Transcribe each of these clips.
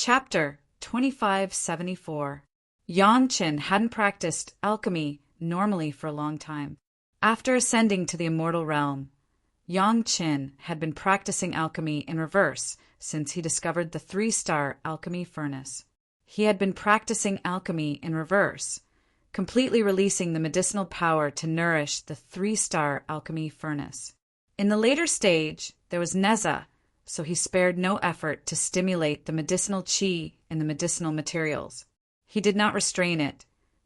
Chapter 2574. Yang Qin hadn't practiced alchemy normally for a long time. After ascending to the immortal realm, Yang Qin had been practicing alchemy in reverse since he discovered the 3-star alchemy furnace. He had been practicing alchemy in reverse, completely releasing the medicinal power to nourish the 3-star alchemy furnace. In the later stage, there was Neza, so he spared no effort to stimulate the medicinal qi in the medicinal materials. He did not restrain it,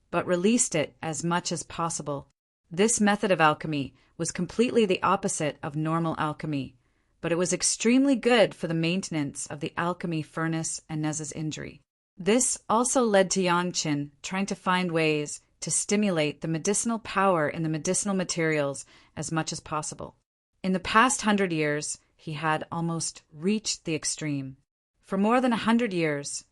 but released it as much as possible. This method of alchemy was completely the opposite of normal alchemy, but it was extremely good for the maintenance of the alchemy furnace and Neza's injury. This also led to Yang Qin trying to find ways to stimulate the medicinal power in the medicinal materials as much as possible. In the past 100 years, he had almost reached the extreme. For more than 100 years,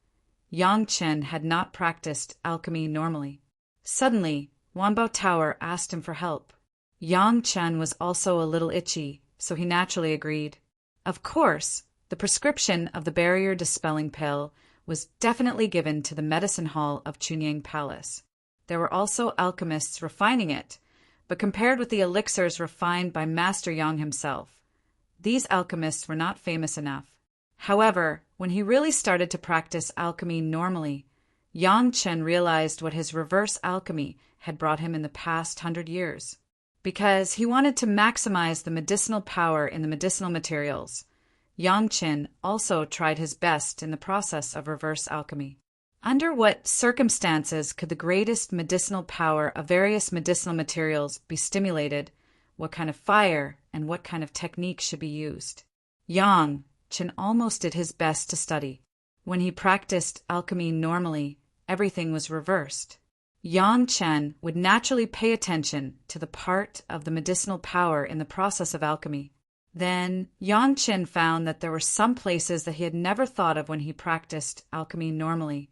Yang Qin had not practiced alchemy normally. Suddenly, Wanbao Tower asked him for help. Yang Qin was also a little itchy, so he naturally agreed. Of course, the prescription of the barrier-dispelling pill was definitely given to the medicine hall of Chunyang Palace. There were also alchemists refining it, but compared with the elixirs refined by Master Yang himself, these alchemists were not famous enough. However, when he really started to practice alchemy normally, Yang Qin realized what his reverse alchemy had brought him in the past 100 years. Because he wanted to maximize the medicinal power in the medicinal materials, Yang Qin also tried his best in the process of reverse alchemy. Under what circumstances could the greatest medicinal power of various medicinal materials be stimulated? What kind of fire and what kind of technique should be used? Yang Qin almost did his best to study. When he practiced alchemy normally, everything was reversed. Yang Qin would naturally pay attention to the part of the medicinal power in the process of alchemy. Then Yang Qin found that there were some places that he had never thought of when he practiced alchemy normally,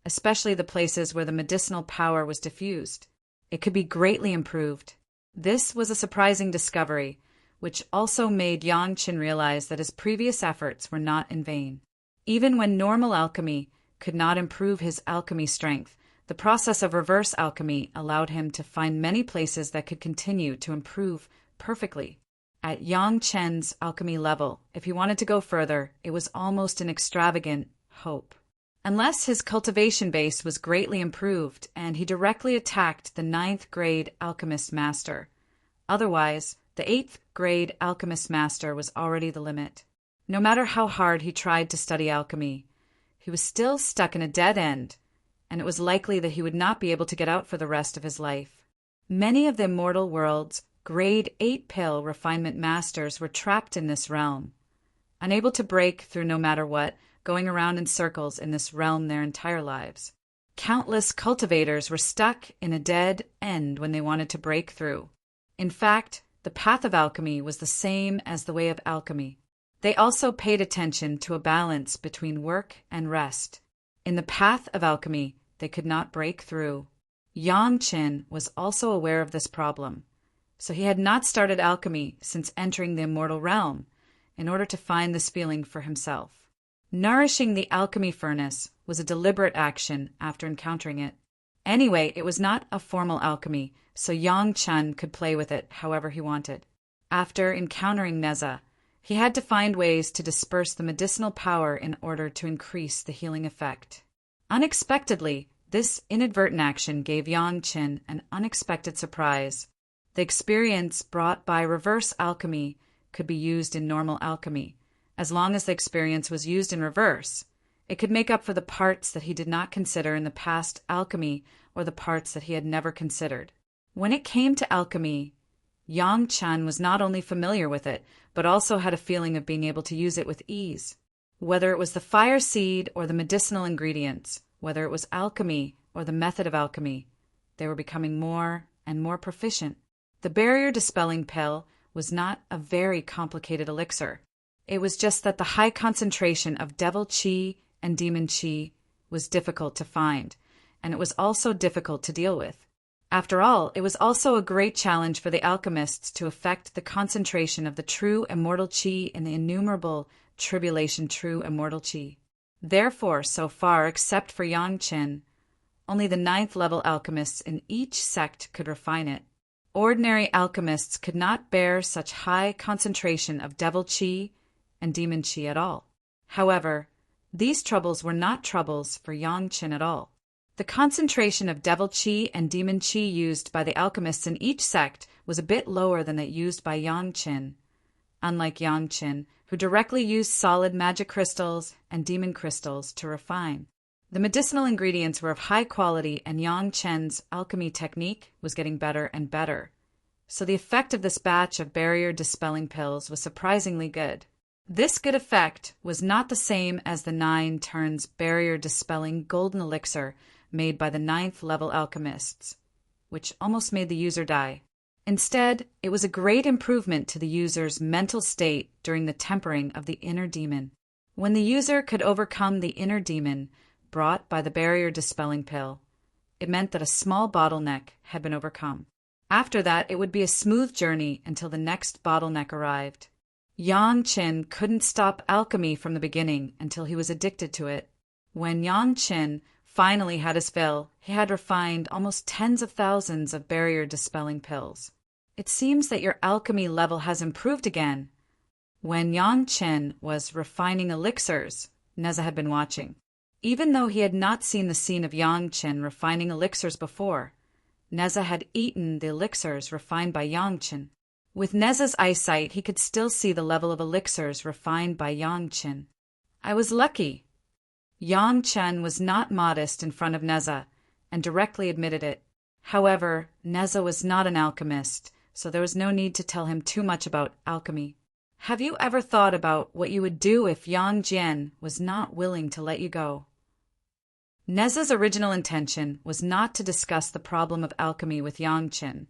especially the places where the medicinal power was diffused. It could be greatly improved. This was a surprising discovery, which also made Yang Qin realize that his previous efforts were not in vain. Even when normal alchemy could not improve his alchemy strength, the process of reverse alchemy allowed him to find many places that could continue to improve perfectly. At Yang Qin's alchemy level, if he wanted to go further, it was almost an extravagant hope. Unless his cultivation base was greatly improved and he directly attacked the 9th grade alchemist master. Otherwise, the 8th grade alchemist master was already the limit. No matter how hard he tried to study alchemy, he was still stuck in a dead end, and it was likely that he would not be able to get out for the rest of his life. Many of the immortal world's grade 8 pill refinement masters were trapped in this realm, unable to break through no matter what, going around in circles in this realm their entire lives. Countless cultivators were stuck in a dead end when they wanted to break through. In fact, the path of alchemy was the same as the way of alchemy. They also paid attention to a balance between work and rest. In the path of alchemy, they could not break through. Yang Qin was also aware of this problem, so he had not started alchemy since entering the immortal realm in order to find this feeling for himself. Nourishing the alchemy furnace was a deliberate action after encountering it. Anyway, it was not a formal alchemy, so Yang Qin could play with it however he wanted. After encountering Neza, he had to find ways to disperse the medicinal power in order to increase the healing effect. Unexpectedly, this inadvertent action gave Yang Qin an unexpected surprise. The experience brought by reverse alchemy could be used in normal alchemy. As long as the experience was used in reverse, it could make up for the parts that he did not consider in the past alchemy or the parts that he had never considered. When it came to alchemy, Yang Qin was not only familiar with it, but also had a feeling of being able to use it with ease. Whether it was the fire seed or the medicinal ingredients, whether it was alchemy or the method of alchemy, they were becoming more and more proficient. The barrier-dispelling pill was not a very complicated elixir. It was just that the high concentration of devil qi and demon qi was difficult to find, and it was also difficult to deal with. After all, it was also a great challenge for the alchemists to effect the concentration of the true immortal qi in the innumerable tribulation true immortal qi. Therefore, so far, except for Yang Qin, only the 9th-level alchemists in each sect could refine it. Ordinary alchemists could not bear such high concentration of devil qi and demon qi at all. However, these troubles were not troubles for Yang Qin at all. The concentration of devil qi and demon qi used by the alchemists in each sect was a bit lower than that used by Yang Qin. Unlike Yang Qin, who directly used solid magic crystals and demon crystals to refine. The medicinal ingredients were of high quality, and Yang Qin's alchemy technique was getting better and better. So the effect of this batch of barrier-dispelling pills was surprisingly good. This good effect was not the same as the 9 turns barrier-dispelling golden elixir made by the 9th-level alchemists, which almost made the user die. Instead, it was a great improvement to the user's mental state during the tempering of the inner demon. When the user could overcome the inner demon brought by the barrier-dispelling pill, it meant that a small bottleneck had been overcome. After that, it would be a smooth journey until the next bottleneck arrived. Yang Qin couldn't stop alchemy from the beginning until he was addicted to it. When Yang Qin finally had his fill, he had refined almost tens of thousands of barrier-dispelling pills. It seems that your alchemy level has improved again. When Yang Qin was refining elixirs, Neza had been watching. Even though he had not seen the scene of Yang Qin refining elixirs before, Neza had eaten the elixirs refined by Yang Qin. With Neza's eyesight, he could still see the level of elixirs refined by Yang Qin. I was lucky. Yang Qin was not modest in front of Neza, and directly admitted it. However, Neza was not an alchemist, so there was no need to tell him too much about alchemy. Have you ever thought about what you would do if Yang Jian was not willing to let you go? Neza's original intention was not to discuss the problem of alchemy with Yang Qin,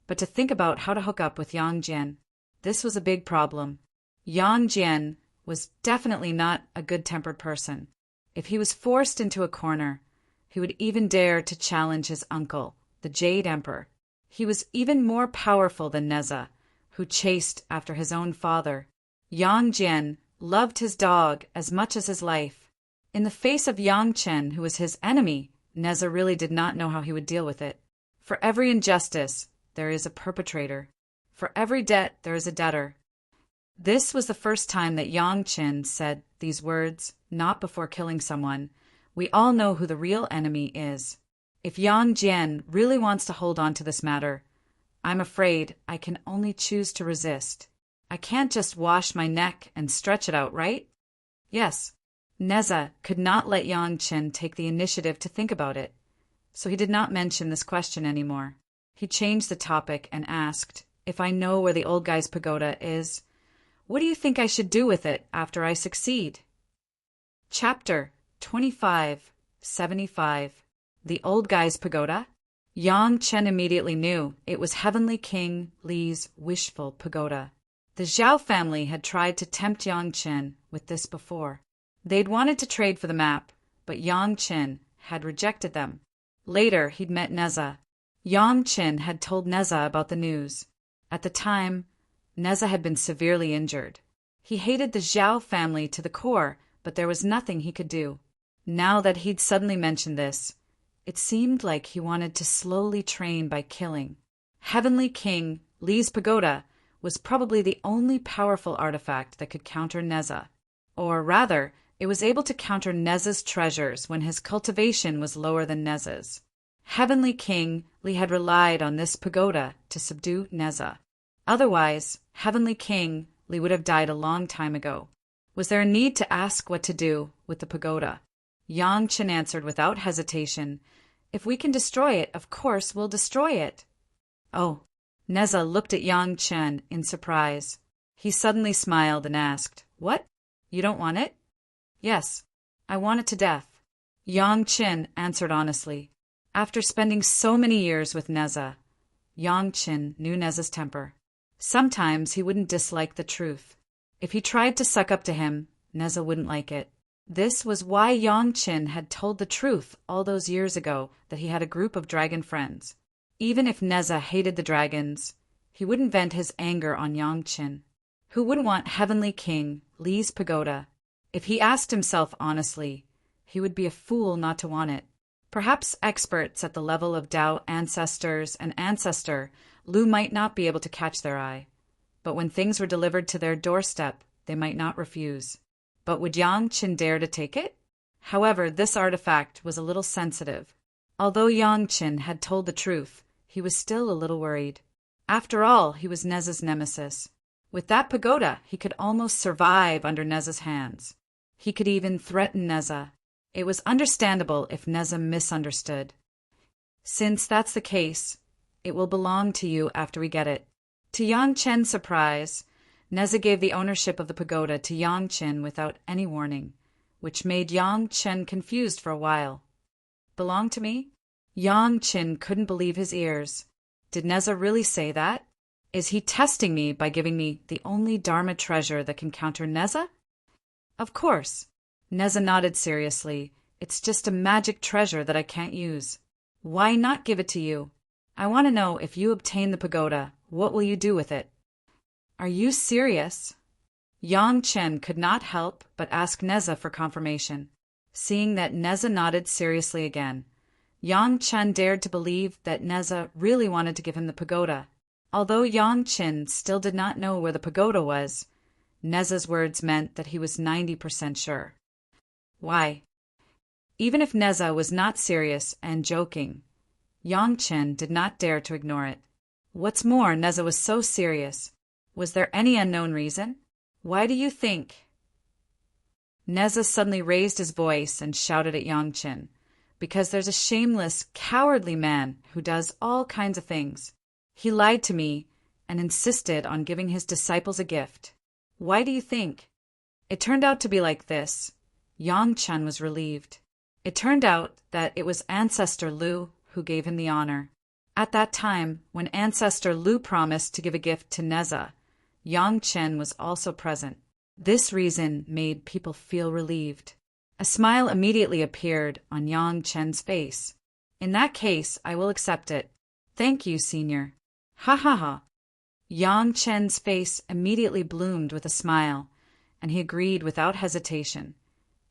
but to think about how to hook up with Yang Jian. This was a big problem. Yang Jian was definitely not a good-tempered person. If he was forced into a corner, he would even dare to challenge his uncle, the Jade Emperor. He was even more powerful than Neza, who chased after his own father. Yang Jian loved his dog as much as his life. In the face of Yang Qin, who was his enemy, Neza really did not know how he would deal with it. For every injustice, there is a perpetrator. For every debt, there is a debtor. This was the first time that Yang Qin said these words, not before killing someone. We all know who the real enemy is. If Yang Jian really wants to hold on to this matter, I'm afraid I can only choose to resist. I can't just wash my neck and stretch it out, right? Yes. Neza could not let Yang Qin take the initiative to think about it, so he did not mention this question anymore. He changed the topic and asked, if I know where the old guy's pagoda is, what do you think I should do with it after I succeed? Chapter 2575. The Old Guy's Pagoda? Yang Qin immediately knew it was Heavenly King Li's wishful pagoda. The Zhao family had tried to tempt Yang Qin with this before. They'd wanted to trade for the map, but Yang Qin had rejected them. Later, he'd met Neza. Yang Qin had told Neza about the news. At the time, Neza had been severely injured. He hated the Zhao family to the core, but there was nothing he could do. Now that he'd suddenly mentioned this, it seemed like he wanted to slowly train by killing. Heavenly King Li's pagoda was probably the only powerful artifact that could counter Neza. Or rather, it was able to counter Neza's treasures when his cultivation was lower than Neza's. Heavenly King Li had relied on this pagoda to subdue Neza. Otherwise, Heavenly King Li would have died a long time ago. Was there a need to ask what to do with the pagoda? Yang Qin answered without hesitation, if we can destroy it, of course we'll destroy it. Oh. Neza looked at Yang Qin in surprise. He suddenly smiled and asked, what? You don't want it? Yes, I want it to death. Yang Qin answered honestly. After spending so many years with Neza, Yang Qin knew Neza's temper. Sometimes he wouldn't dislike the truth. If he tried to suck up to him, Neza wouldn't like it. This was why Yang Qin had told the truth all those years ago that he had a group of dragon friends. Even if Neza hated the dragons, he wouldn't vent his anger on Yang Qin. Who wouldn't want Heavenly King Li's pagoda? If he asked himself honestly, he would be a fool not to want it. Perhaps experts at the level of Tao ancestors and ancestor Lu might not be able to catch their eye, but when things were delivered to their doorstep, they might not refuse. But would Yang Qin dare to take it? However, this artifact was a little sensitive. Although Yang Qin had told the truth, he was still a little worried. After all, he was Neza's nemesis. With that pagoda, he could almost survive under Neza's hands. He could even threaten Neza. It was understandable if Neza misunderstood. Since that's the case, it will belong to you after we get it. To Yang Chen's surprise, Neza gave the ownership of the pagoda to Yang Chen without any warning, which made Yang Chen confused for a while. Belong to me? Yang Chen couldn't believe his ears. Did Neza really say that? Is he testing me by giving me the only Dharma treasure that can counter Neza? Of course. Neza nodded seriously. It's just a magic treasure that I can't use. Why not give it to you? I want to know, if you obtain the pagoda, what will you do with it? Are you serious? Yang Chen could not help but ask Neza for confirmation. Seeing that Neza nodded seriously again, Yang Chen dared to believe that Neza really wanted to give him the pagoda. Although Yang Chen still did not know where the pagoda was, Neza's words meant that he was 90% sure. Why? Even if Neza was not serious and joking, Yang Chen did not dare to ignore it. What's more, Neza was so serious. Was there any unknown reason? Why do you think? Neza suddenly raised his voice and shouted at Yang Chen, because there's a shameless, cowardly man who does all kinds of things. He lied to me and insisted on giving his disciples a gift. Why do you think? It turned out to be like this. Yang Chen was relieved. It turned out that it was Ancestor Lu who gave him the honor. At that time, when Ancestor Lu promised to give a gift to Neza, Yang Chen was also present. This reason made people feel relieved. A smile immediately appeared on Yang Chen's face. In that case, I will accept it. Thank you, Senior. Ha ha ha. Yang Chen's face immediately bloomed with a smile, and he agreed without hesitation,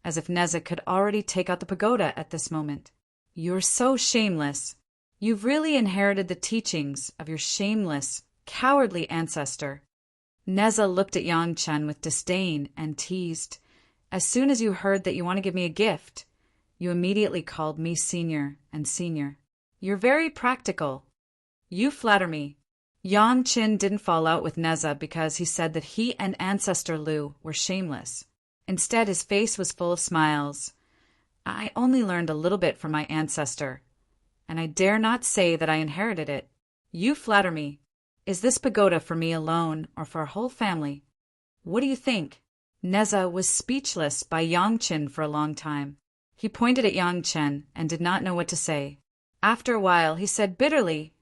as if Neza could already take out the pagoda at this moment. You're so shameless. You've really inherited the teachings of your shameless, cowardly ancestor. Neza looked at Yang Chen with disdain and teased. As soon as you heard that you want to give me a gift, you immediately called me Senior and Senior. You're very practical. You flatter me. Yang Chen didn't fall out with Neza because he said that he and Ancestor Lu were shameless. Instead, his face was full of smiles. I only learned a little bit from my ancestor, and I dare not say that I inherited it. You flatter me. Is this pagoda for me alone or for our whole family? What do you think? Neza was speechless by Yang Chen for a long time. He pointed at Yang Chen and did not know what to say. After a while, he said bitterly,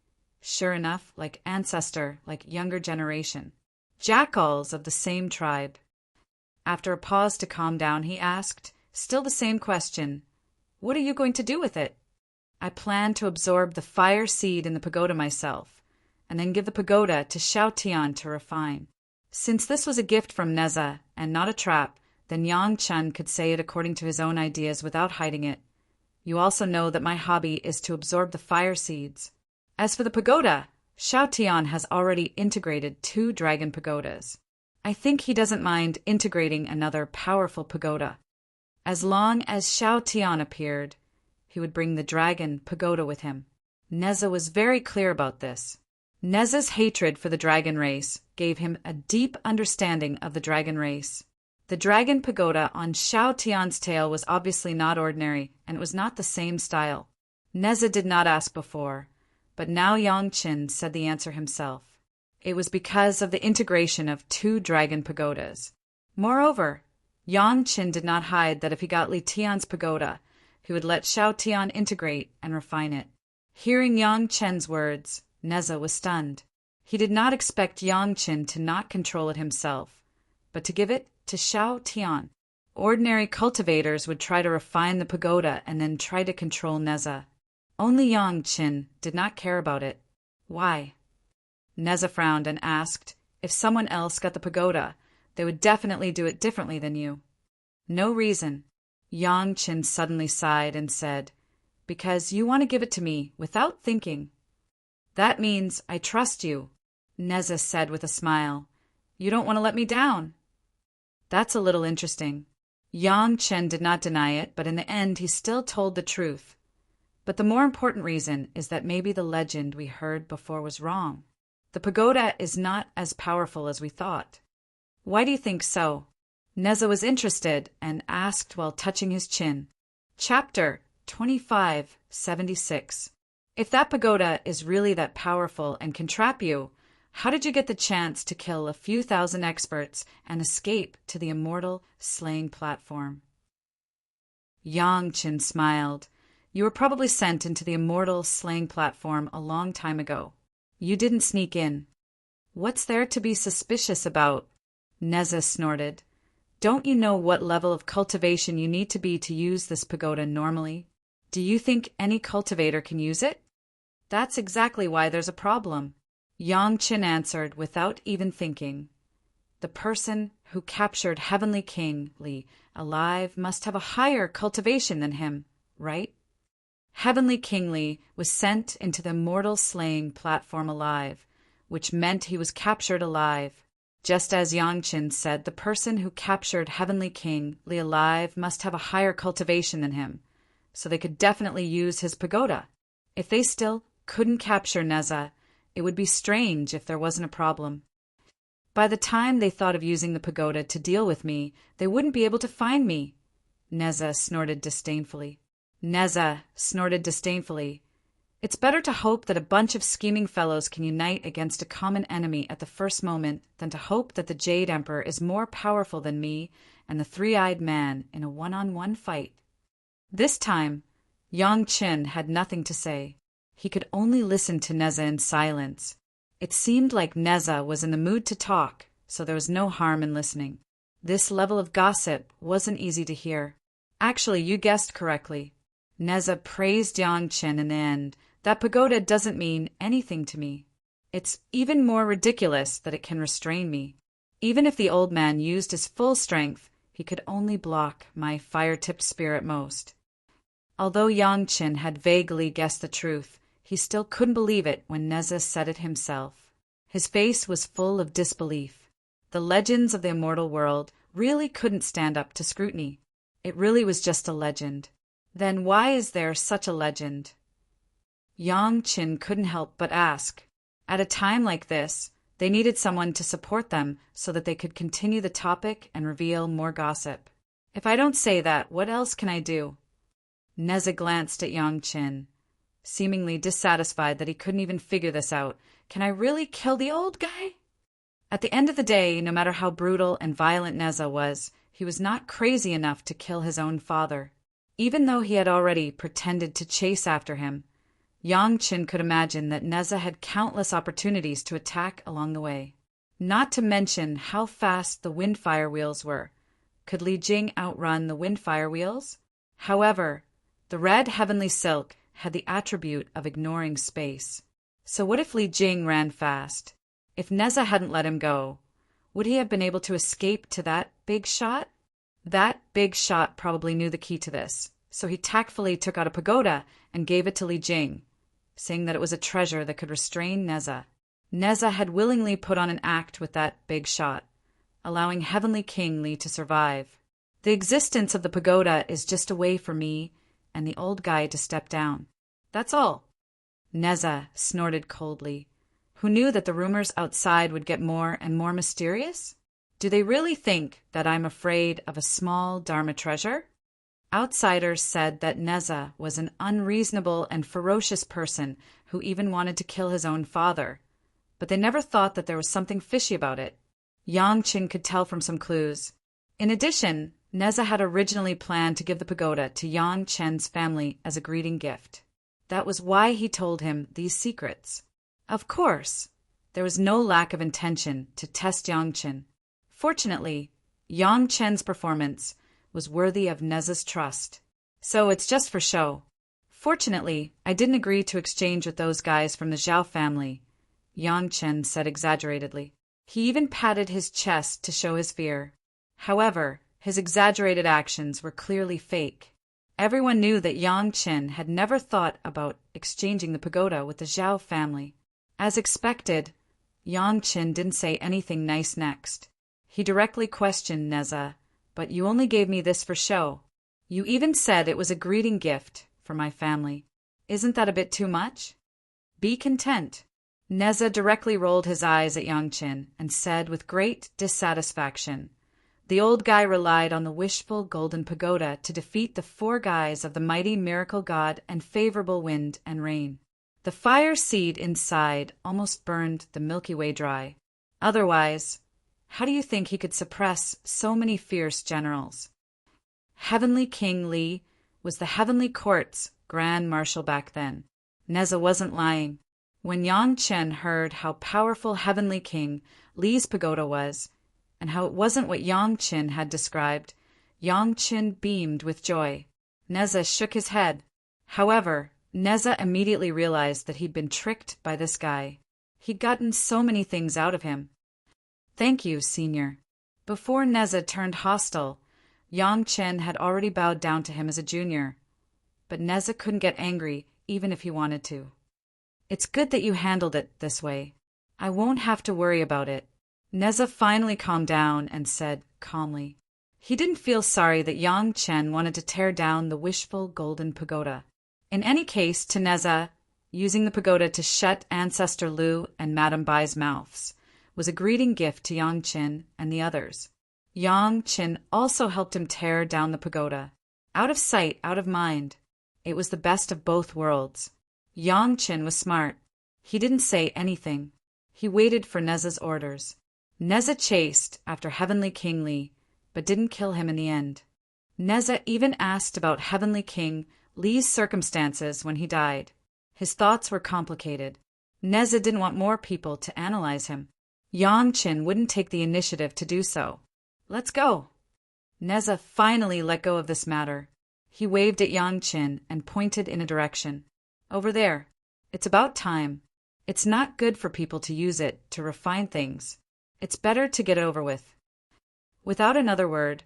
sure enough, like ancestor, like younger generation. Jackals of the same tribe. After a pause to calm down, he asked, still the same question, what are you going to do with it? I plan to absorb the fire seed in the pagoda myself, and then give the pagoda to Xiao Tian to refine. Since this was a gift from Neza and not a trap, then Yang Chen could say it according to his own ideas without hiding it. You also know that my hobby is to absorb the fire seeds. As for the pagoda, Xiao Tian has already integrated 2 dragon pagodas. I think he doesn't mind integrating another powerful pagoda. As long as Xiao Tian appeared, he would bring the dragon pagoda with him. Neza was very clear about this. Neza's hatred for the dragon race gave him a deep understanding of the dragon race. The dragon pagoda on Xiao Tian's tail was obviously not ordinary, and it was not the same style. Neza did not ask before, but now Yang Chen said the answer himself. It was because of the integration of 2 dragon pagodas. Moreover, Yang Chen did not hide that if he got Li Tian's pagoda, he would let Xiao Tian integrate and refine it. Hearing Yang Chen's words, Neza was stunned. He did not expect Yang Chen to not control it himself, but to give it to Xiao Tian. Ordinary cultivators would try to refine the pagoda and then try to control Neza. Only Yang Chen did not care about it. Why? Neza frowned and asked, if someone else got the pagoda, they would definitely do it differently than you. No reason. Yang Qin suddenly sighed and said, "Because you want to give it to me without thinking." "That means I trust you," Neza said with a smile. "You don't want to let me down." "That's a little interesting." Yang Chen did not deny it, but in the end he still told the truth. But the more important reason is that maybe the legend we heard before was wrong. The pagoda is not as powerful as we thought. "Why do you think so?" Neza was interested and asked while touching his chin. Chapter 2576. If that pagoda is really that powerful and can trap you, how did you get the chance to kill a few thousand experts and escape to the Immortal slaying platform? Yang Qin smiled. "You were probably sent into the Immortal slaying platform a long time ago. You didn't sneak in." "What's there to be suspicious about?" Neza snorted. "Don't you know what level of cultivation you need to be to use this pagoda normally? Do you think any cultivator can use it?" "That's exactly why there's a problem," Yang Qin answered without even thinking. "The person who captured Heavenly King Li alive must have a higher cultivation than him, right? Heavenly King Li was sent into the Immortal slaying platform alive, which meant he was captured alive. Just as Yang Qin said, the person who captured Heavenly King Li alive must have a higher cultivation than him, so they could definitely use his pagoda. If they still couldn't capture Neza, it would be strange if there wasn't a problem. By the time they thought of using the pagoda to deal with me, they wouldn't be able to find me." Neza snorted disdainfully. "It's better to hope that a bunch of scheming fellows can unite against a common enemy at the first moment than to hope that the Jade Emperor is more powerful than me and the Three-Eyed Man in a one-on-one fight." This time, Yang Qin had nothing to say. He could only listen to Neza in silence. It seemed like Neza was in the mood to talk, so there was no harm in listening. This level of gossip wasn't easy to hear. "Actually, you guessed correctly." Neza praised Yang Qin in the end. "That pagoda doesn't mean anything to me. It's even more ridiculous that it can restrain me. Even if the old man used his full strength, he could only block my fire-tipped spear at most." Although Yang Qin had vaguely guessed the truth, he still couldn't believe it when Neza said it himself. His face was full of disbelief. The legends of the immortal world really couldn't stand up to scrutiny. It really was just a legend. Then why is there such a legend? Yang Qin couldn't help but ask. At a time like this, they needed someone to support them so that they could continue the topic and reveal more gossip. "If I don't say that, what else can I do?" Neza glanced at Yang Qin, seemingly dissatisfied that he couldn't even figure this out. "Can I really kill the old guy?" At the end of the day, no matter how brutal and violent Neza was, he was not crazy enough to kill his own father. Even though he had already pretended to chase after him, Yang Qin could imagine that Neza had countless opportunities to attack along the way. Not to mention how fast the windfire wheels were. Could Li Jing outrun the windfire wheels? However, the red heavenly silk had the attribute of ignoring space. So what if Li Jing ran fast? If Neza hadn't let him go, would he have been able to escape to that big shot? That big shot probably knew the key to this, so he tactfully took out a pagoda and gave it to Li Jing, saying that it was a treasure that could restrain Neza. Neza had willingly put on an act with that big shot, allowing Heavenly King Li to survive. The existence of the pagoda is just a way for me and the old guy to step down. That's all. Neza snorted coldly. Who knew that the rumors outside would get more and more mysterious? Do they really think that I'm afraid of a small Dharma treasure? Outsiders said that Neza was an unreasonable and ferocious person who even wanted to kill his own father, but they never thought that there was something fishy about it. Yang Qin could tell from some clues. In addition, Neza had originally planned to give the pagoda to Yang Chen's family as a greeting gift. That was why he told him these secrets. Of course, there was no lack of intention to test Yang Chen. Fortunately, Yang Chen's performance was worthy of Neza's trust. So it's just for show. Fortunately, I didn't agree to exchange with those guys from the Zhao family, Yang Chen said exaggeratedly. He even patted his chest to show his fear. However, His exaggerated actions were clearly fake. Everyone knew that Yang Qin had never thought about exchanging the pagoda with the Zhao family. As expected, Yang Qin didn't say anything nice next. He directly questioned Neza, "But you only gave me this for show. You even said it was a greeting gift for my family. Isn't that a bit too much? Be content." Neza directly rolled his eyes at Yang Qin and said with great dissatisfaction, "The old guy relied on the wishful golden pagoda to defeat the 4 guys of the mighty miracle god and favorable wind and rain. The fire seed inside almost burned the Milky Way dry. Otherwise, how do you think he could suppress so many fierce generals?" Heavenly King Li was the Heavenly Court's Grand Marshal back then. Neza wasn't lying. When Yang Qin heard how powerful Heavenly King Li's pagoda was, and how it wasn't what Yang Qin had described, Yang Qin beamed with joy. Neza shook his head. However, Neza immediately realized that he'd been tricked by this guy. He'd gotten so many things out of him. "Thank you, Senior." Before Neza turned hostile, Yang Qin had already bowed down to him as a junior. But Neza couldn't get angry even if he wanted to. "It's good that you handled it this way. I won't have to worry about it." Neza finally calmed down and said calmly. He didn't feel sorry that Yang Qin wanted to tear down the wishful golden pagoda. In any case, to Neza, using the pagoda to shut Ancestor Lu and Madame Bai's mouths was a greeting gift to Yang Qin and the others. Yang Qin also helped him tear down the pagoda. Out of sight, out of mind. It was the best of both worlds. Yang Qin was smart. He didn't say anything. He waited for Neza's orders. Neza chased after Heavenly King Li, but didn't kill him in the end. Neza even asked about Heavenly King Li's circumstances when he died. His thoughts were complicated. Neza didn't want more people to analyze him. Yang Qin wouldn't take the initiative to do so. "Let's go." Neza finally let go of this matter. He waved at Yang Qin and pointed in a direction. "Over there. It's about time. It's not good for people to use it to refine things. It's better to get it over with." Without another word,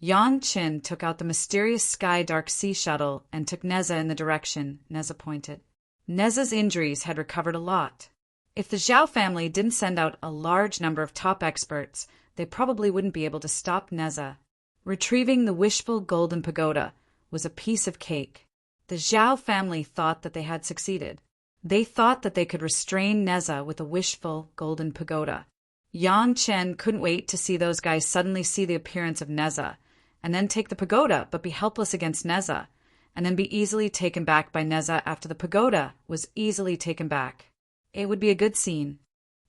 Yang Qin took out the mysterious Sky Dark Sea shuttle and took Neza in the direction Neza pointed. Neza's injuries had recovered a lot. If the Zhao family didn't send out a large number of top experts, they probably wouldn't be able to stop Neza. Retrieving the wishful golden pagoda was a piece of cake. The Zhao family thought that they had succeeded. They thought that they could restrain Neza with a wishful golden pagoda. Yang Qin couldn't wait to see those guys suddenly see the appearance of Neza, and then take the pagoda but be helpless against Neza, and then be easily taken back by Neza after the pagoda was easily taken back. It would be a good scene.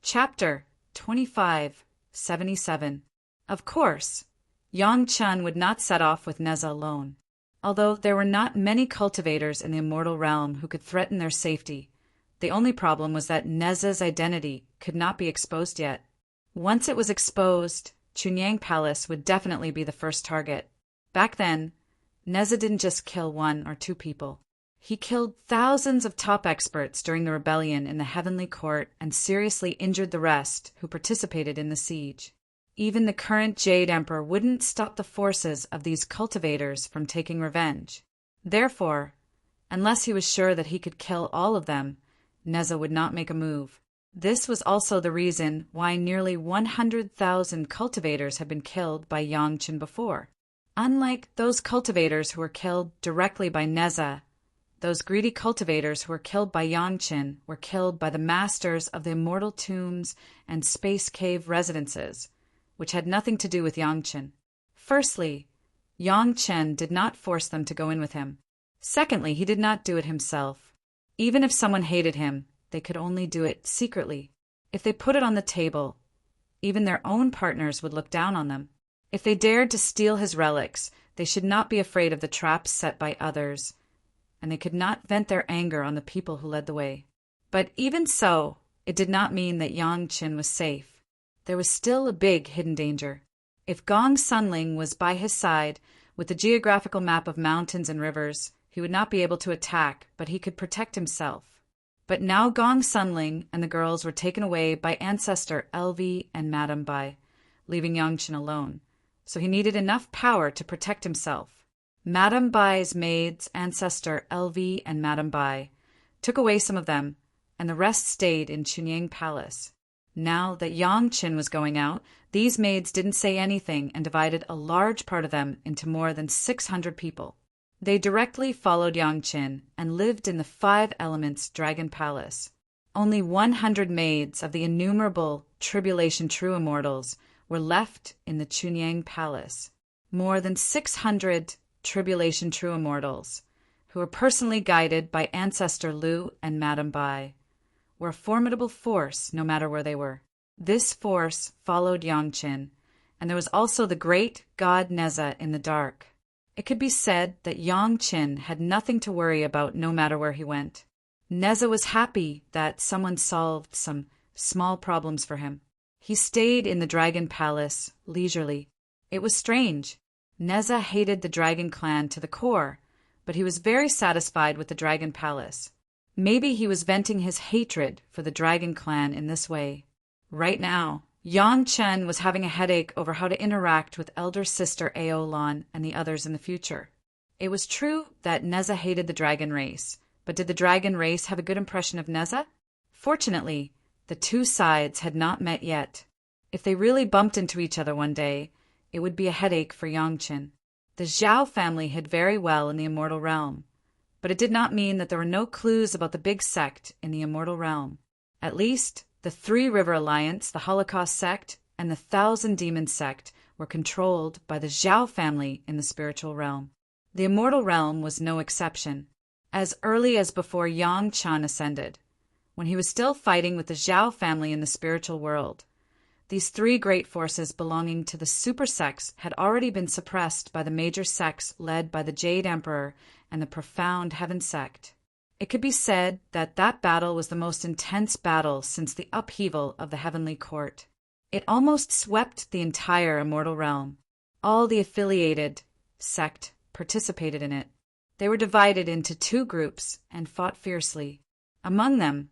Chapter 2577. Of course, Yang Qin would not set off with Neza alone. Although there were not many cultivators in the Immortal Realm who could threaten their safety, the only problem was that Neza's identity could not be exposed yet. Once it was exposed, Chunyang Palace would definitely be the first target. Back then, Neza didn't just kill 1 or 2 people. He killed thousands of top experts during the rebellion in the Heavenly Court and seriously injured the rest who participated in the siege. Even the current Jade Emperor wouldn't stop the forces of these cultivators from taking revenge. Therefore, unless he was sure that he could kill all of them, Neza would not make a move. This was also the reason why nearly 100,000 cultivators had been killed by Yang Qin before. Unlike those cultivators who were killed directly by Neza, those greedy cultivators who were killed by Yang Qin were killed by the masters of the immortal tombs and space cave residences, which had nothing to do with Yang Qin. Firstly, Yang Qin did not force them to go in with him. Secondly, he did not do it himself. Even if someone hated him, they could only do it secretly. If they put it on the table, even their own partners would look down on them. If they dared to steal his relics, they should not be afraid of the traps set by others, and they could not vent their anger on the people who led the way. But even so, it did not mean that Yang Qin was safe. There was still a big hidden danger. If Gong Sunling was by his side with the geographical map of mountains and rivers, he would not be able to attack, but he could protect himself. But now Gong Sunling and the girls were taken away by Ancestor Elvi and Madame Bai, leaving Yang Qin alone. so he needed enough power to protect himself. Madame Bai's maids, ancestor LV and Madame Bai, took away some of them, and the rest stayed in Chunyang Palace. Now that Yang Qin was going out, these maids didn't say anything and divided a large part of them into more than 600 people. They directly followed Yang Qin and lived in the 5 Elements Dragon Palace. Only 100 maids of the innumerable Tribulation True Immortals were left in the Chunyang Palace. More than 600 Tribulation True Immortals, who were personally guided by Ancestor Lu and Madame Bai, were a formidable force no matter where they were. This force followed Yang Qin, and there was also the great god Neza in the dark. It could be said that Yang Qin had nothing to worry about no matter where he went. Neza was happy that someone solved some small problems for him. He stayed in the Dragon Palace leisurely. It was strange. Neza hated the Dragon Clan to the core, but he was very satisfied with the Dragon Palace. Maybe he was venting his hatred for the Dragon Clan in this way. Right now, Yang Chen was having a headache over how to interact with elder sister Aolan and the others in the future. It was true that Neza hated the dragon race, but did the dragon race have a good impression of Neza? Fortunately, the two sides had not met yet. If they really bumped into each other one day, it would be a headache for Yang Chen. The Zhao family hid very well in the Immortal Realm, but it did not mean that there were no clues about the big sect in the Immortal Realm. At least, the 3 River Alliance, the Holocaust sect, and the 1,000 Demon sect were controlled by the Zhao family in the spiritual realm. The Immortal Realm was no exception. As early as before Yang Chan ascended, when he was still fighting with the Zhao family in the spiritual world, these 3 great forces belonging to the super sects had already been suppressed by the major sects led by the Jade Emperor and the Profound Heaven sect. It could be said that that battle was the most intense battle since the upheaval of the Heavenly Court. It almost swept the entire Immortal Realm. All the affiliated sect participated in it. They were divided into 2 groups and fought fiercely. Among them,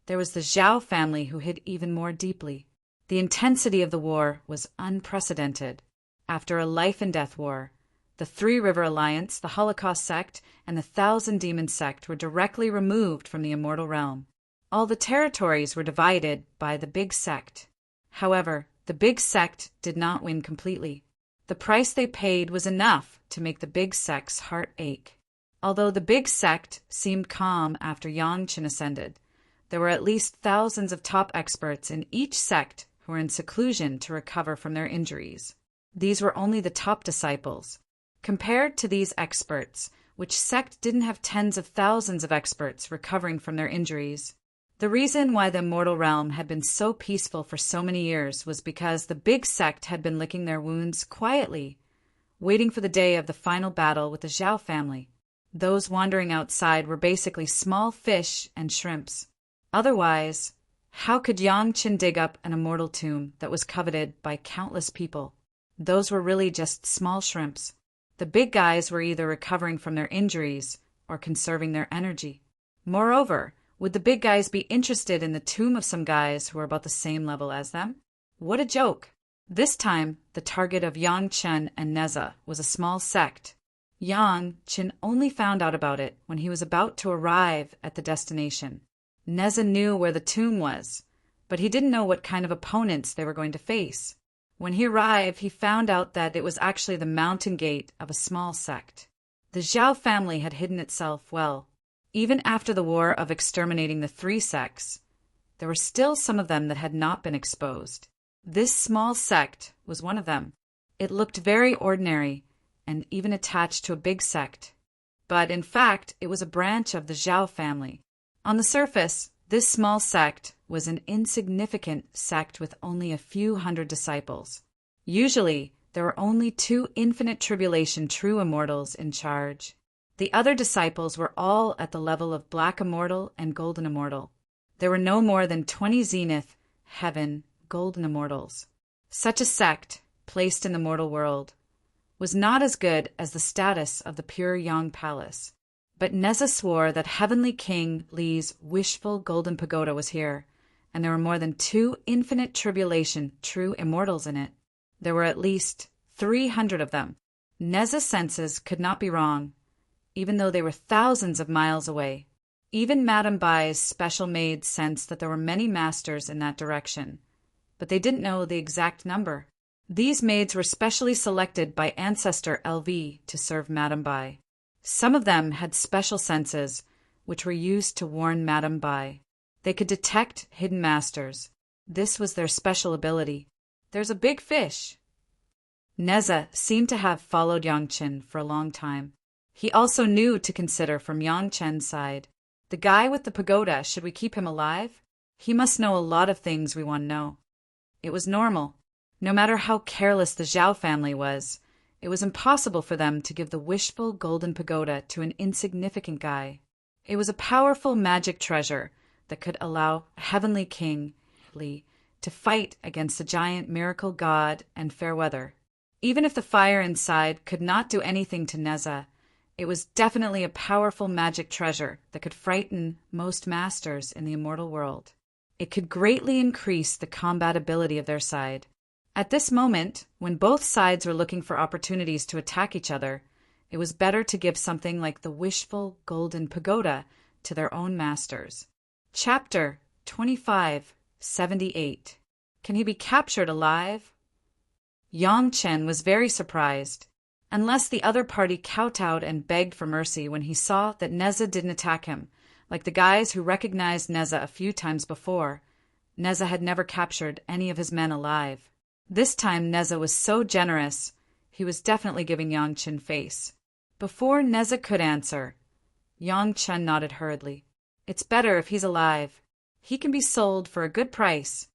there was the Zhao family who hid even more deeply. The intensity of the war was unprecedented. After a life-and-death war, the 3 River Alliance, the Holocaust sect, and the 1,000 Demon sect were directly removed from the Immortal Realm. All the territories were divided by the big sect. However, the big sect did not win completely. The price they paid was enough to make the big sect's heart ache. Although the big sect seemed calm after Yang Qin ascended, there were at least thousands of top experts in each sect who were in seclusion to recover from their injuries. These were only the top disciples. Compared to these experts, which sect didn't have tens of thousands of experts recovering from their injuries? The reason why the Immortal Realm had been so peaceful for so many years was because the big sect had been licking their wounds quietly, waiting for the day of the final battle with the Zhao family. Those wandering outside were basically small fish and shrimps. Otherwise, how could Yang Qin dig up an immortal tomb that was coveted by countless people? Those were really just small shrimps. The big guys were either recovering from their injuries or conserving their energy. Moreover, would the big guys be interested in the tomb of some guys who were about the same level as them? What a joke! This time, the target of Yang Chen and Neza was a small sect. Yang Qin only found out about it when he was about to arrive at the destination. Neza knew where the tomb was, but he didn't know what kind of opponents they were going to face. When he arrived, he found out that it was actually the mountain gate of a small sect. The Zhao family had hidden itself well. Even after the war of exterminating the 3 sects, there were still some of them that had not been exposed. This small sect was one of them. It looked very ordinary and even attached to a big sect. But in fact, it was a branch of the Zhao family. On the surface, this small sect was an insignificant sect with only a few hundred disciples. Usually, there were only 2 Infinite Tribulation True Immortals in charge. The other disciples were all at the level of Black Immortal and Golden Immortal. There were no more than 20 Zenith, Heaven, Golden Immortals. Such a sect, placed in the mortal world, was not as good as the status of the pure Yang Palace. But Neza swore that Heavenly King Li's wishful golden pagoda was here, and there were more than 2 Infinite Tribulation True Immortals in it. There were at least 300 of them. Neza's senses could not be wrong, even though they were thousands of miles away. Even Madame Bai's special maids sensed that there were many masters in that direction, but they didn't know the exact number. These maids were specially selected by Ancestor LV to serve Madame Bai. Some of them had special senses, which were used to warn Madame Bai. They could detect hidden masters. This was their special ability. "There's a big fish." Neza seemed to have followed Yangchen for a long time. He also knew to consider from Yangchen's side. The guy with the pagoda, should we keep him alive? He must know a lot of things we want to know. It was normal. No matter how careless the Zhao family was, it was impossible for them to give the wishful golden pagoda to an insignificant guy. It was a powerful magic treasure that could allow a heavenly king, Li, to fight against the giant miracle god and Fairweather. Even if the fire inside could not do anything to Neza, it was definitely a powerful magic treasure that could frighten most masters in the immortal world. It could greatly increase the combat ability of their side. At this moment, when both sides were looking for opportunities to attack each other, it was better to give something like the wishful golden pagoda to their own masters. Chapter 2578. Can he be captured alive? Yangchen was very surprised. Unless the other party kowtowed and begged for mercy when he saw that Neza didn't attack him, like the guys who recognized Neza a few times before, Neza had never captured any of his men alive. This time Neza was so generous, he was definitely giving Yangchen face. Before Neza could answer, Yangchen nodded hurriedly. "It's better if he's alive. He can be sold for a good price."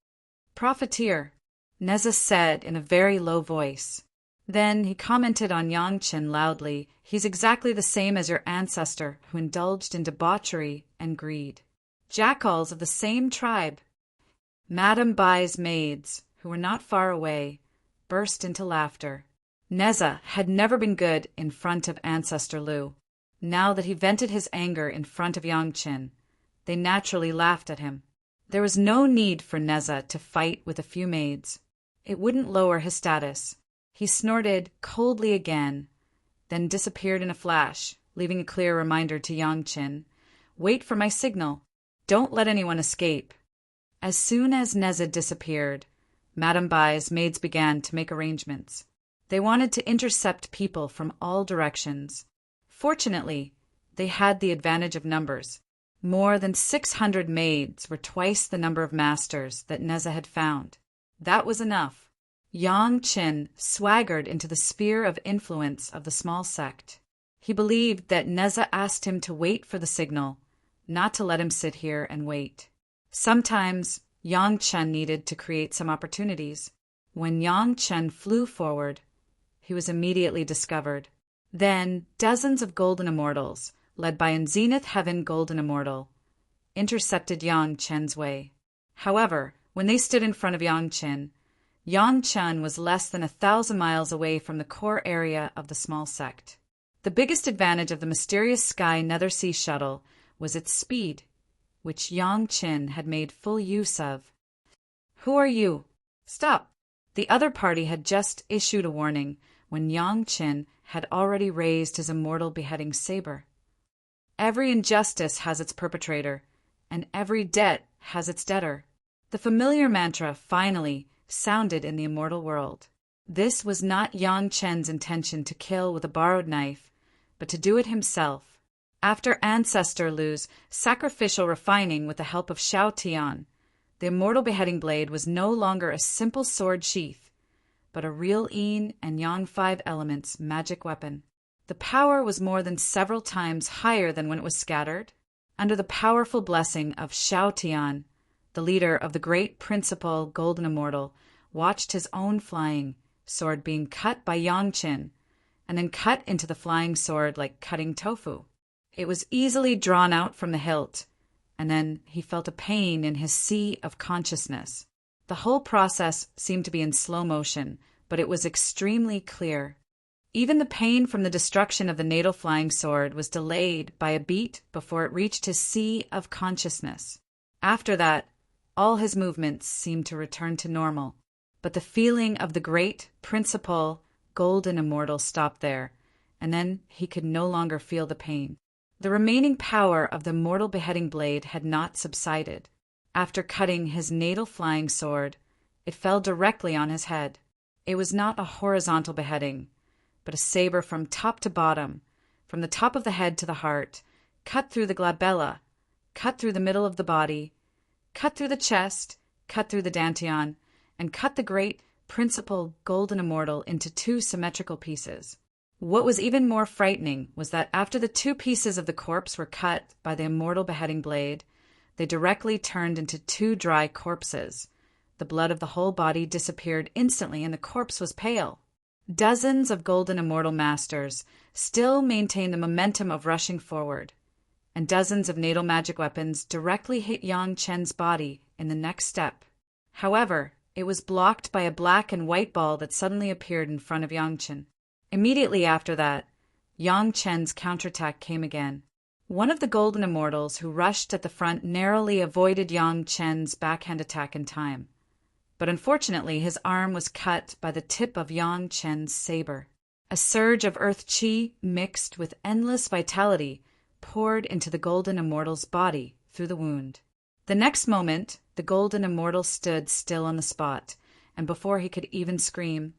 "Profiteer," Neza said in a very low voice. Then he commented on Yangchen loudly. "He's exactly the same as your ancestor who indulged in debauchery and greed. Jackals of the same tribe." Madame Bai's maids, who were not far away, burst into laughter. Neza had never been good in front of Ancestor Lu. Now that he vented his anger in front of Yangchen, they naturally laughed at him. There was no need for Neza to fight with a few maids. It wouldn't lower his status. He snorted coldly again, then disappeared in a flash, leaving a clear reminder to Yangchen. "Wait for my signal. Don't let anyone escape." As soon as Neza disappeared, Madame Bai's maids began to make arrangements. They wanted to intercept people from all directions. Fortunately, they had the advantage of numbers. More than 600 maids were twice the number of masters that Neza had found. That was enough. Yangchen swaggered into the sphere of influence of the small sect. He believed that Neza asked him to wait for the signal, not to let him sit here and wait. Sometimes Yangchen needed to create some opportunities. When Yangchen flew forward, he was immediately discovered. Then dozens of golden immortals, led by an Zenith Heaven golden immortal, intercepted Yangchen's way. However, when they stood in front of Yangchen was less than 1,000 miles away from the core area of the small sect. The biggest advantage of the mysterious Sky Nether Sea shuttle was its speed, which Yangchen had made full use of. "Who are you? Stop!" The other party had just issued a warning when Yangchen had already raised his immortal beheading saber. Every injustice has its perpetrator, and every debt has its debtor. The familiar mantra finally sounded in the immortal world. This was not Yangchen's intention to kill with a borrowed knife, but to do it himself. After Ancestor Lu's sacrificial refining with the help of Xiao Tian, the immortal beheading blade was no longer a simple sword sheath, but a real Yin and Yang 5 elements magic weapon. The power was more than several times higher than when it was scattered. Under the powerful blessing of Xiao Tian, the leader of the great principal golden immortal watched his own flying sword being cut by Yangchen, and then cut into the flying sword like cutting tofu. It was easily drawn out from the hilt, and then he felt a pain in his sea of consciousness. The whole process seemed to be in slow motion, but it was extremely clear. Even the pain from the destruction of the natal flying sword was delayed by a beat before it reached his sea of consciousness. After that, all his movements seemed to return to normal, but the feeling of the great principal golden immortal stopped there, and then he could no longer feel the pain. The remaining power of the mortal beheading blade had not subsided. After cutting his natal flying sword, it fell directly on his head. It was not a horizontal beheading, but a saber from top to bottom, from the top of the head to the heart, cut through the glabella, cut through the middle of the body, cut through the chest, cut through the dantian, and cut the great principal golden immortal into two symmetrical pieces. What was even more frightening was that after the two pieces of the corpse were cut by the immortal beheading blade, they directly turned into two dry corpses. The blood of the whole body disappeared instantly, and the corpse was pale. Dozens of golden immortal masters still maintained the momentum of rushing forward, and dozens of natal magic weapons directly hit Yang Chen's body in the next step. However, it was blocked by a black and white ball that suddenly appeared in front of Yang Chen. Immediately after that, Yang Chen's counterattack came again. One of the golden immortals who rushed at the front narrowly avoided Yang Chen's backhand attack in time, but unfortunately his arm was cut by the tip of Yang Chen's saber. A surge of earth chi mixed with endless vitality poured into the golden immortal's body through the wound. The next moment, the golden immortal stood still on the spot, and before he could even scream,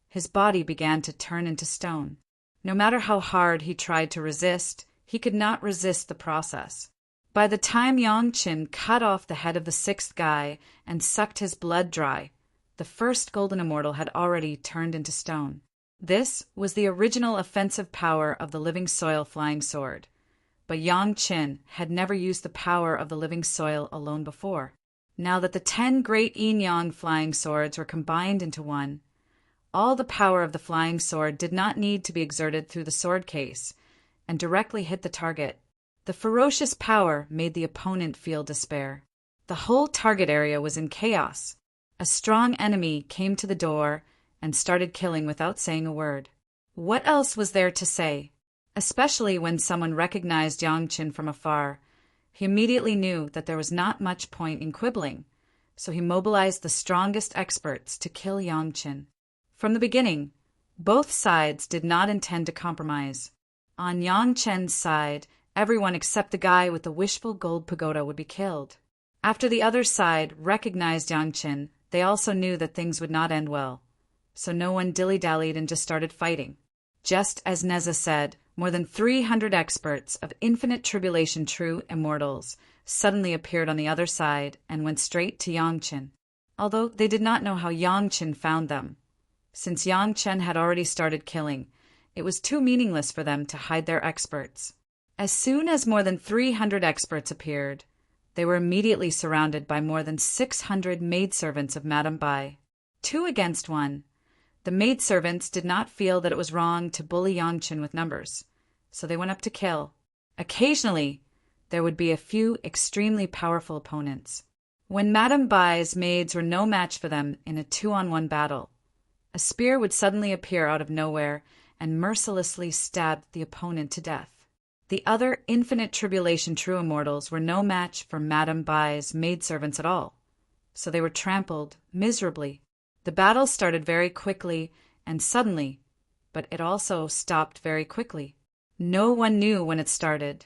his body began to turn into stone. No matter how hard he tried to resist, he could not resist the process. By the time Yang Chen cut off the head of the sixth guy and sucked his blood dry, the first golden immortal had already turned into stone. This was the original offensive power of the living soil flying sword, but Yang Chen had never used the power of the living soil alone before. Now that the 10 great yin-yang flying swords were combined into one, all the power of the flying sword did not need to be exerted through the sword case and directly hit the target. The ferocious power made the opponent feel despair. The whole target area was in chaos. A strong enemy came to the door and started killing without saying a word. What else was there to say? Especially when someone recognized Yang Chen from afar, he immediately knew that there was not much point in quibbling, so he mobilized the strongest experts to kill Yang Chen. From the beginning, both sides did not intend to compromise. On Yang Chen's side, everyone except the guy with the wishful gold pagoda would be killed. After the other side recognized Yang Chen, they also knew that things would not end well, so no one dilly-dallied and just started fighting. Just as Neza said, more than 300 experts of infinite tribulation true immortals suddenly appeared on the other side and went straight to Yang Chen, although they did not know how Yang Chen found them. Since Yang Chen had already started killing, it was too meaningless for them to hide their experts. As soon as more than 300 experts appeared, they were immediately surrounded by more than 600 maidservants of Madame Bai. 2 against 1. The maidservants did not feel that it was wrong to bully Yang Chen with numbers, so they went up to kill. Occasionally, there would be a few extremely powerful opponents. When Madame Bai's maids were no match for them in a 2-on-1 battle, a spear would suddenly appear out of nowhere and mercilessly stab the opponent to death. The other infinite tribulation true immortals were no match for Madame Bai's maidservants at all, so they were trampled miserably. The battle started very quickly and suddenly, but it also stopped very quickly. No one knew when it started,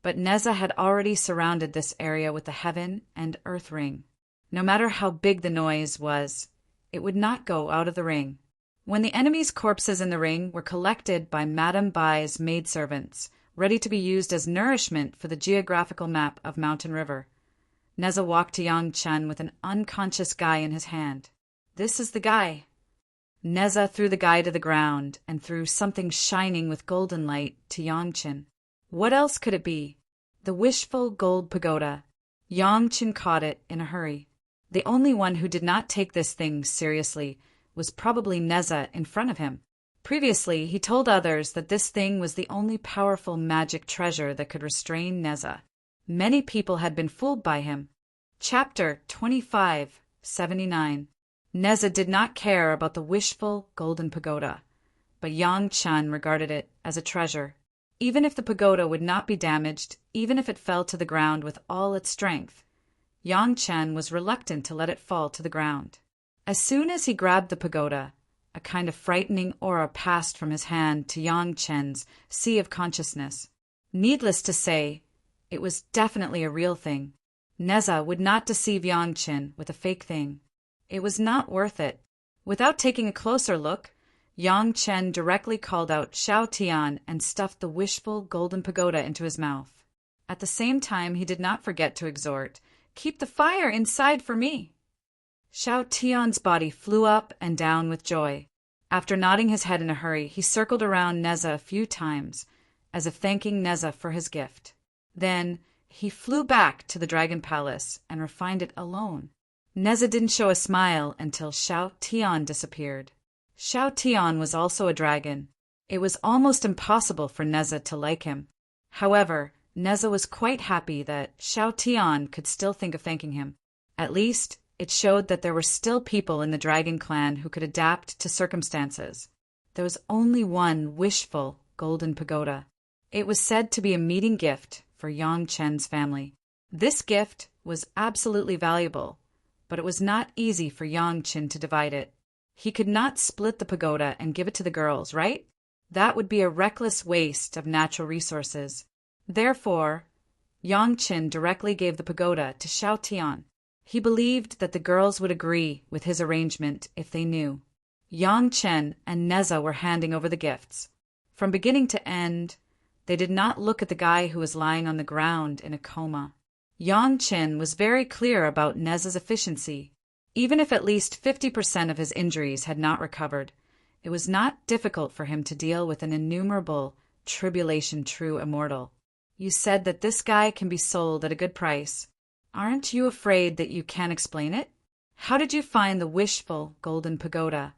but Neza had already surrounded this area with the heaven and earth ring. No matter how big the noise was, it would not go out of the ring. When the enemy's corpses in the ring were collected by Madame Bai's maidservants, ready to be used as nourishment for the geographical map of Mountain River, Neza walked to Yang Chen with an unconscious guy in his hand. "This is the guy." Neza threw the guy to the ground and threw something shining with golden light to Yang Chen. What else could it be? The wishful gold pagoda. Yang Chen caught it in a hurry. The only one who did not take this thing seriously was probably Neza in front of him. Previously, he told others that this thing was the only powerful magic treasure that could restrain Neza. Many people had been fooled by him. Chapter 25:79. Neza did not care about the wishful golden pagoda, but Yang Chen regarded it as a treasure. Even if the pagoda would not be damaged, even if it fell to the ground with all its strength, Yang Chen was reluctant to let it fall to the ground. As soon as he grabbed the pagoda, a kind of frightening aura passed from his hand to Yang Chen's sea of consciousness. Needless to say, it was definitely a real thing. Neza would not deceive Yang Chen with a fake thing. It was not worth it. Without taking a closer look, Yang Chen directly called out Xiao Tian and stuffed the wishful golden pagoda into his mouth. At the same time, he did not forget to exhort, "Keep the fire inside for me." Xiao Tian's body flew up and down with joy. After nodding his head in a hurry, he circled around Neza a few times, as if thanking Neza for his gift. Then he flew back to the Dragon Palace and refined it alone. Neza didn't show a smile until Xiao Tian disappeared. Xiao Tian was also a dragon. It was almost impossible for Neza to like him. However, Neza was quite happy that Xiao Tian could still think of thanking him. At least, it showed that there were still people in the dragon clan who could adapt to circumstances. There was only one wishful golden pagoda. It was said to be a meeting gift for Yang Chen's family. This gift was absolutely valuable, but it was not easy for Yang Chen to divide it. He could not split the pagoda and give it to the girls, right? That would be a reckless waste of natural resources. Therefore, Yang Chen directly gave the pagoda to Xiao Tian. He believed that the girls would agree with his arrangement if they knew. Yang Chen and Neza were handing over the gifts. From beginning to end, they did not look at the guy who was lying on the ground in a coma. Yang Chen was very clear about Neza's efficiency. Even if at least 50% of his injuries had not recovered, it was not difficult for him to deal with an innumerable tribulation true immortal. You said that this guy can be sold at a good price. Aren't you afraid that you can't explain it? How did you find the wishful golden pagoda?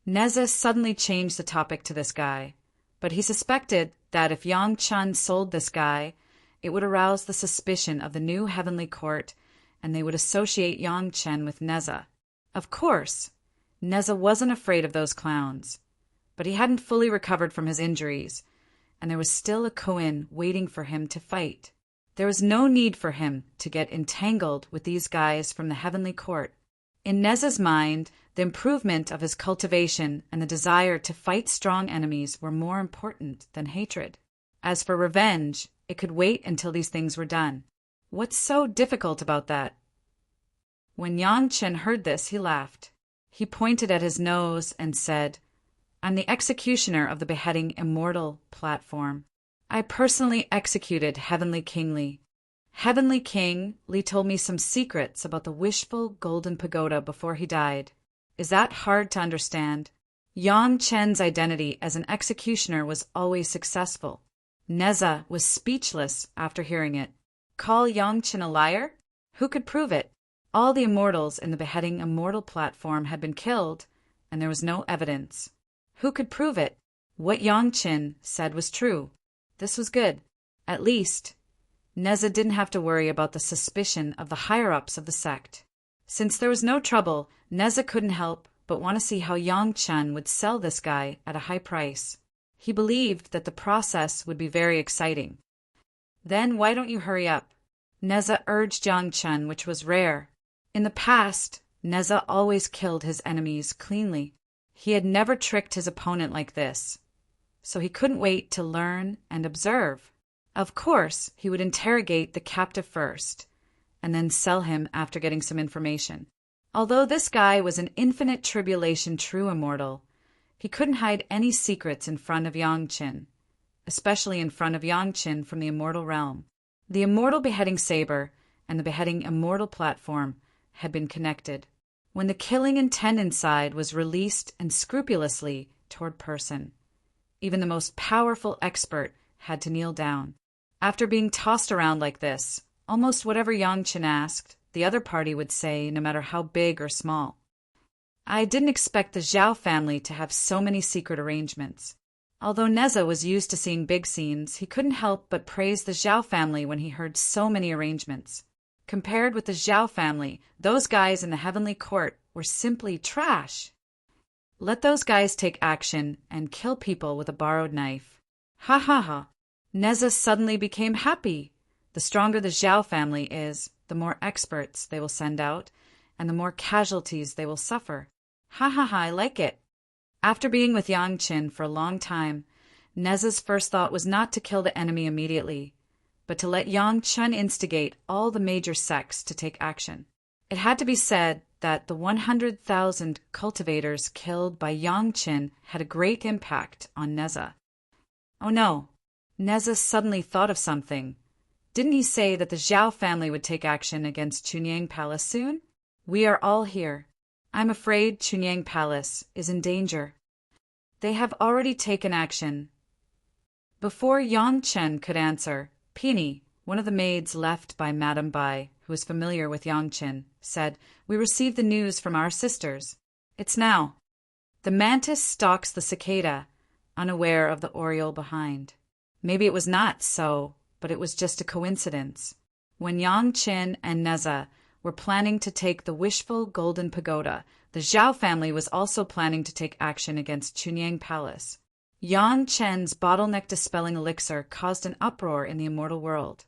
Neza suddenly changed the topic to this guy, but he suspected that if Yang Chen sold this guy, it would arouse the suspicion of the new heavenly court, and they would associate Yang Chen with Neza. Of course, Neza wasn't afraid of those clowns, but he hadn't fully recovered from his injuries, and there was still a Koan waiting for him to fight. There was no need for him to get entangled with these guys from the heavenly court. In Neza's mind, the improvement of his cultivation and the desire to fight strong enemies were more important than hatred. As for revenge, it could wait until these things were done. What's so difficult about that? When Yang Chen heard this, he laughed. He pointed at his nose and said, "I'm the executioner of the beheading Immortal platform. I personally executed Heavenly King Li. Heavenly King Li told me some secrets about the wishful golden pagoda before he died. Is that hard to understand?" Yang Chen's identity as an executioner was always successful. Neza was speechless after hearing it. Call Yang Chen a liar? Who could prove it? All the immortals in the beheading Immortal platform had been killed, and there was no evidence. Who could prove it? What Yang Chen said was true. This was good. At least, Neza didn't have to worry about the suspicion of the higher-ups of the sect. Since there was no trouble, Neza couldn't help but want to see how Yang Chen would sell this guy at a high price. He believed that the process would be very exciting. "Then why don't you hurry up?" Neza urged Yang Chen, which was rare. In the past, Neza always killed his enemies cleanly. He had never tricked his opponent like this, so he couldn't wait to learn and observe. Of course, he would interrogate the captive first, and then sell him after getting some information. Although this guy was an infinite tribulation true immortal, he couldn't hide any secrets in front of Yang Chen, especially in front of Yang Chen from the immortal realm. The immortal beheading saber and the beheading immortal platform had been connected. When the killing intent inside was released and scrupulously toward person, even the most powerful expert had to kneel down. After being tossed around like this, almost whatever Yang Chen asked, the other party would say, no matter how big or small. I didn't expect the Zhao family to have so many secret arrangements. Although Neza was used to seeing big scenes, he couldn't help but praise the Zhao family when he heard so many arrangements. Compared with the Zhao family, those guys in the heavenly court were simply trash. Let those guys take action and kill people with a borrowed knife. Ha ha ha. Neza suddenly became happy. The stronger the Zhao family is, the more experts they will send out, and the more casualties they will suffer. Ha ha ha, I like it. After being with Yang Qin for a long time, Neza's first thought was not to kill the enemy immediately, but to let Yang Qin instigate all the major sects to take action. It had to be said that the 100,000 cultivators killed by Yang Qin had a great impact on Neza. Oh no, Neza suddenly thought of something. Didn't he say that the Zhao family would take action against Chunyang Palace soon? We are all here. I'm afraid Chunyang Palace is in danger. They have already taken action. Before Yang Qin could answer, Pini, one of the maids left by Madame Bai, who was familiar with Yang Qin, said, "We received the news from our sisters. It's now." The mantis stalks the cicada, unaware of the oriole behind. Maybe it was not so, but it was just a coincidence. When Yang Qin and Neza were planning to take the wishful Golden Pagoda, the Zhao family was also planning to take action against Chunyang Palace. Yang Qin's bottleneck-dispelling elixir caused an uproar in the immortal world,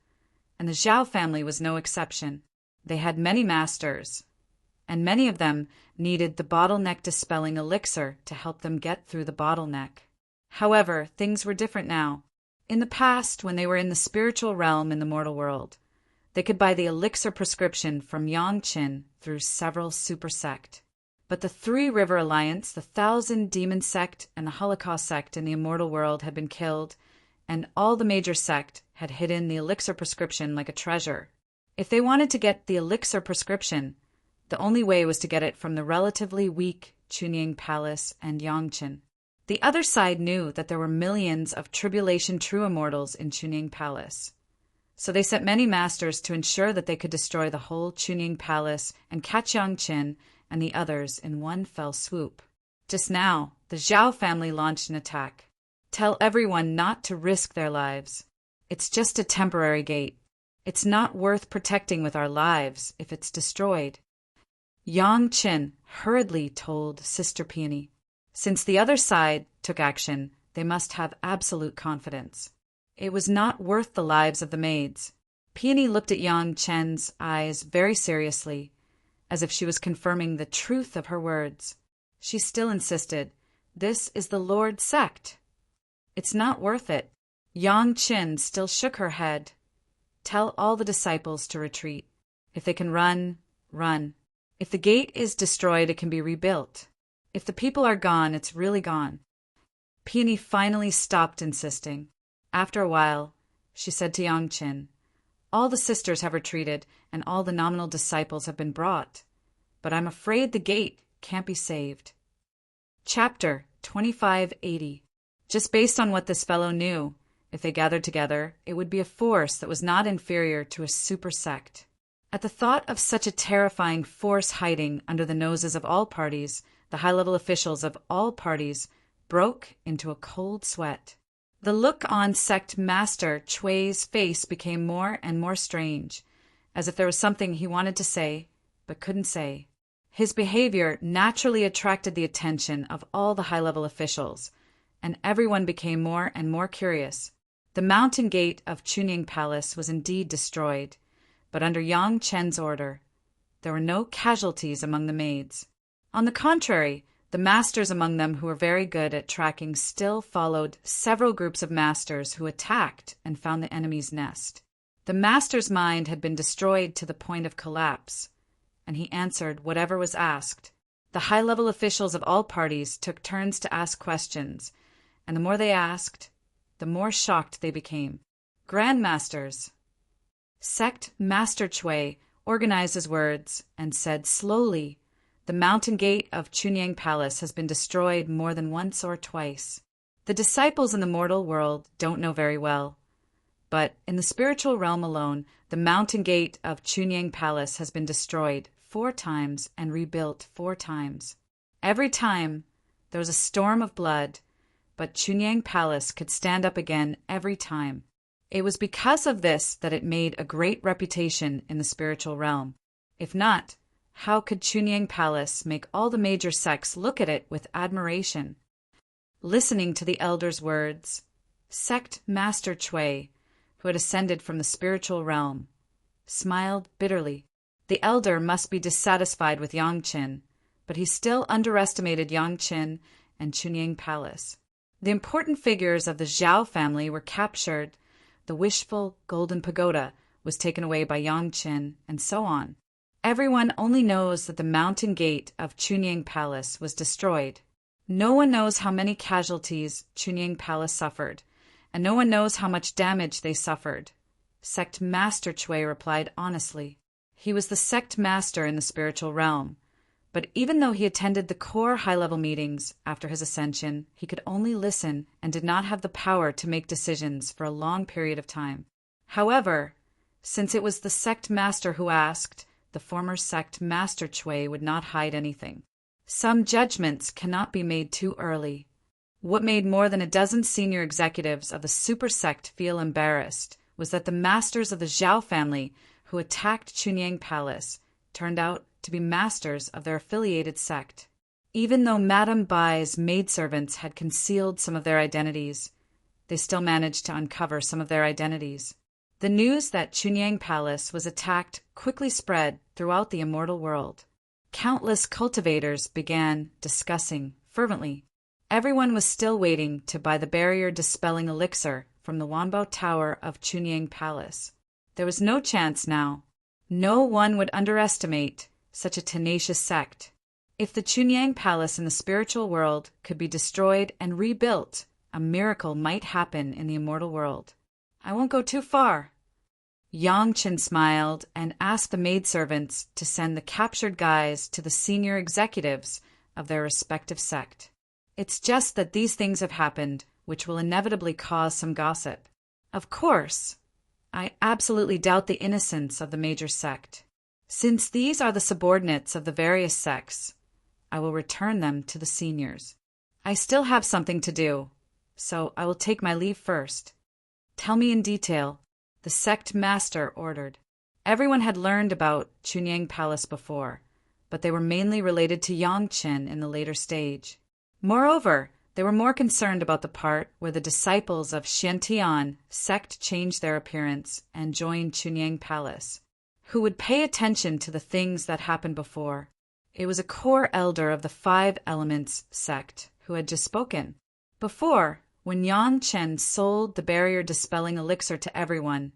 and the Zhao family was no exception. They had many masters, and many of them needed the bottleneck-dispelling elixir to help them get through the bottleneck. However, things were different now. In the past, when they were in the spiritual realm in the mortal world, they could buy the elixir prescription from Yang Qin through several super sect. But the Three River Alliance, the 1,000 Demon Sect, and the Holocaust Sect in the immortal world had been killed, and all the major sect had hidden the elixir prescription like a treasure. If they wanted to get the elixir prescription, the only way was to get it from the relatively weak Chunyang Palace and Yang Qin. The other side knew that there were millions of tribulation true immortals in Chunyang Palace. So they sent many masters to ensure that they could destroy the whole Chunyang Palace and catch Yang Qin and the others in one fell swoop. Just now, the Zhao family launched an attack. Tell everyone not to risk their lives. It's just a temporary gate. It's not worth protecting with our lives if it's destroyed. Yang Qin hurriedly told Sister Peony. Since the other side took action, they must have absolute confidence. It was not worth the lives of the maids. Peony looked at Yang Qin's eyes very seriously, as if she was confirming the truth of her words. She still insisted, "This is the Lord's sect. It's not worth it." Yang Qin still shook her head. "Tell all the disciples to retreat. If they can run, run. If the gate is destroyed, it can be rebuilt. If the people are gone, it's really gone." Peony finally stopped insisting. After a while, she said to Yang Qin, "All the sisters have retreated, and all the nominal disciples have been brought. But I'm afraid the gate can't be saved." Chapter 2580. Just based on what this fellow knew, if they gathered together, it would be a force that was not inferior to a super sect. At the thought of such a terrifying force hiding under the noses of all parties, the high-level officials of all parties broke into a cold sweat. The look on Sect Master Chui's face became more and more strange, as if there was something he wanted to say, but couldn't say. His behavior naturally attracted the attention of all the high-level officials, and everyone became more and more curious. The mountain gate of Chunyang Palace was indeed destroyed, but under Yang Qin's order, there were no casualties among the maids. On the contrary, the masters among them who were very good at tracking still followed several groups of masters who attacked and found the enemy's nest. The master's mind had been destroyed to the point of collapse, and he answered whatever was asked. The high-level officials of all parties took turns to ask questions, and the more they asked, the more shocked they became. Grandmasters. Sect Master Chui organized his words and said slowly, "The mountain gate of Chunyang Palace has been destroyed more than once or twice. The disciples in the mortal world don't know very well, but in the spiritual realm alone, the mountain gate of Chunyang Palace has been destroyed 4 times and rebuilt 4 times. Every time there was a storm of blood, but Chunyang Palace could stand up again every time. It was because of this that it made a great reputation in the spiritual realm. If not, how could Chunyang Palace make all the major sects look at it with admiration?" Listening to the elder's words, Sect Master Chui, who had ascended from the spiritual realm, smiled bitterly. The elder must be dissatisfied with Yang Qin, but he still underestimated Yang Qin and Chunying Palace. The important figures of the Zhao family were captured, the wishful golden pagoda was taken away by Yangqin, and so on. Everyone only knows that the mountain gate of Chunying Palace was destroyed. No one knows how many casualties Chunying Palace suffered, and no one knows how much damage they suffered. Sect Master Chui replied honestly. He was the sect master in the spiritual realm, but even though he attended the core high-level meetings after his ascension, he could only listen and did not have the power to make decisions for a long period of time. However, since it was the sect master who asked, the former sect Master Chui would not hide anything. Some judgments cannot be made too early. What made more than a dozen senior executives of the super sect feel embarrassed was that the masters of the Zhao family who attacked Chunying Palace turned out to be masters of their affiliated sect. Even though Madame Bai's maidservants had concealed some of their identities, they still managed to uncover some of their identities. The news that Chunying Palace was attacked quickly spread throughout the immortal world. Countless cultivators began discussing fervently. Everyone was still waiting to buy the barrier-dispelling elixir from the Wanbao Tower of Chunying Palace. There was no chance now. No one would underestimate such a tenacious sect. If the Chunying Palace in the spiritual world could be destroyed and rebuilt, a miracle might happen in the immortal world. I won't go too far. Yangqin smiled and asked the maidservants to send the captured guys to the senior executives of their respective sect. It's just that these things have happened, which will inevitably cause some gossip. Of course, I absolutely doubt the innocence of the major sect. Since these are the subordinates of the various sects, I will return them to the seniors. I still have something to do, so I will take my leave first. Tell me in detail, the sect master ordered. Everyone had learned about Chunying Palace before, but they were mainly related to Yangqin in the later stage. Moreover, they were more concerned about the part where the disciples of Xiantian sect changed their appearance and joined Chunying Palace, who would pay attention to the things that happened before. It was a core elder of the Five Elements sect who had just spoken. Before, when Yangqin sold the barrier-dispelling elixir to everyone,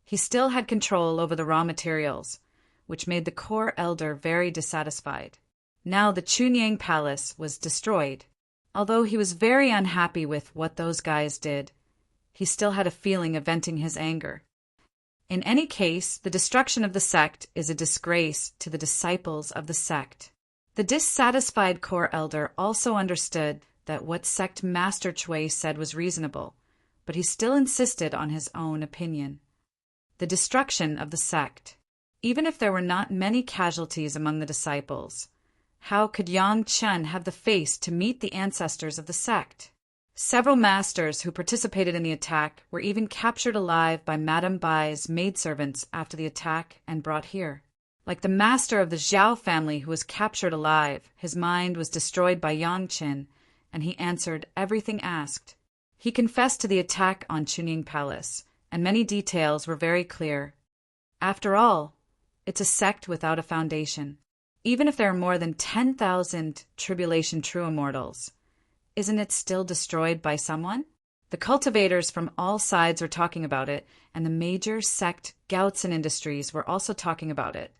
he still had control over the raw materials, which made the core elder very dissatisfied. Now the Chunying Palace was destroyed. Although he was very unhappy with what those guys did, he still had a feeling of venting his anger. In any case, the destruction of the sect is a disgrace to the disciples of the sect. The dissatisfied core elder also understood that what sect Master Chui said was reasonable, but he still insisted on his own opinion. The destruction of the sect. Even if there were not many casualties among the disciples, how could Yangqin have the face to meet the ancestors of the sect? Several masters who participated in the attack were even captured alive by Madame Bai's maidservants after the attack and brought here. Like the master of the Zhao family who was captured alive, his mind was destroyed by Yangqin, and he answered everything asked. He confessed to the attack on Chunying Palace, and many details were very clear. After all, it's a sect without a foundation. Even if there are more than 10,000 tribulation true immortals, isn't it still destroyed by someone? The cultivators from all sides were talking about it, and the major sect Gaotzen Industries were also talking about it,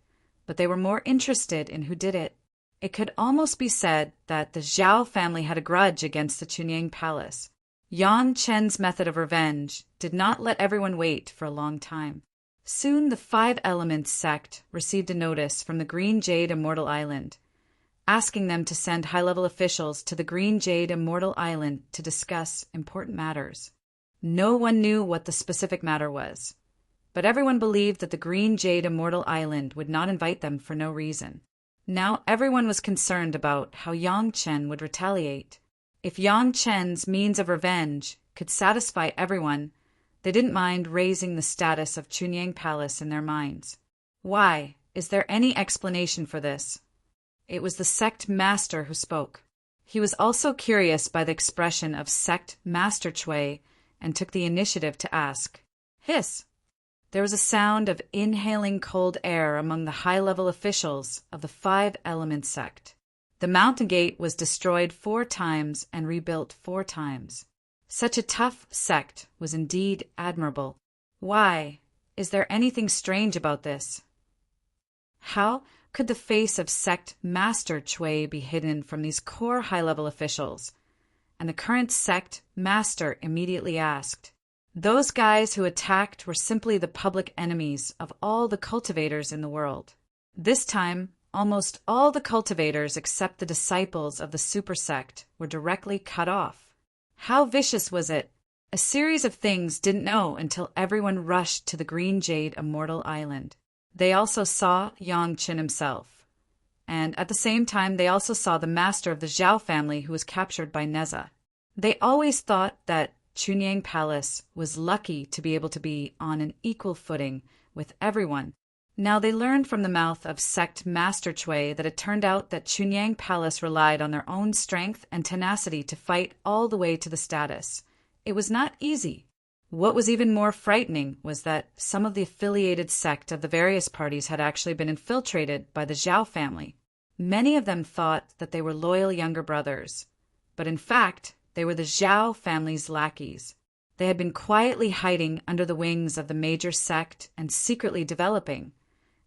but they were more interested in who did it. It could almost be said that the Zhao family had a grudge against the Chunying Palace. Yangqin's method of revenge did not let everyone wait for a long time. Soon the Five Elements sect received a notice from the Green Jade Immortal Island, asking them to send high-level officials to the Green Jade Immortal Island to discuss important matters. No one knew what the specific matter was, but everyone believed that the Green Jade Immortal Island would not invite them for no reason. Now everyone was concerned about how Yangqin would retaliate. If Yangqin's means of revenge could satisfy everyone, they didn't mind raising the status of Chunying Palace in their minds. Why? Is there any explanation for this? It was the sect master who spoke. He was also curious by the expression of sect Master Chui and took the initiative to ask. Hiss! There was a sound of inhaling cold air among the high-level officials of the Five Elements sect. The mountain gate was destroyed 4 times and rebuilt 4 times. Such a tough sect was indeed admirable. Why? Is there anything strange about this? How could the face of sect master Chui be hidden from these core high-level officials? And the current sect master immediately asked. Those guys who attacked were simply the public enemies of all the cultivators in the world. This time, almost all the cultivators except the disciples of the super sect were directly cut off. How vicious was it? A series of things didn't know until everyone rushed to the Green Jade Immortal Island. They also saw Yang Qin himself. And at the same time, they also saw the master of the Zhao family who was captured by Neza. They always thought that Chunyang Palace was lucky to be able to be on an equal footing with everyone. Now they learned from the mouth of sect Master Chui that it turned out that Chunyang Palace relied on their own strength and tenacity to fight all the way to the status. It was not easy. What was even more frightening was that some of the affiliated sect of the various parties had actually been infiltrated by the Zhao family. Many of them thought that they were loyal younger brothers, but in fact, they were the Zhao family's lackeys. They had been quietly hiding under the wings of the major sect and secretly developing,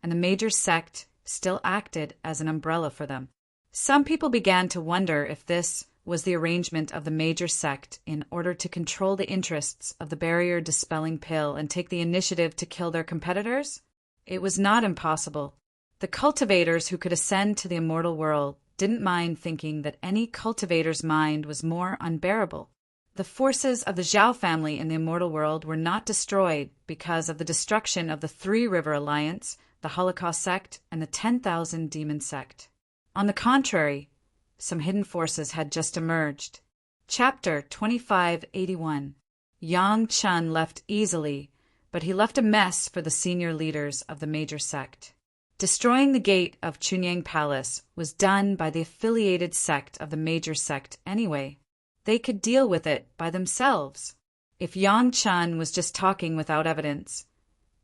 and the major sect still acted as an umbrella for them. Some people began to wonder if this was the arrangement of the major sect in order to control the interests of the barrier-dispelling pill and take the initiative to kill their competitors. It was not impossible. The cultivators who could ascend to the immortal world didn't mind thinking that any cultivator's mind was more unbearable. The forces of the Zhao family in the immortal world were not destroyed because of the destruction of the Three River Alliance, the Holocaust sect, and the 10,000 Demon sect. On the contrary, some hidden forces had just emerged. Chapter 2581. Yang Chun left easily, but he left a mess for the senior leaders of the major sect. Destroying the gate of Chunyang Palace was done by the affiliated sect of the major sect anyway. They could deal with it by themselves. If Yang Chun was just talking without evidence,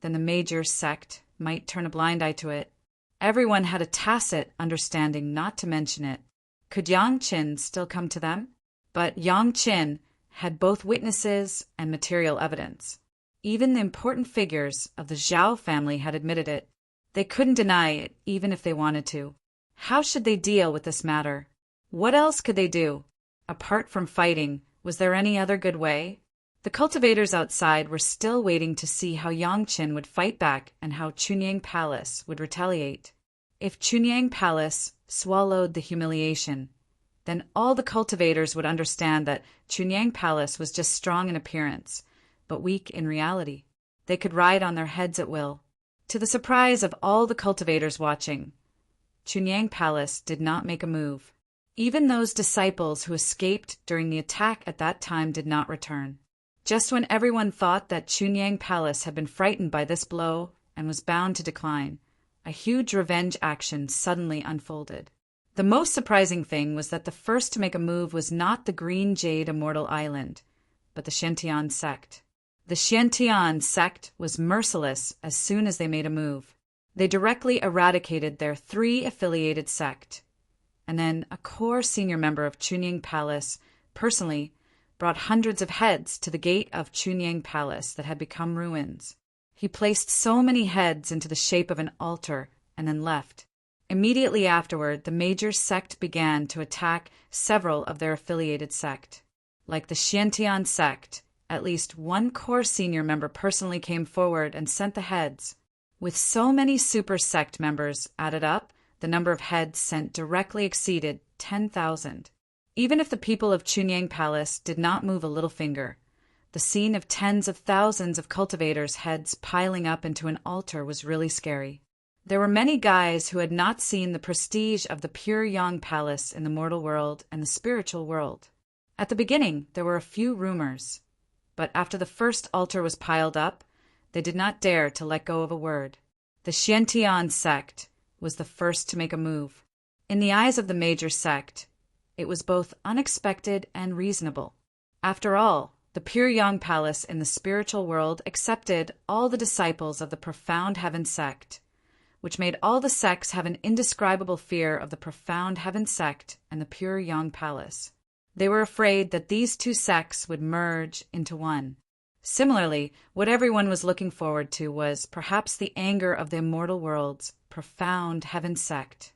then the major sect might turn a blind eye to it. Everyone had a tacit understanding not to mention it. Could Yang Qin still come to them? But Yang Qin had both witnesses and material evidence. Even the important figures of the Zhao family had admitted it. They couldn't deny it, even if they wanted to. How should they deal with this matter? What else could they do? Apart from fighting, was there any other good way? The cultivators outside were still waiting to see how Yang Qin would fight back and how Chunyang Palace would retaliate. If Chunyang Palace swallowed the humiliation, then all the cultivators would understand that Chunyang Palace was just strong in appearance, but weak in reality. They could ride on their heads at will. To the surprise of all the cultivators watching, Chunyang Palace did not make a move. Even those disciples who escaped during the attack at that time did not return. Just when everyone thought that Chunyang Palace had been frightened by this blow and was bound to decline, a huge revenge action suddenly unfolded. The most surprising thing was that the first to make a move was not the Green Jade Immortal Island, but the Xiantian sect. The Xiantian sect was merciless as soon as they made a move. They directly eradicated their 3 affiliated sect, and then a core senior member of Chunyang Palace personally brought hundreds of heads to the gate of Chunyang Palace that had become ruins. He placed so many heads into the shape of an altar and then left. Immediately afterward, the major sect began to attack several of their affiliated sect. Like the Xiantian sect, at least one core senior member personally came forward and sent the heads. With so many super sect members added up, the number of heads sent directly exceeded 10,000. Even if the people of Chunyang Palace did not move a little finger, the scene of tens of thousands of cultivators' heads piling up into an altar was really scary. There were many guys who had not seen the prestige of the pure Yang Palace in the mortal world and the spiritual world. At the beginning, there were a few rumors, but after the first altar was piled up, they did not dare to let go of a word. The Xiantian sect was the first to make a move. In the eyes of the major sect, it was both unexpected and reasonable. After all, the pure Yang Palace in the spiritual world accepted all the disciples of the profound heaven sect, which made all the sects have an indescribable fear of the profound Heaven sect and the pure Yang palace. They were afraid that these two sects would merge into one. Similarly, what everyone was looking forward to was perhaps the anger of the immortal world's profound Heaven sect.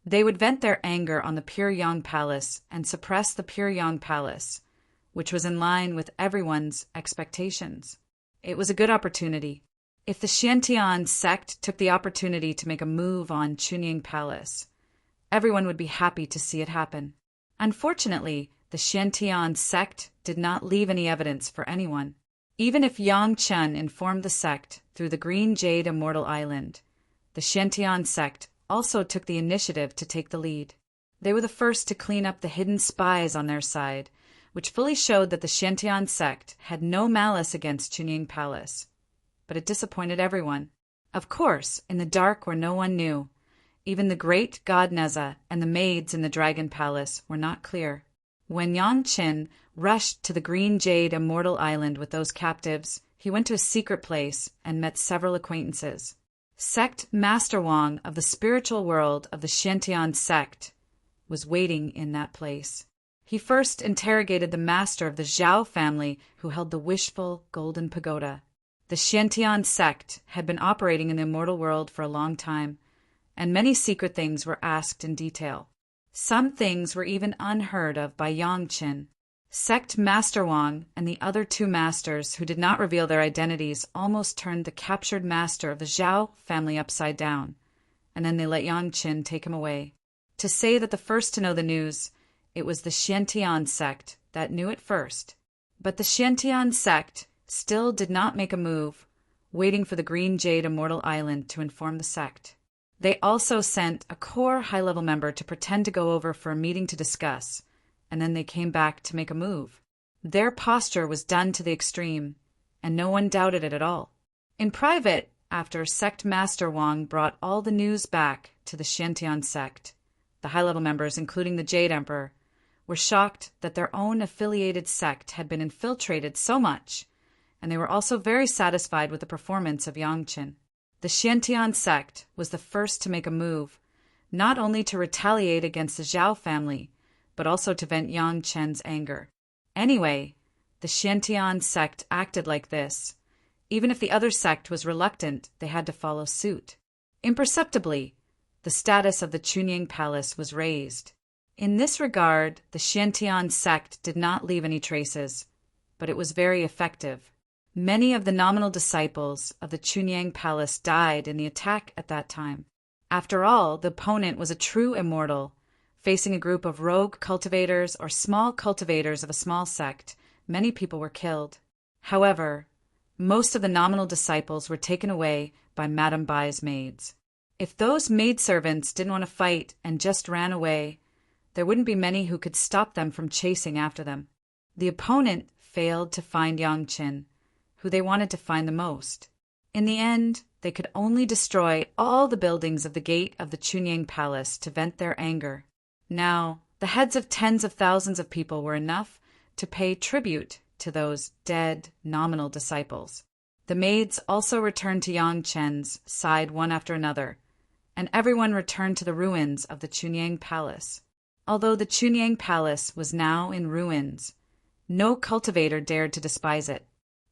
They would vent their anger on the pure Yang palace and suppress the pure Yang palace, which was in line with everyone's expectations. It was a good opportunity. If the Xiantian sect took the opportunity to make a move on Chunying Palace, everyone would be happy to see it happen. Unfortunately, the Xiantian sect did not leave any evidence for anyone. Even if Yang Chen informed the sect through the Green Jade Immortal Island, the Xiantian sect also took the initiative to take the lead. They were the first to clean up the hidden spies on their side, which fully showed that the Xiantian sect had no malice against Chunying Palace. But it disappointed everyone. Of course, in the dark where no one knew, even the great god Neza and the maids in the Dragon Palace were not clear. When Yang Qin rushed to the Green Jade Immortal Island with those captives, he went to a secret place and met several acquaintances. Sect Master Wang of the spiritual world of the Xiantian sect was waiting in that place. He first interrogated the master of the Zhao family who held the wishful golden pagoda. The Xiantian sect had been operating in the immortal world for a long time, and many secret things were asked in detail. Some things were even unheard of by Yang Qin. Sect Master Wang and the other two masters who did not reveal their identities almost turned the captured master of the Zhao family upside down, and then they let Yang Qin take him away. To say that the first to know the news, it was the Xiantian sect that knew it first. But the Xiantian sect still did not make a move, waiting for the Green Jade Immortal Island to inform the sect. They also sent a core high-level member to pretend to go over for a meeting to discuss, and then they came back to make a move. Their posture was done to the extreme, and no one doubted it at all. In private, after Sect Master Wang brought all the news back to the Xiantian sect, the high-level members, including the Jade Emperor, were shocked that their own affiliated sect had been infiltrated so much, and they were also very satisfied with the performance of Yang Qin. The Xiantian sect was the first to make a move, not only to retaliate against the Zhao family, but also to vent Yang Chen's anger. Anyway, the Xiantian sect acted like this. Even if the other sect was reluctant, they had to follow suit. Imperceptibly, the status of the Chunying Palace was raised. In this regard, the Xiantian sect did not leave any traces, but it was very effective. Many of the nominal disciples of the Chunying Palace died in the attack at that time. After all, the opponent was a true immortal. Facing a group of rogue cultivators or small cultivators of a small sect, many people were killed. However, most of the nominal disciples were taken away by Madame Bai's maids. If those maidservants didn't want to fight and just ran away, there wouldn't be many who could stop them from chasing after them. The opponent failed to find Yang Qin, who they wanted to find the most. In the end, they could only destroy all the buildings of the gate of the Chunying Palace to vent their anger. Now, the heads of tens of thousands of people were enough to pay tribute to those dead nominal disciples. The maids also returned to Yang Chen's side one after another, and everyone returned to the ruins of the Chunying Palace. Although the Chunying Palace was now in ruins, no cultivator dared to despise it.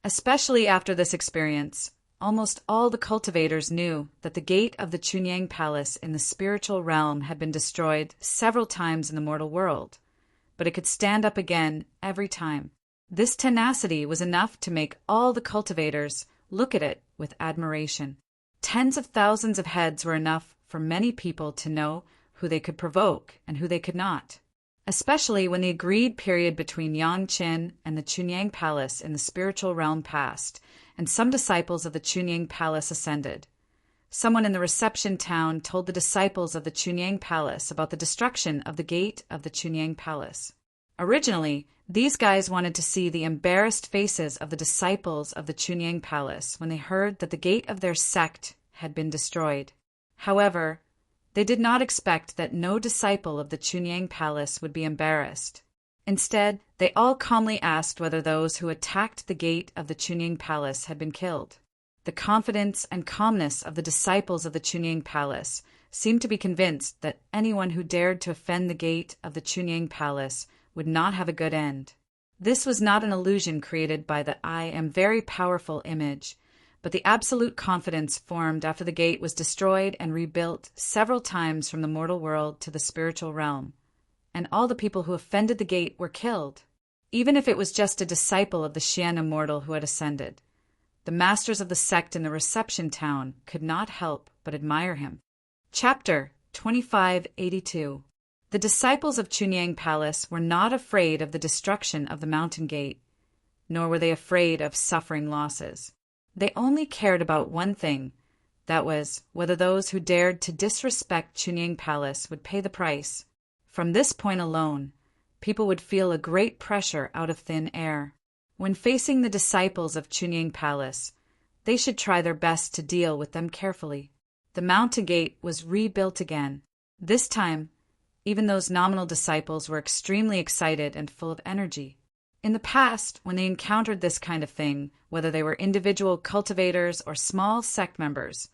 Especially after this experience, almost all the cultivators knew that the gate of the Chunying Palace in the spiritual realm had been destroyed several times in the mortal world, but it could stand up again every time. This tenacity was enough to make all the cultivators look at it with admiration. Tens of thousands of heads were enough for many people to know who they could provoke and who they could not. Especially when the agreed period between Yang Qin and the Chunying Palace in the spiritual realm passed, and some disciples of the Chunying Palace ascended. Someone in the reception town told the disciples of the Chunying Palace about the destruction of the gate of the Chunying Palace. Originally, these guys wanted to see the embarrassed faces of the disciples of the Chunying Palace when they heard that the gate of their sect had been destroyed. However, they did not expect that no disciple of the Chunying Palace would be embarrassed. Instead, they all calmly asked whether those who attacked the gate of the Chunying Palace had been killed. The confidence and calmness of the disciples of the Chunying Palace seemed to be convinced that anyone who dared to offend the gate of the Chunying Palace would not have a good end. This was not an illusion created by the "I am very powerful" image, but the absolute confidence formed after the gate was destroyed and rebuilt several times from the mortal world to the spiritual realm, and all the people who offended the gate were killed, even if it was just a disciple of the Xian Immortal who had ascended. The masters of the sect in the reception town could not help but admire him. Chapter 2582. The disciples of Chunying Palace were not afraid of the destruction of the mountain gate, nor were they afraid of suffering losses. They only cared about one thing, that was, whether those who dared to disrespect Chunying Palace would pay the price. From this point alone, people would feel a great pressure out of thin air. When facing the disciples of Chunying Palace, they should try their best to deal with them carefully. The mountain gate was rebuilt again. This time, even those nominal disciples were extremely excited and full of energy. In the past, when they encountered this kind of thing, whether they were individual cultivators or small sect members,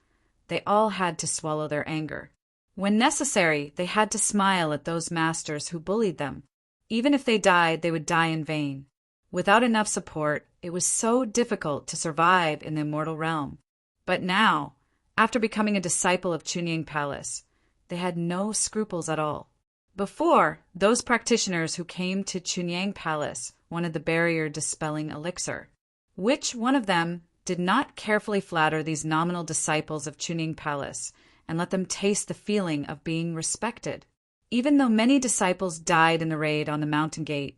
they all had to swallow their anger. When necessary, they had to smile at those masters who bullied them. Even if they died, they would die in vain. Without enough support, it was so difficult to survive in the immortal realm. But now, after becoming a disciple of Chunying Palace, they had no scruples at all. Before, those practitioners who came to Chunying Palace wanted the barrier-dispelling elixir. Which one of them did not carefully flatter these nominal disciples of Chunying Palace and let them taste the feeling of being respected? Even though many disciples died in the raid on the mountain gate,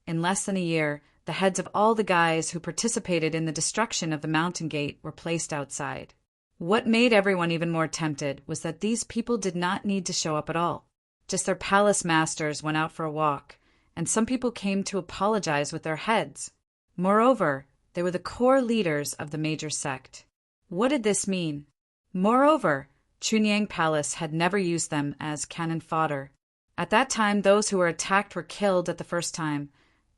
in less than a year, the heads of all the guys who participated in the destruction of the mountain gate were placed outside. What made everyone even more tempted was that these people did not need to show up at all. Just their palace masters went out for a walk, and some people came to apologize with their heads. Moreover, they were the core leaders of the major sect. What did this mean? Moreover, Chunying Palace had never used them as cannon fodder. At that time, those who were attacked were killed at the first time,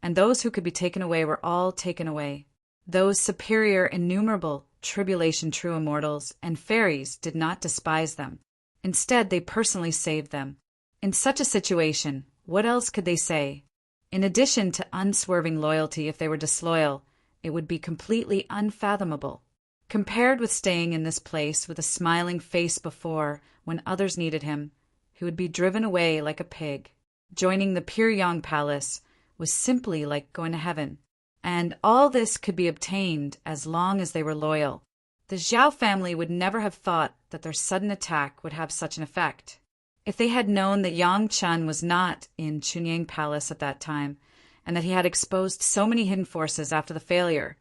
and those who could be taken away were all taken away. Those superior, innumerable, tribulation true immortals and fairies did not despise them. Instead, they personally saved them. In such a situation, what else could they say? In addition to unswerving loyalty if they were disloyal, it would be completely unfathomable. Compared with staying in this place with a smiling face before, when others needed him, he would be driven away like a pig. Joining the Pyryang Palace was simply like going to heaven. And all this could be obtained as long as they were loyal. The Zhao family would never have thought that their sudden attack would have such an effect. If they had known that Yang Chen was not in Chunying Palace at that time, and that he had exposed so many hidden forces after the failure,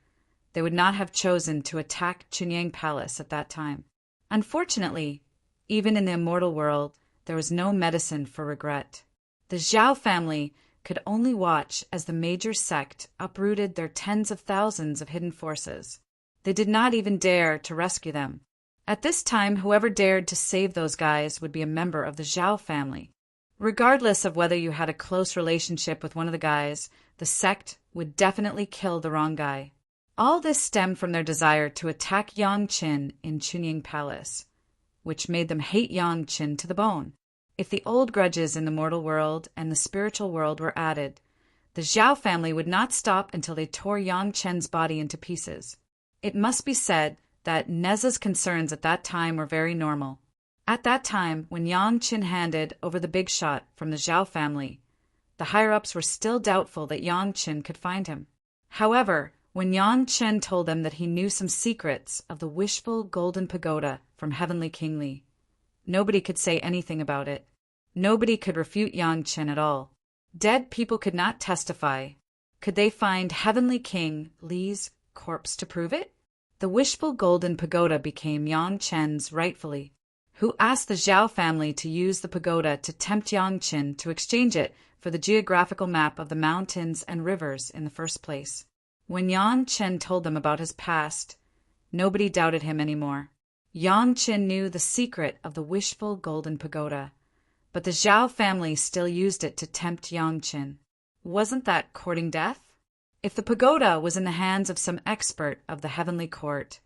they would not have chosen to attack Chunying Palace at that time. Unfortunately, even in the immortal world, there was no medicine for regret. The Zhao family could only watch as the major sect uprooted their tens of thousands of hidden forces. They did not even dare to rescue them. At this time, whoever dared to save those guys would be a member of the Zhao family. Regardless of whether you had a close relationship with one of the guys, the sect would definitely kill the wrong guy. All this stemmed from their desire to attack Yang Qin in Chunying Palace, which made them hate Yang Qin to the bone. If the old grudges in the mortal world and the spiritual world were added, the Zhao family would not stop until they tore Yang Chen's body into pieces. It must be said that Neza's concerns at that time were very normal. At that time, when Yang Qin handed over the big shot from the Zhao family, the higher-ups were still doubtful that Yang Qin could find him. However, when Yang Chen told them that he knew some secrets of the wishful golden pagoda from Heavenly King Li, nobody could say anything about it. Nobody could refute Yang Chen at all. Dead people could not testify. Could they find Heavenly King Li's corpse to prove it? The wishful golden pagoda became Yang Chen's rightfully. Who asked the Zhao family to use the pagoda to tempt Yang Chen to exchange it for the geographical map of the mountains and rivers in the first place? When Yang Chen told them about his past, nobody doubted him anymore. Yang Chen knew the secret of the wishful golden pagoda, but the Zhao family still used it to tempt Yang Chen. Wasn't that courting death? If the pagoda was in the hands of some expert of the heavenly court,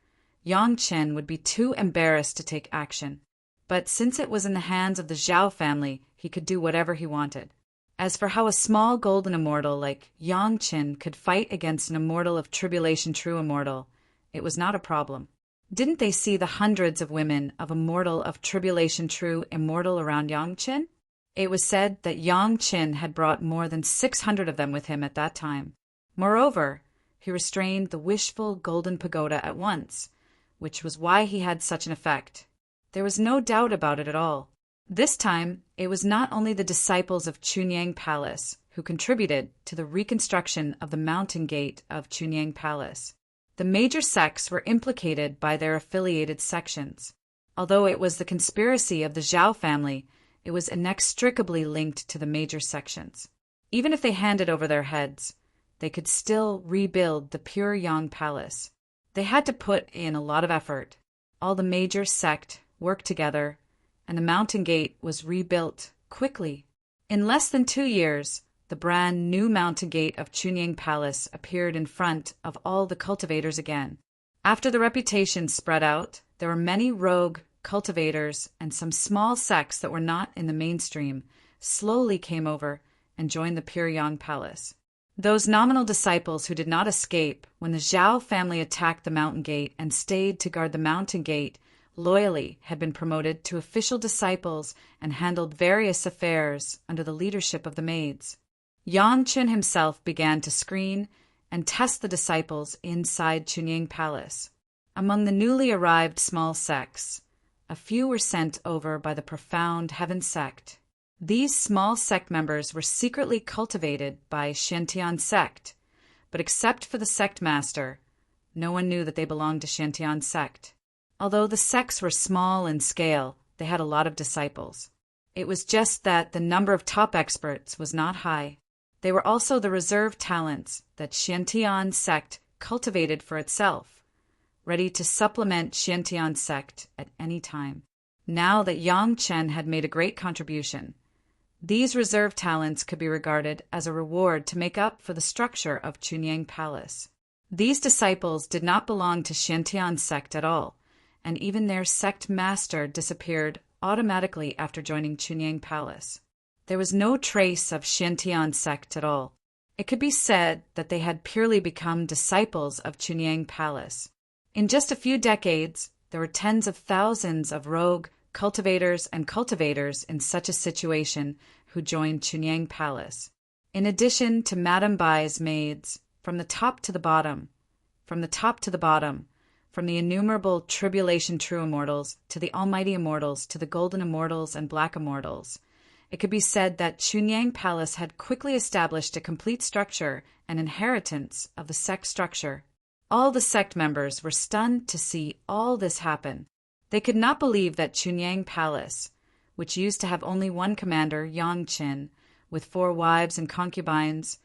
Yang Chen would be too embarrassed to take action. But since it was in the hands of the Zhao family, he could do whatever he wanted. As for how a small golden immortal like Yang Chen could fight against an immortal of tribulation true immortal, it was not a problem. Didn't they see the hundreds of women of immortal of tribulation true immortal around Yang Chen? It was said that Yang Chen had brought more than 600 of them with him at that time. Moreover, he restrained the wishful golden pagoda at once, which was why he had such an effect. There was no doubt about it at all. This time, it was not only the disciples of Chunyang Palace who contributed to the reconstruction of the mountain gate of Chunyang Palace. The major sects were implicated by their affiliated sections. Although it was the conspiracy of the Zhao family, it was inextricably linked to the major sections. Even if they handed over their heads, they could still rebuild the pure Yang Palace. They had to put in a lot of effort. All the major sect worked together, and the mountain gate was rebuilt quickly. In less than 2 years, the brand new mountain gate of Chunyang Palace appeared in front of all the cultivators again. After the reputation spread out, there were many rogue cultivators and some small sects that were not in the mainstream slowly came over and joined the pure Yang Palace. Those nominal disciples who did not escape when the Zhao family attacked the mountain gate and stayed to guard the mountain gate loyally had been promoted to official disciples and handled various affairs under the leadership of the maids. Yang Chen himself began to screen and test the disciples inside Chunyang Palace. Among the newly arrived small sects, a few were sent over by the profound Heaven sect. These small sect members were secretly cultivated by Shantian sect, but except for the sect master, no one knew that they belonged to Shantian sect. Although the sects were small in scale, they had a lot of disciples. It was just that the number of top experts was not high. They were also the reserve talents that Shantian sect cultivated for itself, ready to supplement Shantian sect at any time. Now that Yang Chen had made a great contribution, these reserve talents could be regarded as a reward to make up for the structure of Chunyang Palace. These disciples did not belong to Shantian sect at all, and even their sect master disappeared automatically after joining Chunyang Palace. There was no trace of Shantian sect at all. It could be said that they had purely become disciples of Chunyang Palace. In just a few decades, there were tens of thousands of rogue cultivators in such a situation who joined Chunyang Palace. In addition to Madame Bai's maids, from the top to the bottom, from the innumerable tribulation true immortals to the almighty immortals to the golden immortals and black immortals, it could be said that Chunyang Palace had quickly established a complete structure and inheritance of the sect structure. All the sect members were stunned to see all this happen. They could not believe that Chunyang Palace, which used to have only one commander, Yang Chen, with 4 wives and concubines,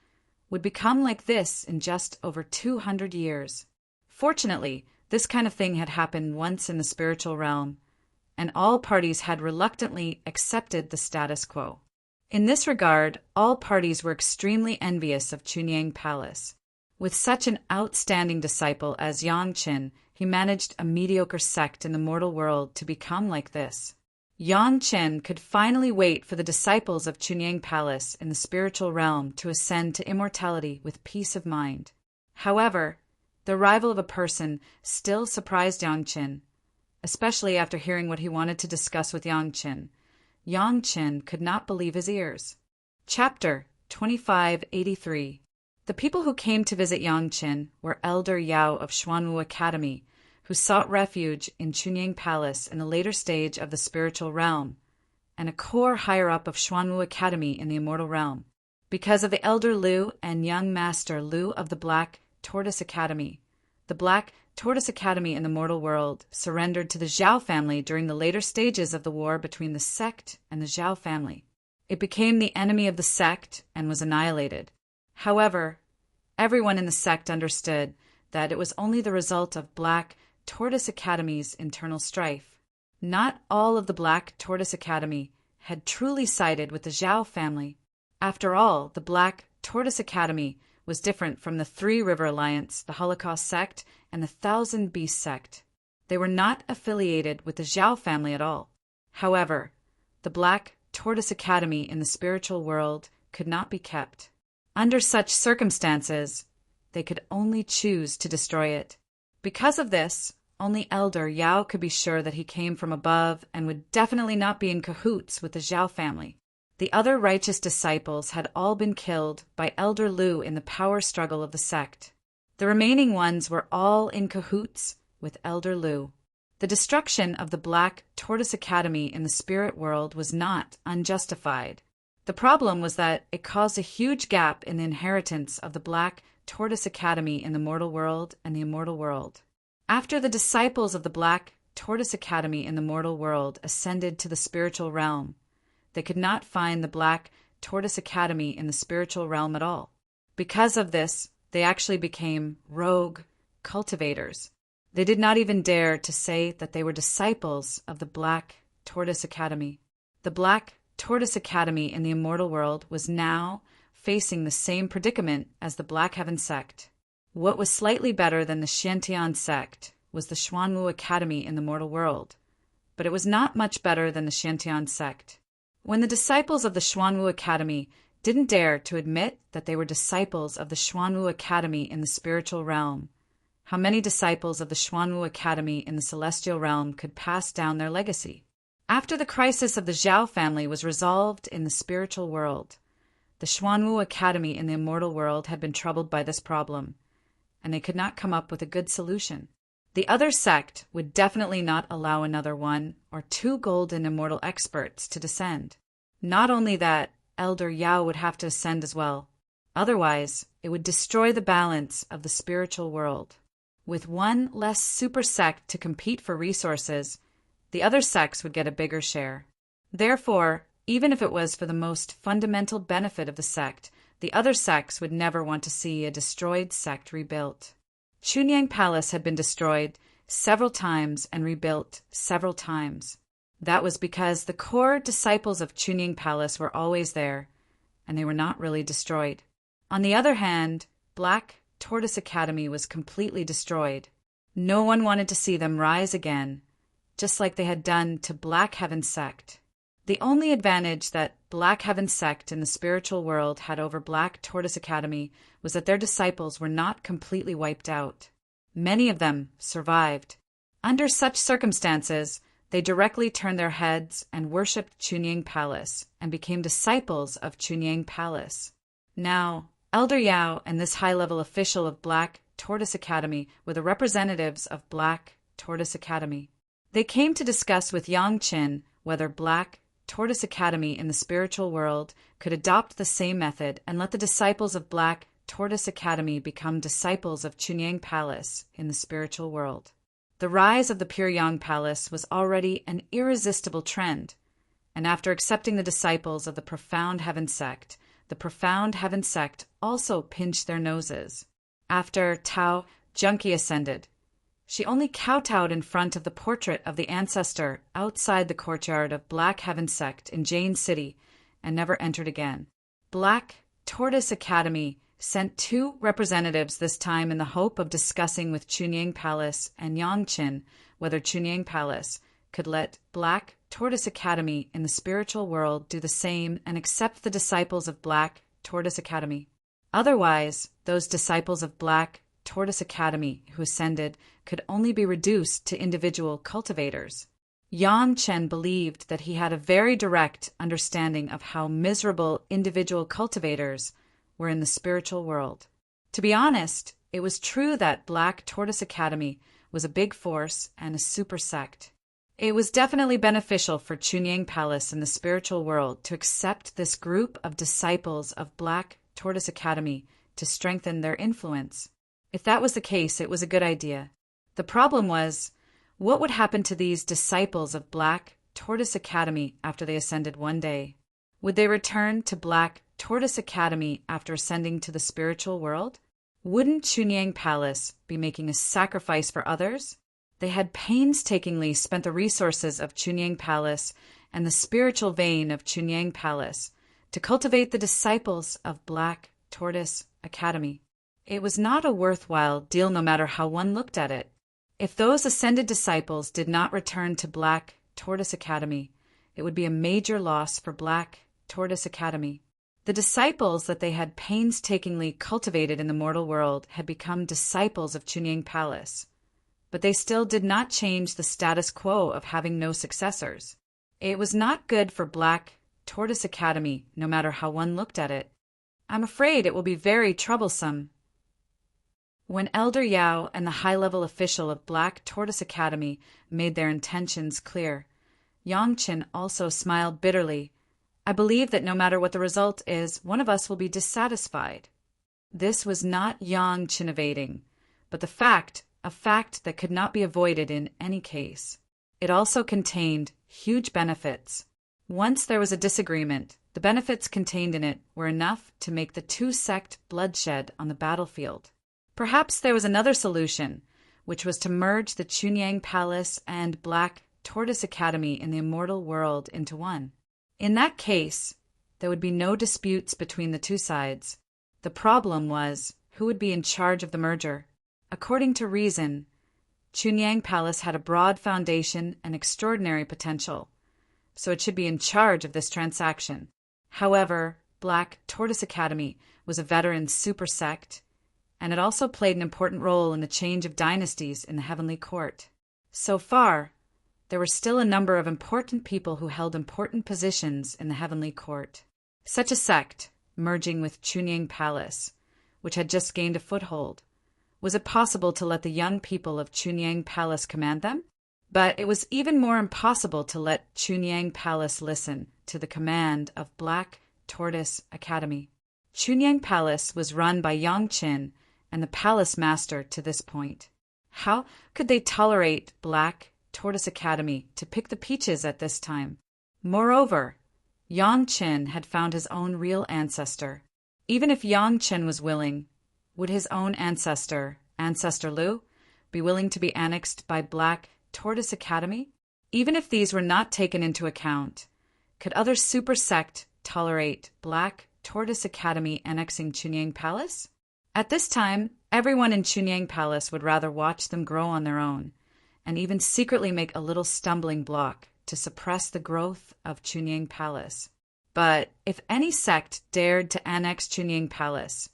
would become like this in just over 200 years. Fortunately, this kind of thing had happened once in the spiritual realm, and all parties had reluctantly accepted the status quo. In this regard, all parties were extremely envious of Chunyang Palace. With such an outstanding disciple as Yang Chen, he managed a mediocre sect in the mortal world to become like this. Yang Chen could finally wait for the disciples of Chunyang Palace in the spiritual realm to ascend to immortality with peace of mind. However, the arrival of a person still surprised Yang Chen, especially after hearing what he wanted to discuss with Yang Chen. Yang Chen could not believe his ears. Chapter 2583. The people who came to visit Yang Chen were Elder Yao of Xuanwu Academy, who sought refuge in Chunyang Palace in the later stage of the spiritual realm, and a core higher-up of Xuanwu Academy in the immortal realm. Because of the Elder Liu and young Master Liu of the Black Tortoise Academy, the Black Tortoise Academy in the mortal world surrendered to the Zhao family during the later stages of the war between the sect and the Zhao family. It became the enemy of the sect and was annihilated. However, everyone in the sect understood that it was only the result of Black Tortoise Academy's internal strife. Not all of the Black Tortoise Academy had truly sided with the Zhao family. After all, the Black Tortoise Academy was different from the Three River Alliance, the Holocaust sect, and the Thousand Beast sect. They were not affiliated with the Zhao family at all. However, the Black Tortoise Academy in the spiritual world could not be kept. Under such circumstances, they could only choose to destroy it. Because of this, only Elder Yao could be sure that he came from above and would definitely not be in cahoots with the Zhao family. The other righteous disciples had all been killed by Elder Lu in the power struggle of the sect. The remaining ones were all in cahoots with Elder Lu. The destruction of the Black Tortoise Academy in the spirit world was not unjustified. The problem was that it caused a huge gap in the inheritance of the Black Tortoise Academy in the mortal world and the immortal world. After the disciples of the Black Tortoise Academy in the mortal world ascended to the spiritual realm, they could not find the Black Tortoise Academy in the spiritual realm at all. Because of this, they actually became rogue cultivators. They did not even dare to say that they were disciples of the Black Tortoise Academy. The Black Tortoise Academy in the immortal world was now facing the same predicament as the Black Heaven sect. What was slightly better than the Xiantian sect was the Xuanwu Academy in the mortal world, but it was not much better than the Xiantian sect. When the disciples of the Xuanwu Academy didn't dare to admit that they were disciples of the Xuanwu Academy in the spiritual realm, how many disciples of the Xuanwu Academy in the celestial realm could pass down their legacy? After the crisis of the Zhao family was resolved in the spiritual world, the Xuanwu Academy in the immortal world had been troubled by this problem, and they could not come up with a good solution. The other sect would definitely not allow another 1 or 2 golden immortal experts to descend. Not only that, Elder Yao would have to ascend as well. Otherwise, it would destroy the balance of the spiritual world. With 1 less super sect to compete for resources, the other sects would get a bigger share. Therefore, even if it was for the most fundamental benefit of the sect, the other sects would never want to see a destroyed sect rebuilt. Chunyang Palace had been destroyed several times and rebuilt several times. That was because the core disciples of Chunyang Palace were always there, and they were not really destroyed. On the other hand, Black Tortoise Academy was completely destroyed. No one wanted to see them rise again, just like they had done to Black Heaven sect. The only advantage that Black Heaven sect in the spiritual world had over Black Tortoise Academy was that their disciples were not completely wiped out. Many of them survived. Under such circumstances, they directly turned their heads and worshipped Chunyang Palace and became disciples of Chunyang Palace. Now, Elder Yao and this high-level official of Black Tortoise Academy were the representatives of Black Tortoise Academy. They came to discuss with Yang Qin whether Black Tortoise Academy in the spiritual world could adopt the same method and let the disciples of Black Tortoise Academy become disciples of Chunyang Palace in the spiritual world. The rise of the Pure Yang Palace was already an irresistible trend, and after accepting the disciples of the Profound Heaven sect, the Profound Heaven sect also pinched their noses. After Tao Junkie ascended, she only kowtowed in front of the portrait of the ancestor outside the courtyard of Black Heaven sect in Jane City and never entered again. Black Tortoise Academy sent 2 representatives this time in the hope of discussing with Chunyang Palace and Yangqin whether Chunyang Palace could let Black Tortoise Academy in the spiritual world do the same and accept the disciples of Black Tortoise Academy. Otherwise, those disciples of Black Tortoise Academy who ascended could only be reduced to individual cultivators. Yang Chen believed that he had a very direct understanding of how miserable individual cultivators were in the spiritual world. To be honest, it was true that Black Tortoise Academy was a big force and a super sect. It was definitely beneficial for Chunyang Palace in the spiritual world to accept this group of disciples of Black Tortoise Academy to strengthen their influence. If that was the case, it was a good idea. The problem was, what would happen to these disciples of Black Tortoise Academy after they ascended one day? Would they return to Black Tortoise Academy after ascending to the spiritual world? Wouldn't Chunyang Palace be making a sacrifice for others? They had painstakingly spent the resources of Chunyang Palace and the spiritual vein of Chunyang Palace to cultivate the disciples of Black Tortoise Academy. It was not a worthwhile deal no matter how one looked at it. If those ascended disciples did not return to Black Tortoise Academy, it would be a major loss for Black Tortoise Academy. The disciples that they had painstakingly cultivated in the mortal world had become disciples of Chunying Palace, but they still did not change the status quo of having no successors. It was not good for Black Tortoise Academy, no matter how one looked at it. I'm afraid it will be very troublesome. When Elder Yao and the high-level official of Black Tortoise Academy made their intentions clear, Yang Qin also smiled bitterly. I believe that no matter what the result is, one of us will be dissatisfied. This was not Yang Qin evading, but a fact that could not be avoided in any case. It also contained huge benefits. Once there was a disagreement, the benefits contained in it were enough to make the two-sect bloodshed on the battlefield. Perhaps there was another solution, which was to merge the Chunying Palace and Black Tortoise Academy in the Immortal world into one. In that case, there would be no disputes between the two sides. The problem was, who would be in charge of the merger? According to reason, Chunying Palace had a broad foundation and extraordinary potential, so it should be in charge of this transaction. However, Black Tortoise Academy was a veteran super sect, and it also played an important role in the change of dynasties in the Heavenly Court. So far, there were still a number of important people who held important positions in the Heavenly Court. Such a sect, merging with Chunying Palace, which had just gained a foothold, was it possible to let the young people of Chunying Palace command them? But it was even more impossible to let Chunying Palace listen to the command of Black Tortoise Academy. Chunying Palace was run by Yang Qin and the palace master to this point. How could they tolerate Black Tortoise Academy to pick the peaches at this time? Moreover, Yang Qin had found his own real ancestor. Even if Yang Qin was willing, would his own ancestor, Ancestor Lu, be willing to be annexed by Black Tortoise Academy? Even if these were not taken into account, could other super sect tolerate Black Tortoise Academy annexing Chunying Palace? At this time, everyone in Chunying Palace would rather watch them grow on their own, and even secretly make a little stumbling block to suppress the growth of Chunying Palace. But if any sect dared to annex Chunying Palace,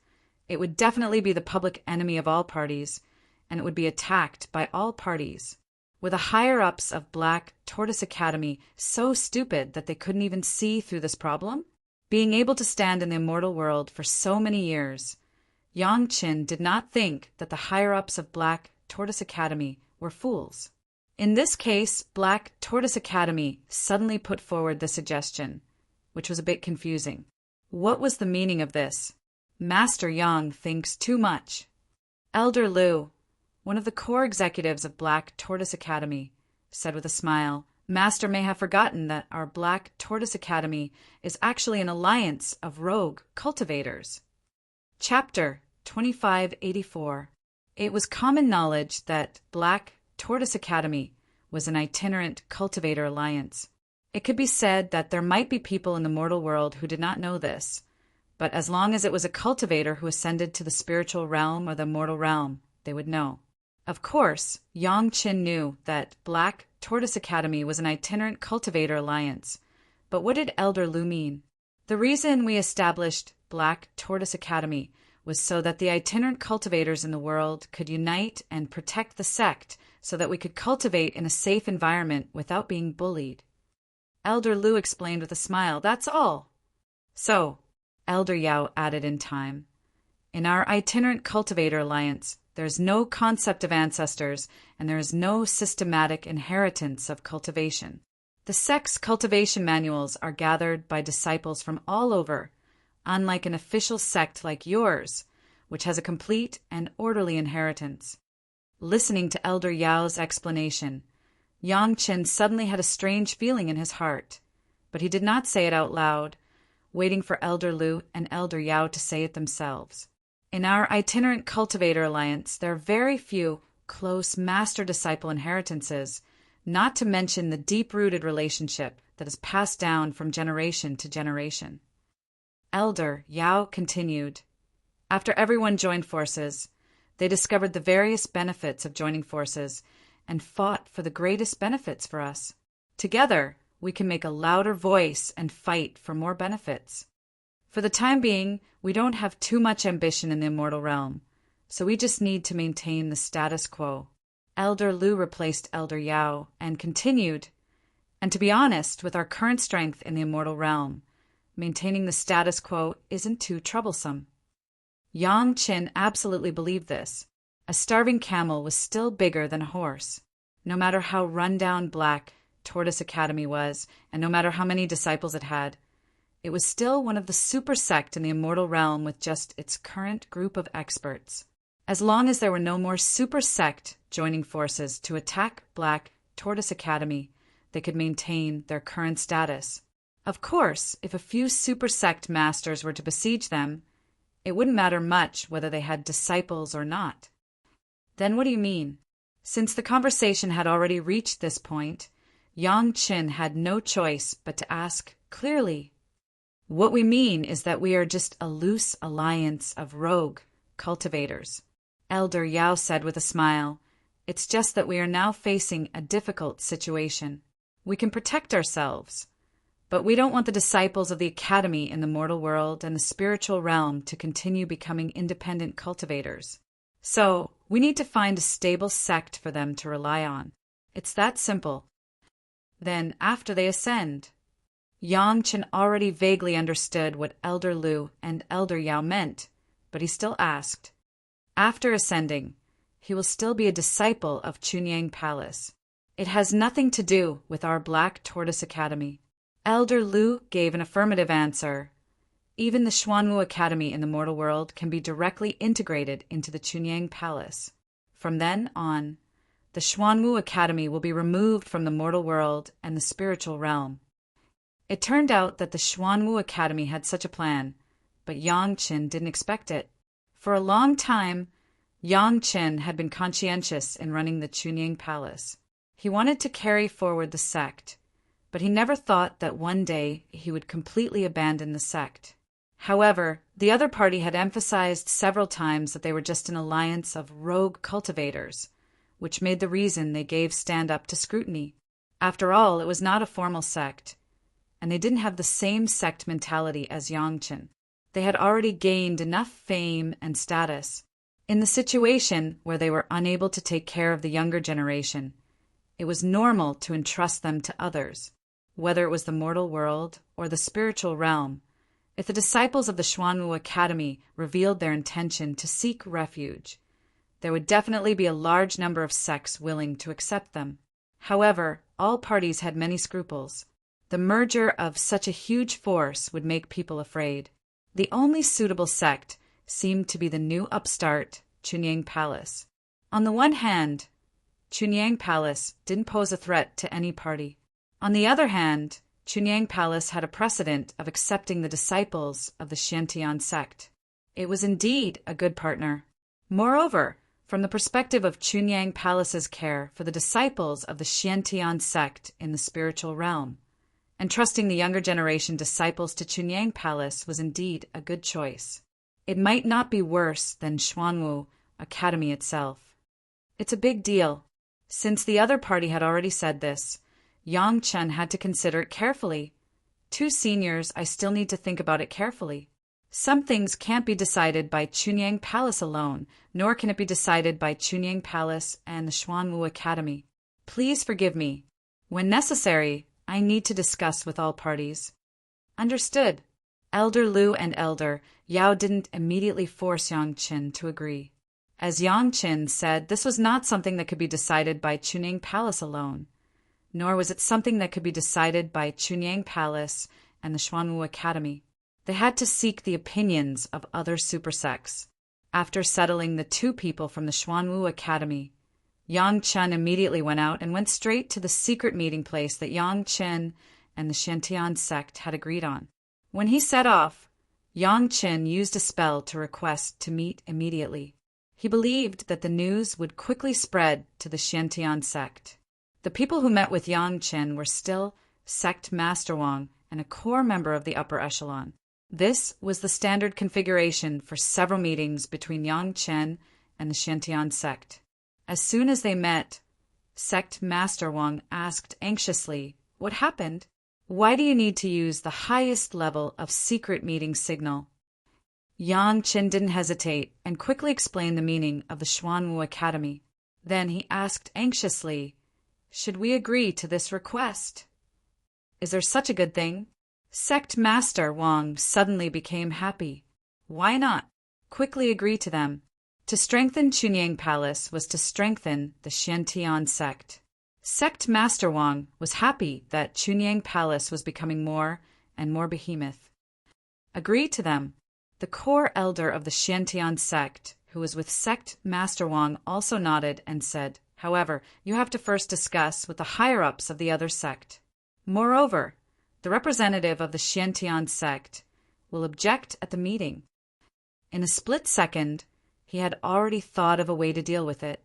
it would definitely be the public enemy of all parties, and it would be attacked by all parties. Were the higher-ups of Black Tortoise Academy so stupid that they couldn't even see through this problem? Being able to stand in the immortal world for so many years, Yang Qin did not think that the higher-ups of Black Tortoise Academy were fools. In this case, Black Tortoise Academy suddenly put forward the suggestion, which was a bit confusing. What was the meaning of this? Master Yang thinks too much. Elder Lu, one of the core executives of Black Tortoise Academy, said with a smile, Master may have forgotten that our Black Tortoise Academy is actually an alliance of rogue cultivators. Chapter 2584. It was common knowledge that Black Tortoise Academy was an itinerant cultivator alliance. It could be said that there might be people in the mortal world who did not know this, but as long as it was a cultivator who ascended to the spiritual realm or the mortal realm, they would know. Of course, Yang Qin knew that Black Tortoise Academy was an itinerant cultivator alliance, but what did Elder Lu mean? The reason we established Black Tortoise Academy was so that the itinerant cultivators in the world could unite and protect the sect so that we could cultivate in a safe environment without being bullied. Elder Lu explained with a smile, that's all. So, Elder Yao added in time, in our itinerant cultivator alliance, there is no concept of ancestors and there is no systematic inheritance of cultivation. The sect's cultivation manuals are gathered by disciples from all over, unlike an official sect like yours, which has a complete and orderly inheritance. Listening to Elder Yao's explanation, Yang Qin suddenly had a strange feeling in his heart, but he did not say it out loud, waiting for Elder Lu and Elder Yao to say it themselves. In our itinerant cultivator alliance, there are very few close master-disciple inheritances, not to mention the deep-rooted relationship that is passed down from generation to generation. Elder Yao continued, after everyone joined forces, They discovered the various benefits of joining forces and fought for the greatest benefits for us. Together, we can make a louder voice and fight for more benefits. For the time being, we don't have too much ambition in the immortal realm, so we just need to maintain the status quo. Elder Lu replaced Elder Yao and continued, and to be honest, with our current strength in the immortal realm, maintaining the status quo isn't too troublesome. Yang Qin absolutely believed this. A starving camel was still bigger than a horse. No matter how run-down Black Tortoise Academy was, and no matter how many disciples it had, it was still one of the super sect in the immortal realm with just its current group of experts. As long as there were no more super sect joining forces to attack Black Tortoise Academy, they could maintain their current status. Of course, if a few super sect masters were to besiege them, it wouldn't matter much whether they had disciples or not. Then what do you mean? Since the conversation had already reached this point, Yang Qin had no choice but to ask clearly. What we mean is that we are just a loose alliance of rogue cultivators. Elder Yao said with a smile, it's just that we are now facing a difficult situation. We can protect ourselves, but we don't want the disciples of the Academy in the mortal world and the spiritual realm to continue becoming independent cultivators. So, we need to find a stable sect for them to rely on. It's that simple. Then, after they ascend, Yang Qin already vaguely understood what Elder Lu and Elder Yao meant, but he still asked. After ascending, he will still be a disciple of Chunyang Palace. It has nothing to do with our Black Tortoise Academy. Elder Lu gave an affirmative answer. Even the Xuanwu Academy in the mortal world can be directly integrated into the Chunyang Palace. From then on, the Xuanwu Academy will be removed from the mortal world and the spiritual realm. It turned out that the Xuanwu Academy had such a plan, but Yang Qin didn't expect it. For a long time, Yang Qin had been conscientious in running the Chunyang Palace. He wanted to carry forward the sect, but he never thought that one day he would completely abandon the sect. However, the other party had emphasized several times that they were just an alliance of rogue cultivators, which made the reason they gave stand up to scrutiny. After all, it was not a formal sect, and they didn't have the same sect mentality as Yang Qin. They had already gained enough fame and status. In the situation where they were unable to take care of the younger generation, it was normal to entrust them to others, whether it was the mortal world or the spiritual realm. If the disciples of the Xuanwu Academy revealed their intention to seek refuge, there would definitely be a large number of sects willing to accept them. However, all parties had many scruples. The merger of such a huge force would make people afraid. The only suitable sect seemed to be the new upstart Chunyang Palace. On the one hand, Chunyang Palace didn't pose a threat to any party. On the other hand, Chunyang Palace had a precedent of accepting the disciples of the Xiantian sect. It was indeed a good partner. Moreover, from the perspective of Chunyang Palace's care for the disciples of the Xiantian sect in the spiritual realm, entrusting the younger generation disciples to Chunyang Palace was indeed a good choice. It might not be worse than Xuanwu Academy itself. It's a big deal. Since the other party had already said this, Yang Qin had to consider it carefully. Two seniors, I still need to think about it carefully. Some things can't be decided by Chunyang Palace alone, nor can it be decided by Chunyang Palace and the Xuanwu Academy. Please forgive me. When necessary, I need to discuss with all parties. Understood. Elder Lu and Elder Yao didn't immediately force Yang Qin to agree. As Yang Qin said, this was not something that could be decided by Chunyang Palace alone, nor was it something that could be decided by Chunyang Palace and the Xuanwu Academy. They had to seek the opinions of other super sects. After settling the two people from the Xuanwu Academy, Yang Qin immediately went out and went straight to the secret meeting place that Yang Qin and the Xiantian sect had agreed on. When he set off, Yang Qin used a spell to request to meet immediately. He believed that the news would quickly spread to the Xiantian sect. The people who met with Yang Qin were still Sect Master Wang and a core member of the upper echelon. This was the standard configuration for several meetings between Yang Qin and the Xiantian sect. As soon as they met, Sect Master Wang asked anxiously, "What happened? Why do you need to use the highest level of secret meeting signal?" Yang Qin didn't hesitate and quickly explained the meaning of the Xuanwu Academy. Then he asked anxiously, "Should we agree to this request? Is there such a good thing?" Sect Master Wang suddenly became happy. Why not? Quickly agree to them. To strengthen Chunyang Palace was to strengthen the Xiantian sect. Sect Master Wang was happy that Chunyang Palace was becoming more and more behemoth. Agree to them. The core elder of the Xiantian sect, who was with Sect Master Wang, also nodded and said, "However, you have to first discuss with the higher-ups of the other sect. Moreover, the representative of the Xiantian sect will object at the meeting." In a split second, he had already thought of a way to deal with it.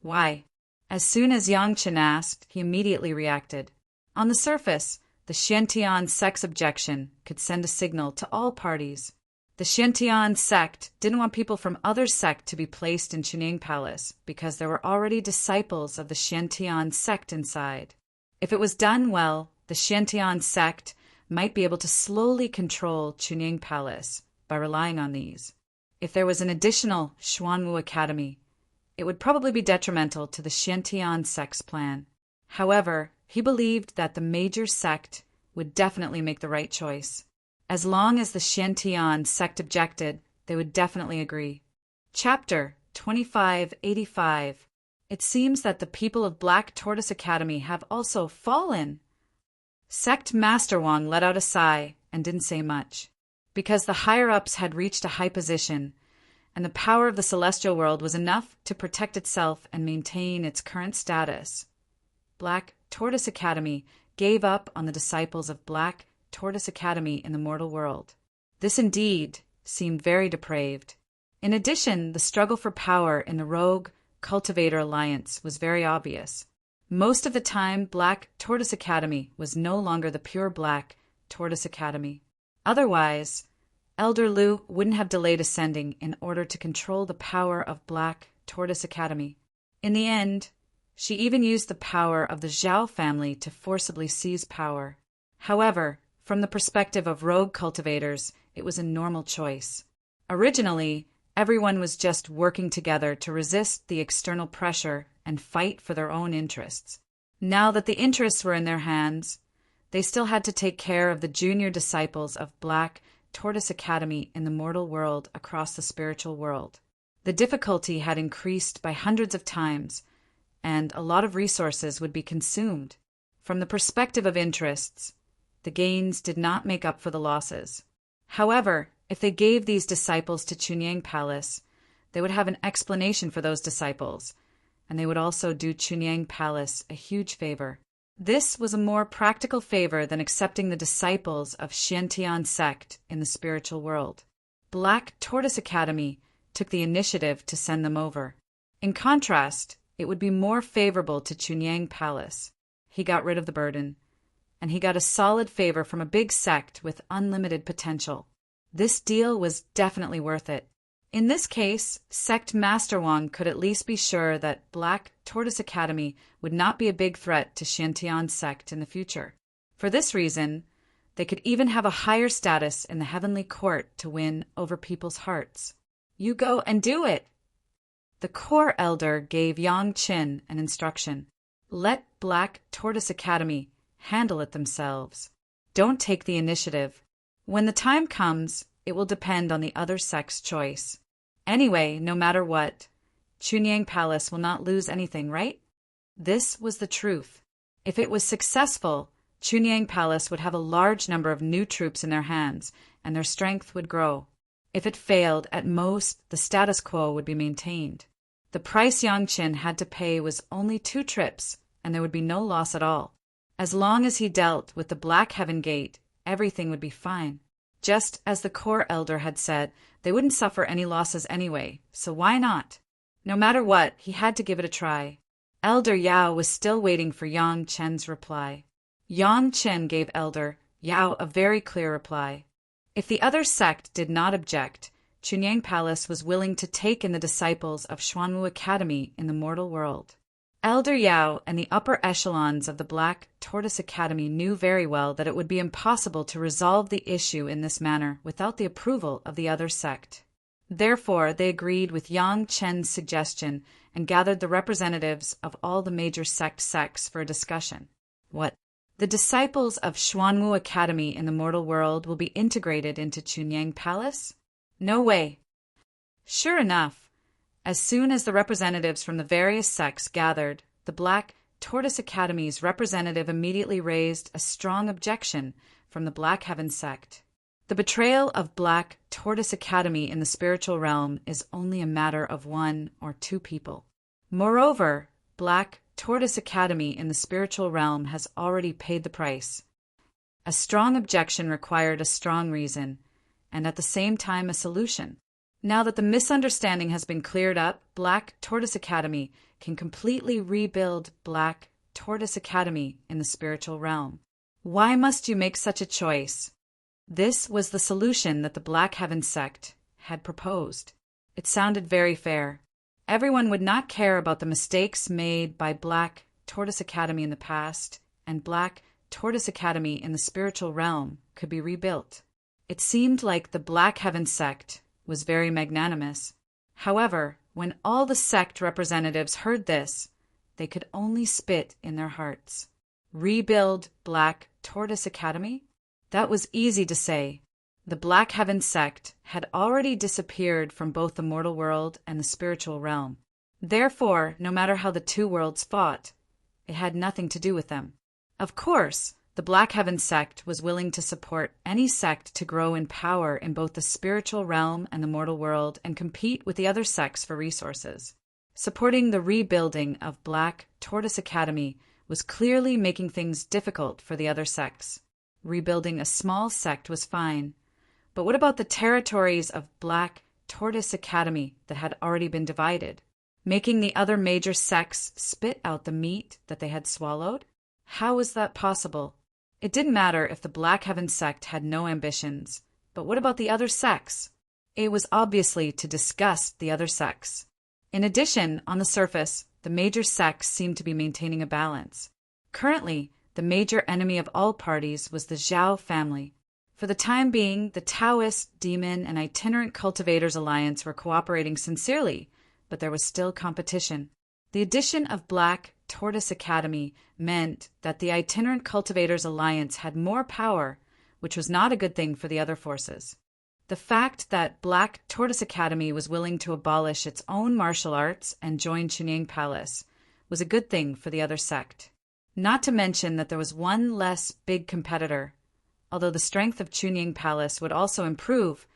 Why? As soon as Yang Qin asked, he immediately reacted. On the surface, the Xiantian sect's objection could send a signal to all parties. The Xiantian sect didn't want people from other sects to be placed in Chunyang Palace because there were already disciples of the Xiantian sect inside. If it was done well, the Xiantian sect might be able to slowly control Chunyang Palace by relying on these. If there was an additional Xuanwu Academy, it would probably be detrimental to the Xiantian sect's plan. However, he believed that the major sect would definitely make the right choice. As long as the Xiantian sect objected, they would definitely agree. Chapter 2585. It seems that the people of Black Tortoise Academy have also fallen. Sect Master Wang let out a sigh and didn't say much. Because the higher-ups had reached a high position, and the power of the celestial world was enough to protect itself and maintain its current status, Black Tortoise Academy gave up on the disciples of Black Tortoise Academy in the mortal world. This indeed seemed very depraved. In addition, the struggle for power in the Rogue Cultivator Alliance was very obvious. Most of the time, Black Tortoise Academy was no longer the pure Black Tortoise Academy. Otherwise, Elder Lu wouldn't have delayed ascending in order to control the power of Black Tortoise Academy. In the end, she even used the power of the Zhao family to forcibly seize power. However, from the perspective of rogue cultivators, it was a normal choice. Originally, everyone was just working together to resist the external pressure and fight for their own interests. Now that the interests were in their hands, they still had to take care of the junior disciples of Black Tortoise Academy in the mortal world across the spiritual world. The difficulty had increased by hundreds of times, and a lot of resources would be consumed. From the perspective of interests, the gains did not make up for the losses. However, if they gave these disciples to Chunyang Palace, they would have an explanation for those disciples, and they would also do Chunyang Palace a huge favor. This was a more practical favor than accepting the disciples of Xiantian sect in the spiritual world. Black Tortoise Academy took the initiative to send them over. In contrast, it would be more favorable to Chunyang Palace. He got rid of the burden, and he got a solid favor from a big sect with unlimited potential. This deal was definitely worth it. In this case, Sect Master Wang could at least be sure that Black Tortoise Academy would not be a big threat to Xiantian sect in the future. For this reason, they could even have a higher status in the heavenly court to win over people's hearts. You go and do it! The core elder gave Yang Qin an instruction. Let Black Tortoise Academy handle it themselves. Don't take the initiative. When the time comes, it will depend on the other sect's choice. Anyway, no matter what, Chunyang Palace will not lose anything, right? This was the truth. If it was successful, Chunyang Palace would have a large number of new troops in their hands, and their strength would grow. If it failed, at most, the status quo would be maintained. The price Yang Qin had to pay was only 2 trips, and there would be no loss at all. As long as he dealt with the Black Heaven Gate, everything would be fine. Just as the core elder had said, they wouldn't suffer any losses anyway, so why not? No matter what, he had to give it a try. Elder Yao was still waiting for Yang Chen's reply. Yang Chen gave Elder Yao a very clear reply. If the other sect did not object, Chunyang Palace was willing to take in the disciples of Xuanwu Academy in the mortal world. Elder Yao and the upper echelons of the Black Tortoise Academy knew very well that it would be impossible to resolve the issue in this manner without the approval of the other sect. Therefore, they agreed with Yang Chen's suggestion and gathered the representatives of all the major sects for a discussion. What? The disciples of Xuanwu Academy in the mortal world will be integrated into Chunyang Palace? No way. Sure enough, as soon as the representatives from the various sects gathered, the Black Tortoise Academy's representative immediately raised a strong objection from the Black Heaven sect. The betrayal of Black Tortoise Academy in the spiritual realm is only a matter of 1 or 2 people. Moreover, Black Tortoise Academy in the spiritual realm has already paid the price. A strong objection required a strong reason, and at the same time a solution. Now that the misunderstanding has been cleared up, Black Tortoise Academy can completely rebuild Black Tortoise Academy in the spiritual realm. Why must you make such a choice? This was the solution that the Black Heaven sect had proposed. It sounded very fair. Everyone would not care about the mistakes made by Black Tortoise Academy in the past, and Black Tortoise Academy in the spiritual realm could be rebuilt. It seemed like the Black Heaven sect was very magnanimous. However, when all the sect representatives heard this, they could only spit in their hearts. Rebuild Black Tortoise Academy? That was easy to say. The Black Heaven sect had already disappeared from both the mortal world and the spiritual realm. Therefore, no matter how the 2 worlds fought, it had nothing to do with them. Of course, the Black Heaven sect was willing to support any sect to grow in power in both the spiritual realm and the mortal world and compete with the other sects for resources. Supporting the rebuilding of Black Tortoise Academy was clearly making things difficult for the other sects. Rebuilding a small sect was fine, but what about the territories of Black Tortoise Academy that had already been divided? Making the other major sects spit out the meat that they had swallowed? How was that possible? It didn't matter if the Black Heaven sect had no ambitions, but what about the other sects? It was obviously to disgust the other sects. In addition, on the surface, the major sects seemed to be maintaining a balance. Currently, the major enemy of all parties was the Zhao family. For the time being, the Taoist, Demon, and Itinerant Cultivators Alliance were cooperating sincerely, but there was still competition. The addition of Black Tortoise Academy meant that the Itinerant Cultivators Alliance had more power, which was not a good thing for the other forces. The fact that Black Tortoise Academy was willing to abolish its own martial arts and join Chunyang Palace was a good thing for the other sect. Not to mention that there was one less big competitor. Although the strength of Chunyang Palace would also improve,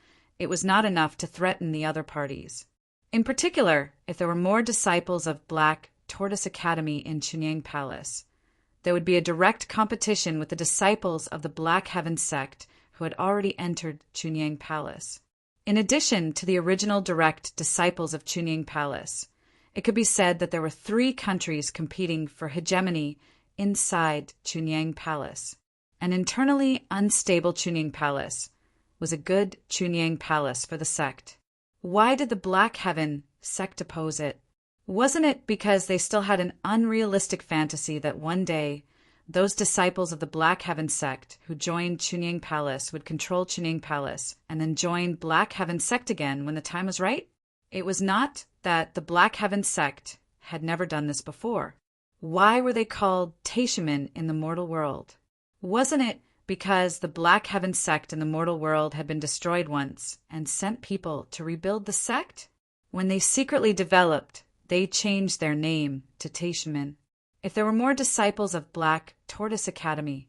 it was not enough to threaten the other parties. In particular, if there were more disciples of Black Tortoise Academy in Chunyang Palace, there would be a direct competition with the disciples of the Black Heaven sect who had already entered Chunyang Palace. In addition to the original direct disciples of Chunyang Palace, it could be said that there were 3 countries competing for hegemony inside Chunyang Palace. An internally unstable Chunyang Palace was a good Chunyang Palace for the sect. Why did the Black Heaven sect oppose it? Wasn't it because they still had an unrealistic fantasy that one day those disciples of the Black Heaven sect who joined Chunyang Palace would control Chunyang Palace and then join Black Heaven sect again when the time was right? It was not that the Black Heaven sect had never done this before. Why were they called Taishimen in the mortal world? Wasn't it because the Black Heaven sect in the mortal world had been destroyed once and sent people to rebuild the sect? When they secretly developed, they changed their name to Taishimen. If there were more disciples of Black Tortoise Academy,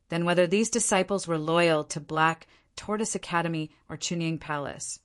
then whether these disciples were loyal to Black Tortoise Academy or Chunyang Palace,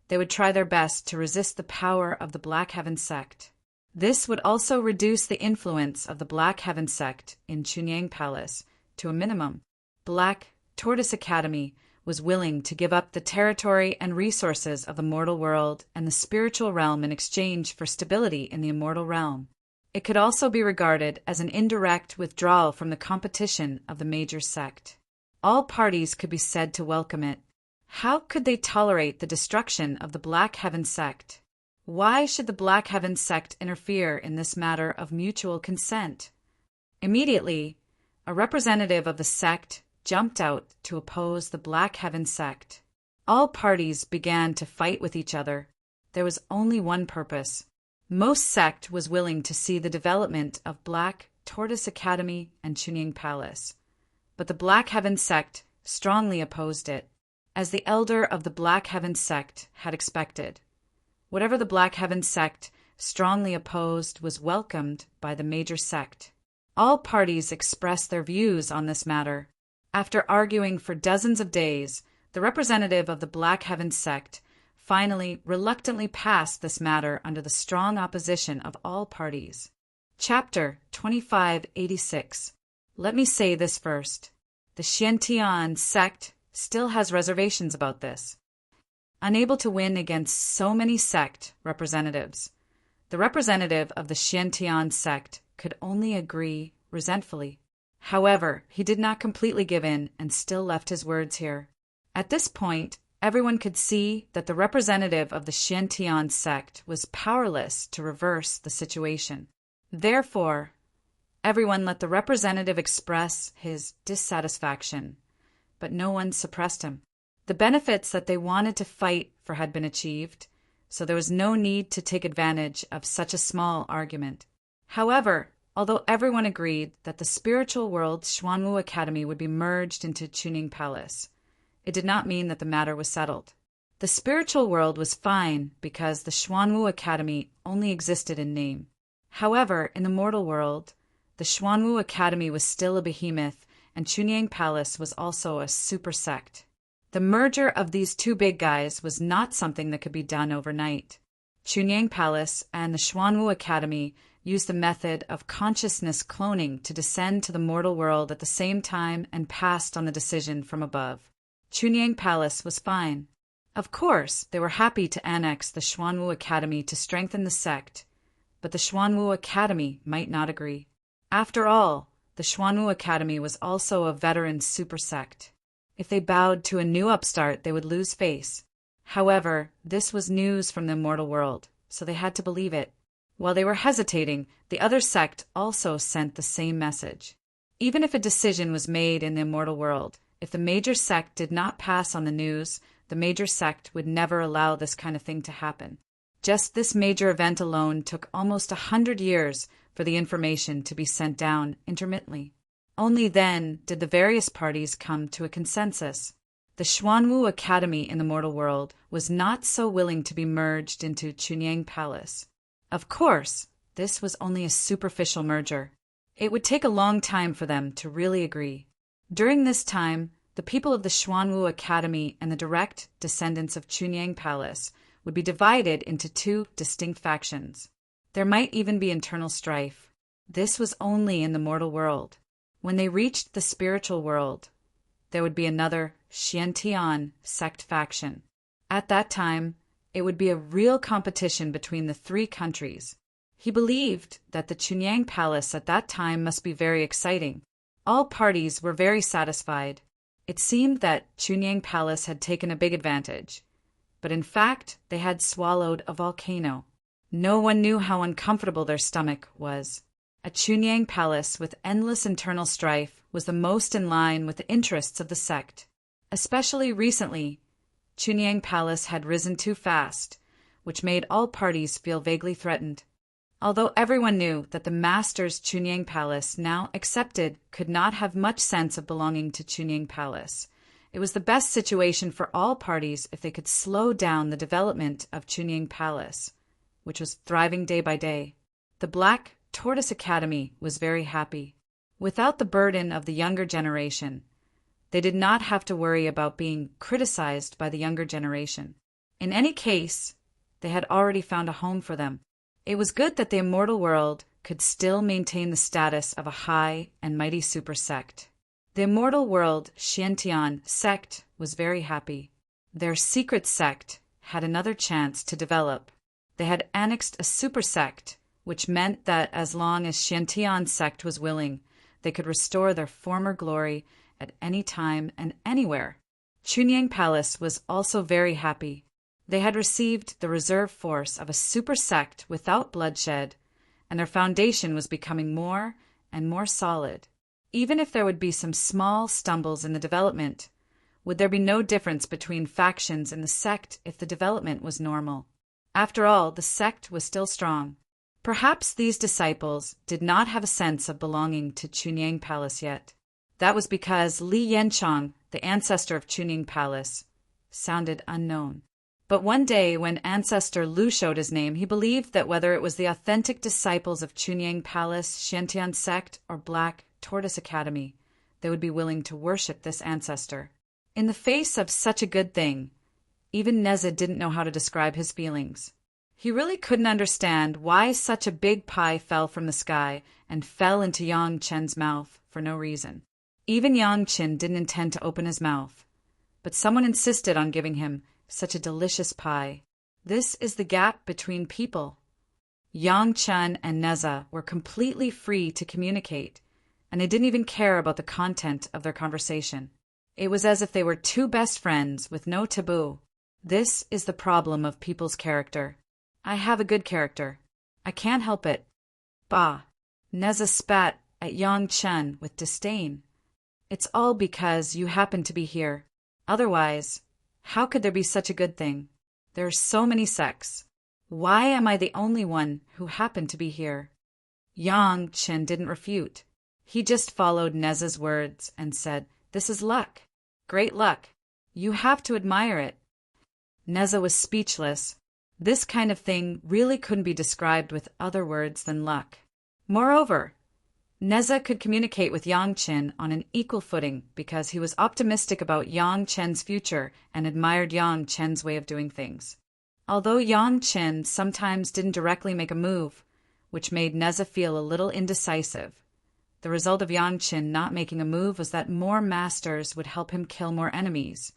they would try their best to resist the power of the Black Heaven sect. This would also reduce the influence of the Black Heaven sect in Chunyang Palace to a minimum. Black Tortoise Academy was willing to give up the territory and resources of the mortal world and the spiritual realm in exchange for stability in the immortal realm. It could also be regarded as an indirect withdrawal from the competition of the major sect. All parties could be said to welcome it. How could they tolerate the destruction of the Black Heaven sect? Why should the Black Heaven sect interfere in this matter of mutual consent? Immediately, a representative of the sect jumped out to oppose the Black Heaven sect. All parties began to fight with each other. There was only one purpose. Most sect was willing to see the development of Black Tortoise Academy and Chunying Palace, but the Black Heaven sect strongly opposed it, as the elder of the Black Heaven sect had expected. Whatever the Black Heaven sect strongly opposed was welcomed by the major sect. All parties expressed their views on this matter. After arguing for dozens of days, the representative of the Black Heaven sect finally reluctantly passed this matter under the strong opposition of all parties. Chapter 2586. Let me say this first. The Xiantian sect still has reservations about this. Unable to win against so many sect representatives, the representative of the Xiantian sect could only agree resentfully. However, he did not completely give in and still left his words here. At this point, everyone could see that the representative of the Xiantian sect was powerless to reverse the situation. Therefore, everyone let the representative express his dissatisfaction, but no one suppressed him. The benefits that they wanted to fight for had been achieved, so there was no need to take advantage of such a small argument. However, although everyone agreed that the spiritual world Xuanwu Academy would be merged into Chunying Palace, it did not mean that the matter was settled. The spiritual world was fine because the Xuanwu Academy only existed in name. However, in the mortal world, the Xuanwu Academy was still a behemoth, and Chunying Palace was also a super sect. The merger of these two big guys was not something that could be done overnight. Chunying Palace and the Xuanwu Academy used the method of consciousness cloning to descend to the mortal world at the same time and passed on the decision from above. Chunying Palace was fine. Of course, they were happy to annex the Xuanwu Academy to strengthen the sect, but the Xuanwu Academy might not agree. After all, the Xuanwu Academy was also a veteran super sect. If they bowed to a new upstart, they would lose face. However, this was news from the immortal world, so they had to believe it. While they were hesitating, the other sect also sent the same message. Even if a decision was made in the immortal world, if the major sect did not pass on the news, the major sect would never allow this kind of thing to happen. Just this major event alone took almost 100 years for the information to be sent down intermittently. Only then did the various parties come to a consensus. The Xuanwu Academy in the mortal world was not so willing to be merged into Chunying Palace. Of course, this was only a superficial merger. It would take a long time for them to really agree. During this time, the people of the Xuanwu Academy and the direct descendants of Chunying Palace would be divided into two distinct factions. There might even be internal strife. This was only in the mortal world. When they reached the spiritual world, there would be another Xiantian sect faction. At that time, it would be a real competition between the three countries. He believed that the Chunying Palace at that time must be very exciting. All parties were very satisfied. It seemed that Chunying Palace had taken a big advantage, but in fact they had swallowed a volcano. No one knew how uncomfortable their stomach was. A Chunying Palace with endless internal strife was the most in line with the interests of the sect. Especially recently, Chunying Palace had risen too fast, which made all parties feel vaguely threatened. Although everyone knew that the master's Chunying Palace, now accepted, could not have much sense of belonging to Chunying Palace, it was the best situation for all parties if they could slow down the development of Chunying Palace, which was thriving day by day. The Black Tortoise Academy was very happy. Without the burden of the younger generation, they did not have to worry about being criticized by the younger generation. In any case, they had already found a home for them. It was good that the immortal world could still maintain the status of a high and mighty super sect. The immortal world Xiantian sect was very happy. Their secret sect had another chance to develop. They had annexed a super sect, which meant that as long as Xiantian sect was willing, they could restore their former glory at any time and anywhere. Chunyang Palace was also very happy. They had received the reserve force of a super sect without bloodshed, and their foundation was becoming more and more solid. Even if there would be some small stumbles in the development, would there be no difference between factions in the sect if the development was normal? After all, the sect was still strong. Perhaps these disciples did not have a sense of belonging to Chunyang Palace yet. That was because Li Yanchang, the ancestor of Chunyang Palace, sounded unknown. But one day when ancestor Lu showed his name, he believed that whether it was the authentic disciples of Chunyang Palace, Shantian sect, or Black Tortoise Academy, they would be willing to worship this ancestor. In the face of such a good thing, even Neza didn't know how to describe his feelings. He really couldn't understand why such a big pie fell from the sky and fell into Yang Chen's mouth for no reason. Even Yang Chen didn't intend to open his mouth, but someone insisted on giving him such a delicious pie. This is the gap between people. Yang Chen and Neza were completely free to communicate, and they didn't even care about the content of their conversation. It was as if they were two best friends with no taboo. This is the problem of people's character. I have a good character. I can't help it. Bah! Neza spat at Yang Chen with disdain. It's all because you happen to be here. Otherwise, how could there be such a good thing? There are so many sects. Why am I the only one who happened to be here? Yang Chen didn't refute. He just followed Neza's words and said, "This is luck. Great luck. You have to admire it." Neza was speechless. This kind of thing really couldn't be described with other words than luck. Moreover, Neza could communicate with Yang Chen on an equal footing because he was optimistic about Yang Chen's future and admired Yang Chen's way of doing things. Although Yang Chen sometimes didn't directly make a move, which made Neza feel a little indecisive, the result of Yang Chen not making a move was that more masters would help him kill more enemies,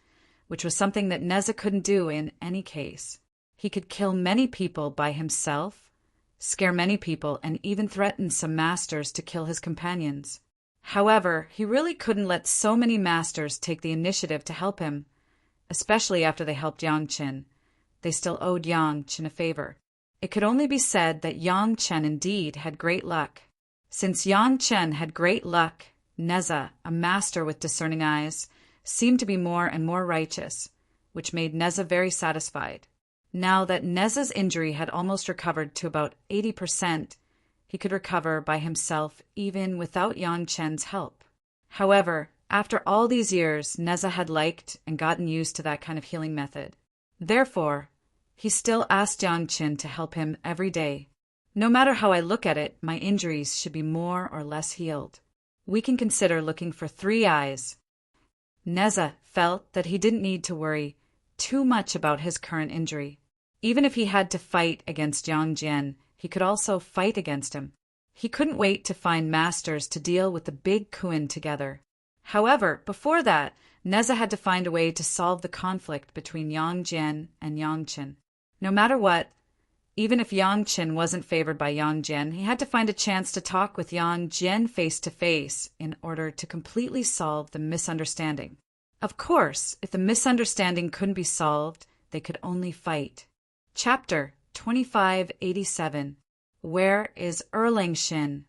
which was something that Neza couldn't do in any case. He could kill many people by himself, scare many people, and even threaten some masters to kill his companions. However, he really couldn't let so many masters take the initiative to help him, especially after they helped Yang Chen. They still owed Yang Chen a favor. It could only be said that Yang Chen indeed had great luck. Since Yang Chen had great luck, Neza, a master with discerning eyes, seemed to be more and more righteous, which made Neza very satisfied. Now that Neza's injury had almost recovered to about 80%, he could recover by himself even without Yang Chen's help. However, after all these years, Neza had liked and gotten used to that kind of healing method. Therefore, he still asked Yang Chen to help him every day. No matter how I look at it, my injuries should be more or less healed. We can consider looking for 3 eyes. Neza felt that he didn't need to worry too much about his current injury. Even if he had to fight against Yang Jian, he could also fight against him. He couldn't wait to find masters to deal with the big Kuan together. However, before that, Neza had to find a way to solve the conflict between Yang Jian and Yang Chen. No matter what, even if Yang Chen wasn't favored by Yang Jian, he had to find a chance to talk with Yang Jian face to face in order to completely solve the misunderstanding. Of course, if the misunderstanding couldn't be solved, they could only fight. Chapter 2587. Where is Erlang Shin?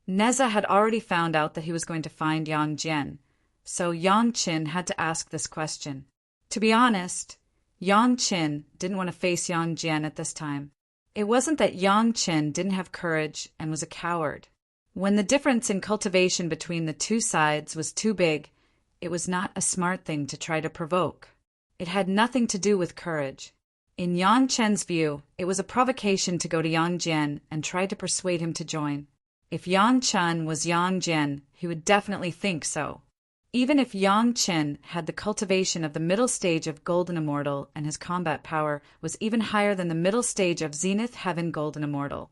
Neza had already found out that he was going to find Yang Jian, so Yang Chen had to ask this question. To be honest, Yang Chen didn't want to face Yang Jian at this time. It wasn't that Yang Chen didn't have courage and was a coward. When the difference in cultivation between the two sides was too big, it was not a smart thing to try to provoke. It had nothing to do with courage. In Yang Chen's view, it was a provocation to go to Yang Jian and try to persuade him to join. If Yang Chen was Yang Jian, he would definitely think so. Even if Yang Chen had the cultivation of the middle stage of Golden Immortal and his combat power was even higher than the middle stage of Zenith Heaven Golden Immortal,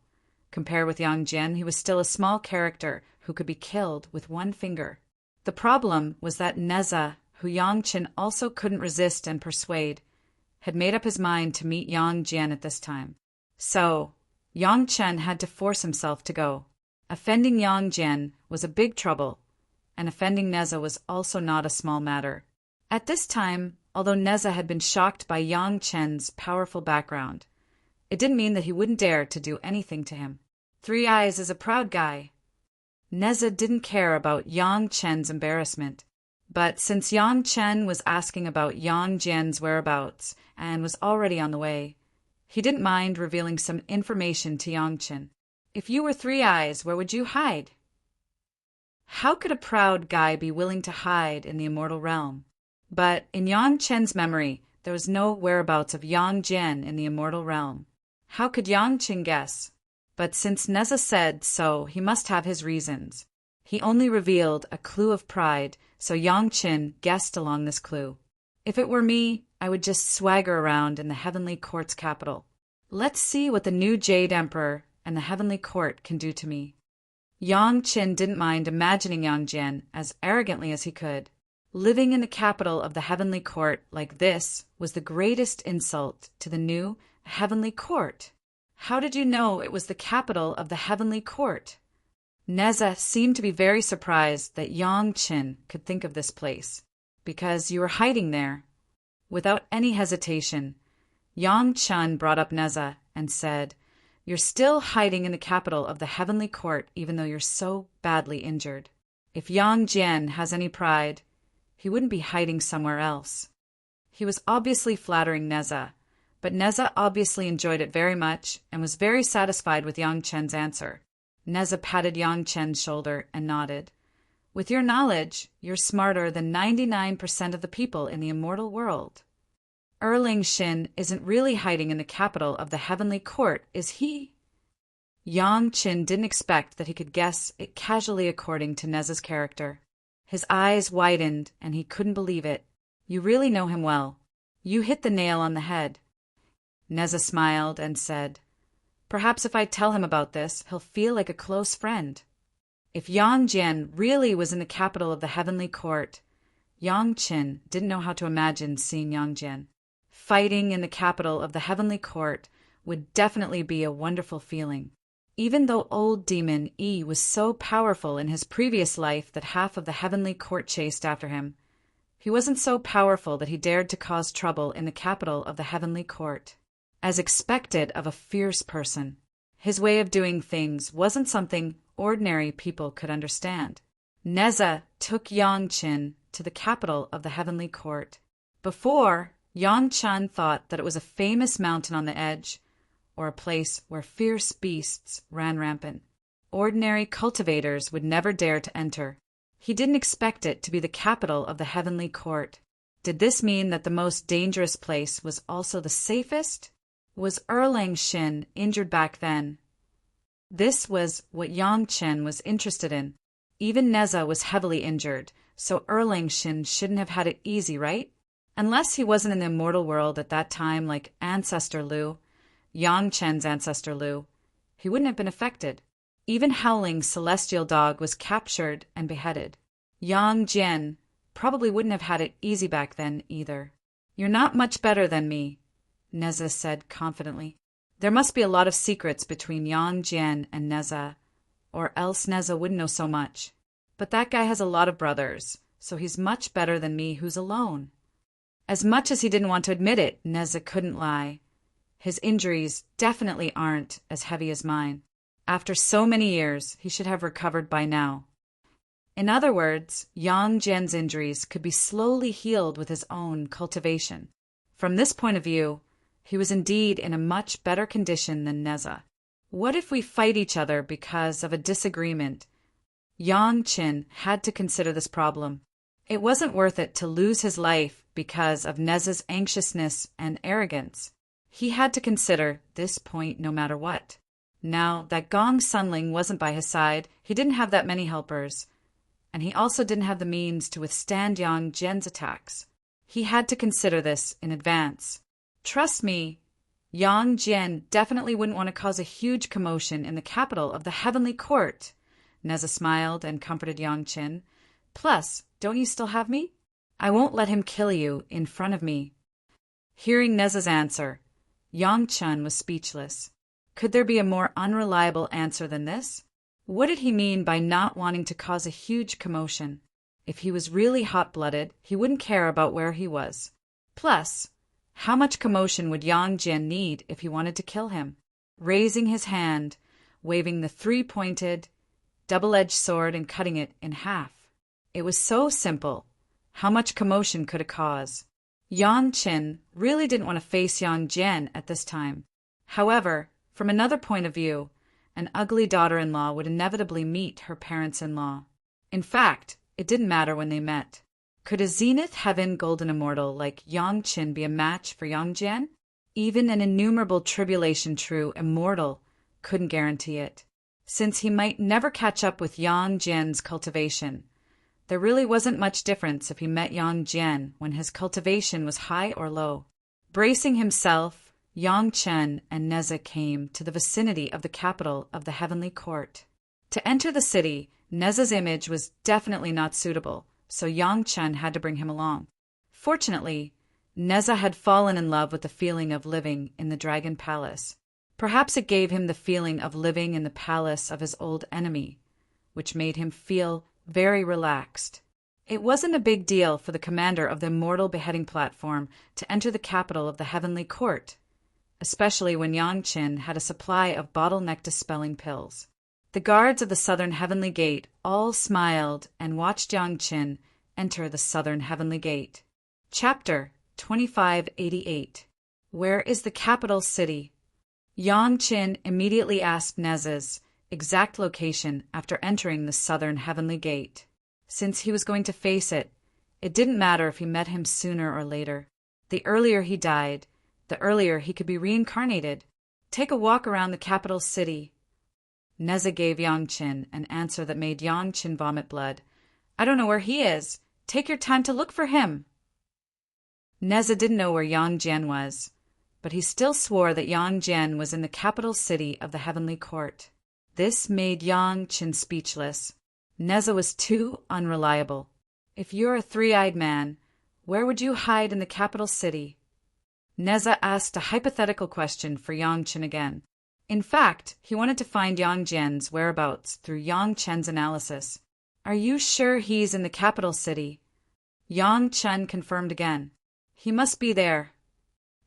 compared with Yang Jian, he was still a small character who could be killed with one finger. The problem was that Neza, who Yang Chen also couldn't resist and persuade, had made up his mind to meet Yang Jian at this time. So, Yang Chen had to force himself to go. Offending Yang Jian was a big trouble, and offending Neza was also not a small matter. At this time, although Neza had been shocked by Yang Chen's powerful background, it didn't mean that he wouldn't dare to do anything to him. 3 Eyes is a proud guy. Neza didn't care about Yang Chen's embarrassment, but since Yang Chen was asking about Yang Jian's whereabouts and was already on the way, he didn't mind revealing some information to Yang Chen. If you were 3 Eyes, where would you hide? How could a proud guy be willing to hide in the immortal realm? But in Yang Chen's memory, there was no whereabouts of Yang Jian in the immortal realm. How could Yang Chen guess? But since Neza said so, he must have his reasons. He only revealed a clue of pride, so Yang Chen guessed along this clue. If it were me, I would just swagger around in the Heavenly Court's capital. Let's see what the new Jade Emperor and the Heavenly Court can do to me. Yang Chen didn't mind imagining Yang Jian as arrogantly as he could. Living in the capital of the Heavenly Court like this was the greatest insult to the new Heavenly Court. How did you know it was the capital of the Heavenly Court? Neza seemed to be very surprised that Yang Chen could think of this place, because you were hiding there. Without any hesitation, Yang Chen brought up Neza and said, "You're still hiding in the capital of the Heavenly Court even though you're so badly injured. If Yang Jian has any pride, he wouldn't be hiding somewhere else." He was obviously flattering Neza, but Neza obviously enjoyed it very much and was very satisfied with Yang Chen's answer. Neza patted Yang Chen's shoulder and nodded. "With your knowledge, you're smarter than 99% of the people in the immortal world. Erling Shin isn't really hiding in the capital of the Heavenly Court, is he?" Yang Chen didn't expect that he could guess it casually according to Neza's character. His eyes widened and he couldn't believe it. "You really know him well. You hit the nail on the head." Neza smiled and said, "Perhaps if I tell him about this, he'll feel like a close friend." If Yang Jian really was in the capital of the Heavenly Court, Yang Chen didn't know how to imagine seeing Yang Jian. Fighting in the capital of the Heavenly Court would definitely be a wonderful feeling. Even though old demon Yi was so powerful in his previous life that half of the Heavenly Court chased after him, he wasn't so powerful that he dared to cause trouble in the capital of the Heavenly Court. As expected of a fierce person, his way of doing things wasn't something ordinary people could understand. Neza took Yang Chen to the capital of the Heavenly Court. Before, Yang Chen thought that it was a famous mountain on the edge, or a place where fierce beasts ran rampant. Ordinary cultivators would never dare to enter. He didn't expect it to be the capital of the Heavenly Court. Did this mean that the most dangerous place was also the safest? Was Erlang Shin injured back then? This was what Yang Chen was interested in. Even Neza was heavily injured, so Erlang Shin shouldn't have had it easy, right? Unless he wasn't in the immortal world at that time like Ancestor Liu, Yang Chen's ancestor Liu, he wouldn't have been affected. Even Howling Celestial Dog was captured and beheaded. Yang Jian probably wouldn't have had it easy back then either. "You're not much better than me," Neza said confidently. There must be a lot of secrets between Yang Jian and Neza, or else Neza wouldn't know so much. But that guy has a lot of brothers, so he's much better than me who's alone. As much as he didn't want to admit it, Neza couldn't lie. His injuries definitely aren't as heavy as mine. After so many years, he should have recovered by now. In other words, Yang Jian's injuries could be slowly healed with his own cultivation. From this point of view, he was indeed in a much better condition than Neza. What if we fight each other because of a disagreement? Yang Chen had to consider this problem. It wasn't worth it to lose his life because of Neza's anxiousness and arrogance. He had to consider this point no matter what. Now that Gong Sunling wasn't by his side, he didn't have that many helpers, and he also didn't have the means to withstand Yang Jian's attacks. He had to consider this in advance. Trust me, Yang Jian definitely wouldn't want to cause a huge commotion in the capital of the Heavenly Court. Neza smiled and comforted Yang Chen. Plus, don't you still have me? I won't let him kill you in front of me. Hearing Neza's answer, Yang Chen was speechless. Could there be a more unreliable answer than this? What did he mean by not wanting to cause a huge commotion? If he was really hot-blooded, he wouldn't care about where he was. Plus, how much commotion would Yang Jin need if he wanted to kill him? Raising his hand, waving the three-pointed, double-edged sword and cutting it in half. It was so simple. How much commotion could it cause? Yang Qin really didn't want to face Yang Jian at this time. However, from another point of view, an ugly daughter-in-law would inevitably meet her parents-in-law. In fact, it didn't matter when they met. Could a zenith heaven golden immortal like Yang Qin be a match for Yang Jian? Even an innumerable tribulation true immortal couldn't guarantee it. Since he might never catch up with Yang Jian's cultivation, there really wasn't much difference if he met Yang Jian when his cultivation was high or low. Bracing himself, Yang Chen and Neza came to the vicinity of the capital of the heavenly court. To enter the city, Neza's image was definitely not suitable, so Yang Chen had to bring him along. Fortunately, Neza had fallen in love with the feeling of living in the Dragon Palace. Perhaps it gave him the feeling of living in the palace of his old enemy, which made him feel very relaxed. It wasn't a big deal for the commander of the Immortal beheading platform to enter the capital of the heavenly court, especially when Yang Qin had a supply of bottleneck dispelling pills. The guards of the southern heavenly gate all smiled and watched Yang Qin enter the southern heavenly gate. Chapter 2588. Where is the capital city? Yang Qin immediately asked Neza's exact location after entering the southern heavenly gate. Since he was going to face it, it didn't matter if he met him sooner or later. The earlier he died, the earlier he could be reincarnated. Take a walk around the capital city. Neza gave Yang Qin an answer that made Yang Qin vomit blood. I don't know where he is. Take your time to look for him. Neza didn't know where Yang Jian was, but he still swore that Yang Jian was in the capital city of the heavenly court. This made Yang Qin speechless. Neza was too unreliable. If you're a three-eyed man, where would you hide in the capital city? Neza asked a hypothetical question for Yang Qin again. In fact, he wanted to find Yang Jian's whereabouts through Yang Chen's analysis. Are you sure he's in the capital city? Yang Chen confirmed again. He must be there.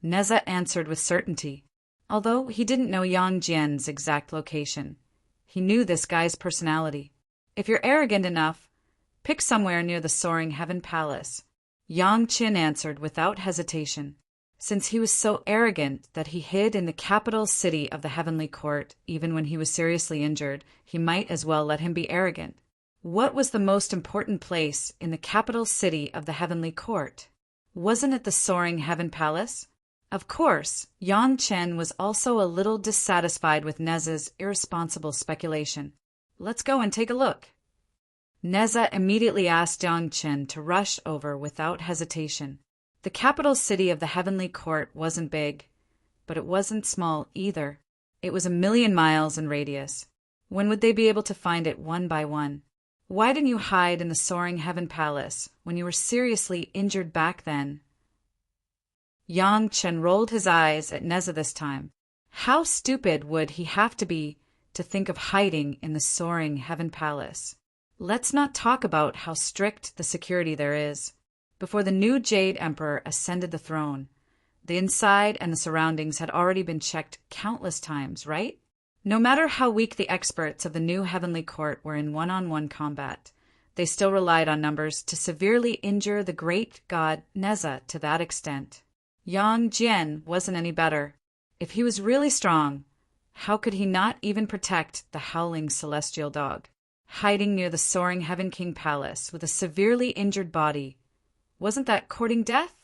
Neza answered with certainty. Although he didn't know Yang Jian's exact location, he knew this guy's personality. If you're arrogant enough, pick somewhere near the soaring heaven palace. Yang Qin answered without hesitation. Since he was so arrogant that he hid in the capital city of the heavenly court even when he was seriously injured, he might as well let him be arrogant. What was the most important place in the capital city of the heavenly court? Wasn't it the soaring heaven palace? Of course, Yang Chen was also a little dissatisfied with Neza's irresponsible speculation. Let's go and take a look. Neza immediately asked Yang Chen to rush over without hesitation. The capital city of the heavenly court wasn't big, but it wasn't small either. It was 1,000,000 miles in radius. When would they be able to find it one by one? Why didn't you hide in the soaring heaven palace when you were seriously injured back then? Yang Chen rolled his eyes at Neza this time. How stupid would he have to be to think of hiding in the soaring heaven palace? Let's not talk about how strict the security there is. Before the new Jade Emperor ascended the throne, the inside and the surroundings had already been checked countless times, right? No matter how weak the experts of the new heavenly court were in one-on-one combat, they still relied on numbers to severely injure the great god Neza to that extent. Yang Jian wasn't any better. If he was really strong, how could he not even protect the howling celestial dog? Hiding near the soaring Heaven King Palace with a severely injured body, wasn't that courting death?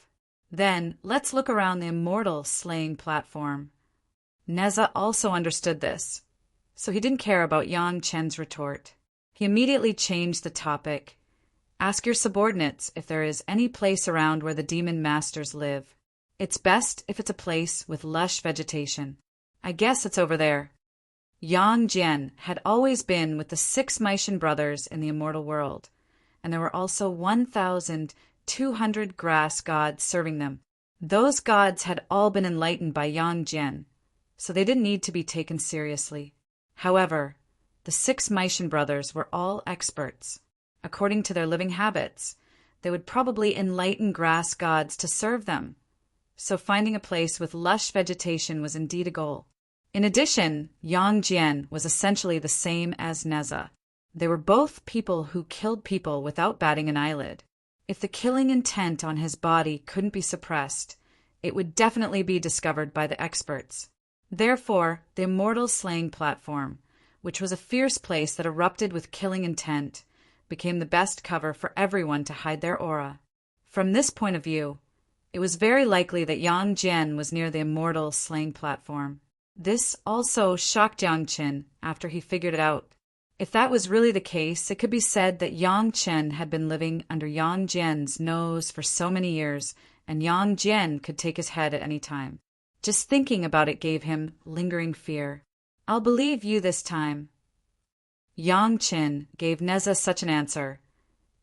Then let's look around the Immortal slaying platform. Neza also understood this, so he didn't care about Yang Chen's retort. He immediately changed the topic. Ask your subordinates if there is any place around where the demon masters live. It's best if it's a place with lush vegetation. I guess it's over there. Yang Jian had always been with the 6 Maishan brothers in the immortal world, and there were also 1,200 grass gods serving them. Those gods had all been enlightened by Yang Jian, so they didn't need to be taken seriously. However, the 6 Maishan brothers were all experts. According to their living habits, they would probably enlighten grass gods to serve them. So finding a place with lush vegetation was indeed a goal. In addition, Yang Jian was essentially the same as Neza. They were both people who killed people without batting an eyelid. If the killing intent on his body couldn't be suppressed, it would definitely be discovered by the experts. Therefore, the Immortal slaying platform, which was a fierce place that erupted with killing intent, became the best cover for everyone to hide their aura. From this point of view, it was very likely that Yang Jian was near the Immortal slaying platform. This also shocked Yang Qin after he figured it out. If that was really the case, it could be said that Yang Chen had been living under Yang Jian's nose for so many years, and Yang Jian could take his head at any time. Just thinking about it gave him lingering fear. "I'll believe you this time." Yang Qin gave Neza such an answer,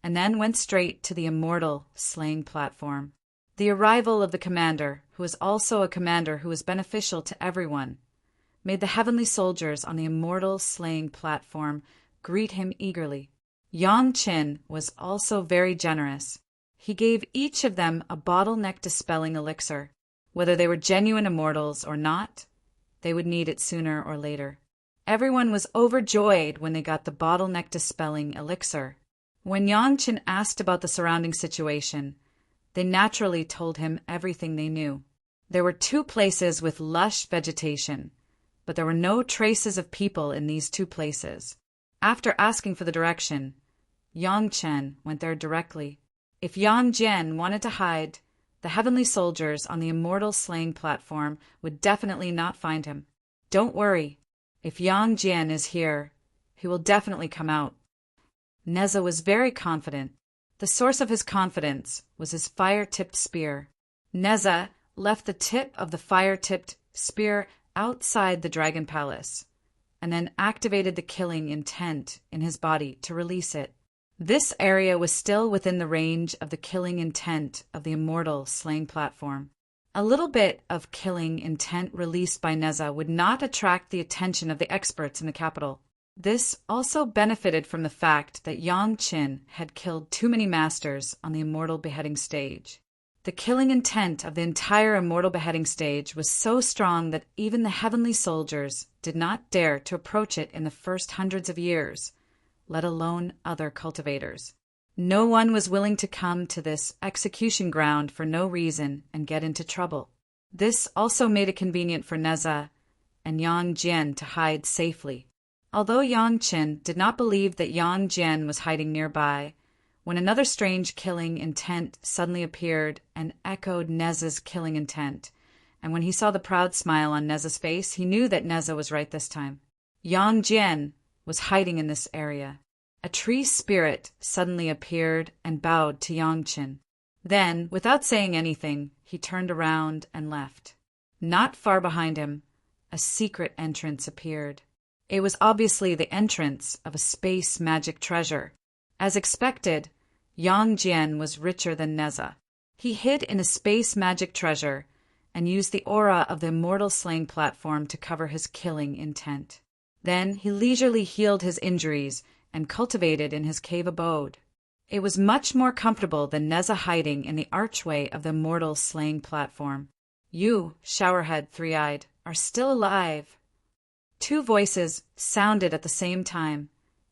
and then went straight to the Immortal slaying platform. The arrival of the commander, who was also a commander who was beneficial to everyone, made the heavenly soldiers on the Immortal slaying platform greet him eagerly. Yang Qin was also very generous. He gave each of them a bottleneck-dispelling elixir. Whether they were genuine immortals or not, they would need it sooner or later. Everyone was overjoyed when they got the bottleneck-dispelling elixir. When Yang Qin asked about the surrounding situation, they naturally told him everything they knew. There were 2 places with lush vegetation, but there were no traces of people in these 2 places. After asking for the direction, Yang Chen went there directly. If Yang Jian wanted to hide, the heavenly soldiers on the Immortal slaying platform would definitely not find him. "Don't worry. If Yang Jian is here, he will definitely come out." Neza was very confident. The source of his confidence was his fire-tipped spear. Neza left the tip of the fire-tipped spear outside the Dragon Palace, and then activated the killing intent in his body to release it. This area was still within the range of the killing intent of the Immortal slaying platform. A little bit of killing intent released by Neza would not attract the attention of the experts in the capital. This also benefited from the fact that Yang Qin had killed too many masters on the Immortal beheading stage. The killing intent of the entire Immortal beheading stage was so strong that even the heavenly soldiers did not dare to approach it in the first hundreds of years, let alone other cultivators. No one was willing to come to this execution ground for no reason and get into trouble. This also made it convenient for Neza and Yang Jian to hide safely. Although Yang Qin did not believe that Yang Jian was hiding nearby, when another strange killing intent suddenly appeared and echoed Neza's killing intent, and when he saw the proud smile on Neza's face, he knew that Neza was right this time. Yang Jian was hiding in this area. A tree spirit suddenly appeared and bowed to Yang Qin. Then, without saying anything, he turned around and left. Not far behind him, a secret entrance appeared. It was obviously the entrance of a space magic treasure. As expected, Yang Jian was richer than Neza. He hid in a space magic treasure and used the aura of the Immortal slaying platform to cover his killing intent. Then he leisurely healed his injuries and cultivated in his cave abode. It was much more comfortable than Neza hiding in the archway of the Immortal slaying platform. "You, Showerhead Three-Eyed, are still alive." 2 voices sounded at the same time,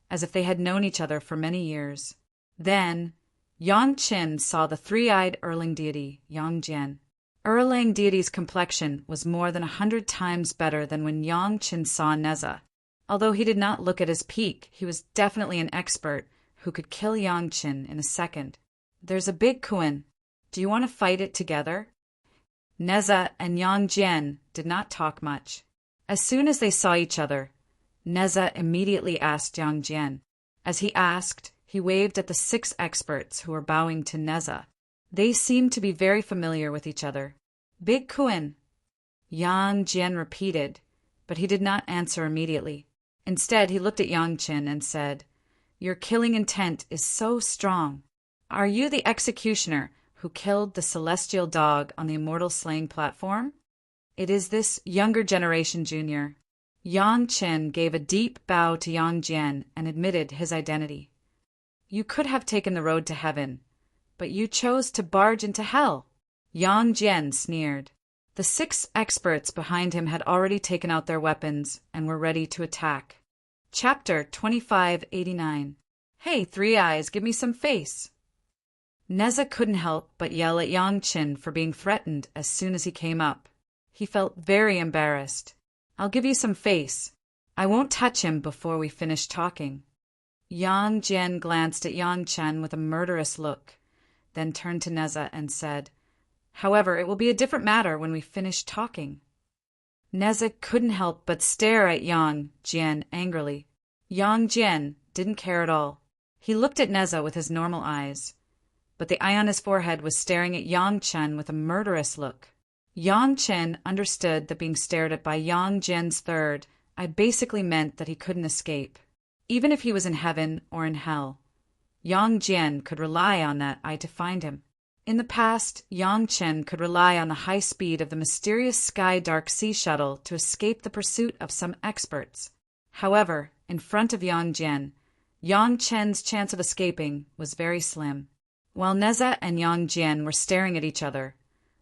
as if they had known each other for many years. Then, Yang Qin saw the 3-eyed Erlang deity, Yang Jian. Erlang deity's complexion was more than 100 times better than when Yang Qin saw Neza. Although he did not look at his peak, he was definitely an expert who could kill Yang Qin in a second. "There's a big Kuan. Do you want to fight it together?" Neza and Yang Jian did not talk much. As soon as they saw each other, Neza immediately asked Yang Jian. As he asked, he waved at the 6 experts who were bowing to Neza. They seemed to be very familiar with each other. "Big Kuan," Yang Jian repeated, but he did not answer immediately. Instead, he looked at Yang Qin and said, "Your killing intent is so strong. Are you the executioner who killed the celestial dog on the Immortal slaying platform?" "It is this younger generation, Junior." Yang Qin gave a deep bow to Yang Jian and admitted his identity. You could have taken the road to heaven, but you chose to barge into hell. Yang Jian sneered. The 6 experts behind him had already taken out their weapons and were ready to attack. Chapter 2589. Hey, Three Eyes, give me some face. Neza couldn't help but yell at Yang Qin for being threatened as soon as he came up. He felt very embarrassed. I'll give you some face. I won't touch him before we finish talking. Yang Jian glanced at Yang Chen with a murderous look, then turned to Neza and said, However, it will be a different matter when we finish talking. Neza couldn't help but stare at Yang Jian angrily. Yang Jian didn't care at all. He looked at Neza with his normal eyes, but the eye on his forehead was staring at Yang Chen with a murderous look. Yang Chen understood that being stared at by Yang Jian's third eye basically meant that he couldn't escape. Even if he was in heaven or in hell, Yang Jian could rely on that eye to find him. In the past, Yang Chen could rely on the high speed of the mysterious Sky Dark Sea Shuttle to escape the pursuit of some experts. However, in front of Yang Jian, Yang Chen's chance of escaping was very slim. While Neza and Yang Jian were staring at each other,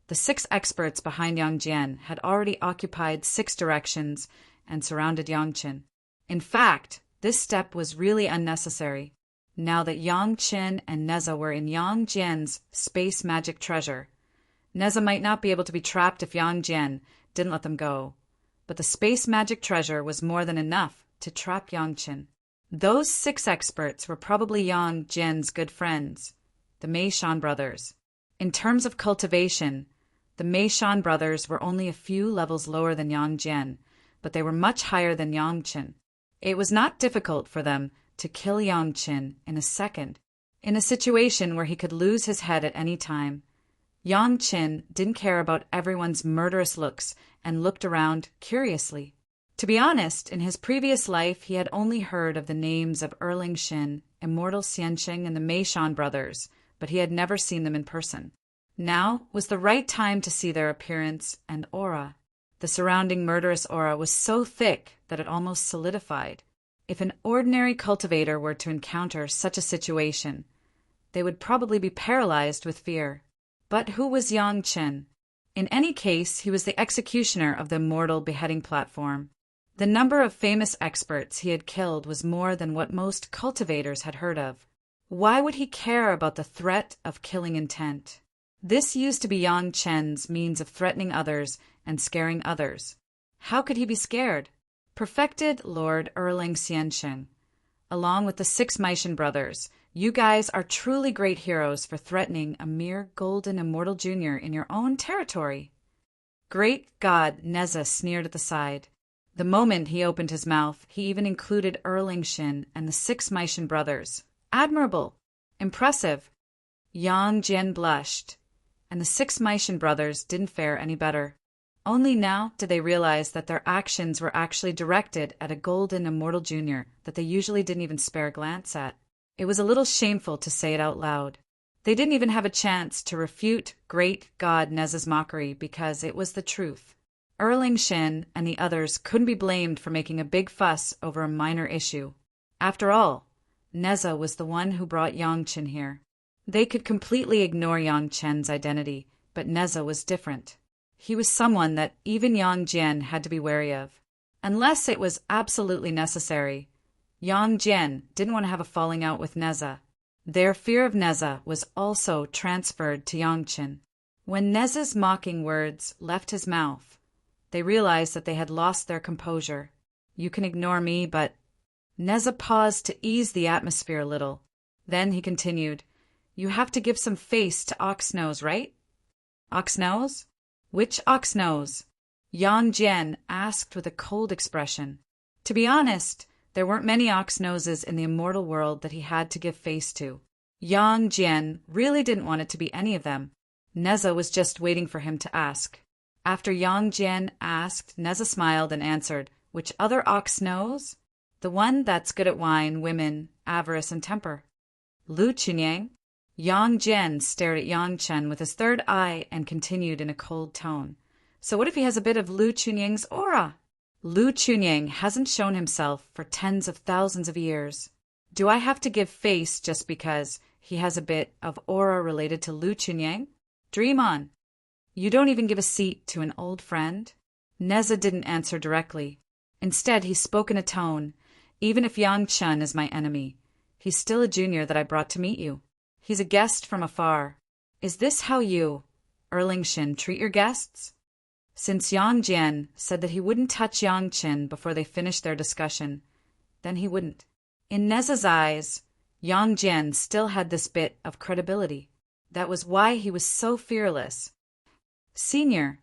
the 6 experts behind Yang Jian had already occupied 6 directions and surrounded Yang Chen. In fact, this step was really unnecessary. Now that Yang Chen and Neza were in Yang Jian's space magic treasure, Neza might not be able to be trapped if Yang Jian didn't let them go, but the space magic treasure was more than enough to trap Yang Chen. Those 6 experts were probably Yang Jian's good friends, the Meishan brothers. In terms of cultivation, the Meishan brothers were only a few levels lower than Yang Jian, but they were much higher than Yang Chen. It was not difficult for them to kill Yang Chen in a second. In a situation where he could lose his head at any time, Yang Chen didn't care about everyone's murderous looks and looked around curiously. To be honest, in his previous life he had only heard of the names of Erling Shin, Immortal Xianqing, and the Meishan brothers, but he had never seen them in person. Now was the right time to see their appearance and aura. The surrounding murderous aura was so thick that it almost solidified. If an ordinary cultivator were to encounter such a situation, they would probably be paralyzed with fear. But who was Yang Chen? In any case, he was the executioner of the Immortal beheading platform. The number of famous experts he had killed was more than what most cultivators had heard of. Why would he care about the threat of killing intent? This used to be Yang Chen's means of threatening others and scaring others. How could he be scared? Perfected Lord Erling Xianqing, along with the 6 Meishan brothers, you guys are truly great heroes for threatening a mere golden immortal junior in your own territory. Great God, Neza sneered at the side. The moment he opened his mouth, he even included Erling Shin and the 6 Meishan brothers. Admirable. Impressive. Yang Jian blushed, and the 6 Meishan brothers didn't fare any better. Only now did they realize that their actions were actually directed at a golden immortal junior that they usually didn't even spare a glance at. It was a little shameful to say it out loud. They didn't even have a chance to refute great God Neza's mockery because it was the truth. Erling Shin and the others couldn't be blamed for making a big fuss over a minor issue. After all, Neza was the one who brought Yang Chen here. They could completely ignore Yang Chen's identity, but Neza was different. He was someone that even Yang Jian had to be wary of. Unless it was absolutely necessary, Yang Jian didn't want to have a falling out with Neza. Their fear of Neza was also transferred to Yang Chen. When Neza's mocking words left his mouth, they realized that they had lost their composure. You can ignore me, but... Neza paused to ease the atmosphere a little. Then he continued, You have to give some face to Oxnose, right? Oxnose? Which Oxnose? Yang Jian asked with a cold expression. To be honest, there weren't many Oxnoses in the immortal world that he had to give face to. Yang Jian really didn't want it to be any of them. Neza was just waiting for him to ask. After Yang Jian asked, Neza smiled and answered, Which other Oxnose? The one that's good at wine, women, avarice, and temper. Lu Chunyang? Yang Jian stared at Yang Chen with his third eye and continued in a cold tone. So what if he has a bit of Lu Chunyang's aura? Lu Chunyang hasn't shown himself for tens of thousands of years. Do I have to give face just because he has a bit of aura related to Lu Chunyang? Dream on. You don't even give a seat to an old friend? Neza didn't answer directly. Instead, he spoke in a tone, even if Yang Chen is my enemy, he's still a junior that I brought to meet you. He's a guest from afar. Is this how you, Erlingshin, treat your guests? Since Yang Jian said that he wouldn't touch Yang Chen before they finished their discussion, then he wouldn't. In Neza's eyes, Yang Jian still had this bit of credibility. That was why he was so fearless. Senior,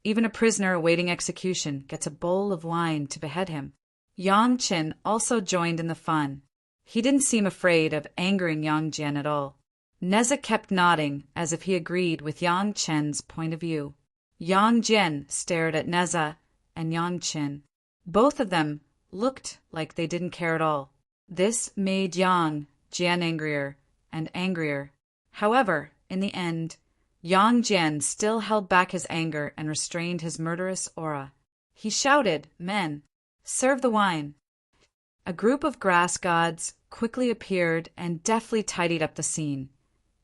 even a prisoner awaiting execution gets a bowl of wine to behead him. Yang Chen also joined in the fun. He didn't seem afraid of angering Yang Jian at all. Neza kept nodding as if he agreed with Yang Chen's point of view. Yang Jian stared at Neza and Yang Chen. Both of them looked like they didn't care at all. This made Yang Jian angrier and angrier. However, in the end, Yang Jian still held back his anger and restrained his murderous aura. He shouted, "Men, serve the wine." A group of grass gods quickly appeared and deftly tidied up the scene,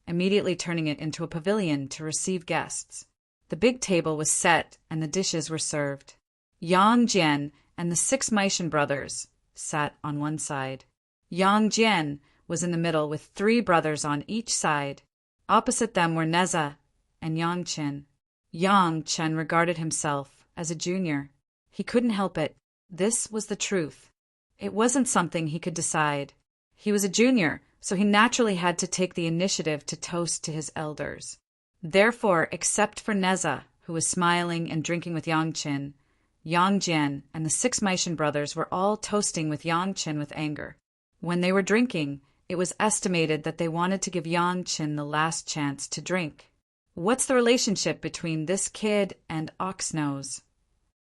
immediately turning it into a pavilion to receive guests. The big table was set and the dishes were served. Yang Jian and the 6 Meishan brothers sat on one side. Yang Jian was in the middle with 3 brothers on each side. Opposite them were Neza and Yang Chen. Yang Chen regarded himself as a junior. He couldn't help it. This was the truth. It wasn't something he could decide. He was a junior, so he naturally had to take the initiative to toast to his elders. Therefore, except for Neza, who was smiling and drinking with Yang Chen, Yang Jian and the 6 Meishan brothers were all toasting with Yang Chen with anger. When they were drinking, it was estimated that they wanted to give Yang Chen the last chance to drink. What's the relationship between this kid and Oxnose?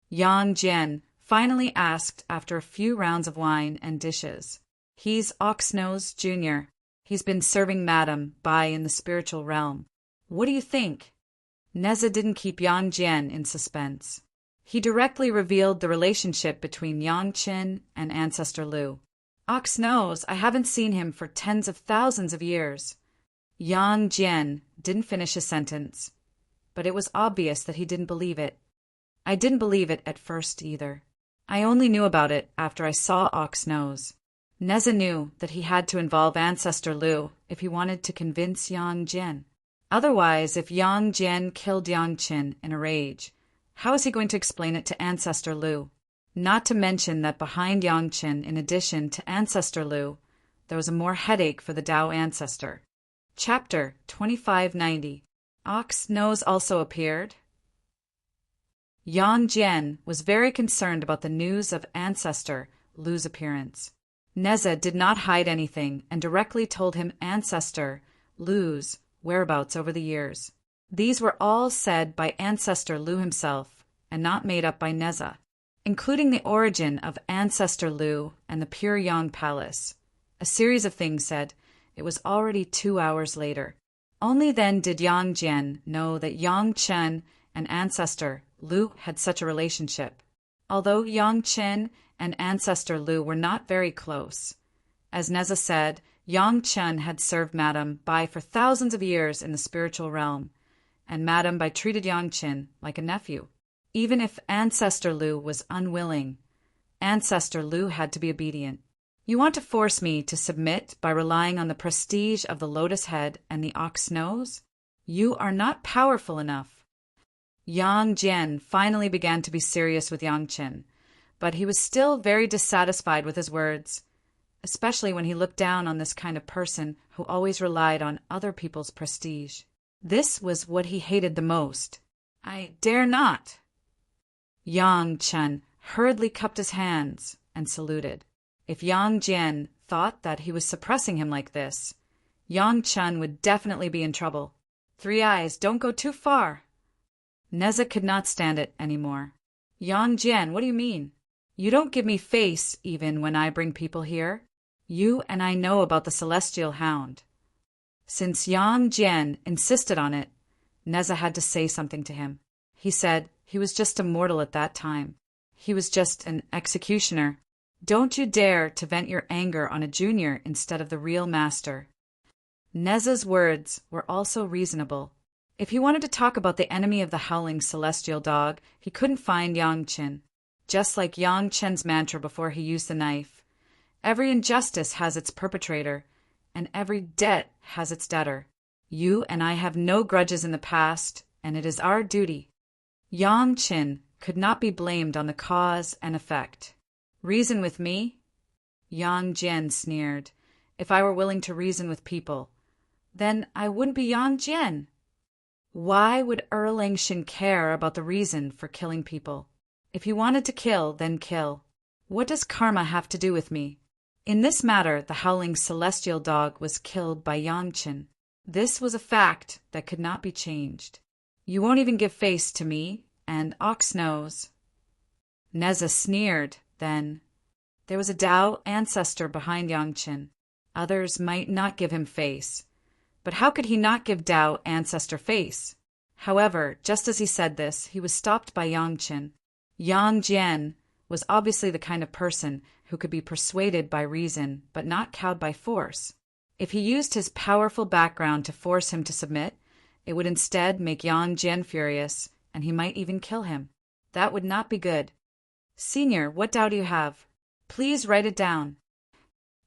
Yang Jian finally asked after a few rounds of wine and dishes. He's Oxnose Jr. He's been serving Madam Bai in the spiritual realm. What do you think? Neza didn't keep Yang Jian in suspense. He directly revealed the relationship between Yang Chen and Ancestor Lu. Oxnose, I haven't seen him for tens of thousands of years. Yang Jian didn't finish his sentence, but it was obvious that he didn't believe it. I didn't believe it at first either. I only knew about it after I saw Oxnose. Neza knew that he had to involve Ancestor Lu if he wanted to convince Yang Jian. Otherwise, if Yang Jian killed Yang Chen in a rage, how is he going to explain it to Ancestor Lu? Not to mention that behind Yang Chen, in addition to Ancestor Lu, there was a more headache for the Tao ancestor. Chapter 2590. Oxnose also appeared. Yang Jian was very concerned about the news of Ancestor Lu's appearance. Neza did not hide anything and directly told him Ancestor Lu's whereabouts over the years. These were all said by Ancestor Lu himself and not made up by Neza, including the origin of Ancestor Lu and the Pure Yang Palace. A series of things said. It was already 2 hours later. Only then did Yang Jian know that Yang Chen and Ancestor Lu had such a relationship, although Yang Chen and Ancestor Lu were not very close. As Neza said, Yang Chen had served Madam Bai for thousands of years in the spiritual realm, and Madam Bai treated Yang Chen like a nephew. Even if Ancestor Lu was unwilling, Ancestor Lu had to be obedient. You want to force me to submit by relying on the prestige of the lotus head and the ox nose? You are not powerful enough. Yang Jian finally began to be serious with Yang Chen, but he was still very dissatisfied with his words, especially when he looked down on this kind of person who always relied on other people's prestige. This was what he hated the most. I dare not. Yang Chen hurriedly cupped his hands and saluted. If Yang Jian thought that he was suppressing him like this, Yang Chen would definitely be in trouble. 3 Eyes, don't go too far. Neza could not stand it anymore. Yang Jian, what do you mean? You don't give me face even when I bring people here. You and I know about the celestial hound. Since Yang Jian insisted on it, Neza had to say something to him. He said he was just a mortal at that time. He was just an executioner. Don't you dare to vent your anger on a junior instead of the real master. Neza's words were also reasonable. If he wanted to talk about the enemy of the howling celestial dog, he couldn't find Yang Chen. Just like Yang Chen's mantra before he used the knife, every injustice has its perpetrator, and every debt has its debtor. You and I have no grudges in the past, and it is our duty. Yang Chen could not be blamed on the cause and effect. Reason with me? Yang Jian sneered. If I were willing to reason with people, then I wouldn't be Yang Jian. Why would Erlang Shin care about the reason for killing people? If he wanted to kill, then kill. What does karma have to do with me? In this matter, the howling celestial dog was killed by Yang Chen. This was a fact that could not be changed. You won't even give face to me, and Ox knows. Neza sneered, then. There was a Tao ancestor behind Yang Chen. Others might not give him face. But how could he not give Tao ancestor face? However, just as he said this, he was stopped by Yang Chen. Yang Jian was obviously the kind of person who could be persuaded by reason, but not cowed by force. If he used his powerful background to force him to submit, it would instead make Yang Jian furious, and he might even kill him. That would not be good. Senior, what Tao do you have? Please write it down.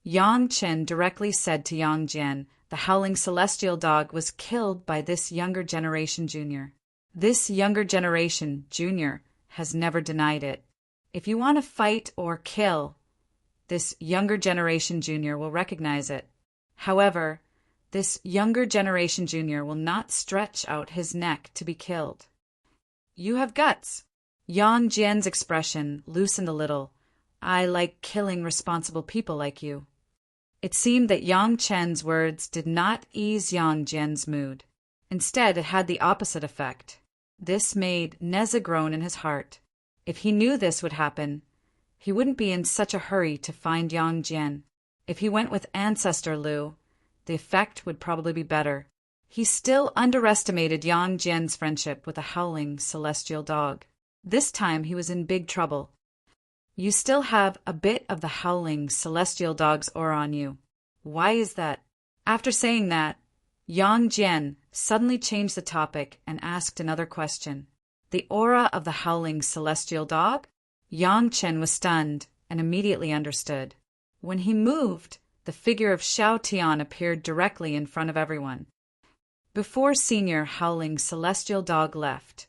Yang Chen directly said to Yang Jian, the howling celestial dog was killed by this younger generation junior. This younger generation junior has never denied it. If you want to fight or kill, this younger generation junior will recognize it. However, this younger generation junior will not stretch out his neck to be killed. You have guts. Yang Jian's expression loosened a little. I like killing responsible people like you. It seemed that Yang Chen's words did not ease Yang Jian's mood. Instead, it had the opposite effect. This made Neza groan in his heart. If he knew this would happen, he wouldn't be in such a hurry to find Yang Jian. If he went with Ancestor Liu, the effect would probably be better. He still underestimated Yang Jian's friendship with a howling celestial dog. This time he was in big trouble. You still have a bit of the howling celestial dog's aura on you. Why is that? After saying that, Yang Jian suddenly changed the topic and asked another question. The aura of the howling celestial dog? Yang Chen was stunned and immediately understood. When he moved, the figure of Xiao Tian appeared directly in front of everyone. Before Senior Howling Celestial Dog left,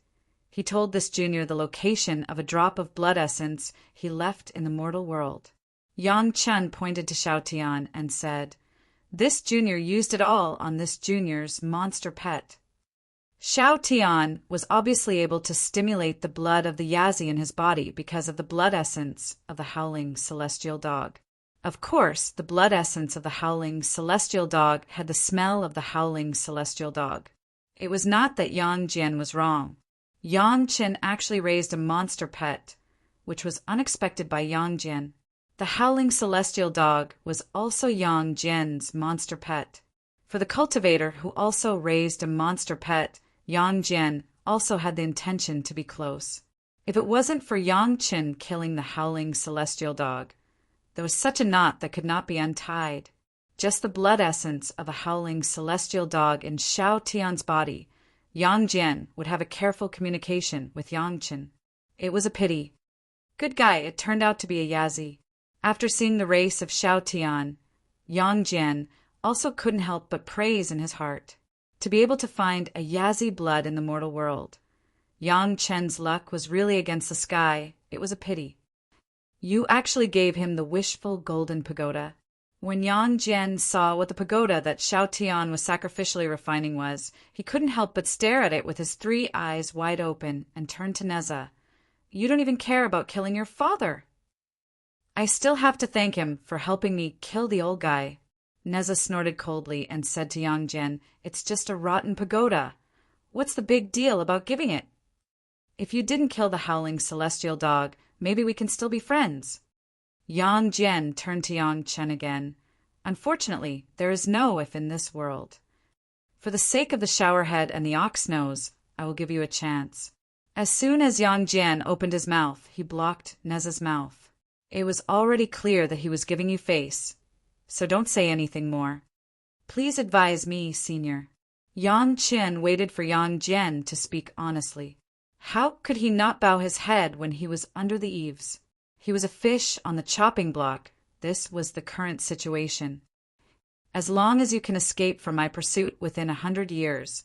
he told this junior the location of a drop of blood essence he left in the mortal world. Yang Chen pointed to Xiao Tian and said, this junior used it all on this junior's monster pet. Xiao Tian was obviously able to stimulate the blood of the Yazi in his body because of the blood essence of the howling celestial dog. Of course, the blood essence of the howling celestial dog had the smell of the howling celestial dog. It was not that Yang Jian was wrong. Yang Chen actually raised a monster pet, which was unexpected by Yang Jian. The howling celestial dog was also Yang Jian's monster pet. For the cultivator who also raised a monster pet, Yang Jian also had the intention to be close. If it wasn't for Yang Chen killing the howling celestial dog, there was such a knot that could not be untied. Just the blood essence of a howling celestial dog in Xiao Tian's body, Yang Jian would have a careful communication with Yang Chen. It was a pity. Good guy, it turned out to be a Yazi. After seeing the race of Xiao Tian, Yang Jian also couldn't help but praise in his heart. To be able to find a Yazi blood in the mortal world. Yang Chen's luck was really against the sky. It was a pity. You actually gave him the wishful golden pagoda. When Yang Jian saw what the pagoda that Xiao Tian was sacrificially refining was, he couldn't help but stare at it with his 3 eyes wide open and turned to Neza. You don't even care about killing your father. I still have to thank him for helping me kill the old guy. Neza snorted coldly and said to Yang Jian, it's just a rotten pagoda. What's the big deal about giving it? If you didn't kill the howling celestial dog, maybe we can still be friends. Yang Jian turned to Yang Chen again. Unfortunately, there is no if in this world. For the sake of the showerhead and the ox nose, I will give you a chance. As soon as Yang Jian opened his mouth, he blocked Neza's mouth. It was already clear that he was giving you face, so don't say anything more. Please advise me, Senior. Yang Qin waited for Yang Jian to speak honestly. How could he not bow his head when he was under the eaves? He was a fish on the chopping block. This was the current situation. As long as you can escape from my pursuit within 100 years,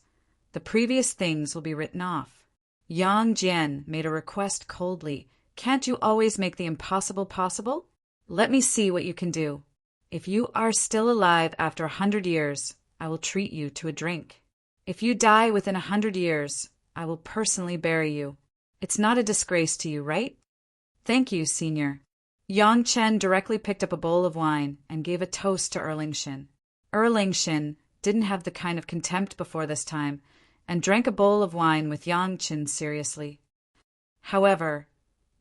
the previous things will be written off. Yang Jian made a request coldly. Can't you always make the impossible possible? Let me see what you can do. If you are still alive after 100 years, I will treat you to a drink. If you die within 100 years, I will personally bury you. It's not a disgrace to you, right? Thank you, Senior. Yang Chen directly picked up a bowl of wine and gave a toast to Erlingshin. Erlingshin didn't have the kind of contempt before this time and drank a bowl of wine with Yang Chen seriously. However,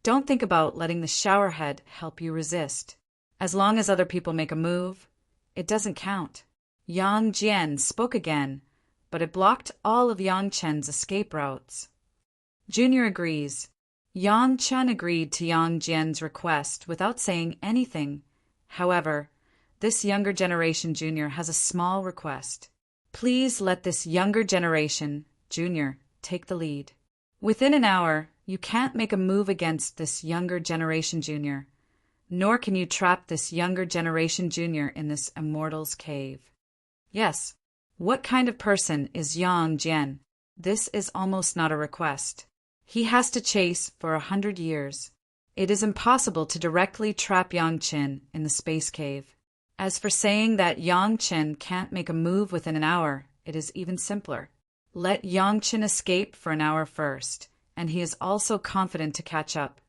don't think about letting the showerhead help you resist. As long as other people make a move, it doesn't count. Yang Jian spoke again, but it blocked all of Yang Chen's escape routes. Junior agrees. Yang Chen agreed to Yang Jian's request without saying anything. However, this younger generation junior has a small request. Please let this younger generation junior take the lead. Within an hour, you can't make a move against this younger generation junior, nor can you trap this younger generation junior in this immortal's cave. Yes, what kind of person is Yang Jian? This is almost not a request. He has to chase for 100 years. It is impossible to directly trap Yang Qin in the space cave. As for saying that Yang Qin can't make a move within an hour, it is even simpler. Let Yang Qin escape for an hour first, and he is also confident to catch up.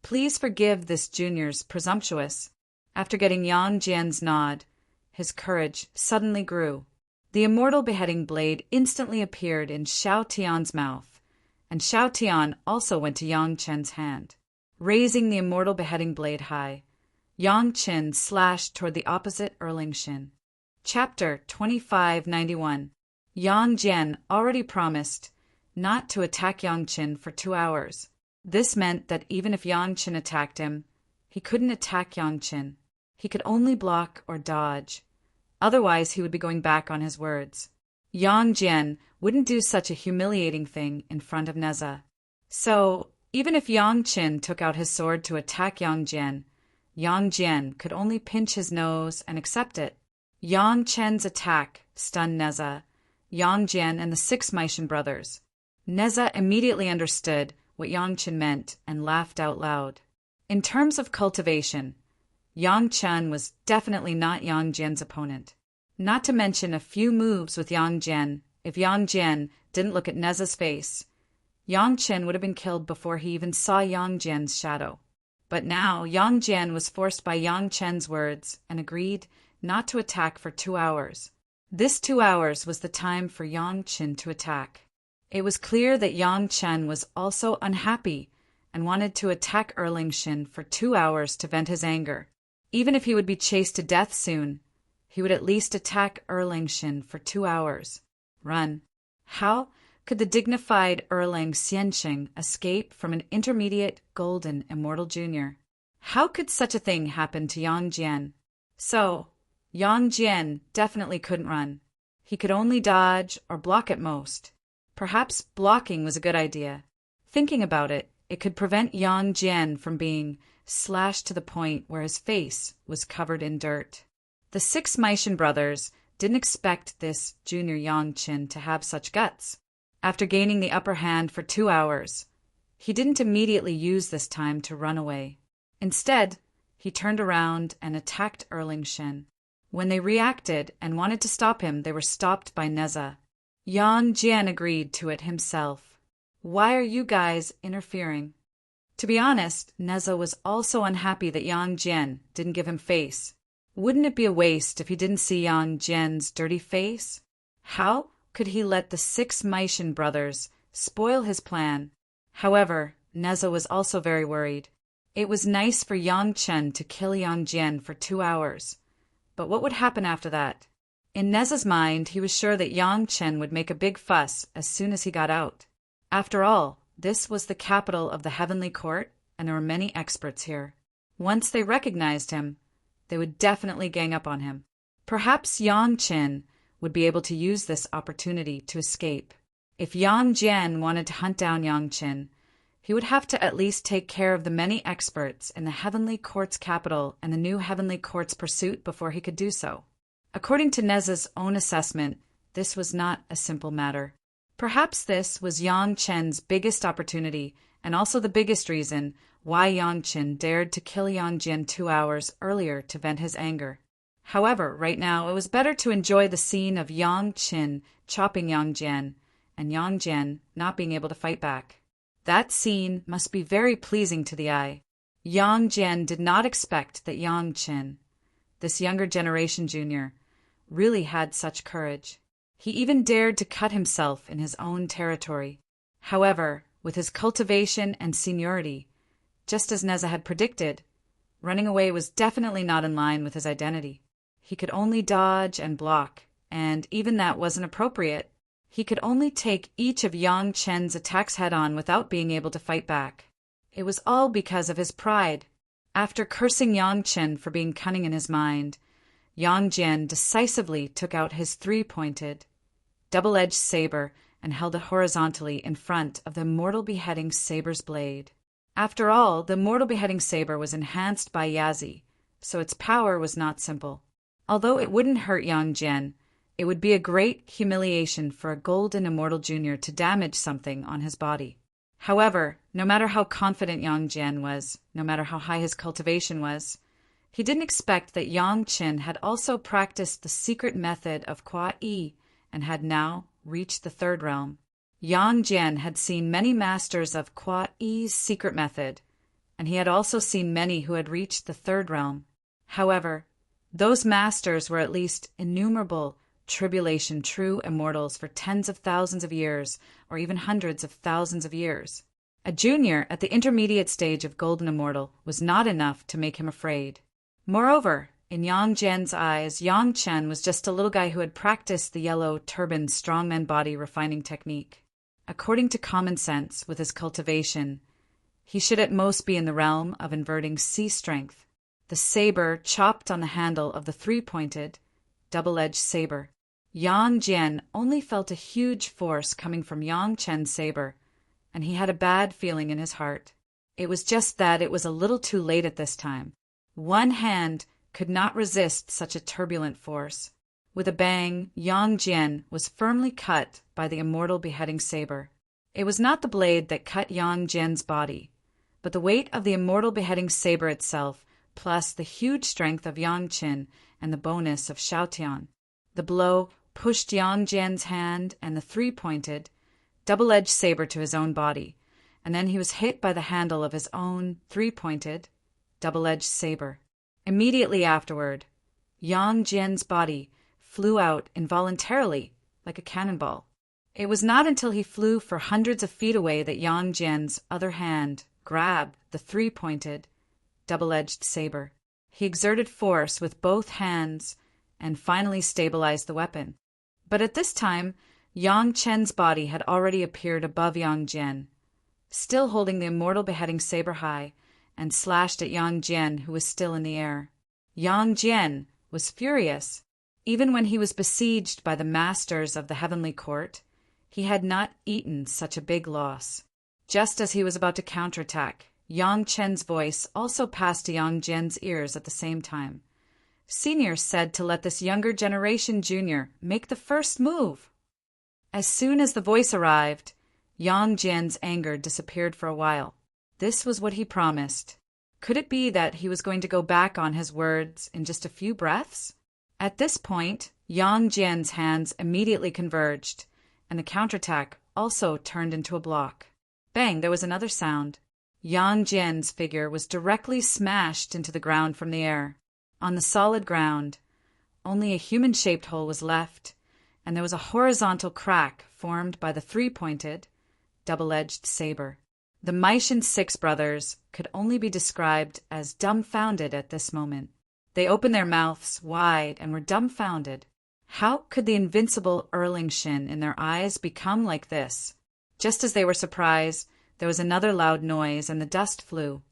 Please forgive this junior's presumptuous. After getting Yang Jian's nod, his courage suddenly grew. The immortal beheading blade instantly appeared in Xiao Tian's mouth, and Xiao Tian also went to Yang Chen's hand. Raising the immortal beheading blade high, Yang Qin slashed toward the opposite Erlingshin. Chapter 2591. Yang Jian already promised not to attack Yang Qin for 2 hours. This meant that even if Yang Qin attacked him, he couldn't attack Yang Qin. He could only block or dodge. Otherwise, he would be going back on his words. Yang Jian wouldn't do such a humiliating thing in front of Neza. So, even if Yang Qin took out his sword to attack Yang Jian could only pinch his nose and accept it. Yang Chen's attack stunned Neza, Yang Jian, and the 6 Meishan brothers. Neza immediately understood what Yang Qin meant and laughed out loud. In terms of cultivation, Yang Chen was definitely not Yang Jian's opponent. Not to mention a few moves with Yang Jian. If Yang Jian didn't look at Neza's face, Yang Chen would have been killed before he even saw Yang Jian's shadow. But now Yang Jian was forced by Yang Chen's words and agreed not to attack for 2 hours. This 2 hours was the time for Yang Qin to attack. It was clear that Yang Chen was also unhappy and wanted to attack Erlingshin for 2 hours to vent his anger. Even if he would be chased to death soon, he would at least attack Erlingshin for 2 hours. Run. How could the dignified Erling Xianqing escape from an intermediate golden immortal junior? How could such a thing happen to Yang Jian? So, Yang Jian definitely couldn't run. He could only dodge or block at most. Perhaps blocking was a good idea. Thinking about it, it could prevent Yang Jian from being slashed to the point where his face was covered in dirt. The 6 Meishan brothers didn't expect this junior Yang Qin to have such guts. After gaining the upper hand for 2 hours, he didn't immediately use this time to run away. Instead, he turned around and attacked Erlingshin. When they reacted and wanted to stop him, they were stopped by Neza. Yang Jian agreed to it himself. Why are you guys interfering? To be honest, Neza was also unhappy that Yang Jian didn't give him face. Wouldn't it be a waste if he didn't see Yang Jian's dirty face? How could he let the 6 Meishan brothers spoil his plan? However, Neza was also very worried. It was nice for Yang Chen to kill Yang Jian for 2 hours. But what would happen after that? In Neza's mind, he was sure that Yang Chen would make a big fuss as soon as he got out. After all, this was the capital of the Heavenly Court, and there were many experts here. Once they recognized him, they would definitely gang up on him. Perhaps Yang Qin would be able to use this opportunity to escape. If Yang Jian wanted to hunt down Yang Qin, he would have to at least take care of the many experts in the Heavenly Court's capital and the new Heavenly Court's pursuit before he could do so. According to Neza's own assessment, this was not a simple matter. Perhaps this was Yang Chen's biggest opportunity and also the biggest reason why Yang Qin dared to kill Yang Jian 2 hours earlier to vent his anger. However, right now it was better to enjoy the scene of Yang Qin chopping Yang Jian and Yang Jian not being able to fight back. That scene must be very pleasing to the eye. Yang Jian did not expect that Yang Qin, this younger generation junior, really had such courage. He even dared to cut himself in his own territory. However, with his cultivation and seniority, just as Neza had predicted, running away was definitely not in line with his identity. He could only dodge and block, and even that wasn't appropriate. He could only take each of Yang Chen's attacks head-on without being able to fight back. It was all because of his pride. After cursing Yang Chen for being cunning in his mind, Yang Jian decisively took out his three-pointed, double-edged saber and held it horizontally in front of the Immortal Beheading Saber's blade. After all, the Immortal Beheading Saber was enhanced by Yazi, so its power was not simple. Although it wouldn't hurt Yang Jian, it would be a great humiliation for a Golden Immortal Junior to damage something on his body. However, no matter how confident Yang Jian was, no matter how high his cultivation was, he didn't expect that Yang Qin had also practiced the secret method of Kwa Yi and had now reached the third realm. Yang Jian had seen many masters of Kwa Yi's secret method, and he had also seen many who had reached the third realm. However, those masters were at least innumerable tribulation true immortals for tens of thousands of years, or even hundreds of thousands of years. A junior at the intermediate stage of Golden Immortal was not enough to make him afraid. Moreover, in Yang Jian's eyes, Yang Chen was just a little guy who had practiced the yellow turban strongman body refining technique. According to common sense, with his cultivation, he should at most be in the realm of inverting sea strength. The saber chopped on the handle of the three-pointed, double-edged saber. Yang Jian only felt a huge force coming from Yang Chen's saber, and he had a bad feeling in his heart. It was just that it was a little too late at this time. One hand could not resist such a turbulent force. With a bang, Yang Jian was firmly cut by the Immortal Beheading Saber. It was not the blade that cut Yang Jian's body, but the weight of the Immortal Beheading Saber itself, plus the huge strength of Yang Qin and the bonus of Xiaotian. The blow pushed Yang Jian's hand and the three-pointed, double-edged saber to his own body, and then he was hit by the handle of his own three-pointed, double-edged saber. Immediately afterward, Yang Jian's body flew out involuntarily, like a cannonball. It was not until he flew for hundreds of feet away that Yang Jian's other hand grabbed the three-pointed, double-edged saber. He exerted force with both hands and finally stabilized the weapon. But at this time, Yang Chen's body had already appeared above Yang Jian, still holding the Immortal Beheading Saber high, and slashed at Yang Jian, who was still in the air. Yang Jian was furious. Even when he was besieged by the masters of the Heavenly Court, he had not eaten such a big loss. Just as he was about to counterattack, Yang Chen's voice also passed to Yang Jian's ears at the same time. Senior said to let this younger generation junior make the first move. As soon as the voice arrived, Yang Jian's anger disappeared for a while. This was what he promised. Could it be that he was going to go back on his words in just a few breaths? At this point, Yang Jian's hands immediately converged, and the counterattack also turned into a block. Bang, there was another sound. Yang Jian's figure was directly smashed into the ground from the air. On the solid ground, only a human-shaped hole was left, and there was a horizontal crack formed by the three-pointed, double-edged saber. The Maishan six brothers could only be described as dumbfounded at this moment. They opened their mouths wide and were dumbfounded. How could the invincible Erlingshin in their eyes become like this? Just as they were surprised, there was another loud noise and the dust flew.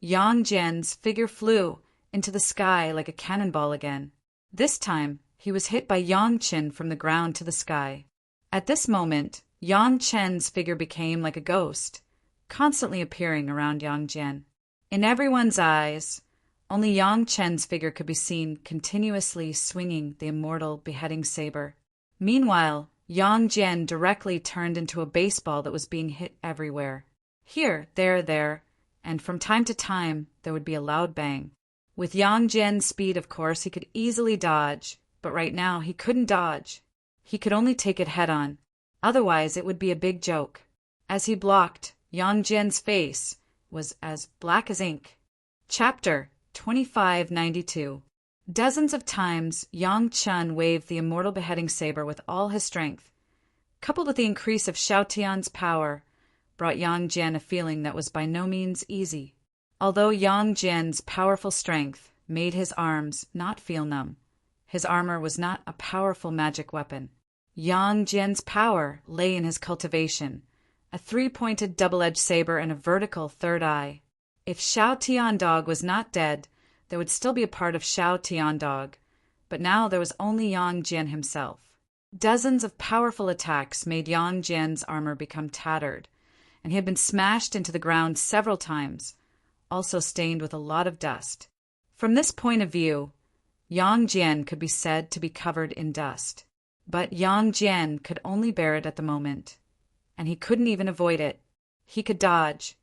Yang Jian's figure flew into the sky like a cannonball again. This time, he was hit by Yang Qin from the ground to the sky. At this moment, Yang Chen's figure became like a ghost, constantly appearing around Yang Jian. In everyone's eyes, only Yang Chen's figure could be seen continuously swinging the immortal beheading saber. Meanwhile, Yang Jian directly turned into a baseball that was being hit everywhere. Here, there, and from time to time, there would be a loud bang. With Yang Jian's speed, of course, he could easily dodge, but right now he couldn't dodge. He could only take it head-on. Otherwise, it would be a big joke. As he blocked, Yang Jian's face was as black as ink. Chapter 2592. Dozens of times, Yang Chen waved the immortal beheading saber with all his strength. Coupled with the increase of Xiao Tian's power, brought Yang Jian a feeling that was by no means easy. Although Yang Jian's powerful strength made his arms not feel numb, his armor was not a powerful magic weapon. Yang Jian's power lay in his cultivation, a three-pointed double-edged saber and a vertical third eye. If Xiao Tiandog was not dead, there would still be a part of Xiao Tiandog, but now there was only Yang Jian himself. Dozens of powerful attacks made Yang Jian's armor become tattered, and he had been smashed into the ground several times, also stained with a lot of dust. From this point of view, Yang Jian could be said to be covered in dust. But Yang Jian could only bear it at the moment, and he couldn't even avoid it. He could dodge,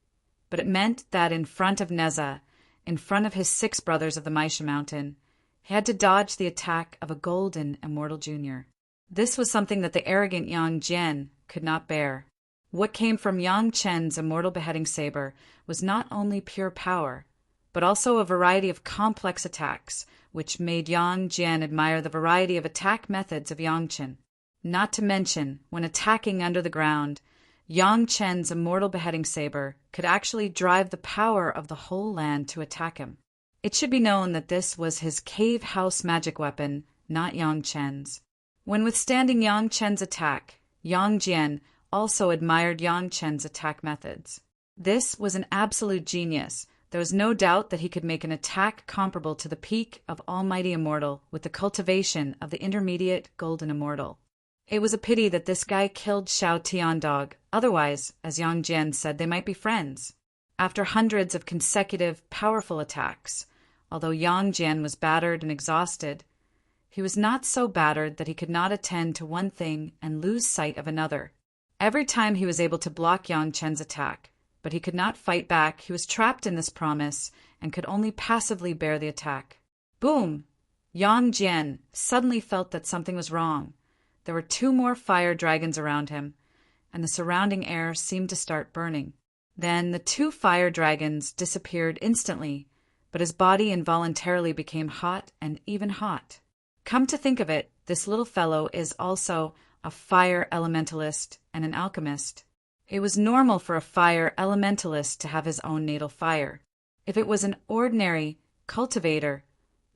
but it meant that in front of Neza, in front of his 6 brothers of the Maisha Mountain, he had to dodge the attack of a golden immortal junior. This was something that the arrogant Yang Jian could not bear. What came from Yang Chen's immortal beheading saber was not only pure power, but also a variety of complex attacks, which made Yang Jian admire the variety of attack methods of Yang Chen. Not to mention, when attacking under the ground, Yang Chen's immortal beheading saber could actually drive the power of the whole land to attack him. It should be known that this was his cave house magic weapon, not Yang Chen's. When withstanding Yang Chen's attack, Yang Jian also admired Yang Chen's attack methods. This was an absolute genius. There was no doubt that he could make an attack comparable to the peak of Almighty Immortal with the cultivation of the intermediate Golden Immortal. It was a pity that this guy killed Xiao Tiandog, otherwise, as Yang Jian said, they might be friends. After hundreds of consecutive, powerful attacks, although Yang Jian was battered and exhausted, he was not so battered that he could not attend to one thing and lose sight of another. Every time he was able to block Yang Chen's attack, but he could not fight back. He was trapped in this promise and could only passively bear the attack. Boom! Yang Jian suddenly felt that something was wrong. There were 2 more fire dragons around him, and the surrounding air seemed to start burning. Then the 2 fire dragons disappeared instantly, but his body involuntarily became hot and even hot. Come to think of it, this little fellow is also a fire elementalist and an alchemist. It was normal for a fire elementalist to have his own natal fire. If it was an ordinary cultivator,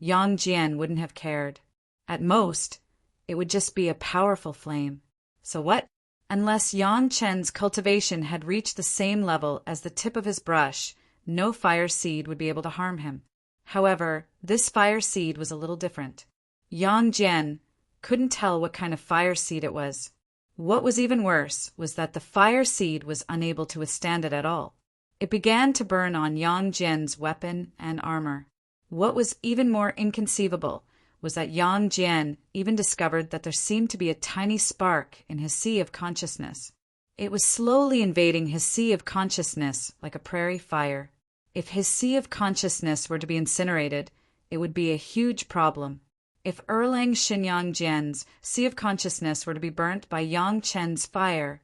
Yang Jian wouldn't have cared. At most, it would just be a powerful flame. So what? Unless Yang Chen's cultivation had reached the same level as the tip of his brush, no fire seed would be able to harm him. However, this fire seed was a little different. Yang Jian couldn't tell what kind of fire seed it was. What was even worse was that the fire seed was unable to withstand it at all. It began to burn on Yang Jian's weapon and armor. What was even more inconceivable was that Yang Jian even discovered that there seemed to be a tiny spark in his sea of consciousness. It was slowly invading his sea of consciousness like a prairie fire. If his sea of consciousness were to be incinerated, it would be a huge problem. If Erlang Xinyang Jian's sea of consciousness were to be burnt by Yang Chen's fire,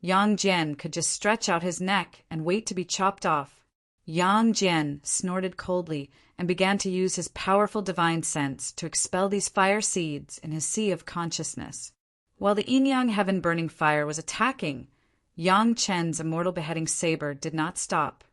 Yang Jian could just stretch out his neck and wait to be chopped off. Yang Jian snorted coldly and began to use his powerful divine sense to expel these fire seeds in his sea of consciousness. While the yin-yang heaven-burning fire was attacking, Yang Chen's immortal beheading saber did not stop.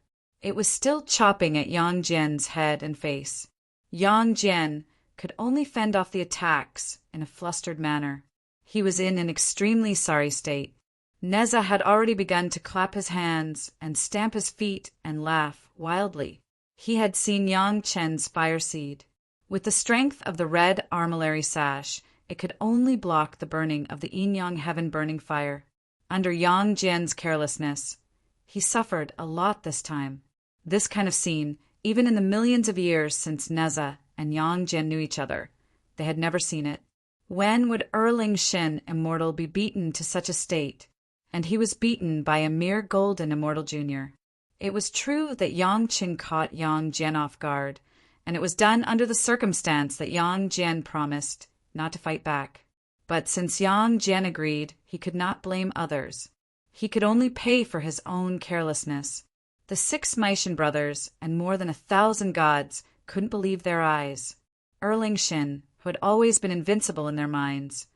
It was still chopping at Yang Jian's head and face. Yang Jian could only fend off the attacks in a flustered manner. He was in an extremely sorry state. Neza had already begun to clap his hands and stamp his feet and laugh wildly. He had seen Yang Chen's fire seed. With the strength of the red armillary sash, it could only block the burning of the yin-yang heaven-burning fire. Under Yang Jian's carelessness, he suffered a lot this time. This kind of scene, even in the millions of years since Neza and Yang Jian knew each other, they had never seen it. When would Erling Shin, Immortal, be beaten to such a state? And he was beaten by a mere golden Immortal Junior. It was true that Yang Qin caught Yang Jian off guard, and it was done under the circumstance that Yang Jian promised not to fight back. But since Yang Jian agreed, he could not blame others. He could only pay for his own carelessness. The 6 Maishan brothers and more than 1,000 gods couldn't believe their eyes. Erling Shin, who had always been invincible in their minds,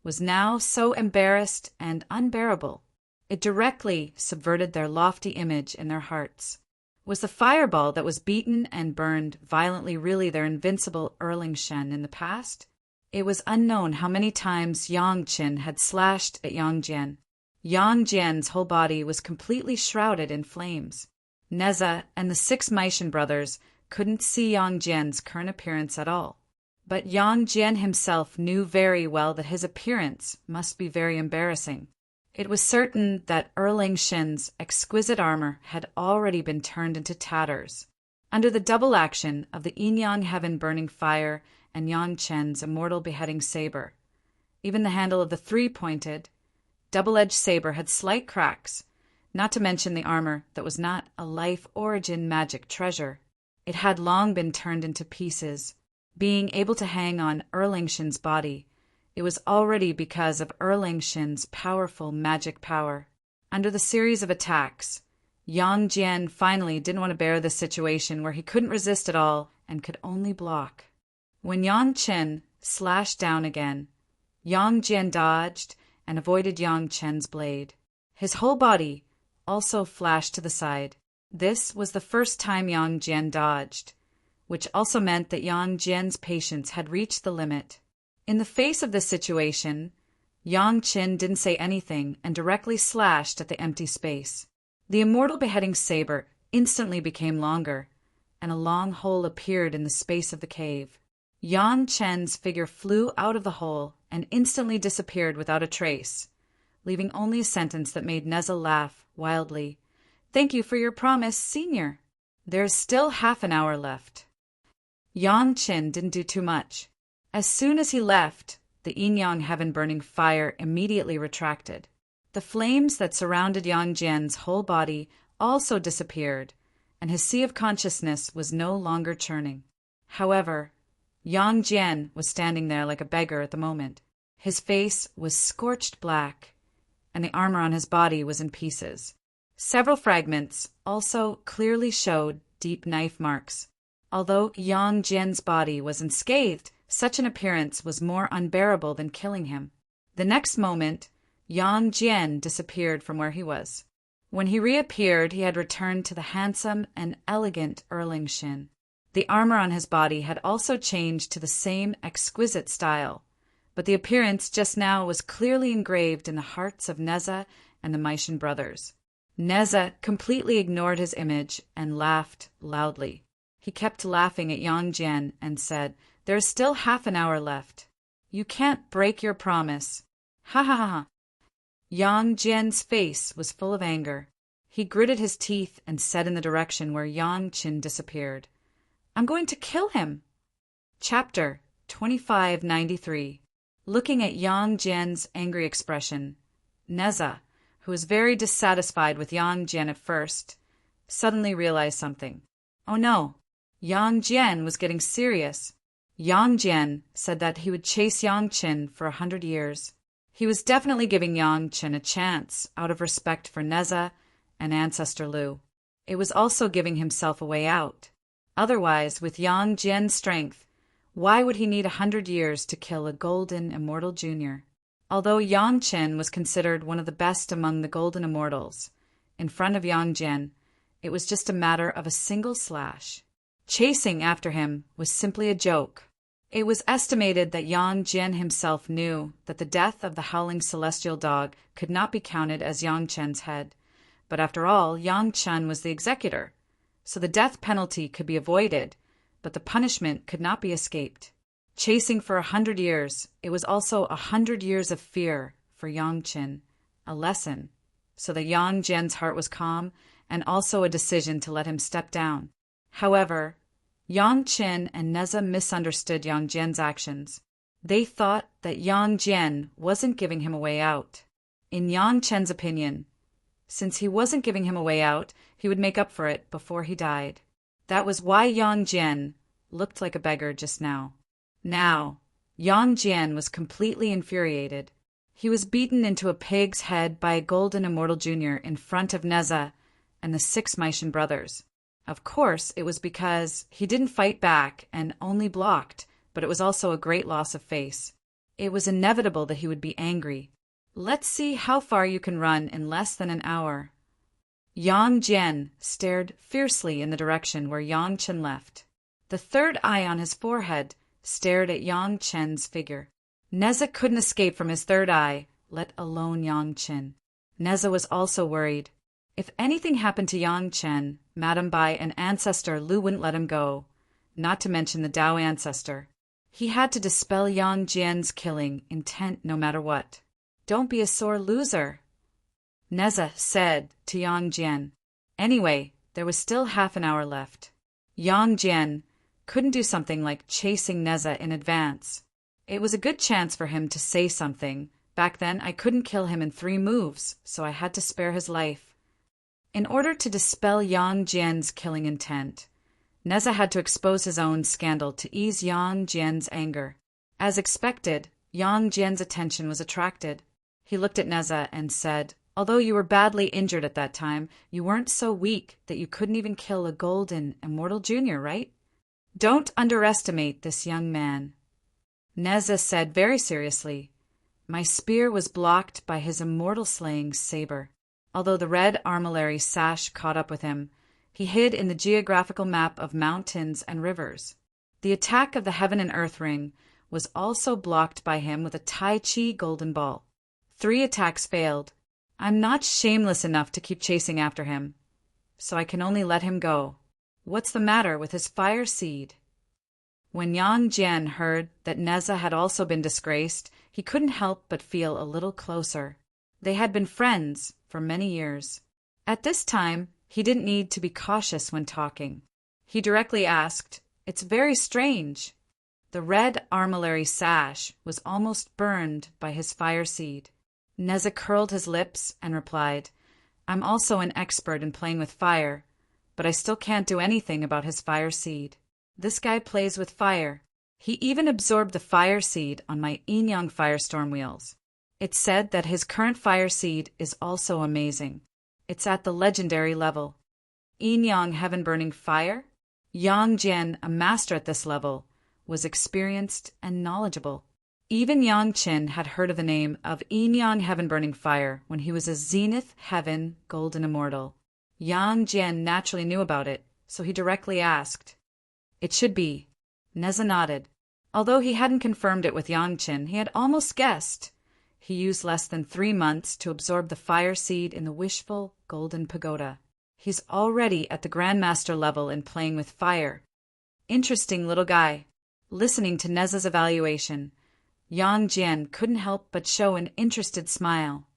was now so embarrassed and unbearable. It directly subverted their lofty image in their hearts. Was the fireball that was beaten and burned violently really their invincible Erling Shin in the past? It was unknown how many times Yang Qin had slashed at Yang Jian. Yang Jian's whole body was completely shrouded in flames. Neza and the 6 Maishan brothers couldn't see Yang Jian's current appearance at all. But Yang Jian himself knew very well that his appearance must be very embarrassing. It was certain that Erling Shin's exquisite armor had already been turned into tatters. Under the double action of the yin-yang heaven-burning fire and Yang Chen's immortal beheading saber, even the handle of the 3-pointed, double-edged saber had slight cracks, not to mention the armor that was not a life-origin magic treasure. It had long been turned into pieces. Being able to hang on Erling Shin's body, it was already because of Erling Shin's powerful magic power. Under the series of attacks, Yang Jian finally didn't want to bear this situation where he couldn't resist at all and could only block. When Yang Chen slashed down again, Yang Jian dodged and avoided Yang Chen's blade. His whole body also flashed to the side. This was the first time Yang Jian dodged, which also meant that Yang Jian's patience had reached the limit. In the face of this situation, Yang Qin didn't say anything and directly slashed at the empty space. The immortal beheading saber instantly became longer, and a long hole appeared in the space of the cave. Yang Chen's figure flew out of the hole and instantly disappeared without a trace, leaving only a sentence that made Neza laugh wildly. "Thank you for your promise, Senior. There's still half an hour left." Yang Qin didn't do too much. As soon as he left, the yin-yang heaven-burning fire immediately retracted. The flames that surrounded Yang Jian's whole body also disappeared, and his sea of consciousness was no longer churning. However, Yang Jian was standing there like a beggar at the moment. His face was scorched black, and the armor on his body was in pieces. Several fragments also clearly showed deep knife marks. Although Yang Jian's body was unscathed, such an appearance was more unbearable than killing him. The next moment, Yang Jian disappeared from where he was. When he reappeared, he had returned to the handsome and elegant Erling Shin. The armor on his body had also changed to the same exquisite style, but the appearance just now was clearly engraved in the hearts of Neza and the Maishan brothers. Neza completely ignored his image and laughed loudly. He kept laughing at Yang Jian and said, "There is still half an hour left. You can't break your promise. Ha ha ha ha." Yang Jian's face was full of anger. He gritted his teeth and said in the direction where Yang Qin disappeared, "I'm going to kill him." Chapter 2593. Looking at Yang Jian's angry expression, Neza, who was very dissatisfied with Yang Jian at first, suddenly realized something. Oh no, Yang Jian was getting serious. Yang Jian said that he would chase Yang Qin for 100 years. He was definitely giving Yang Qin a chance out of respect for Neza and Ancestor Lu. It was also giving himself a way out. Otherwise, with Yang Jian's strength, why would he need 100 years to kill a golden immortal junior? Although Yang Qin was considered one of the best among the golden immortals, in front of Yang Jian, it was just a matter of a single slash. Chasing after him was simply a joke. It was estimated that Yang Jian himself knew that the death of the howling celestial dog could not be counted as Yang Chen's head. But after all, Yang Chen was the executor, so the death penalty could be avoided, but the punishment could not be escaped. Chasing for 100 years, it was also 100 years of fear for Yang Qin, a lesson, so that Yang Jian's heart was calm, and also a decision to let him step down. However, Yang Qin and Neza misunderstood Yang Jian's actions. They thought that Yang Jian wasn't giving him a way out. In Yang Chen's opinion, since he wasn't giving him a way out, he would make up for it before he died. That was why Yang Jian looked like a beggar just now. Now, Yang Jian was completely infuriated. He was beaten into a pig's head by a golden Immortal Jr. in front of Neza and the 6 Maishan brothers. Of course, it was because he didn't fight back and only blocked, but it was also a great loss of face. It was inevitable that he would be angry. Let's see how far you can run in less than an hour. Yang Jian stared fiercely in the direction where Yang Chen left. The third eye on his forehead stared at Yang Chen's figure. Neza couldn't escape from his third eye, let alone Yang Chen. Neza was also worried. If anything happened to Yang Chen, Madame Bai and ancestor Lu wouldn't let him go, not to mention the Dao ancestor. He had to dispel Yang Jian's killing intent no matter what. Don't be a sore loser, Neza said to Yang Jian. Anyway, there was still half an hour left. Yang Jian couldn't do something like chasing Neza in advance. It was a good chance for him to say something. Back then, I couldn't kill him in 3 moves, so I had to spare his life. In order to dispel Yang Jian's killing intent, Neza had to expose his own scandal to ease Yang Jian's anger. As expected, Yang Jian's attention was attracted. He looked at Neza and said, although you were badly injured at that time, you weren't so weak that you couldn't even kill a golden Immortal Jr., right? Don't underestimate this young man. Neza said very seriously, my spear was blocked by his immortal-slaying saber. Although the red armillary sash caught up with him, he hid in the geographical map of mountains and rivers. The attack of the Heaven and Earth Ring was also blocked by him with a Tai Chi golden ball. 3 attacks failed. I'm not shameless enough to keep chasing after him, so I can only let him go. What's the matter with his fire seed? When Yang Jian heard that Neza had also been disgraced, he couldn't help but feel a little closer. They had been friends for many years. At this time, he didn't need to be cautious when talking. He directly asked, it's very strange. The red armillary sash was almost burned by his fire seed. Neza curled his lips and replied, I'm also an expert in playing with fire, but I still can't do anything about his fire seed. This guy plays with fire. He even absorbed the fire seed on my Yin-Yang Firestorm wheels. It's said that his current fire seed is also amazing. It's at the legendary level. Yin-Yang Heaven-Burning Fire? Yang Jian, a master at this level, was experienced and knowledgeable. Even Yang Qin had heard of the name of Yin-Yang Heaven-Burning Fire when he was a Zenith Heaven Golden Immortal. Yang Jian naturally knew about it, so he directly asked. It should be. Neza nodded. Although he hadn't confirmed it with Yang Qin, he had almost guessed. He used less than 3 months to absorb the fire seed in the wishful Golden Pagoda. He's already at the Grandmaster level in playing with fire. Interesting little guy. Listening to Neza's evaluation, Yang Jian couldn't help but show an interested smile.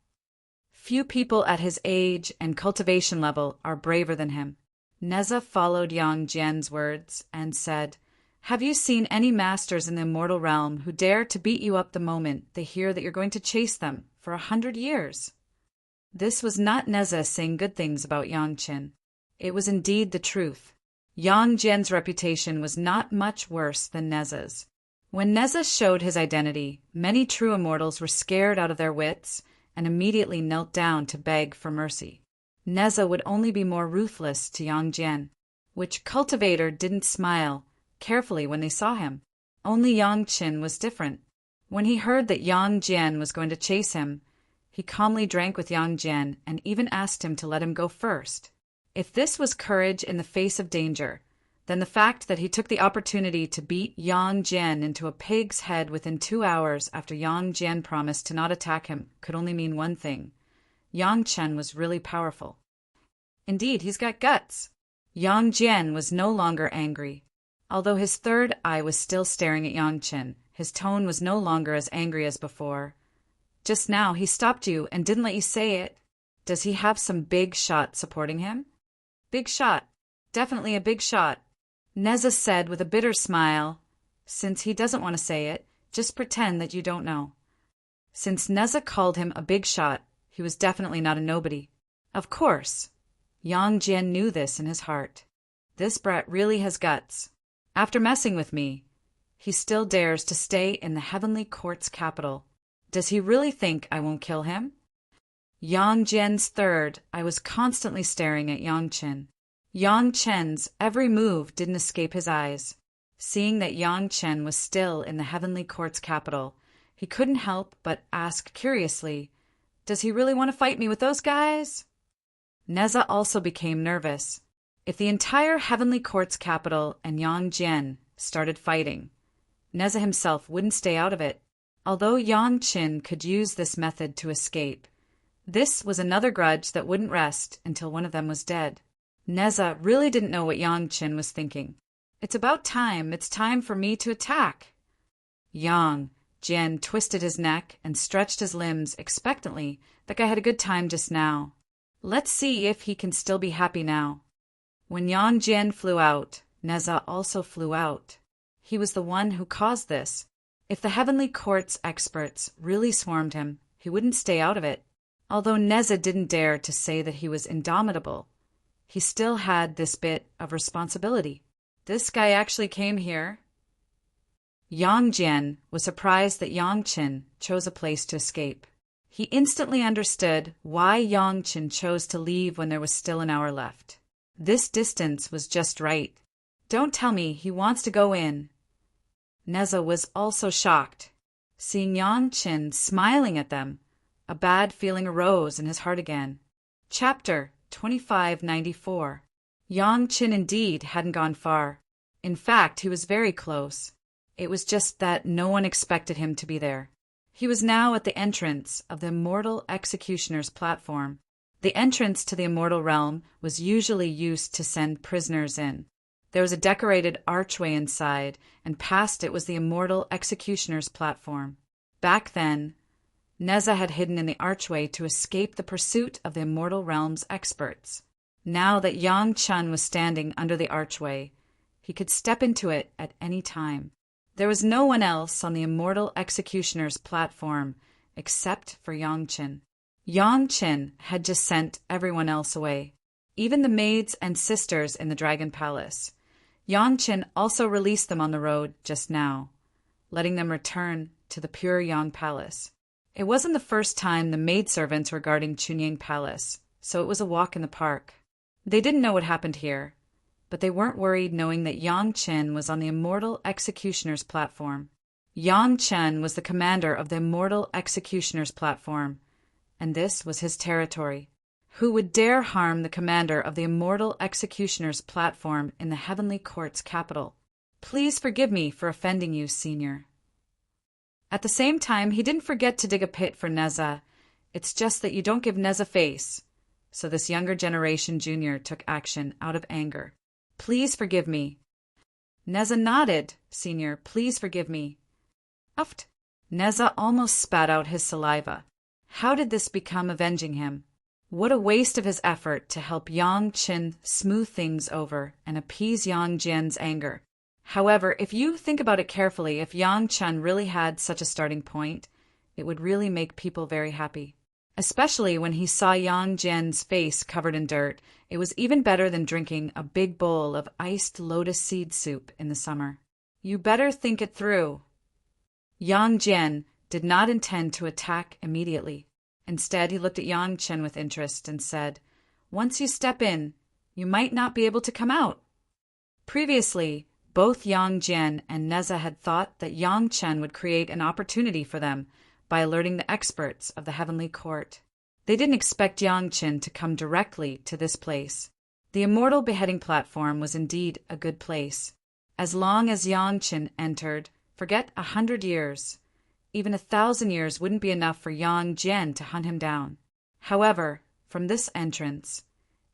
Few people at his age and cultivation level are braver than him. Neza followed Yang Jian's words and said, have you seen any masters in the immortal realm who dare to beat you up the moment they hear that you're going to chase them for 100 years? This was not Neza saying good things about Yang Qin. It was indeed the truth. Yang Jian's reputation was not much worse than Neza's. When Neza showed his identity, many true immortals were scared out of their wits and immediately knelt down to beg for mercy. Neza would only be more ruthless to Yang Jian, which cultivator didn't smile carefully when they saw him. Only Yang Qin was different. When he heard that Yang Jian was going to chase him, he calmly drank with Yang Jian and even asked him to let him go first. If this was courage in the face of danger, then the fact that he took the opportunity to beat Yang Jian into a pig's head within 2 hours after Yang Jian promised to not attack him could only mean one thing. Yang Chen was really powerful. Indeed, he's got guts. Yang Jian was no longer angry. Although his third eye was still staring at Yang Qin, his tone was no longer as angry as before. Just now he stopped you and didn't let you say it. Does he have some big shot supporting him? Big shot. Definitely a big shot. Neza said with a bitter smile. Since he doesn't want to say it, just pretend that you don't know. Since Neza called him a big shot, he was definitely not a nobody. Of course. Yang Jian knew this in his heart. This brat really has guts. After messing with me, he still dares to stay in the Heavenly Court's capital. Does he really think I won't kill him? Yang Jian's third eye was constantly staring at Yang Qin. Yang Chen's every move didn't escape his eyes. Seeing that Yang Chen was still in the Heavenly Court's capital, he couldn't help but ask curiously, "Does he really want to fight me with those guys?" Neza also became nervous. If the entire Heavenly Court's capital and Yang Jian started fighting, Neza himself wouldn't stay out of it. Although Yang Qin could use this method to escape, this was another grudge that wouldn't rest until one of them was dead. Neza really didn't know what Yang Qin was thinking. It's about time. It's time for me to attack. Yang Jian twisted his neck and stretched his limbs expectantly. The guy had a good time just now. Let's see if he can still be happy now. When Yang Jian flew out, Neza also flew out. He was the one who caused this. If the Heavenly Court's experts really swarmed him, he wouldn't stay out of it. Although Neza didn't dare to say that he was indomitable, he still had this bit of responsibility. This guy actually came here. Yang Jian was surprised that Yang Qin chose a place to escape. He instantly understood why Yang Qin chose to leave when there was still an hour left. This distance was just right. Don't tell me he wants to go in. Neza was also shocked. Seeing Yang Qin smiling at them, a bad feeling arose in his heart again. Chapter 2594. Yang Qin indeed hadn't gone far. In fact, he was very close. It was just that no one expected him to be there. He was now at the entrance of the Immortal Executioner's platform. The entrance to the Immortal Realm was usually used to send prisoners in. There was a decorated archway inside, and past it was the Immortal Executioner's platform. Back then, Neza had hidden in the archway to escape the pursuit of the Immortal Realm's experts. Now that Yang Chen was standing under the archway, he could step into it at any time. There was no one else on the Immortal Executioner's platform except for Yang Chen. Yang Chen had just sent everyone else away, even the maids and sisters in the Dragon Palace. Yang Chen also released them on the road just now, letting them return to the pure Yang Palace. It wasn't the first time the maidservants were guarding Chunying Palace, so it was a walk in the park. They didn't know what happened here, but they weren't worried knowing that Yang Chen was on the Immortal Executioner's platform. Yang Chen was the commander of the Immortal Executioner's platform, and this was his territory. Who would dare harm the commander of the Immortal Executioner's platform in the Heavenly Court's capital? Please forgive me for offending you, Senior. At the same time, he didn't forget to dig a pit for Neza. It's just that you don't give Neza face. So this younger generation junior took action out of anger. Please forgive me. Neza nodded. Senior, please forgive me. Uft. Neza almost spat out his saliva. How did this become avenging him? What a waste of his effort to help Yang Qin smooth things over and appease Yang Jian's anger. However, if you think about it carefully, if Yang Chen really had such a starting point, it would really make people very happy. Especially when he saw Yang Jian's face covered in dirt, it was even better than drinking a big bowl of iced lotus seed soup in the summer. You better think it through. Yang Jian did not intend to attack immediately. Instead, he looked at Yang Chen with interest and said, "Once you step in, you might not be able to come out." Previously, both Yang Jian and Neza had thought that Yang Chen would create an opportunity for them by alerting the experts of the Heavenly Court. They didn't expect Yang Chen to come directly to this place. The Immortal Beheading Platform was indeed a good place. As long as Yang Chen entered, forget 100 years. Even 1,000 years wouldn't be enough for Yang Jian to hunt him down. However, from this entrance,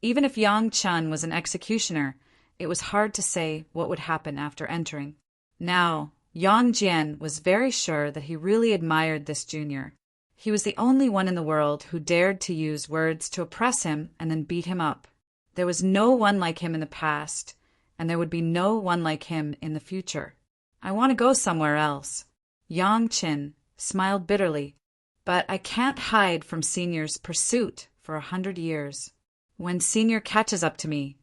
Even if Yang Chen was an executioner, it was hard to say what would happen after entering. Now, Yang Jian was very sure that he really admired this junior. He was the only one in the world who dared to use words to oppress him and then beat him up. There was no one like him in the past, and there would be no one like him in the future. I want to go somewhere else. Yang Chen smiled bitterly. But I can't hide from Senior's pursuit for 100 years. When Senior catches up to me,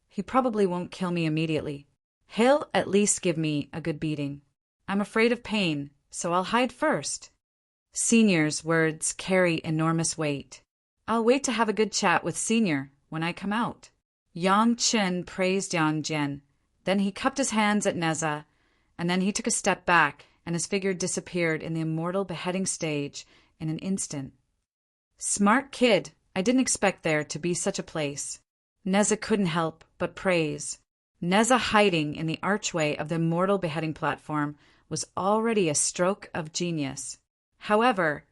he probably won't kill me immediately. He'll at least give me a good beating. I'm afraid of pain, so I'll hide first. Senior's words carry enormous weight. I'll wait to have a good chat with Senior when I come out. Yang Chen praised Yang Jian. Then he cupped his hands at Neza, and then he took a step back, and his figure disappeared in the immortal beheading stage in an instant. Smart kid, I didn't expect there to be such a place. Neza couldn't help but praise. Neza hiding in the archway of the immortal beheading platform was already a stroke of genius. However,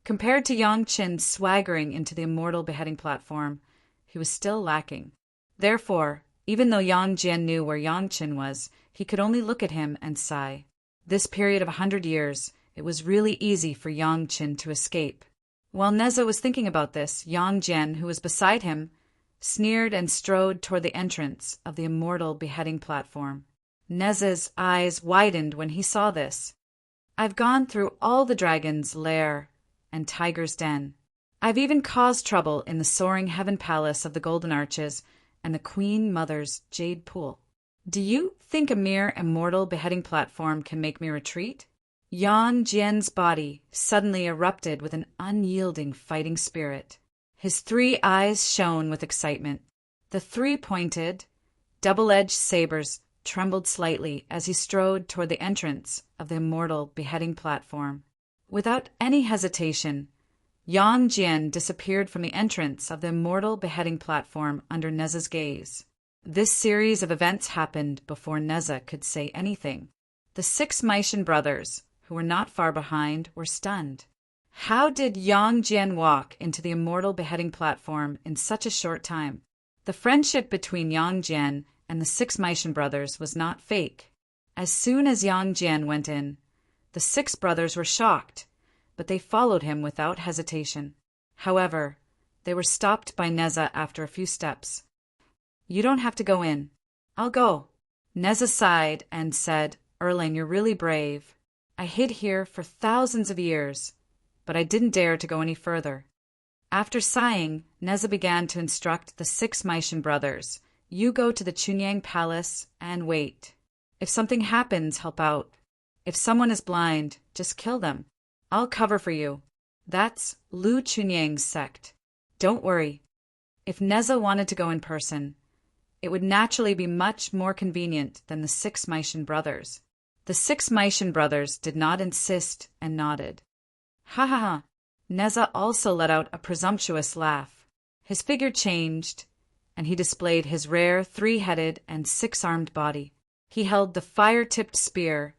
compared to Yang Chen swaggering into the immortal beheading platform, he was still lacking. Therefore, even though Yang Jian knew where Yang Chen was, he could only look at him and sigh. This period of 100 years, it was really easy for Yang Chen to escape. While Neza was thinking about this, Yang Jian, who was beside him, sneered and strode toward the entrance of the immortal beheading platform. Neza's eyes widened when he saw this. I've gone through all the dragon's lair and tiger's den. I've even caused trouble in the soaring heaven palace of the Golden Arches and the Queen Mother's jade pool. Do you think a mere immortal beheading platform can make me retreat? Yang Jian's body suddenly erupted with an unyielding fighting spirit. His 3 eyes shone with excitement. The 3-pointed, double-edged sabers trembled slightly as he strode toward the entrance of the immortal beheading platform. Without any hesitation, Yang Jian disappeared from the entrance of the immortal beheading platform under Neza's gaze. This series of events happened before Neza could say anything. The 6 Maishan brothers, who were not far behind, were stunned. How did Yang Jian walk into the immortal beheading platform in such a short time? The friendship between Yang Jian and the 6 Maishan brothers was not fake. As soon as Yang Jian went in, the 6 brothers were shocked, but they followed him without hesitation. However, they were stopped by Neza after a few steps. You don't have to go in. I'll go. Neza sighed and said, Erling, you're really brave. I hid here for thousands of years, but I didn't dare to go any further. After sighing, Neza began to instruct the 6 Maishan brothers. You go to the Chunyang Palace and wait. If something happens, help out. If someone is blind, just kill them. I'll cover for you. That's Lu Chunyang's sect. Don't worry. If Neza wanted to go in person, it would naturally be much more convenient than the 6 Maishan brothers. The 6 Maishan brothers did not insist and nodded. Ha ha ha. Neza also let out a presumptuous laugh. His figure changed, and he displayed his rare 3-headed and 6-armed body. He held the fire-tipped spear,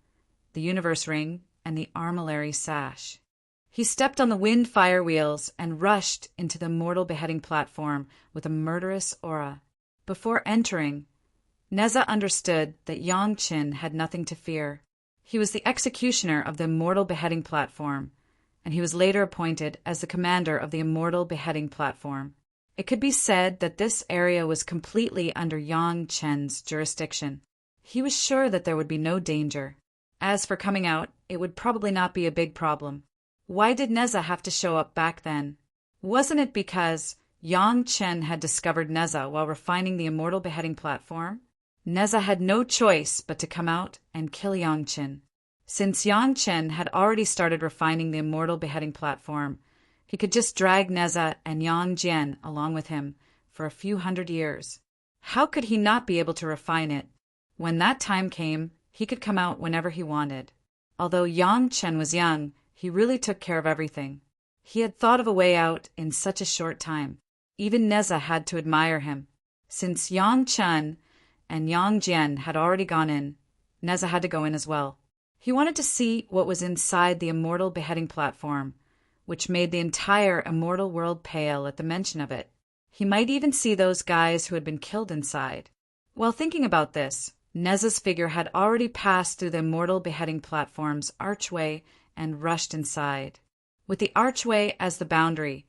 the universe ring, and the armillary sash. He stepped on the wind fire wheels and rushed into the immortal beheading platform with a murderous aura. Before entering, Neza understood that Yang Chen had nothing to fear. He was the executioner of the immortal beheading platform, and he was later appointed as the commander of the immortal beheading platform. It could be said that this area was completely under Yang Chen's jurisdiction. He was sure that there would be no danger. As for coming out, it would probably not be a big problem. Why did Neza have to show up back then? Wasn't it because Yang Chen had discovered Neza while refining the immortal beheading platform? Neza had no choice but to come out and kill Yang Chen. Since Yang Chen had already started refining the immortal beheading platform, he could just drag Neza and Yang Jian along with him for a few hundred years. How could he not be able to refine it? When that time came, he could come out whenever he wanted. Although Yang Chen was young, he really took care of everything. He had thought of a way out in such a short time. Even Neza had to admire him. Since Yang Chen and Yang Jian had already gone in, Neza had to go in as well. He wanted to see what was inside the immortal beheading platform, which made the entire immortal world pale at the mention of it. He might even see those guys who had been killed inside. While thinking about this, Neza's figure had already passed through the Immortal beheading platform's archway and rushed inside. With the archway as the boundary,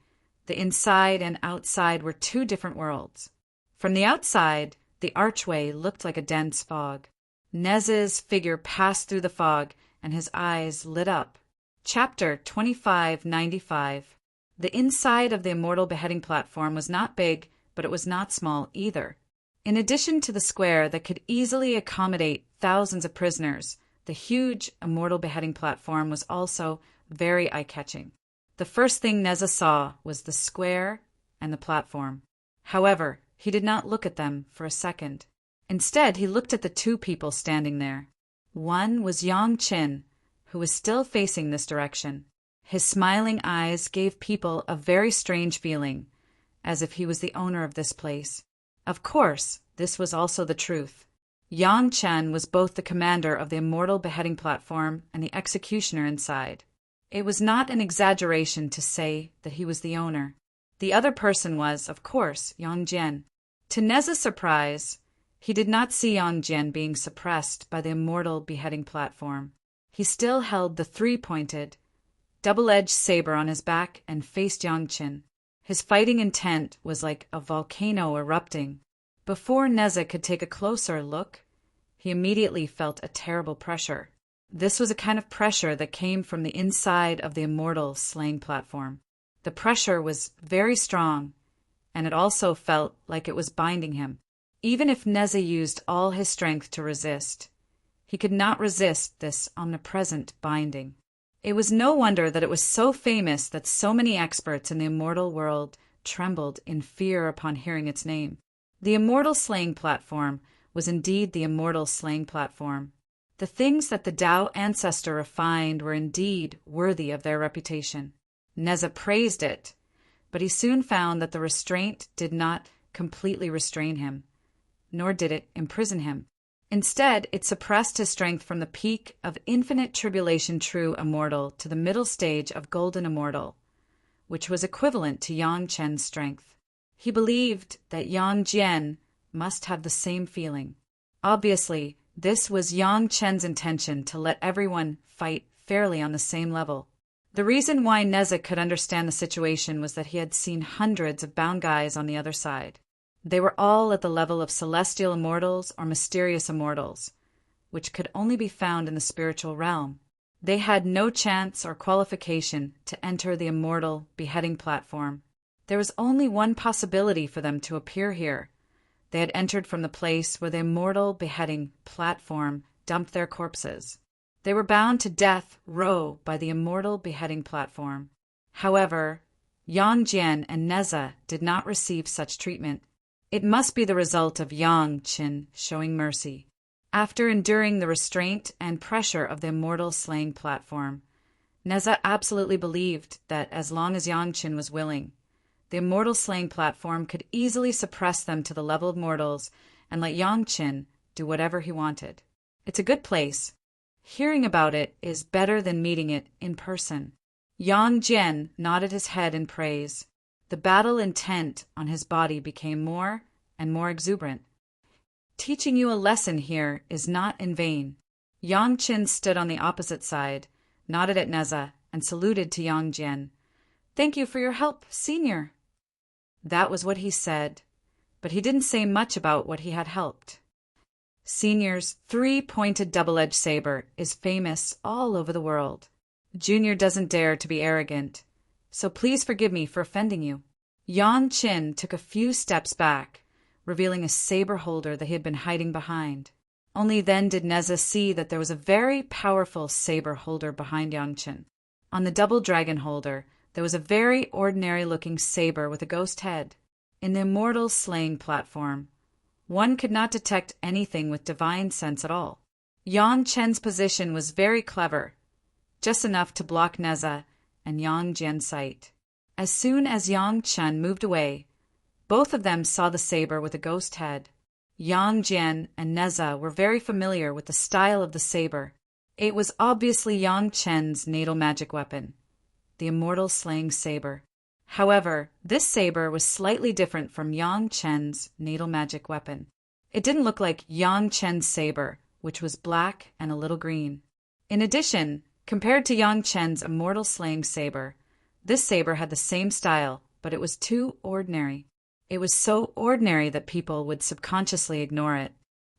the inside and outside were two different worlds. From the outside, the archway looked like a dense fog. Neza's figure passed through the fog, and his eyes lit up. Chapter 2595. The inside of the Immortal beheading platform was not big, but it was not small either. In addition to the square that could easily accommodate thousands of prisoners, the huge Immortal beheading platform was also very eye-catching. The first thing Neza saw was the square and the platform. However, he did not look at them for a second. Instead, he looked at the two people standing there. One was Yang Qin, who was still facing this direction. His smiling eyes gave people a very strange feeling, as if he was the owner of this place. Of course, this was also the truth. Yang Chen was both the commander of the Immortal beheading platform and the executioner inside. It was not an exaggeration to say that he was the owner. The other person was, of course, Yang Jian. To Neza's surprise, he did not see Yang Jian being suppressed by the Immortal beheading platform. He still held the three-pointed, double-edged saber on his back and faced Yang Qin. His fighting intent was like a volcano erupting. Before Neza could take a closer look, he immediately felt a terrible pressure. This was a kind of pressure that came from the inside of the Immortal slaying platform. The pressure was very strong, and it also felt like it was binding him. Even if Neza used all his strength to resist, he could not resist this omnipresent binding. It was no wonder that it was so famous that so many experts in the Immortal world trembled in fear upon hearing its name. The Immortal slaying platform was indeed the Immortal slaying platform. The things that the Tao ancestor refined were indeed worthy of their reputation. Neza praised it, but he soon found that the restraint did not completely restrain him, nor did it imprison him. Instead, it suppressed his strength from the peak of infinite tribulation true immortal to the middle stage of golden immortal, which was equivalent to Yang Chen's strength. He believed that Yang Jian must have the same feeling. Obviously, this was Yang Chen's intention to let everyone fight fairly on the same level. The reason why Neza could understand the situation was that he had seen hundreds of bound guys on the other side. They were all at the level of celestial immortals or mysterious immortals, which could only be found in the spiritual realm. They had no chance or qualification to enter the Immortal beheading platform. There was only one possibility for them to appear here. They had entered from the place where the Immortal beheading platform dumped their corpses. They were bound to death row by the Immortal beheading platform. However, Yang Jian and Neza did not receive such treatment. It must be the result of Yang Qin showing mercy. After enduring the restraint and pressure of the Immortal slaying platform, Neza absolutely believed that as long as Yang Qin was willing, the Immortal slaying platform could easily suppress them to the level of mortals and let Yang Qin do whatever he wanted. It's a good place. Hearing about it is better than meeting it in person. Yang Jian nodded his head in praise. The battle intent on his body became more and more exuberant. Teaching you a lesson here is not in vain. Yang Qin stood on the opposite side, nodded at Neza, and saluted to Yang Jian. "Thank you for your help, Senior." That was what he said, but he didn't say much about what he had helped. Senior's three-pointed double-edged saber is famous all over the world. Junior doesn't dare to be arrogant, so please forgive me for offending you. Yang Qin took a few steps back, revealing a saber holder that he had been hiding behind. Only then did Neza see that there was a very powerful saber holder behind Yang Qin. On the double dragon holder, there was a very ordinary-looking saber with a ghost head. In the Immortal slaying platform, one could not detect anything with divine sense at all. Yang Chen's position was very clever, just enough to block Neza and Yang Jian's sight. As soon as Yang Chen moved away, both of them saw the saber with a ghost head. Yang Jian and Neza were very familiar with the style of the saber. It was obviously Yang Chen's natal magic weapon, the Immortal slaying saber. However, this saber was slightly different from Yang Chen's natal magic weapon. It didn't look like Yang Chen's saber, which was black and a little green. In addition, compared to Yang Chen's immortal slaying saber, this saber had the same style, but it was too ordinary. It was so ordinary that people would subconsciously ignore it.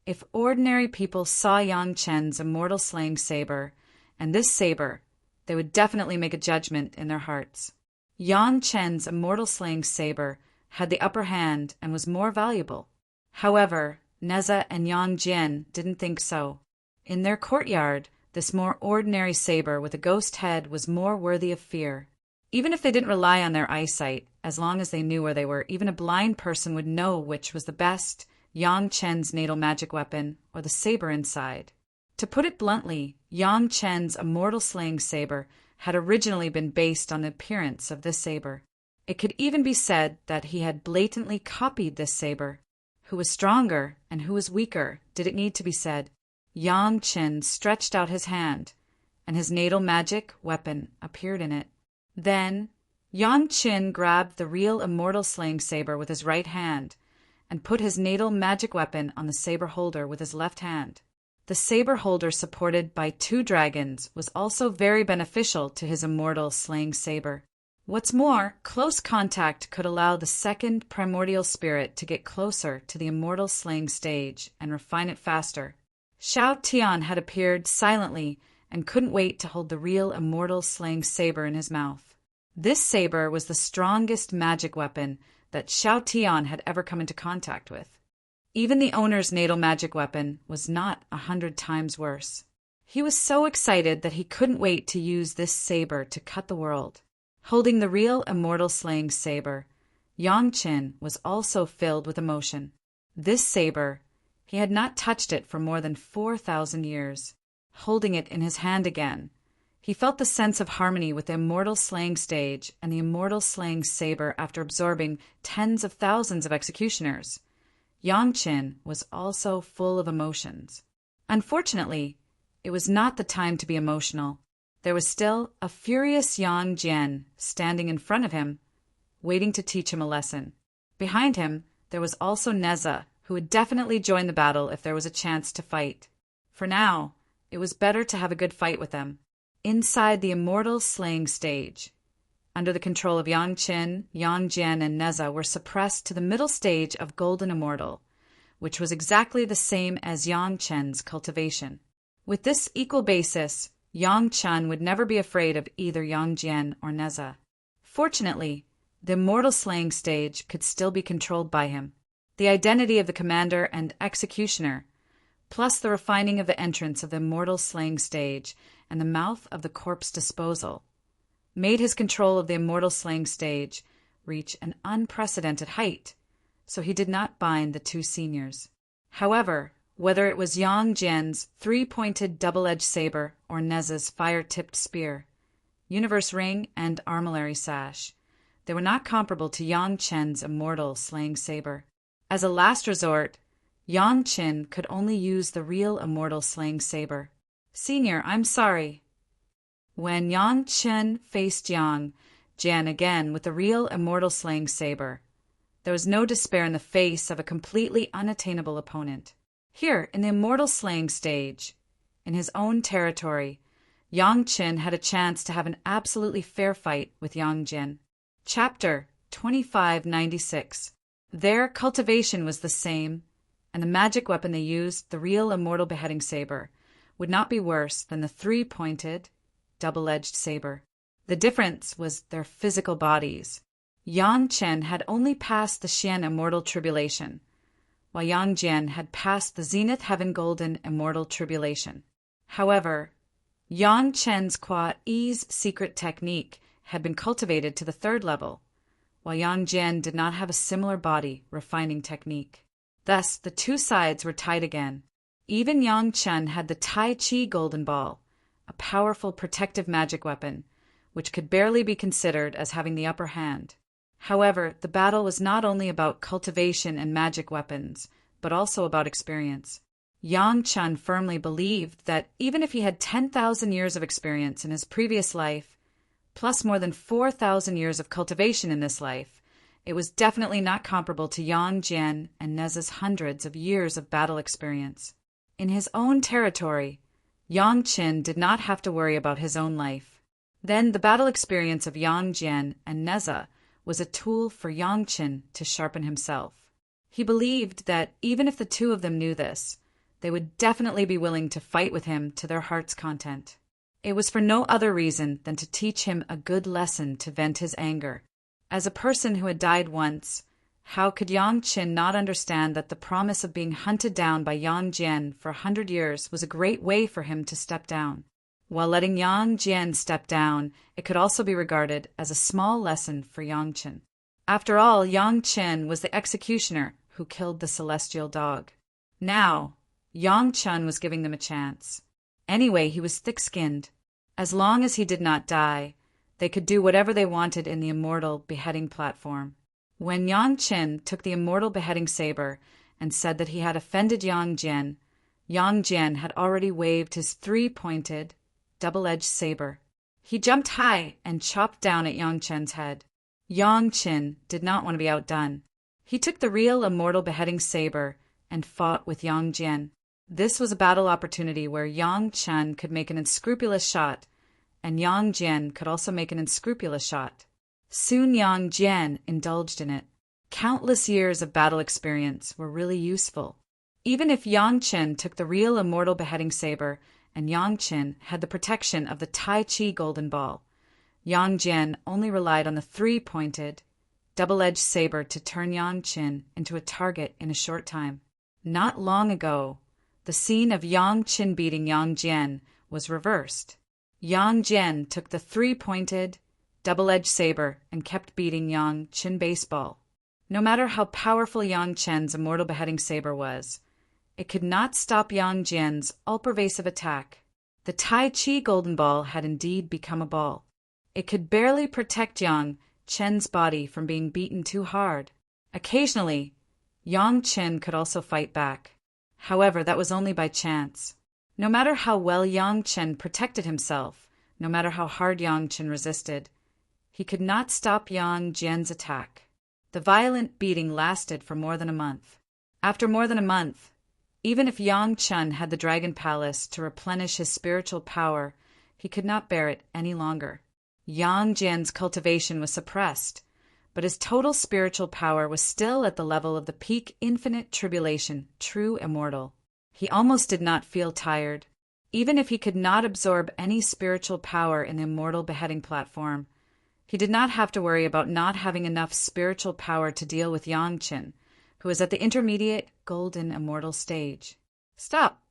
If ordinary people saw Yang Chen's immortal slaying saber and this saber, they would definitely make a judgment in their hearts. Yang Chen's immortal slaying saber had the upper hand and was more valuable. However, Neza and Yang Jian didn't think so. In their courtyard, this more ordinary saber with a ghost head was more worthy of fear. Even if they didn't rely on their eyesight, as long as they knew where they were, even a blind person would know which was the best, Yang Chen's natal magic weapon or the saber inside. To put it bluntly, Yang Chen's immortal slaying saber had originally been based on the appearance of this saber. It could even be said that he had blatantly copied this saber. Who was stronger and who was weaker, did it need to be said? Yang Chen stretched out his hand, and his natal magic weapon appeared in it. Then, Yang Chen grabbed the real immortal slaying saber with his right hand and put his natal magic weapon on the saber holder with his left hand. The saber holder, supported by 2 dragons, was also very beneficial to his immortal slaying saber. What's more, close contact could allow the second primordial spirit to get closer to the immortal slaying stage and refine it faster. Xiao Tian had appeared silently and couldn't wait to hold the real immortal slaying saber in his mouth. This saber was the strongest magic weapon that Xiao Tian had ever come into contact with. Even the owner's natal magic weapon was not 100 times worse. He was so excited that he couldn't wait to use this saber to cut the world. Holding the real immortal slaying saber, Yang Chen was also filled with emotion. This saber, he had not touched it for more than 4,000 years. Holding it in his hand again, he felt the sense of harmony with the immortal slaying stage and the immortal slaying saber after absorbing tens of thousands of executioners. Yang Chen was also full of emotions. Unfortunately, it was not the time to be emotional. There was still a furious Yang Jian standing in front of him, waiting to teach him a lesson. Behind him, there was also Neza, who would definitely join the battle if there was a chance to fight. For now, it was better to have a good fight with them. Inside the immortal slaying stage, under the control of Yang Chen, Yang Jian, and Neza were suppressed to the middle stage of Golden Immortal, which was exactly the same as Yang Chen's cultivation. With this equal basis, Yang Chen would never be afraid of either Yang Jian or Neza. Fortunately, the immortal slaying stage could still be controlled by him. The identity of the commander and executioner, plus the refining of the entrance of the immortal slaying stage and the mouth of the corpse disposal, made his control of the immortal slaying stage reach an unprecedented height, so he did not bind the 2 seniors. However, whether it was Yang Jian's 3-pointed double-edged saber or Neza's fire-tipped spear, universe ring, and armillary sash, they were not comparable to Yang Chen's immortal slaying saber. As a last resort, Yang Chen could only use the real immortal slaying saber. "Senior, I'm sorry." When Yang Chen faced Yang Jian again with the real immortal slaying saber, there was no despair in the face of a completely unattainable opponent. Here, in the immortal slaying stage, in his own territory, Yang Chen had a chance to have an absolutely fair fight with Yang Jian. Chapter 2596. Their cultivation was the same, and the magic weapon they used, the real immortal beheading saber, would not be worse than the 3-pointed, double-edged saber. The difference was their physical bodies. Yang Chen had only passed the Xian Immortal Tribulation, while Yang Jian had passed the Zenith Heaven Golden Immortal Tribulation. However, Yang Chen's Kwa-E's secret technique had been cultivated to the 3rd level, while Yang Jian did not have a similar body refining technique. Thus, the 2 sides were tied again. Even Yang Chen had the Tai Chi Golden Ball, a powerful protective magic weapon, which could barely be considered as having the upper hand. However, the battle was not only about cultivation and magic weapons, but also about experience. Yang Chen firmly believed that even if he had 10,000 years of experience in his previous life, plus more than 4,000 years of cultivation in this life, it was definitely not comparable to Yang Jian and Neza's hundreds of years of battle experience. In his own territory, Yang Qin did not have to worry about his own life. Then the battle experience of Yang Jian and Neza was a tool for Yang Qin to sharpen himself. He believed that even if the two of them knew this, they would definitely be willing to fight with him to their heart's content. It was for no other reason than to teach him a good lesson to vent his anger. As a person who had died once, how could Yang Qin not understand that the promise of being hunted down by Yang Jian for 100 years was a great way for him to step down? While letting Yang Jian step down, it could also be regarded as a small lesson for Yang Qin. After all, Yang Qin was the executioner who killed the celestial dog. Now, Yang Qin was giving them a chance. Anyway, he was thick-skinned. As long as he did not die, they could do whatever they wanted in the Immortal beheading platform. When Yang Qin took the Immortal beheading saber and said that he had offended Yang Jian, Yang Jian had already waved his three-pointed, double-edged saber. He jumped high and chopped down at Yang Qin's head. Yang Qin did not want to be outdone. He took the real Immortal beheading saber and fought with Yang Jian. This was a battle opportunity where Yang Qin could make an unscrupulous shot, and Yang Jian could also make an unscrupulous shot. Soon Yang Jian indulged in it. Countless years of battle experience were really useful. Even if Yang Qin took the real Immortal beheading saber and Yang Qin had the protection of the Tai Chi golden ball, Yang Jian only relied on the three-pointed, double-edged saber to turn Yang Qin into a target in a short time. Not long ago, the scene of Yang Qin beating Yang Jian was reversed. Yang Jian took the three-pointed, double-edged saber and kept beating Yang Qin baseball. No matter how powerful Yang Qin's Immortal beheading saber was, it could not stop Yang Jian's all-pervasive attack. The Tai Chi golden ball had indeed become a ball. It could barely protect Yang Qin's body from being beaten too hard. Occasionally, Yang Qin could also fight back. However, that was only by chance. No matter how well Yang Qin protected himself, no matter how hard Yang Qin resisted, he could not stop Yang Jian's attack. The violent beating lasted for more than a month. After more than a month, even if Yang Qin had the Dragon Palace to replenish his spiritual power, he could not bear it any longer. Yang Jian's cultivation was suppressed, but his total spiritual power was still at the level of the peak infinite tribulation, true immortal. He almost did not feel tired. Even if he could not absorb any spiritual power in the Immortal beheading platform, he did not have to worry about not having enough spiritual power to deal with Yang Qin, who was at the intermediate golden immortal stage. Stop!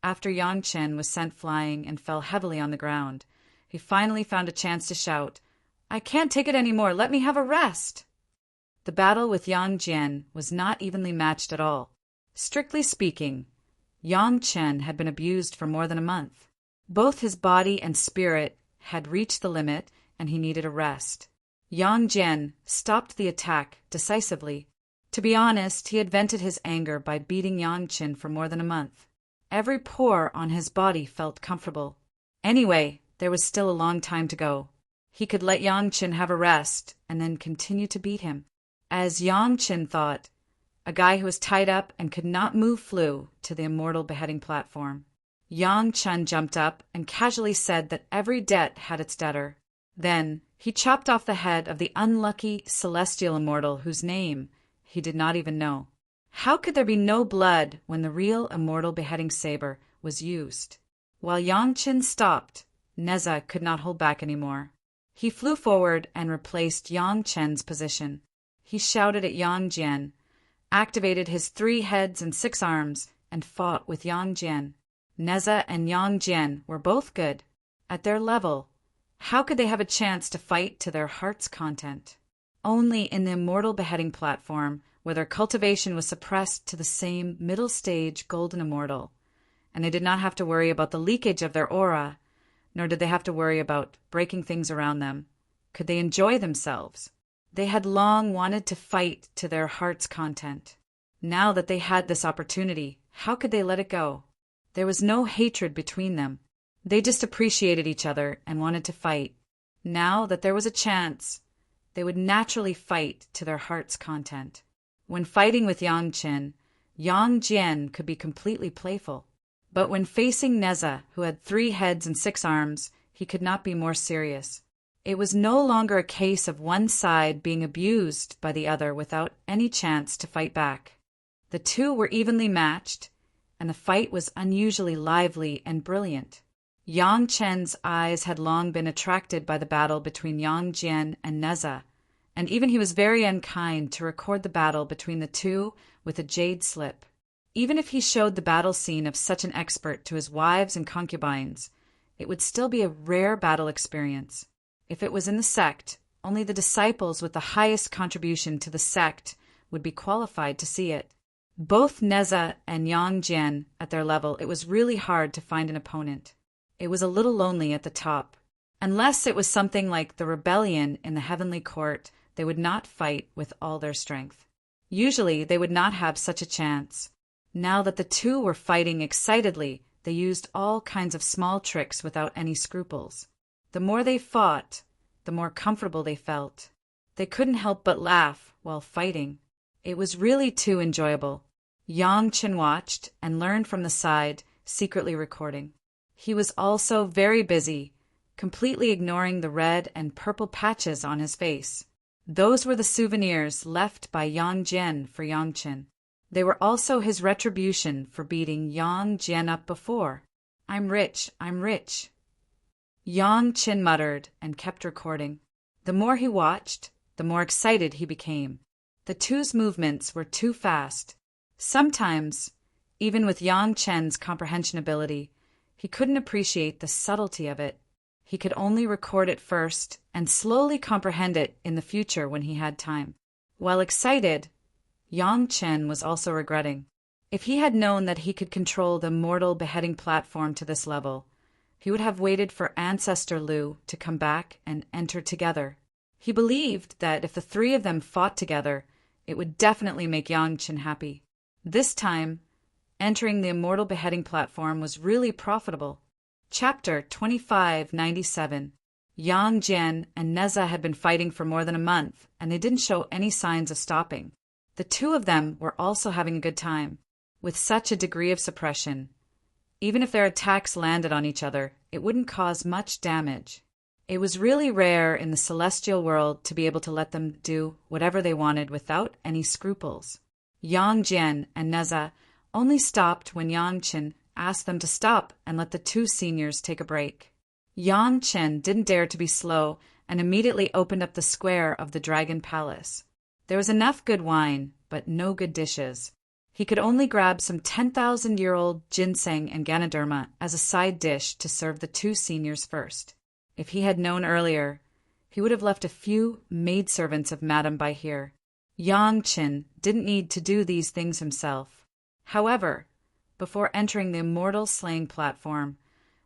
After Yang Qin was sent flying and fell heavily on the ground, he finally found a chance to shout, "I can't take it anymore, let me have a rest!" The battle with Yang Jian was not evenly matched at all. Strictly speaking, Yang Qin had been abused for more than a month. Both his body and spirit had reached the limit, and he needed a rest. Yang Jian stopped the attack decisively. To be honest, he had vented his anger by beating Yang Qin for more than a month. Every pore on his body felt comfortable. Anyway, there was still a long time to go. He could let Yang Qin have a rest and then continue to beat him. As Yang Qin thought, a guy who was tied up and could not move flew to the Immortal beheading platform. Yang Qin jumped up and casually said that every debt had its debtor. Then he chopped off the head of the unlucky celestial immortal whose name he did not even know. How could there be no blood when the real Immortal beheading saber was used? While Yang Qin stopped, Neza could not hold back anymore. He flew forward and replaced Yang Qin's position. He shouted at Yang Jian, activated his 3 heads and 6 arms, and fought with Yang Jian. Neza and Yang Jian were both good. At their level, how could they have a chance to fight to their heart's content? Only in the Immortal beheading platform, where their cultivation was suppressed to the same middle stage golden immortal, and they did not have to worry about the leakage of their aura, nor did they have to worry about breaking things around them, could they enjoy themselves. They had long wanted to fight to their heart's content. Now that they had this opportunity, how could they let it go? There was no hatred between them. They just appreciated each other and wanted to fight. Now that there was a chance, they would naturally fight to their heart's content. When fighting with Yang Qin, Yang Jian could be completely playful. But when facing Neza, who had 3 heads and 6 arms, he could not be more serious. It was no longer a case of one side being abused by the other without any chance to fight back. The two were evenly matched, and the fight was unusually lively and brilliant. Yang Chen's eyes had long been attracted by the battle between Yang Jian and Neza, and even he was very unkind to record the battle between the two with a jade slip. Even if he showed the battle scene of such an expert to his wives and concubines, it would still be a rare battle experience. If it was in the sect, only the disciples with the highest contribution to the sect would be qualified to see it. Both Neza and Yang Jian at their level, it was really hard to find an opponent. It was a little lonely at the top. Unless it was something like the rebellion in the heavenly court, they would not fight with all their strength. Usually they would not have such a chance. Now that the two were fighting excitedly, they used all kinds of small tricks without any scruples. The more they fought, the more comfortable they felt. They couldn't help but laugh while fighting. It was really too enjoyable. Yang Qin watched and learned from the side, secretly recording. He was also very busy, completely ignoring the red and purple patches on his face. Those were the souvenirs left by Yang Jian for Yang Qin. They were also his retribution for beating Yang Jian up before. "I'm rich, I'm rich." Yang Qin muttered and kept recording. The more he watched, the more excited he became. The two's movements were too fast. Sometimes, even with Yang Chen's comprehension ability, he couldn't appreciate the subtlety of it. He could only record it first and slowly comprehend it in the future when he had time. While excited, Yang Chen was also regretting. If he had known that he could control the mortal beheading platform to this level, he would have waited for Ancestor Lu to come back and enter together. He believed that if the 3 of them fought together, it would definitely make Yang Chen happy. This time, entering the immortal beheading platform was really profitable. Chapter 2597. Yang Jian and Neza had been fighting for more than a month, and they didn't show any signs of stopping. The 2 of them were also having a good time. With such a degree of suppression, even if their attacks landed on each other, it wouldn't cause much damage. It was really rare in the celestial world to be able to let them do whatever they wanted without any scruples. Yang Jian and Neza only stopped when Yang Qin asked them to stop and let the 2 seniors take a break. Yang Qin didn't dare to be slow and immediately opened up the square of the Dragon Palace. There was enough good wine, but no good dishes. He could only grab some 10,000-year-old ginseng and Ganoderma as a side dish to serve the 2 seniors first. If he had known earlier, he would have left a few maidservants of Madame by here. Yang Qin didn't need to do these things himself. However, before entering the immortal slaying platform,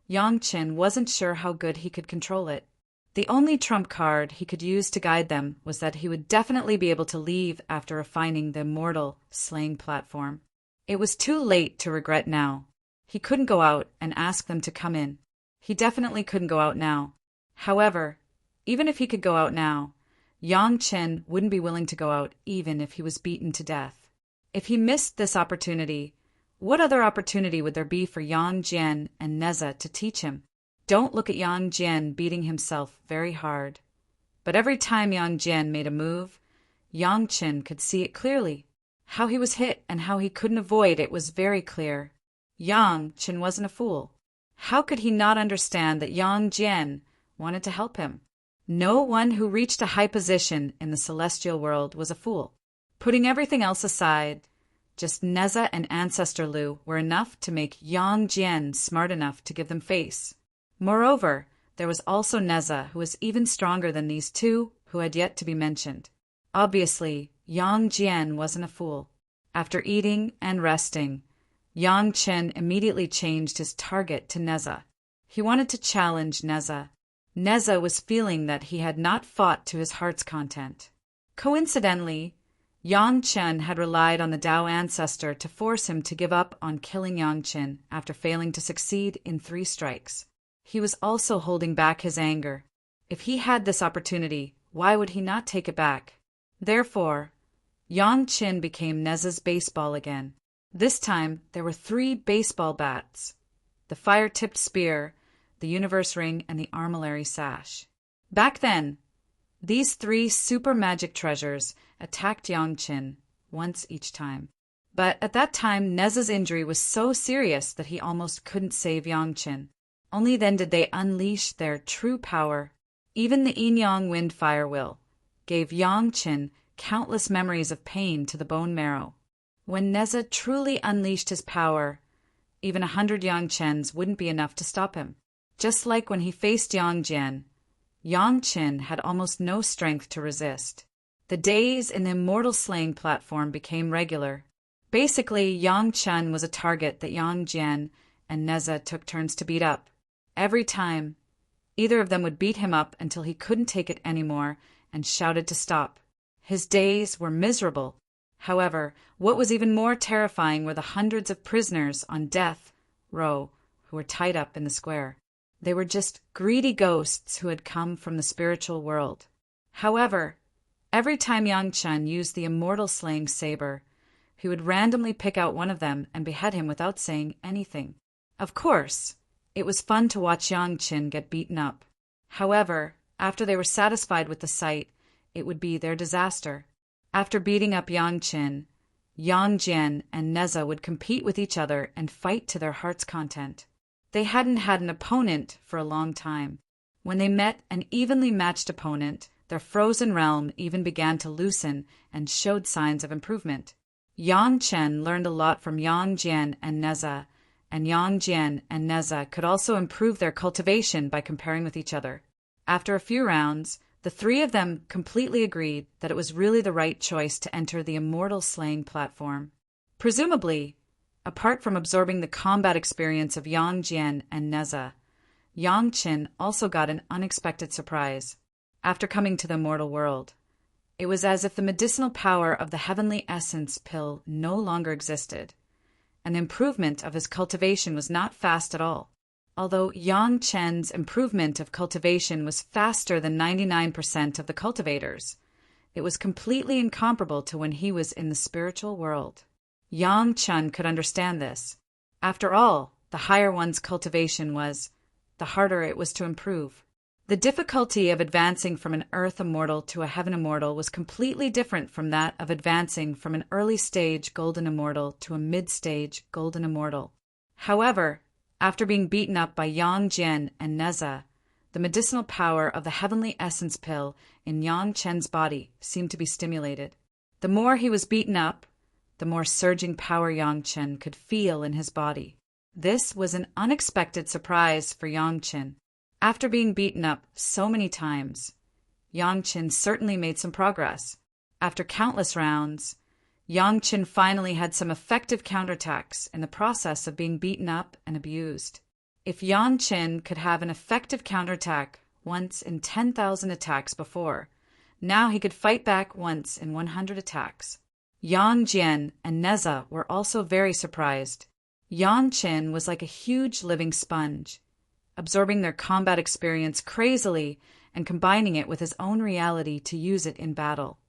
Yang Qin wasn't sure how good he could control it. The only trump card he could use to guide them was that he would definitely be able to leave after refining the immortal slaying platform. It was too late to regret now. He couldn't go out and ask them to come in. He definitely couldn't go out now. However, even if he could go out now, Yang Qin wouldn't be willing to go out even if he was beaten to death. If he missed this opportunity, what other opportunity would there be for Yang Jian and Neza to teach him? Don't look at Yang Jian beating himself very hard. But every time Yang Jian made a move, Yang Qin could see it clearly. How he was hit and how he couldn't avoid it was very clear. Yang Qin wasn't a fool. How could he not understand that Yang Jian wanted to help him? No one who reached a high position in the celestial world was a fool. Putting everything else aside, just Neza and Ancestor Lu were enough to make Yang Jian smart enough to give them face. Moreover, there was also Neza, who was even stronger than these 2 who had yet to be mentioned. Obviously, Yang Jian wasn't a fool. After eating and resting, Yang Qin immediately changed his target to Neza. He wanted to challenge Neza. Neza was feeling that he had not fought to his heart's content. Coincidentally, Yang Qin had relied on the Tao ancestor to force him to give up on killing Yang Qin after failing to succeed in 3 strikes. He was also holding back his anger. If he had this opportunity, why would he not take it back? Therefore, Yang Qin became Neza's baseball again. This time, there were 3 baseball bats: the fire-tipped spear, the universe ring, and the armillary sash. Back then, these 3 super magic treasures attacked Yang Qin once each time. But at that time, Neza's injury was so serious that he almost couldn't save Yang Qin. Only then did they unleash their true power. Even the yin-yang wind-fire will gave Yang Qin countless memories of pain to the bone marrow. When Neza truly unleashed his power, even 100 Yang Qins wouldn't be enough to stop him. Just like when he faced Yang Jian, Yang Qin had almost no strength to resist. The days in the Immortal slaying platform became regular. Basically, Yang Chen was a target that Yang Jian and Neza took turns to beat up. Every time, either of them would beat him up until he couldn't take it anymore and shouted to stop. His days were miserable. However, what was even more terrifying were the hundreds of prisoners on death row who were tied up in the square. They were just greedy ghosts who had come from the spiritual world. However, every time Yang Chen used the Immortal slaying saber, he would randomly pick out one of them and behead him without saying anything. Of course, it was fun to watch Yang Qin get beaten up. However, after they were satisfied with the sight, it would be their disaster. After beating up Yang Qin, Yang Jian and Neza would compete with each other and fight to their heart's content. They hadn't had an opponent for a long time. When they met an evenly matched opponent, their frozen realm even began to loosen and showed signs of improvement. Yang Chen learned a lot from Yang Jian and Neza, and Yang Jian and Neza could also improve their cultivation by comparing with each other. After a few rounds, the 3 of them completely agreed that it was really the right choice to enter the Immortal slaying platform. Presumably, apart from absorbing the combat experience of Yang Jian and Neza, Yang Qin also got an unexpected surprise. After coming to the Immortal world, it was as if the medicinal power of the heavenly essence pill no longer existed. An improvement of his cultivation was not fast at all. Although Yang Chen's improvement of cultivation was faster than 99% of the cultivators, it was completely incomparable to when he was in the spiritual world. Yang Chen could understand this. After all, the higher one's cultivation was, the harder it was to improve. The difficulty of advancing from an Earth Immortal to a Heaven Immortal was completely different from that of advancing from an early-stage Golden Immortal to a mid-stage Golden Immortal. However, after being beaten up by Yang Jian and Neza, the medicinal power of the heavenly essence pill in Yang Chen's body seemed to be stimulated. The more he was beaten up, the more surging power Yang Chen could feel in his body. This was an unexpected surprise for Yang Chen. After being beaten up so many times, Yang Chen certainly made some progress. After countless rounds, Yang Chen finally had some effective counterattacks in the process of being beaten up and abused. If Yang Chen could have an effective counterattack once in 10,000 attacks before, now he could fight back once in 100 attacks. Yang Jian and Neza were also very surprised. Yang Chen was like a huge living sponge, absorbing their combat experience crazily and combining it with his own reality to use it in battle.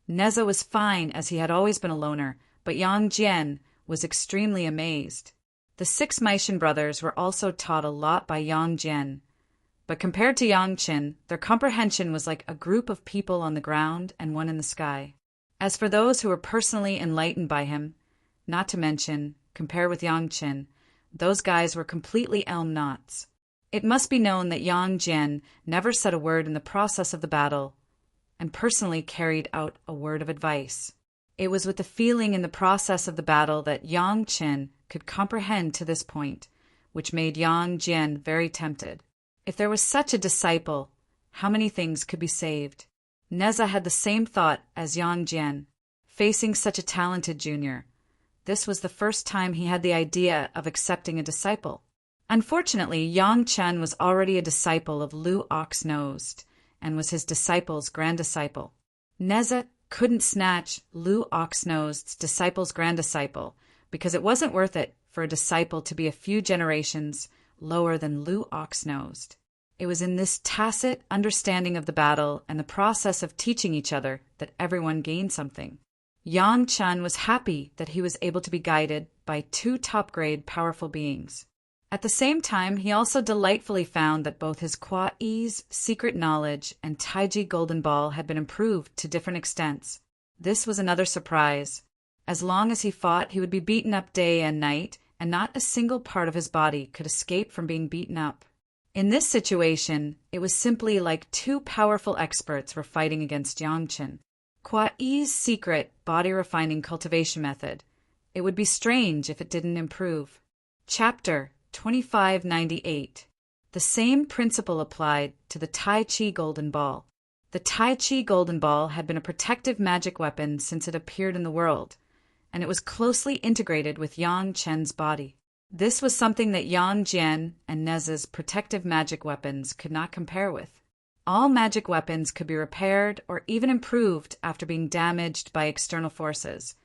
Neza was fine as he had always been a loner, but Yang Jian was extremely amazed. The 6 Meishan brothers were also taught a lot by Yang Jian, but compared to Yang Chen, their comprehension was like a group of people on the ground and one in the sky. As for those who were personally enlightened by him, not to mention, compare with Yang Chen, those guys were completely elm knots. It must be known that Yang Jian never said a word in the process of the battle, and personally carried out a word of advice. It was with the feeling in the process of the battle that Yang Chen could comprehend to this point, which made Yang Jian very tempted. If there was such a disciple, how many things could be saved? Neza had the same thought as Yang Jian. Facing such a talented junior, this was the first time he had the idea of accepting a disciple. Unfortunately, Yang Chen was already a disciple of Lu Ox-Nosed, and was his disciple's grand-disciple. Neza couldn't snatch Lu Ox-Nosed's disciple's grand-disciple because it wasn't worth it for a disciple to be a few generations lower than Lu Ox-Nosed. It was in this tacit understanding of the battle and the process of teaching each other that everyone gained something. Yang Chen was happy that he was able to be guided by two top-grade powerful beings. At the same time, he also delightfully found that both his Kuai's secret knowledge and Taiji Golden Ball had been improved to different extents. This was another surprise. As long as he fought, he would be beaten up day and night, and not a single part of his body could escape from being beaten up. In this situation, it was simply like two powerful experts were fighting against Yang Chen. Kuai's secret body-refining cultivation method. It would be strange if it didn't improve. Chapter 2598. The same principle applied to the Tai Chi Golden Ball. The Tai Chi Golden Ball had been a protective magic weapon since it appeared in the world, and it was closely integrated with Yang Chen's body. This was something that Yang Jian and Neza's protective magic weapons could not compare with. All magic weapons could be repaired or even improved after being damaged by external forces,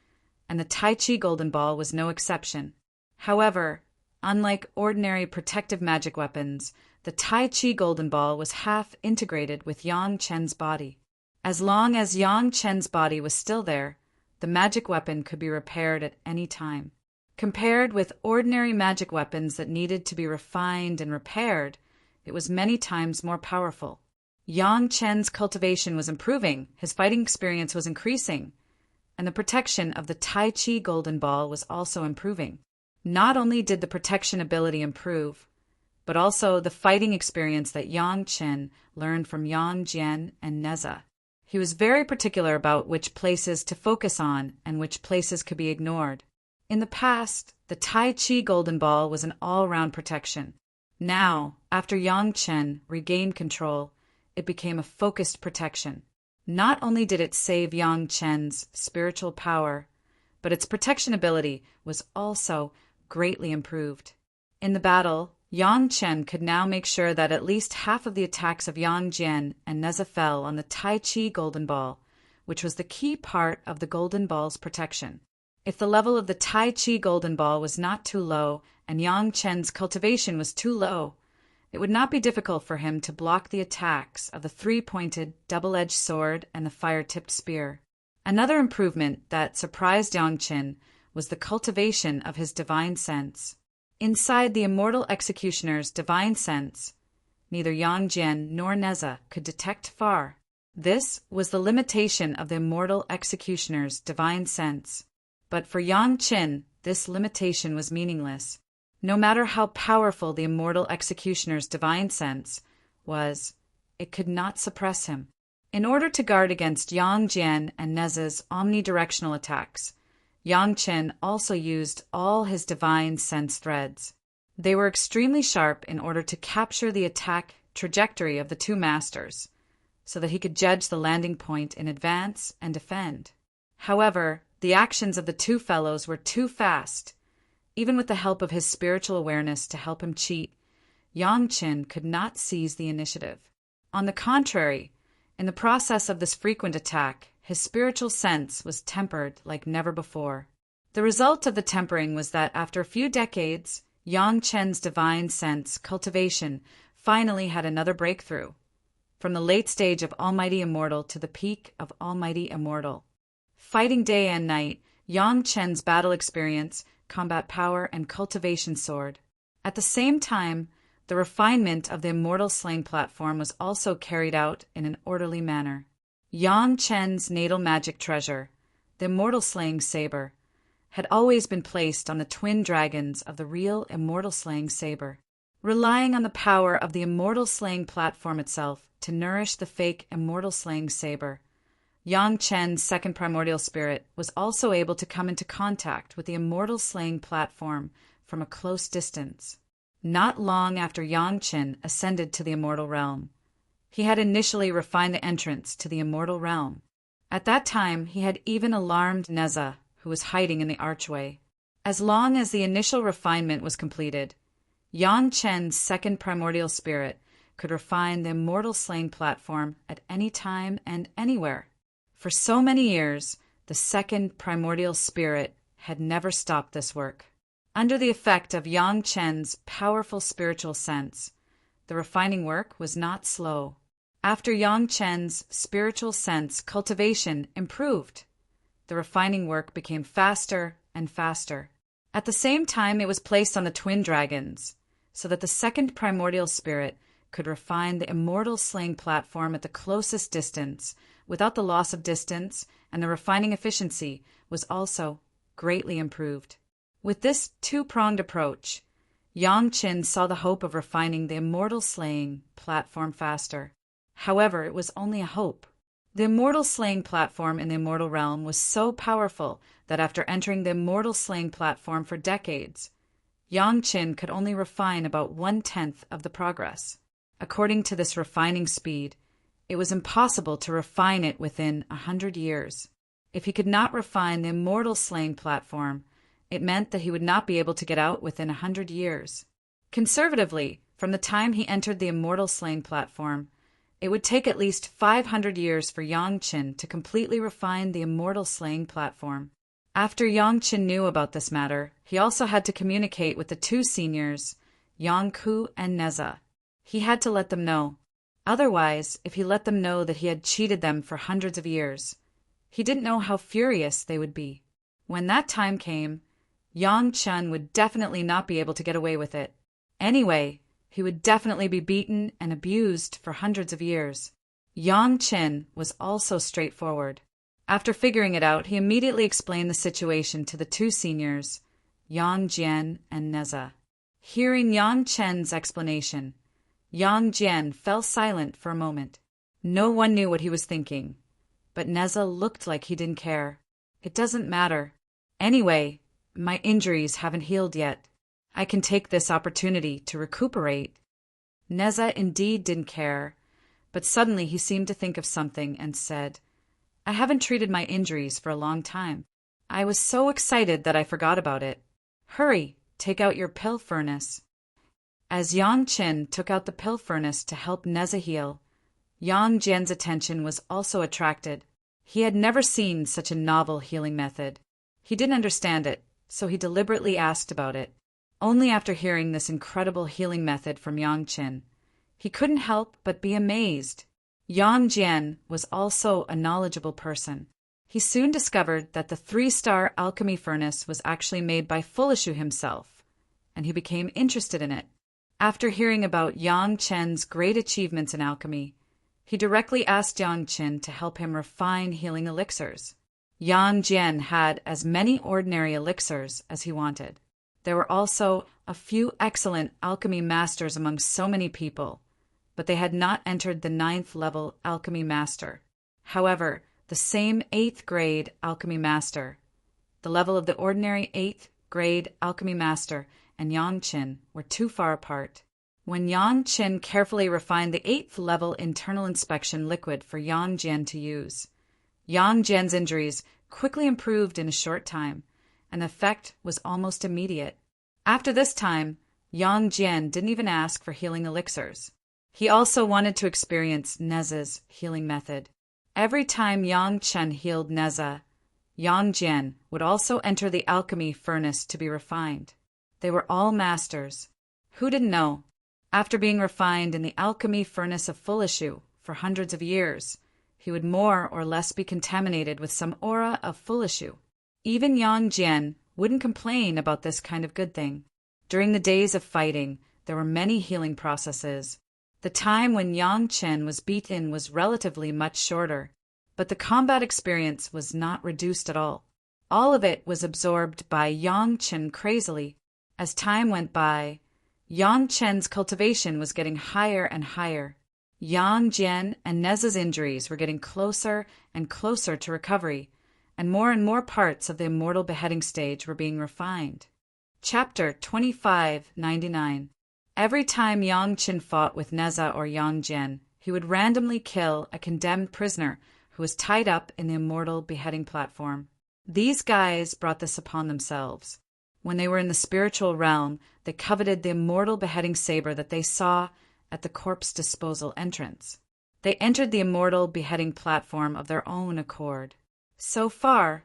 and the Tai Chi Golden Ball was no exception. However, unlike ordinary protective magic weapons, the Tai Chi Golden Ball was half integrated with Yang Chen's body. As long as Yang Chen's body was still there, the magic weapon could be repaired at any time. Compared with ordinary magic weapons that needed to be refined and repaired, it was many times more powerful. Yang Chen's cultivation was improving, his fighting experience was increasing, and the protection of the Tai Chi Golden Ball was also improving. Not only did the protection ability improve, but also the fighting experience that Yang Chen learned from Yang Jian and Neza. He was very particular about which places to focus on and which places could be ignored. In the past, the Tai Chi Golden Ball was an all-round protection. Now, after Yang Chen regained control, it became a focused protection. Not only did it save Yang Chen's spiritual power, but its protection ability was also greatly improved. In the battle, Yang Chen could now make sure that at least half of the attacks of Yang Jian and Neza fell on the Tai Chi Golden Ball, which was the key part of the Golden Ball's protection. If the level of the Tai Chi Golden Ball was not too low and Yang Chen's cultivation was too low, it would not be difficult for him to block the attacks of the three-pointed, double-edged sword and the fire-tipped spear. Another improvement that surprised Yang Chen was the cultivation of his divine sense. Inside the Immortal Executioner's divine sense, neither Yang Jian nor Neza could detect far. This was the limitation of the Immortal Executioner's divine sense. But for Yang Chen, this limitation was meaningless. No matter how powerful the Immortal Executioner's divine sense was, it could not suppress him. In order to guard against Yang Jian and Neza's omnidirectional attacks, Yang Chen also used all his divine sense threads. They were extremely sharp in order to capture the attack trajectory of the two masters, so that he could judge the landing point in advance and defend. However, the actions of the two fellows were too fast. Even with the help of his spiritual awareness to help him cheat, Yang Chen could not seize the initiative. On the contrary, in the process of this frequent attack, his spiritual sense was tempered like never before. The result of the tempering was that after a few decades, Yang Chen's divine sense cultivation finally had another breakthrough, from the late stage of Almighty Immortal to the peak of Almighty Immortal. Fighting day and night, Yang Chen's battle experience, combat power, and cultivation soared. At the same time, the refinement of the Immortal Slaying platform was also carried out in an orderly manner. Yang Chen's natal magic treasure, the Immortal Slaying saber, had always been placed on the twin dragons of the real Immortal Slaying saber, relying on the power of the Immortal Slaying platform itself to nourish the fake Immortal Slaying saber. Yang Chen's second primordial spirit was also able to come into contact with the Immortal Slaying platform from a close distance. Not long after Yang Chen ascended to the Immortal Realm, he had initially refined the entrance to the Immortal Realm. At that time, he had even alarmed Neza, who was hiding in the archway. As long as the initial refinement was completed, Yang Chen's second primordial spirit could refine the Immortal Slaying platform at any time and anywhere. For so many years, the second primordial spirit had never stopped this work. Under the effect of Yang Chen's powerful spiritual sense, the refining work was not slow. After Yang Chen's spiritual sense cultivation improved, the refining work became faster and faster. At the same time, it was placed on the twin dragons, so that the second primordial spirit could refine the immortal slaying platform at the closest distance without the loss of distance, and the refining efficiency was also greatly improved. With this two-pronged approach, Yang Qin saw the hope of refining the immortal slaying platform faster. However, it was only a hope. The immortal slaying platform in the immortal realm was so powerful that after entering the immortal slaying platform for decades, Yang Qin could only refine about 1/10 of the progress. According to this refining speed, it was impossible to refine it within 100 years. If he could not refine the immortal slaying platform, it meant that he would not be able to get out within 100 years. Conservatively, from the time he entered the immortal slaying platform, it would take at least 500 years for Yang Qin to completely refine the immortal slaying platform. After Yang Qin knew about this matter, he also had to communicate with the two seniors, Yang Ku and Neza. He had to let them know. Otherwise, if he let them know that he had cheated them for hundreds of years, he didn't know how furious they would be. When that time came, Yang Chen would definitely not be able to get away with it. Anyway, he would definitely be beaten and abused for hundreds of years. Yang Chen was also straightforward. After figuring it out, he immediately explained the situation to the two seniors, Yang Jian and Neza. Hearing Yang Chen's explanation, Yang Jian fell silent for a moment. No one knew what he was thinking, but Neza looked like he didn't care. It doesn't matter. Anyway, my injuries haven't healed yet. I can take this opportunity to recuperate. Neza indeed didn't care, but suddenly he seemed to think of something and said, I haven't treated my injuries for a long time. I was so excited that I forgot about it. Hurry, take out your pill furnace. As Yang Qin took out the pill furnace to help Neza heal, Yang Jian's attention was also attracted. He had never seen such a novel healing method. He didn't understand it, so he deliberately asked about it. Only after hearing this incredible healing method from Yang Qin, he couldn't help but be amazed. Yang Jian was also a knowledgeable person. He soon discovered that the 3-star alchemy furnace was actually made by Fulishu himself, and he became interested in it. After hearing about Yang Chen's great achievements in alchemy, he directly asked Yang Qin to help him refine healing elixirs. Yang Jian had as many ordinary elixirs as he wanted. There were also a few excellent alchemy masters among so many people, but they had not entered the 9th level alchemy master. However, the same 8th grade alchemy master, the level of the ordinary 8th grade alchemy master, and Yang Qin were too far apart. When Yang Qin carefully refined the 8th level internal inspection liquid for Yang Jian to use, Yang Jian's injuries quickly improved in a short time, and the effect was almost immediate. After this time, Yang Jian didn't even ask for healing elixirs. He also wanted to experience Neza's healing method. Every time Yang Chen healed Neza, Yang Jian would also enter the alchemy furnace to be refined. They were all masters. Who didn't know? After being refined in the alchemy furnace of Fulishu for hundreds of years, he would more or less be contaminated with some aura of Fulishu. Even Yang Jian wouldn't complain about this kind of good thing. During the days of fighting, there were many healing processes. The time when Yang Chen was beaten was relatively much shorter, but the combat experience was not reduced at all. All of it was absorbed by Yang Chen crazily. As time went by, Yang Chen's cultivation was getting higher and higher. Yang Jian and Neza's injuries were getting closer and closer to recovery, and more parts of the immortal beheading stage were being refined. Chapter 2599. Every time Yang Qin fought with Neza or Yang Jian, he would randomly kill a condemned prisoner who was tied up in the immortal beheading platform. These guys brought this upon themselves. When they were in the spiritual realm, they coveted the immortal beheading saber that they saw at the corpse disposal entrance. They entered the immortal beheading platform of their own accord. So far,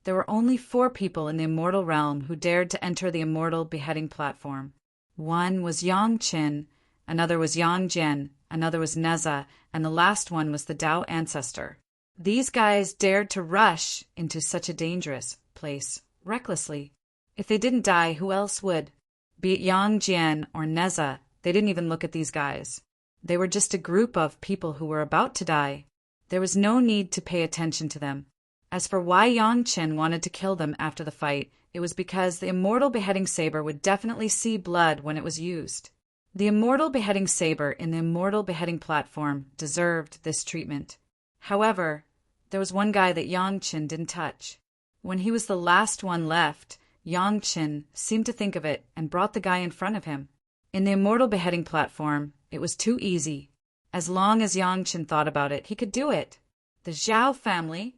there were only 4 people in the immortal realm who dared to enter the immortal beheading platform. One was Yang Qin, another was Yang Jian, another was Neza, and the last one was the Tao ancestor. These guys dared to rush into such a dangerous place, recklessly. If they didn't die, who else would? Be it Yang Jian or Neza, they didn't even look at these guys. They were just a group of people who were about to die. There was no need to pay attention to them. As for why Yang Chen wanted to kill them after the fight, it was because the Immortal Beheading Saber would definitely see blood when it was used. The Immortal Beheading Saber in the Immortal Beheading platform deserved this treatment. However, there was one guy that Yang Chen didn't touch. When he was the last one left, Yang Chen seemed to think of it and brought the guy in front of him. In the Immortal Beheading platform, it was too easy. As long as Yang Chen thought about it, he could do it. The Zhao family.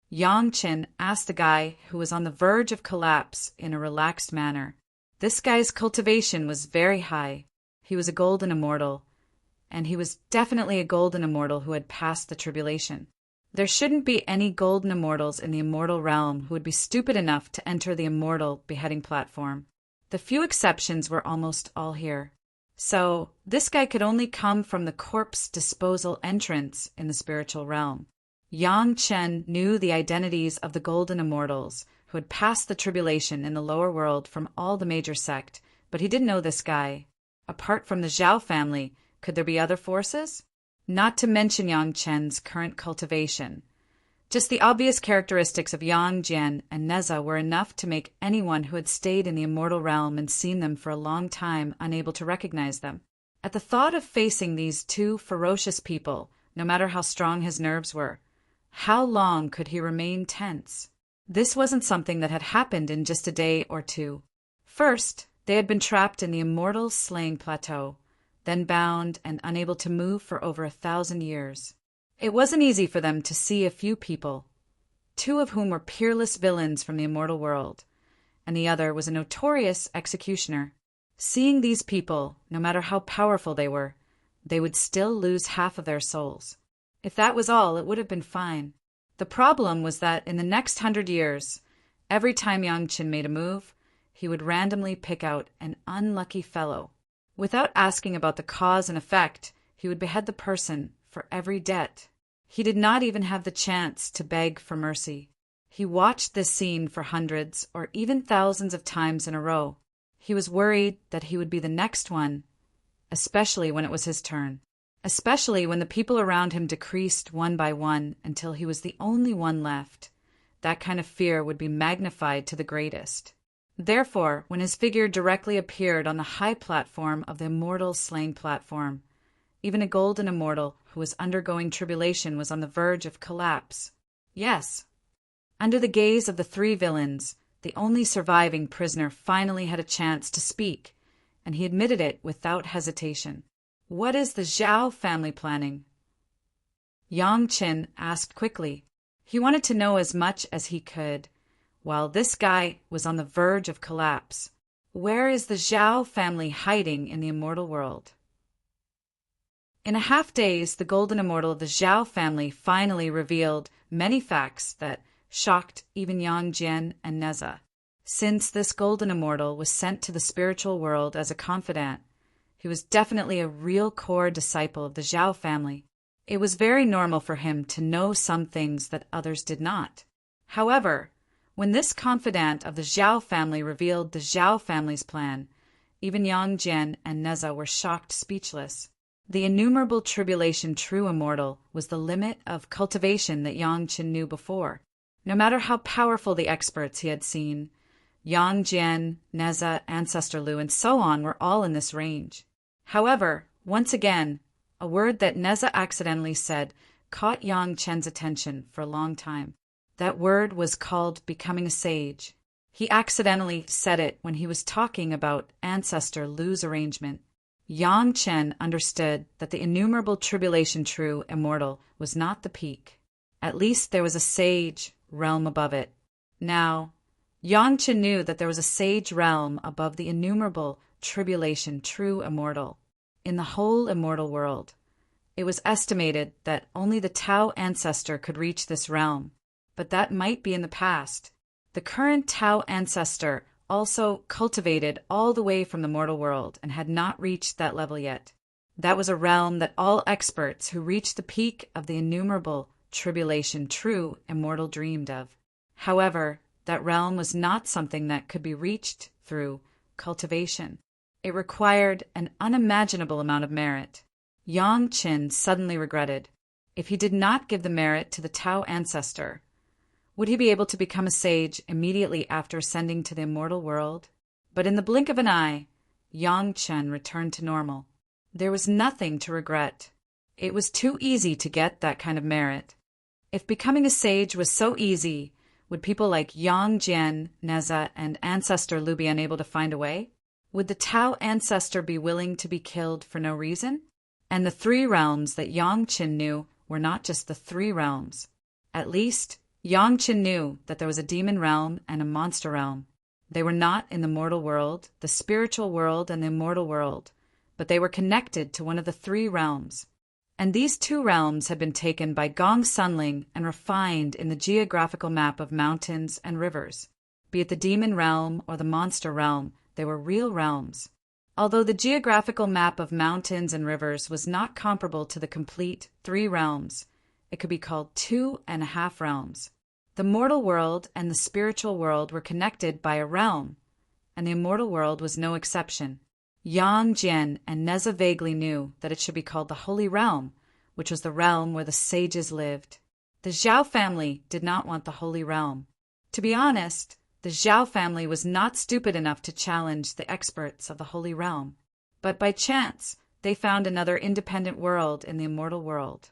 Yang Chen asked the guy who was on the verge of collapse in a relaxed manner. This guy's cultivation was very high. He was a golden immortal, and he was definitely a golden immortal who had passed the tribulation. There shouldn't be any golden immortals in the immortal realm who would be stupid enough to enter the Immortal Beheading platform. The few exceptions were almost all here. So, this guy could only come from the corpse disposal entrance in the spiritual realm. Yang Chen knew the identities of the golden immortals who had passed the tribulation in the lower world from all the major sect, but he didn't know this guy. Apart from the Zhao family, could there be other forces? Not to mention Yang Chen's current cultivation. Just the obvious characteristics of Yang Jian and Neza were enough to make anyone who had stayed in the immortal realm and seen them for a long time unable to recognize them. At the thought of facing these two ferocious people, no matter how strong his nerves were, how long could he remain tense? This wasn't something that had happened in just a day or two. First, they had been trapped in the immortal slaying plateau, then bound and unable to move for over 1,000 years. It wasn't easy for them to see a few people, two of whom were peerless villains from the immortal world, and the other was a notorious executioner. Seeing these people, no matter how powerful they were, they would still lose half of their souls. If that was all, it would have been fine. The problem was that in the next 100 years, every time Yang Chen made a move, he would randomly pick out an unlucky fellow. Without asking about the cause and effect, he would behead the person for every debt. He did not even have the chance to beg for mercy. He watched this scene for hundreds or even thousands of times in a row. He was worried that he would be the next one, especially when it was his turn. Especially when the people around him decreased one by one until he was the only one left. That kind of fear would be magnified to the greatest. Therefore, when his figure directly appeared on the high platform of the immortal slaying platform, even a golden immortal who was undergoing tribulation was on the verge of collapse. Yes. Under the gaze of the three villains, the only surviving prisoner finally had a chance to speak, and he admitted it without hesitation. What is the Zhao family planning? Yang Chen asked quickly. He wanted to know as much as he could. While this guy was on the verge of collapse, where is the Zhao family hiding in the immortal world? In a half-daze, the golden immortal of the Zhao family finally revealed many facts that shocked even Yang Jian and Neza. Since this golden immortal was sent to the spiritual world as a confidant, he was definitely a real core disciple of the Zhao family. It was very normal for him to know some things that others did not. However, when this confidant of the Zhao family revealed the Zhao family's plan, even Yang Jian and Neza were shocked speechless. The innumerable tribulation true immortal was the limit of cultivation that Yang Chen knew before. No matter how powerful the experts he had seen, Yang Jian, Neza, Ancestor Lu, and so on were all in this range. However, once again, a word that Neza accidentally said caught Yang Chen's attention for a long time. That word was called becoming a sage. He accidentally said it when he was talking about Ancestor Lu's arrangement. Yang Chen understood that the innumerable tribulation true immortal was not the peak. At least there was a sage realm above it. Now, Yang Chen knew that there was a sage realm above the innumerable tribulation true immortal in the whole immortal world. It was estimated that only the Tao ancestor could reach this realm, but that might be in the past. The current Tao ancestor also cultivated all the way from the mortal world and had not reached that level yet. That was a realm that all experts who reached the peak of the innumerable tribulation true immortal dreamed of. However, that realm was not something that could be reached through cultivation. It required an unimaginable amount of merit. Yang Qin suddenly regretted. If he did not give the merit to the Tao ancestor, would he be able to become a sage immediately after ascending to the immortal world? But in the blink of an eye, Yang Chen returned to normal. There was nothing to regret. It was too easy to get that kind of merit. If becoming a sage was so easy, would people like Yang Jian, Neza, and Ancestor Lu be unable to find a way? Would the Tao ancestor be willing to be killed for no reason? And the three realms that Yang Qin knew were not just the three realms. At least, Yang Qin knew that there was a demon realm and a monster realm. They were not in the mortal world, the spiritual world, and the immortal world, but they were connected to one of the three realms. And these two realms had been taken by Gong Sunling and refined in the geographical map of mountains and rivers. Be it the demon realm or the monster realm, they were real realms. Although the geographical map of mountains and rivers was not comparable to the complete three realms, it could be called 2.5 realms. The mortal world and the spiritual world were connected by a realm, and the immortal world was no exception. Yang Jian and Neza vaguely knew that it should be called the Holy Realm, which was the realm where the sages lived. The Zhao family did not want the Holy Realm. To be honest, the Zhao family was not stupid enough to challenge the experts of the Holy Realm. But by chance, they found another independent world in the immortal world.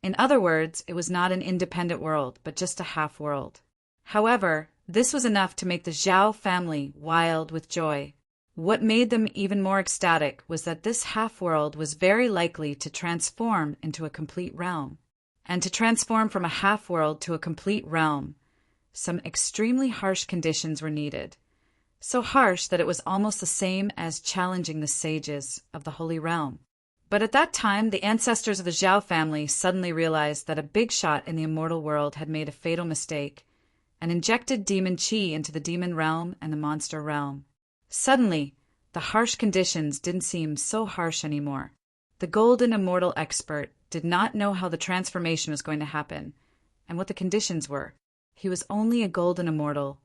In other words, it was not an independent world, but just a half-world. However, this was enough to make the Zhao family wild with joy. What made them even more ecstatic was that this half-world was very likely to transform into a complete realm. And to transform from a half-world to a complete realm, some extremely harsh conditions were needed. So harsh that it was almost the same as challenging the sages of the Holy Realm. But at that time, the ancestors of the Zhao family suddenly realized that a big shot in the immortal world had made a fatal mistake and injected demon qi into the demon realm and the monster realm. Suddenly, the harsh conditions didn't seem so harsh anymore. The golden immortal expert did not know how the transformation was going to happen and what the conditions were. He was only a golden immortal,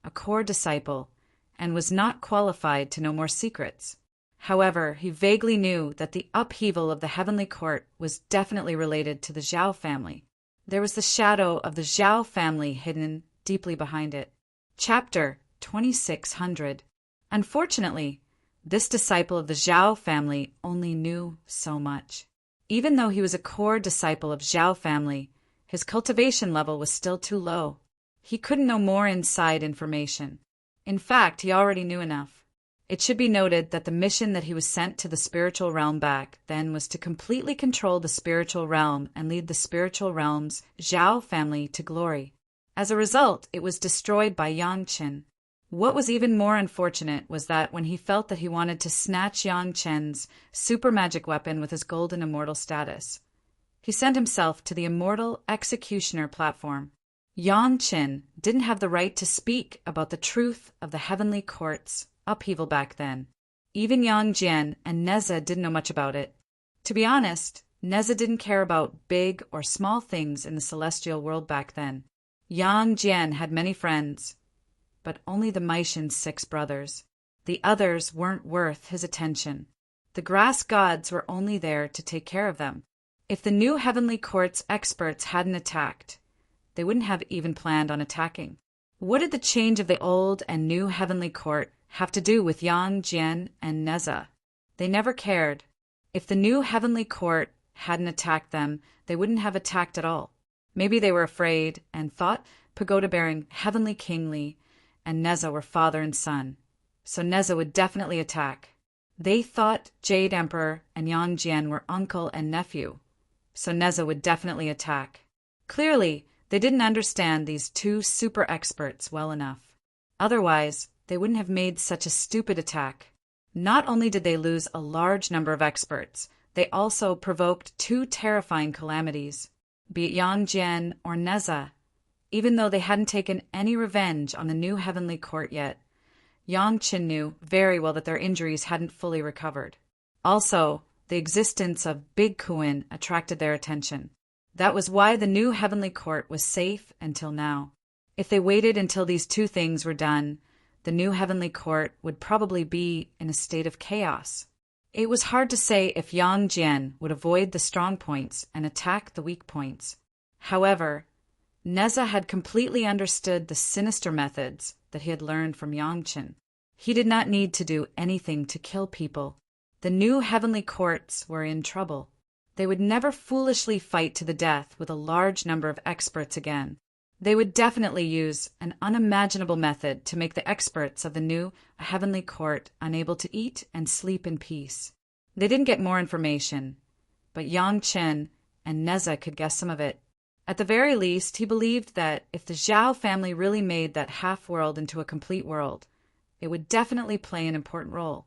a core disciple, and was not qualified to know more secrets. However, he vaguely knew that the upheaval of the heavenly court was definitely related to the Zhao family. There was the shadow of the Zhao family hidden deeply behind it. Chapter 2600. Unfortunately, this disciple of the Zhao family only knew so much. Even though he was a core disciple of Zhao family, his cultivation level was still too low. He couldn't know more inside information. In fact, he already knew enough. It should be noted that the mission that he was sent to the spiritual realm back then was to completely control the spiritual realm and lead the spiritual realm's Zhao family to glory. As a result, it was destroyed by Yang Qin. What was even more unfortunate was that when he felt that he wanted to snatch Yang Chen's super magic weapon with his golden immortal status, he sent himself to the immortal executioner platform. Yang Qin didn't have the right to speak about the truth of the heavenly court's upheaval back then. Even Yang Jian and Neza didn't know much about it. To be honest, Neza didn't care about big or small things in the celestial world back then. Yang Jian had many friends, but only the Maishan's 6 brothers. The others weren't worth his attention. The grass gods were only there to take care of them. If the new heavenly court's experts hadn't attacked, they wouldn't have even planned on attacking. What did the change of the old and new heavenly court have to do with Yang Jian and Neza? They never cared. If the new heavenly court hadn't attacked them, they wouldn't have attacked at all. Maybe they were afraid and thought pagoda-bearing heavenly kingly and Neza were father and son, so Neza would definitely attack. They thought Jade Emperor and Yang Jian were uncle and nephew, so Neza would definitely attack. Clearly, they didn't understand these two super experts well enough. Otherwise, they wouldn't have made such a stupid attack. Not only did they lose a large number of experts, they also provoked 2 terrifying calamities, be it Yang Jian or Neza. Even though they hadn't taken any revenge on the new heavenly court yet, Yang Qin knew very well that their injuries hadn't fully recovered. Also, the existence of Big Kuin attracted their attention. That was why the new heavenly court was safe until now. If they waited until these two things were done, the new heavenly court would probably be in a state of chaos. It was hard to say if Yang Jian would avoid the strong points and attack the weak points. However, Neza had completely understood the sinister methods that he had learned from Yang Qin. He did not need to do anything to kill people. The new heavenly courts were in trouble. They would never foolishly fight to the death with a large number of experts again. They would definitely use an unimaginable method to make the experts of the new heavenly court unable to eat and sleep in peace. They didn't get more information, but Yang Chen and Neza could guess some of it. At the very least, he believed that if the Zhao family really made that half-world into a complete world, it would definitely play an important role.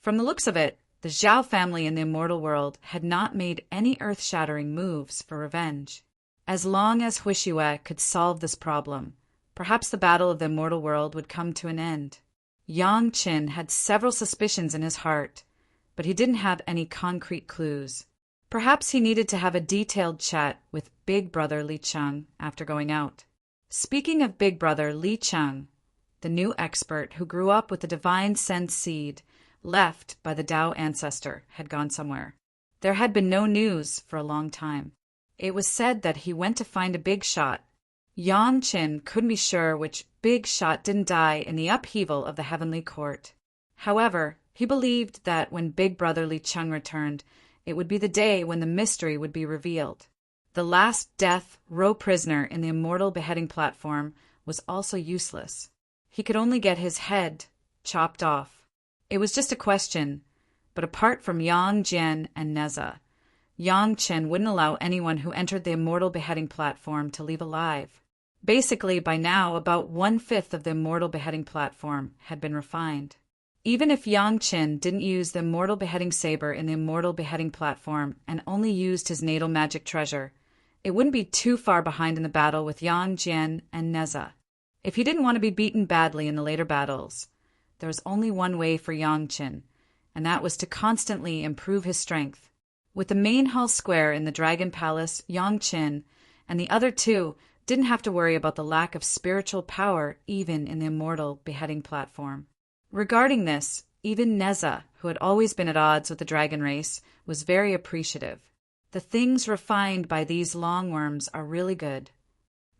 From the looks of it, the Zhao family in the immortal world had not made any earth-shattering moves for revenge. As long as Huixue could solve this problem, perhaps the battle of the immortal world would come to an end. Yang Qin had several suspicions in his heart, but he didn't have any concrete clues. Perhaps he needed to have a detailed chat with Big Brother Li Cheng after going out. Speaking of Big Brother Li Cheng, the new expert who grew up with the divine sense seed left by the Tao ancestor had gone somewhere. There had been no news for a long time. It was said that he went to find a big shot. Yang Qin couldn't be sure which big shot didn't die in the upheaval of the heavenly court. However, he believed that when Big Brother Li Cheng returned, it would be the day when the mystery would be revealed. The last death row prisoner in the immortal beheading platform was also useless. He could only get his head chopped off. It was just a question, but apart from Yang Jian and Neza, Yang Chen wouldn't allow anyone who entered the immortal beheading platform to leave alive. Basically, by now, about 1/5 of the immortal beheading platform had been refined. Even if Yang Chen didn't use the immortal beheading saber in the immortal beheading platform and only used his natal magic treasure, it wouldn't be too far behind in the battle with Yang Jian and Neza. If he didn't want to be beaten badly in the later battles, there was only one way for Yang Chen, and that was to constantly improve his strength. With the main hall square in the Dragon Palace, Yang Chen and the other two didn't have to worry about the lack of spiritual power even in the immortal beheading platform. Regarding this, even Neza, who had always been at odds with the dragon race, was very appreciative. The things refined by these longworms are really good.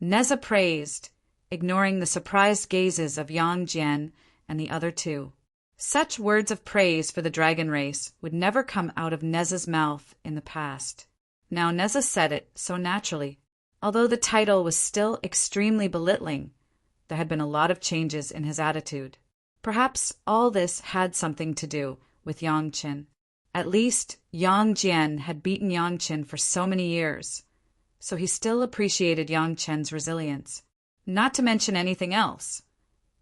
Neza praised, ignoring the surprised gazes of Yang Jian and the other two. Such words of praise for the dragon race would never come out of Neza's mouth in the past. Now Neza said it so naturally. Although the title was still extremely belittling, there had been a lot of changes in his attitude. Perhaps all this had something to do with Yang Qin. At least Yang Jian had beaten Yang Qin for so many years, so he still appreciated Yang Qin's resilience. Not to mention anything else.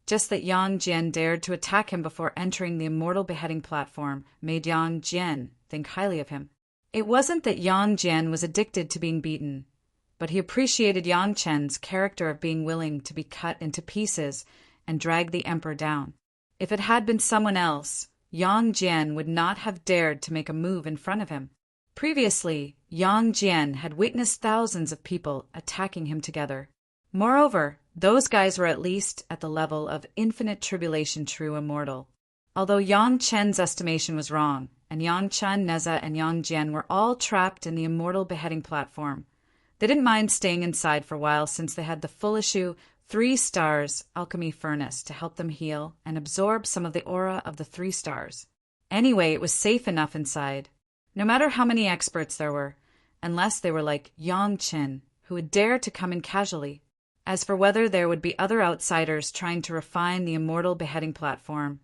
Just that Yang Jian dared to attack him before entering the immortal beheading platform made Yang Jian think highly of him. It wasn't that Yang Jian was addicted to being beaten, but he appreciated Yang Chen's character of being willing to be cut into pieces and drag the emperor down. If it had been someone else, Yang Jian would not have dared to make a move in front of him. Previously, Yang Jian had witnessed thousands of people attacking him together. Moreover, those guys were at least at the level of infinite tribulation true immortal. Although Yang Chen's estimation was wrong, and Yang Chen, Neza, and Yang Jian were all trapped in the immortal beheading platform, they didn't mind staying inside for a while since they had the full issue 3 stars alchemy furnace to help them heal and absorb some of the aura of the 3 stars. Anyway, it was safe enough inside, no matter how many experts there were, unless they were like Yang Qin, who would dare to come in casually. As for whether there would be other outsiders trying to refine the immortal beheading platform,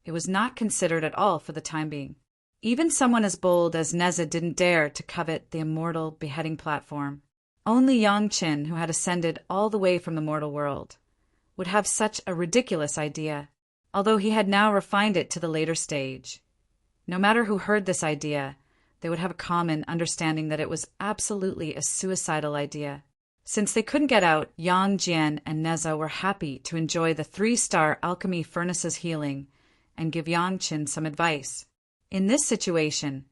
it was not considered at all for the time being. Even someone as bold as Neza didn't dare to covet the immortal beheading platform. Only Yang Qin, who had ascended all the way from the mortal world, would have such a ridiculous idea, although he had now refined it to the later stage. No matter who heard this idea, they would have a common understanding that it was absolutely a suicidal idea. Since they couldn't get out, Yang Jian and Neza were happy to enjoy the 3-star alchemy furnace's healing and give Yang Qin some advice. In this situation,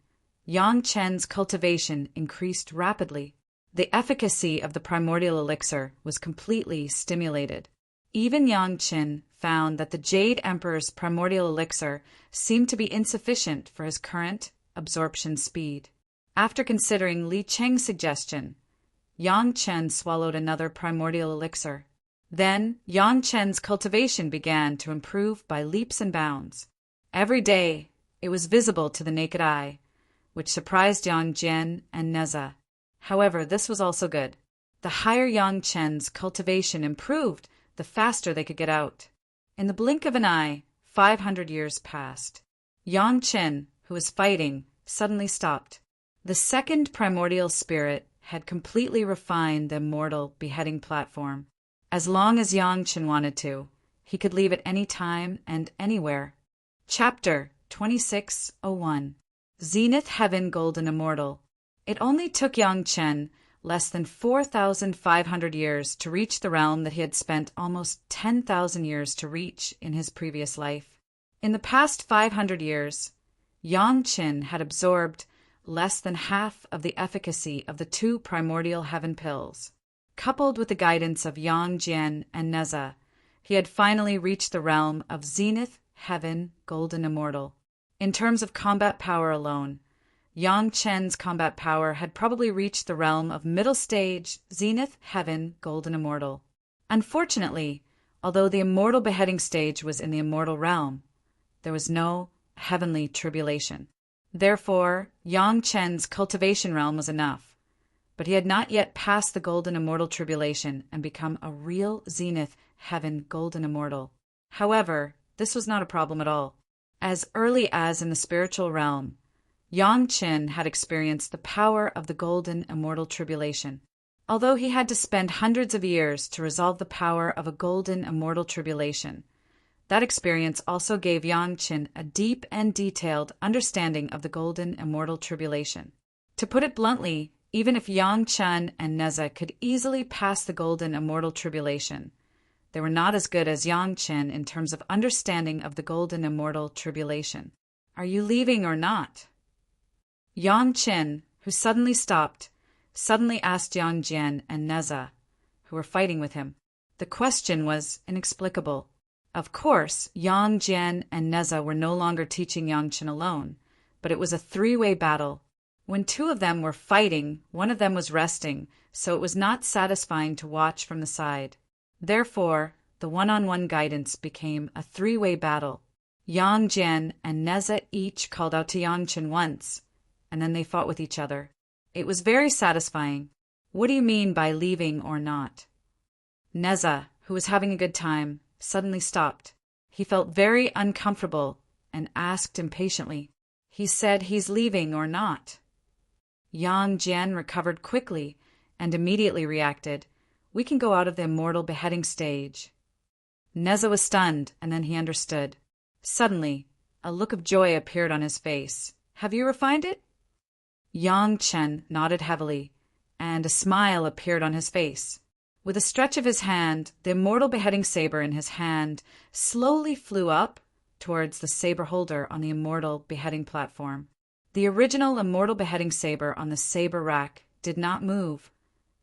Yang Chen's cultivation increased rapidly. The efficacy of the primordial elixir was completely stimulated. Even Yang Chen found that the Jade Emperor's primordial elixir seemed to be insufficient for his current absorption speed. After considering Li Cheng's suggestion, Yang Chen swallowed another primordial elixir. Then, Yang Chen's cultivation began to improve by leaps and bounds. Every day, it was visible to the naked eye, which surprised Yang Jian and Neza. However, this was also good. The higher Yang Chen's cultivation improved, the faster they could get out. In the blink of an eye, 500 years passed. Yang Chen, who was fighting, suddenly stopped. The second primordial spirit had completely refined the immortal beheading platform. As long as Yang Chen wanted to, he could leave at any time and anywhere. Chapter 2601. Zenith Heaven Golden Immortal. It only took Yang Chen less than 4,500 years to reach the realm that he had spent almost 10,000 years to reach in his previous life. In the past 500 years, Yang Chen had absorbed less than half of the efficacy of the 2 primordial heaven pills. Coupled with the guidance of Yang Jian and Neza, he had finally reached the realm of Zenith Heaven Golden Immortal. In terms of combat power alone, Yang Chen's combat power had probably reached the realm of middle stage Zenith Heaven Golden Immortal. Unfortunately, although the immortal beheading stage was in the immortal realm, there was no heavenly tribulation. Therefore, Yang Chen's cultivation realm was enough, but he had not yet passed the golden immortal tribulation and become a real Zenith Heaven Golden Immortal. However, this was not a problem at all. As early as in the spiritual realm, Yang Chen had experienced the power of the golden immortal tribulation. Although he had to spend hundreds of years to resolve the power of a golden immortal tribulation, that experience also gave Yang Chen a deep and detailed understanding of the golden immortal tribulation. To put it bluntly, even if Yang Chen and Neza could easily pass the golden immortal tribulation, they were not as good as Yang Chen in terms of understanding of the golden immortal tribulation. Are you leaving or not? Yang Chen, who suddenly stopped, suddenly asked Yang Jian and Neza, who were fighting with him. The question was inexplicable. Of course, Yang Jian and Neza were no longer teaching Yang Chen alone, but it was a 3-way battle. When 2 of them were fighting, one of them was resting, so it was not satisfying to watch from the side. Therefore, the one-on-one guidance became a 3-way battle. Yang Jian and Neza each called out to Yang Chen once, and then they fought with each other. It was very satisfying. What do you mean by leaving or not? Neza, who was having a good time, suddenly stopped. He felt very uncomfortable and asked impatiently, "He said he's leaving or not?" Yang Jian recovered quickly and immediately reacted, "We can go out of the immortal beheading stage." Neza was stunned, and then he understood. Suddenly, a look of joy appeared on his face. "Have you refined it?" Yang Chen nodded heavily, and a smile appeared on his face. With a stretch of his hand, the immortal beheading saber in his hand slowly flew up towards the saber holder on the immortal beheading platform. The original immortal beheading saber on the saber rack did not move,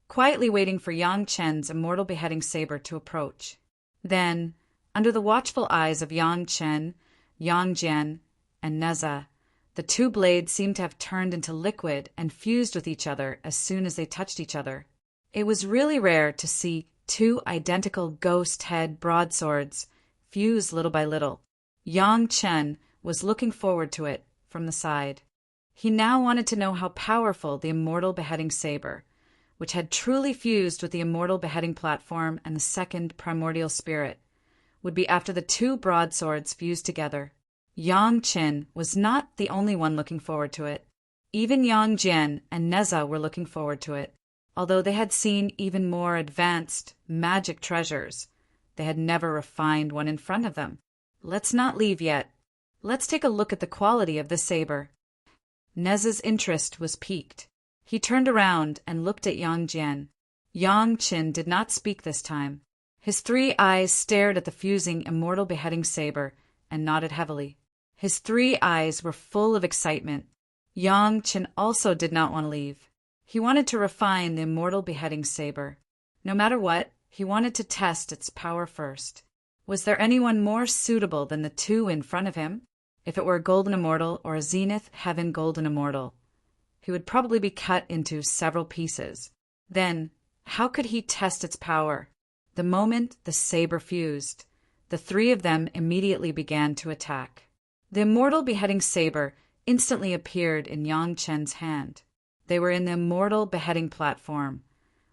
quietly waiting for Yang Chen's immortal beheading saber to approach. Then, under the watchful eyes of Yang Chen, Yang Jian, and Neza, the 2 blades seemed to have turned into liquid and fused with each other as soon as they touched each other. It was really rare to see 2 identical ghost-head broadswords fuse little by little. Yang Chen was looking forward to it from the side. He now wanted to know how powerful the immortal beheading saber, which had truly fused with the immortal beheading platform and the second primordial spirit, would be after the 2 broadswords fused together. Yang Chen was not the only one looking forward to it. Even Yang Jian and Neza were looking forward to it. Although they had seen even more advanced magic treasures, they had never refined one in front of them. "Let's not leave yet. Let's take a look at the quality of the saber." Neza's interest was piqued. He turned around and looked at Yang Jian. Yang Chen did not speak this time. His 3 eyes stared at the fusing immortal beheading saber and nodded heavily. His 3 eyes were full of excitement. Yang Qin also did not want to leave. He wanted to refine the immortal beheading saber. No matter what, he wanted to test its power first. Was there anyone more suitable than the two in front of him? If it were a golden immortal or a zenith heaven golden immortal, he would probably be cut into several pieces. Then, how could he test its power? The moment the saber fused, the three of them immediately began to attack. The immortal beheading saber instantly appeared in Yang Chen's hand. They were in the immortal beheading platform,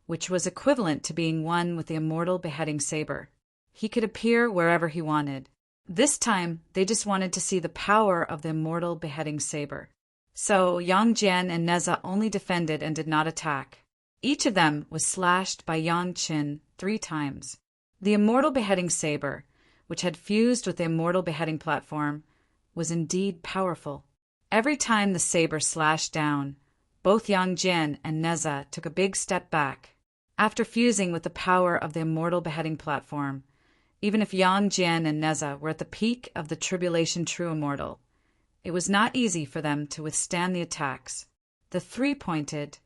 which was equivalent to being one with the immortal beheading saber. He could appear wherever he wanted. This time, they just wanted to see the power of the immortal beheading saber. So Yang Jian and Neza only defended and did not attack. Each of them was slashed by Yang Qin 3 times. The immortal beheading saber, which had fused with the immortal beheading platform, was indeed powerful. Every time the saber slashed down, both Yang Jian and Neza took a big step back. After fusing with the power of the immortal beheading platform, even if Yang Jian and Neza were at the peak of the tribulation true immortal, it was not easy for them to withstand the attacks. The 3-pointed,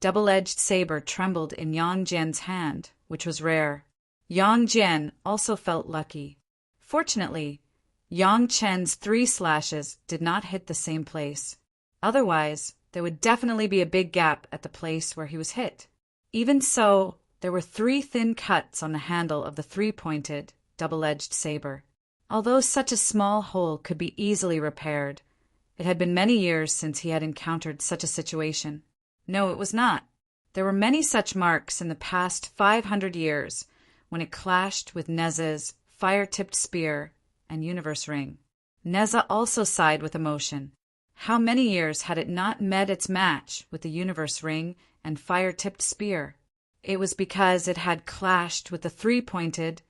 double-edged saber trembled in Yang Jian's hand, which was rare. Yang Jian also felt lucky. Fortunately, Yang Chen's 3 slashes did not hit the same place. Otherwise, there would definitely be a big gap at the place where he was hit. Even so, there were 3 thin cuts on the handle of the 3-pointed, double-edged saber. Although such a small hole could be easily repaired, it had been many years since he had encountered such a situation. No, it was not. There were many such marks in the past 500 years when it clashed with Neza's fire-tipped spear and universe ring. Neza also sighed with emotion. How many years had it not met its match with the universe ring and fire-tipped spear? It was because it had clashed with the 3-pointed,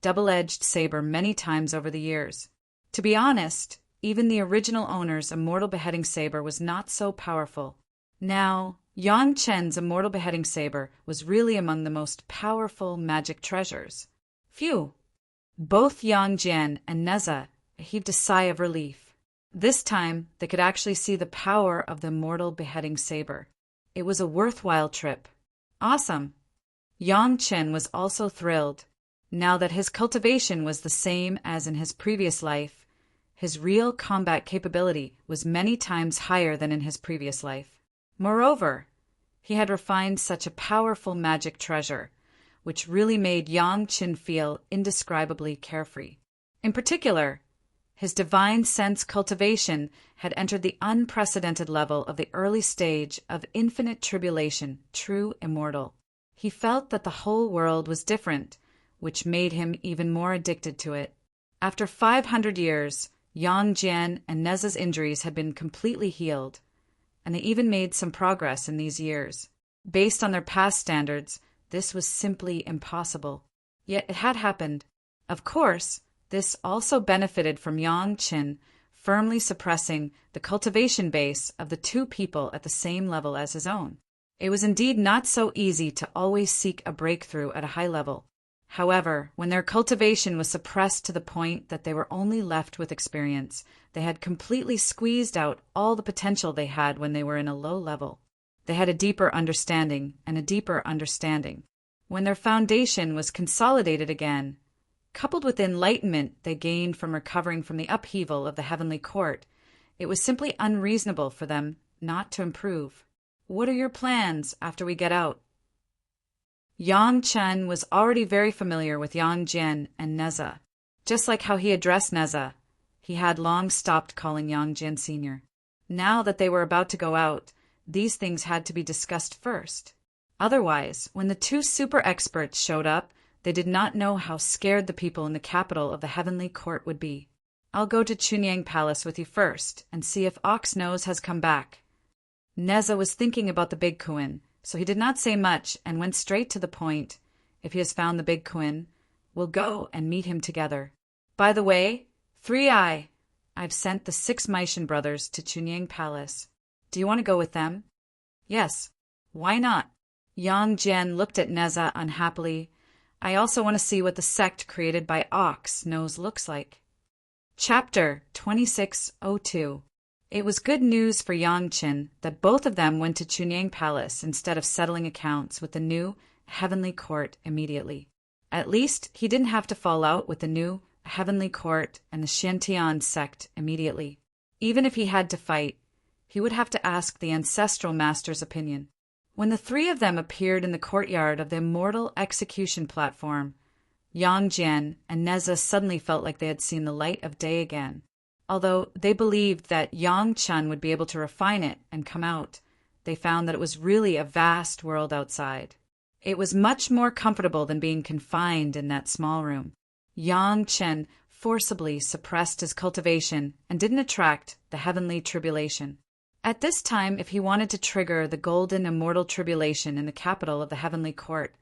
double-edged saber many times over the years. To be honest, even the original owner's immortal beheading saber was not so powerful. Now, Yang Chen's immortal beheading saber was really among the most powerful magic treasures. Phew! Both Yang Jian and Neza heaved a sigh of relief. This time, they could actually see the power of the immortal beheading saber. It was a worthwhile trip. Awesome! Yang Chen was also thrilled. Now that his cultivation was the same as in his previous life, his real combat capability was many times higher than in his previous life. Moreover, he had refined such a powerful magic treasure, which really made Yang Qin feel indescribably carefree. In particular, his divine sense cultivation had entered the unprecedented level of the early stage of infinite tribulation, true immortal. He felt that the whole world was different, which made him even more addicted to it. After 500 years, Yang Jian and Neza's injuries had been completely healed, and they even made some progress in these years. Based on their past standards, this was simply impossible. Yet it had happened. Of course, this also benefited from Yang Qin firmly suppressing the cultivation base of the 2 people at the same level as his own. It was indeed not so easy to always seek a breakthrough at a high level. However, when their cultivation was suppressed to the point that they were only left with experience, they had completely squeezed out all the potential they had when they were in a low level. They had a deeper understanding and a deeper understanding. When their foundation was consolidated again, coupled with the enlightenment they gained from recovering from the upheaval of the heavenly court, it was simply unreasonable for them not to improve. What are your plans after we get out? Yang Chen was already very familiar with Yang Jian and Neza. Just like how he addressed Neza, he had long stopped calling Yang Jian Sr. Now that they were about to go out, these things had to be discussed first. Otherwise, when the 2 super experts showed up, they did not know how scared the people in the capital of the heavenly court would be. I'll go to Chunyang Palace with you first and see if Ox Nose has come back. Neza was thinking about the Big Kuan, so he did not say much and went straight to the point. If he has found the Big Kuan, we'll go and meet him together. By the way, 3i, I've sent the 6 Maishan brothers to Chunyang Palace. Do you want to go with them? Yes. Why not? Yang Jian looked at Neza unhappily. I also want to see what the sect created by Ox Nose looks like. Chapter 2602. It was good news for Yang Qin that both of them went to Chunyang Palace instead of settling accounts with the new heavenly court immediately. At least he didn't have to fall out with the new heavenly court and the Xiantian sect immediately. Even if he had to fight, he would have to ask the ancestral master's opinion. When the three of them appeared in the courtyard of the Immortal execution platform, Yang Jian and Neza suddenly felt like they had seen the light of day again. Although they believed that Yang Chen would be able to refine it and come out, they found that it was really a vast world outside. It was much more comfortable than being confined in that small room. Yang Chen forcibly suppressed his cultivation and didn't attract the heavenly tribulation. At this time, if he wanted to trigger the golden immortal tribulation in the capital of the heavenly court,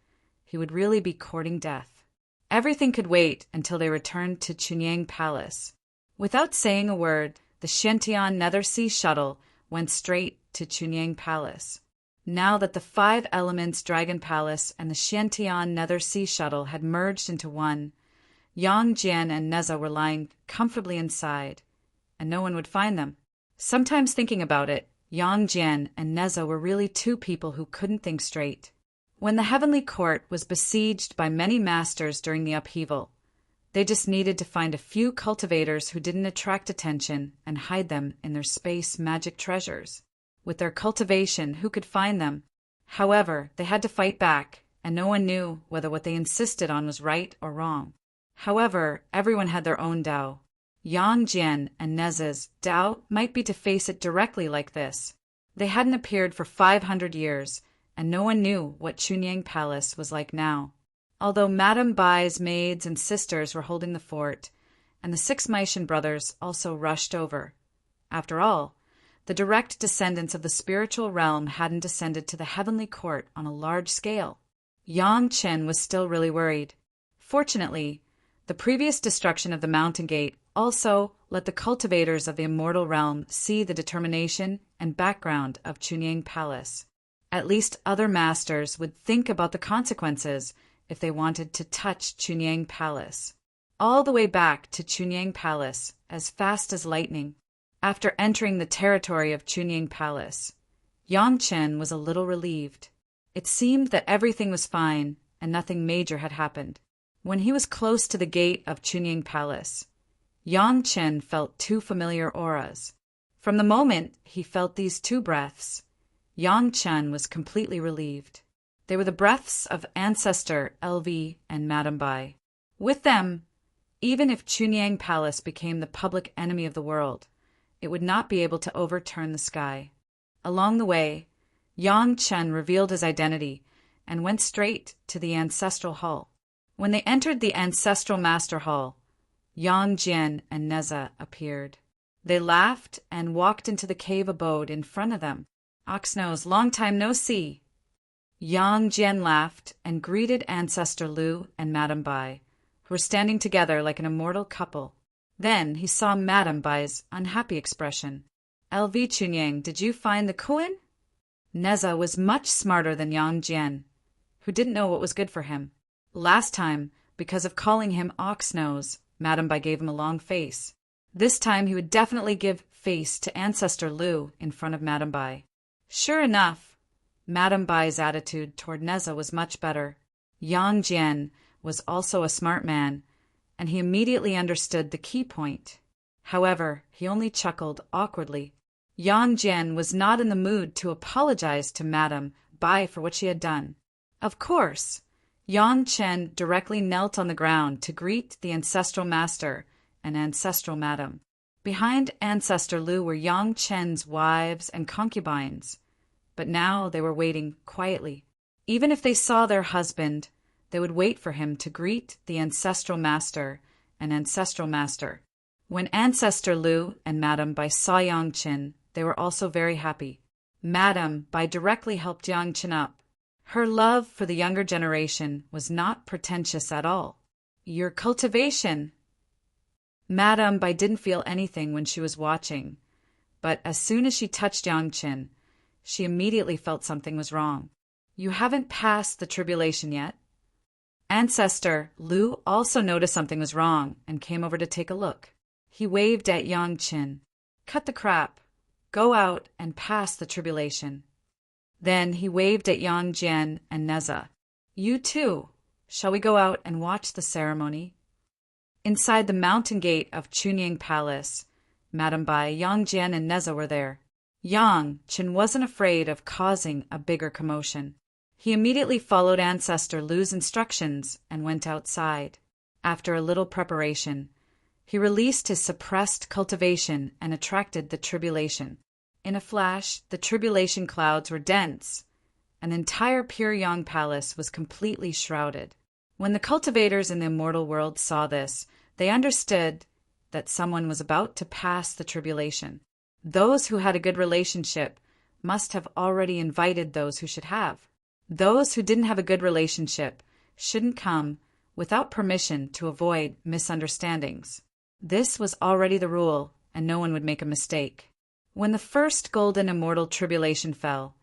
he would really be courting death. Everything could wait until they returned to Chunyang Palace. Without saying a word, the Xiantian Nether Sea shuttle went straight to Chunyang Palace. Now that the Five Elements Dragon Palace and the Xiantian Nether Sea shuttle had merged into one, Yang Jian and Neza were lying comfortably inside, and no one would find them. Sometimes thinking about it, Yang Jian and Neza were really two people who couldn't think straight. When the heavenly court was besieged by many masters during the upheaval, they just needed to find a few cultivators who didn't attract attention and hide them in their space magic treasures. With their cultivation, who could find them? However, they had to fight back, and no one knew whether what they insisted on was right or wrong. However, everyone had their own Tao. Yang Jian and Neza's Tao might be to face it directly like this. They hadn't appeared for 500 years, and no one knew what Chunyang Palace was like now. Although Madame Bai's maids and sisters were holding the fort, and the 6 Maishan brothers also rushed over. After all, the direct descendants of the spiritual realm hadn't descended to the heavenly court on a large scale. Yang Chen was still really worried. Fortunately, the previous destruction of the mountain gate also let the cultivators of the immortal realm see the determination and background of Chunyang Palace. At least other masters would think about the consequences if they wanted to touch Chunyang Palace. All the way back to Chunyang Palace, as fast as lightning. After entering the territory of Chunyang Palace, Yang Chen was a little relieved. It seemed that everything was fine and nothing major had happened. When he was close to the gate of Chunyang Palace, Yang Chen felt 2 familiar auras. From the moment he felt these 2 breaths, Yang Chen was completely relieved. They were the breaths of Ancestor LV and Madame Bai. With them, even if Chunyang Palace became the public enemy of the world, it would not be able to overturn the sky. Along the way, Yang Chen revealed his identity and went straight to the Ancestral Hall. When they entered the Ancestral Master Hall, Yang Jian and Neza appeared. They laughed and walked into the cave abode in front of them. Oxnose, long time no see. Yang Jian laughed and greeted Ancestor Lu and Madame Bai, who were standing together like an immortal couple. Then he saw Madame Bai's unhappy expression. LV Chunyang, did you find the Kuan? Neza was much smarter than Yang Jian, who didn't know what was good for him. Last time, because of calling him Oxnose, Madame Bai gave him a long face. This time he would definitely give face to Ancestor Lu in front of Madame Bai. Sure enough, Madame Bai's attitude toward Neza was much better. Yang Jian was also a smart man, and he immediately understood the key point. However, he only chuckled awkwardly. Yang Jian was not in the mood to apologize to Madame Bai for what she had done. Of course, Yang Chen directly knelt on the ground to greet the Ancestral Master and Ancestral Madam. Behind Ancestor Lu were Yang Chen's wives and concubines, but now they were waiting quietly. Even if they saw their husband, they would wait for him to greet the Ancestral Master and Ancestral Master. When Ancestor Lu and Madame Bai saw Yang Chen, they were also very happy. Madame Bai directly helped Yang Chen up. Her love for the younger generation was not pretentious at all. Your cultivation. Madame Bai didn't feel anything when she was watching, but as soon as she touched Yang Chen, she immediately felt something was wrong. You haven't passed the tribulation yet. Ancestor Lu also noticed something was wrong and came over to take a look. He waved at Yang Chen. Cut the crap. Go out and pass the tribulation." Then he waved at Yang Jian and Neza. "You too. Shall we go out and watch the ceremony?" Inside the mountain gate of Chunying Palace, Madame Bai, Yang Jian, and Neza were there. Yang Qin wasn't afraid of causing a bigger commotion. He immediately followed Ancestor Lu's instructions and went outside. After a little preparation, he released his suppressed cultivation and attracted the tribulation. In a flash, the tribulation clouds were dense. An entire pure Yang palace was completely shrouded. When the cultivators in the immortal world saw this, they understood that someone was about to pass the tribulation. Those who had a good relationship must have already invited those who should have. Those who didn't have a good relationship shouldn't come without permission to avoid misunderstandings. This was already the rule, and no one would make a mistake. When the first golden immortal tribulation fell,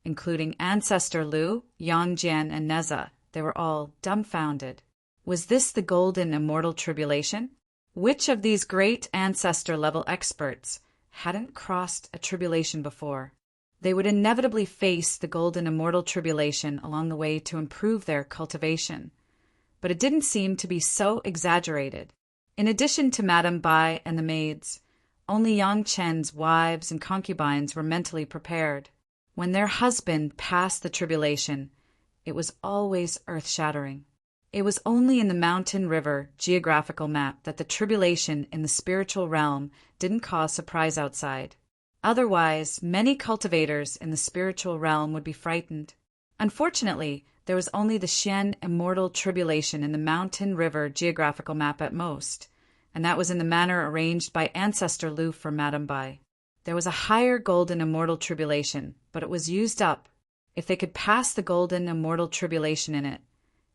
including Ancestor Lu, Yang Jian, and Neza, they were all dumbfounded. Was this the golden immortal tribulation? Which of these great ancestor-level experts hadn't crossed a tribulation before? They would inevitably face the golden immortal tribulation along the way to improve their cultivation. But it didn't seem to be so exaggerated. In addition to Madame Bai and the maids, only Yang Chen's wives and concubines were mentally prepared. When their husband passed the tribulation, it was always earth-shattering. It was only in the mountain river geographical map that the tribulation in the spiritual realm didn't cause surprise outside. Otherwise, many cultivators in the spiritual realm would be frightened. Unfortunately, there was only the Xian immortal tribulation in the mountain river geographical map at most, and that was in the manner arranged by Ancestor Lu for Madame Bai. There was a higher golden immortal tribulation, but it was used up. If they could pass the golden immortal tribulation in it,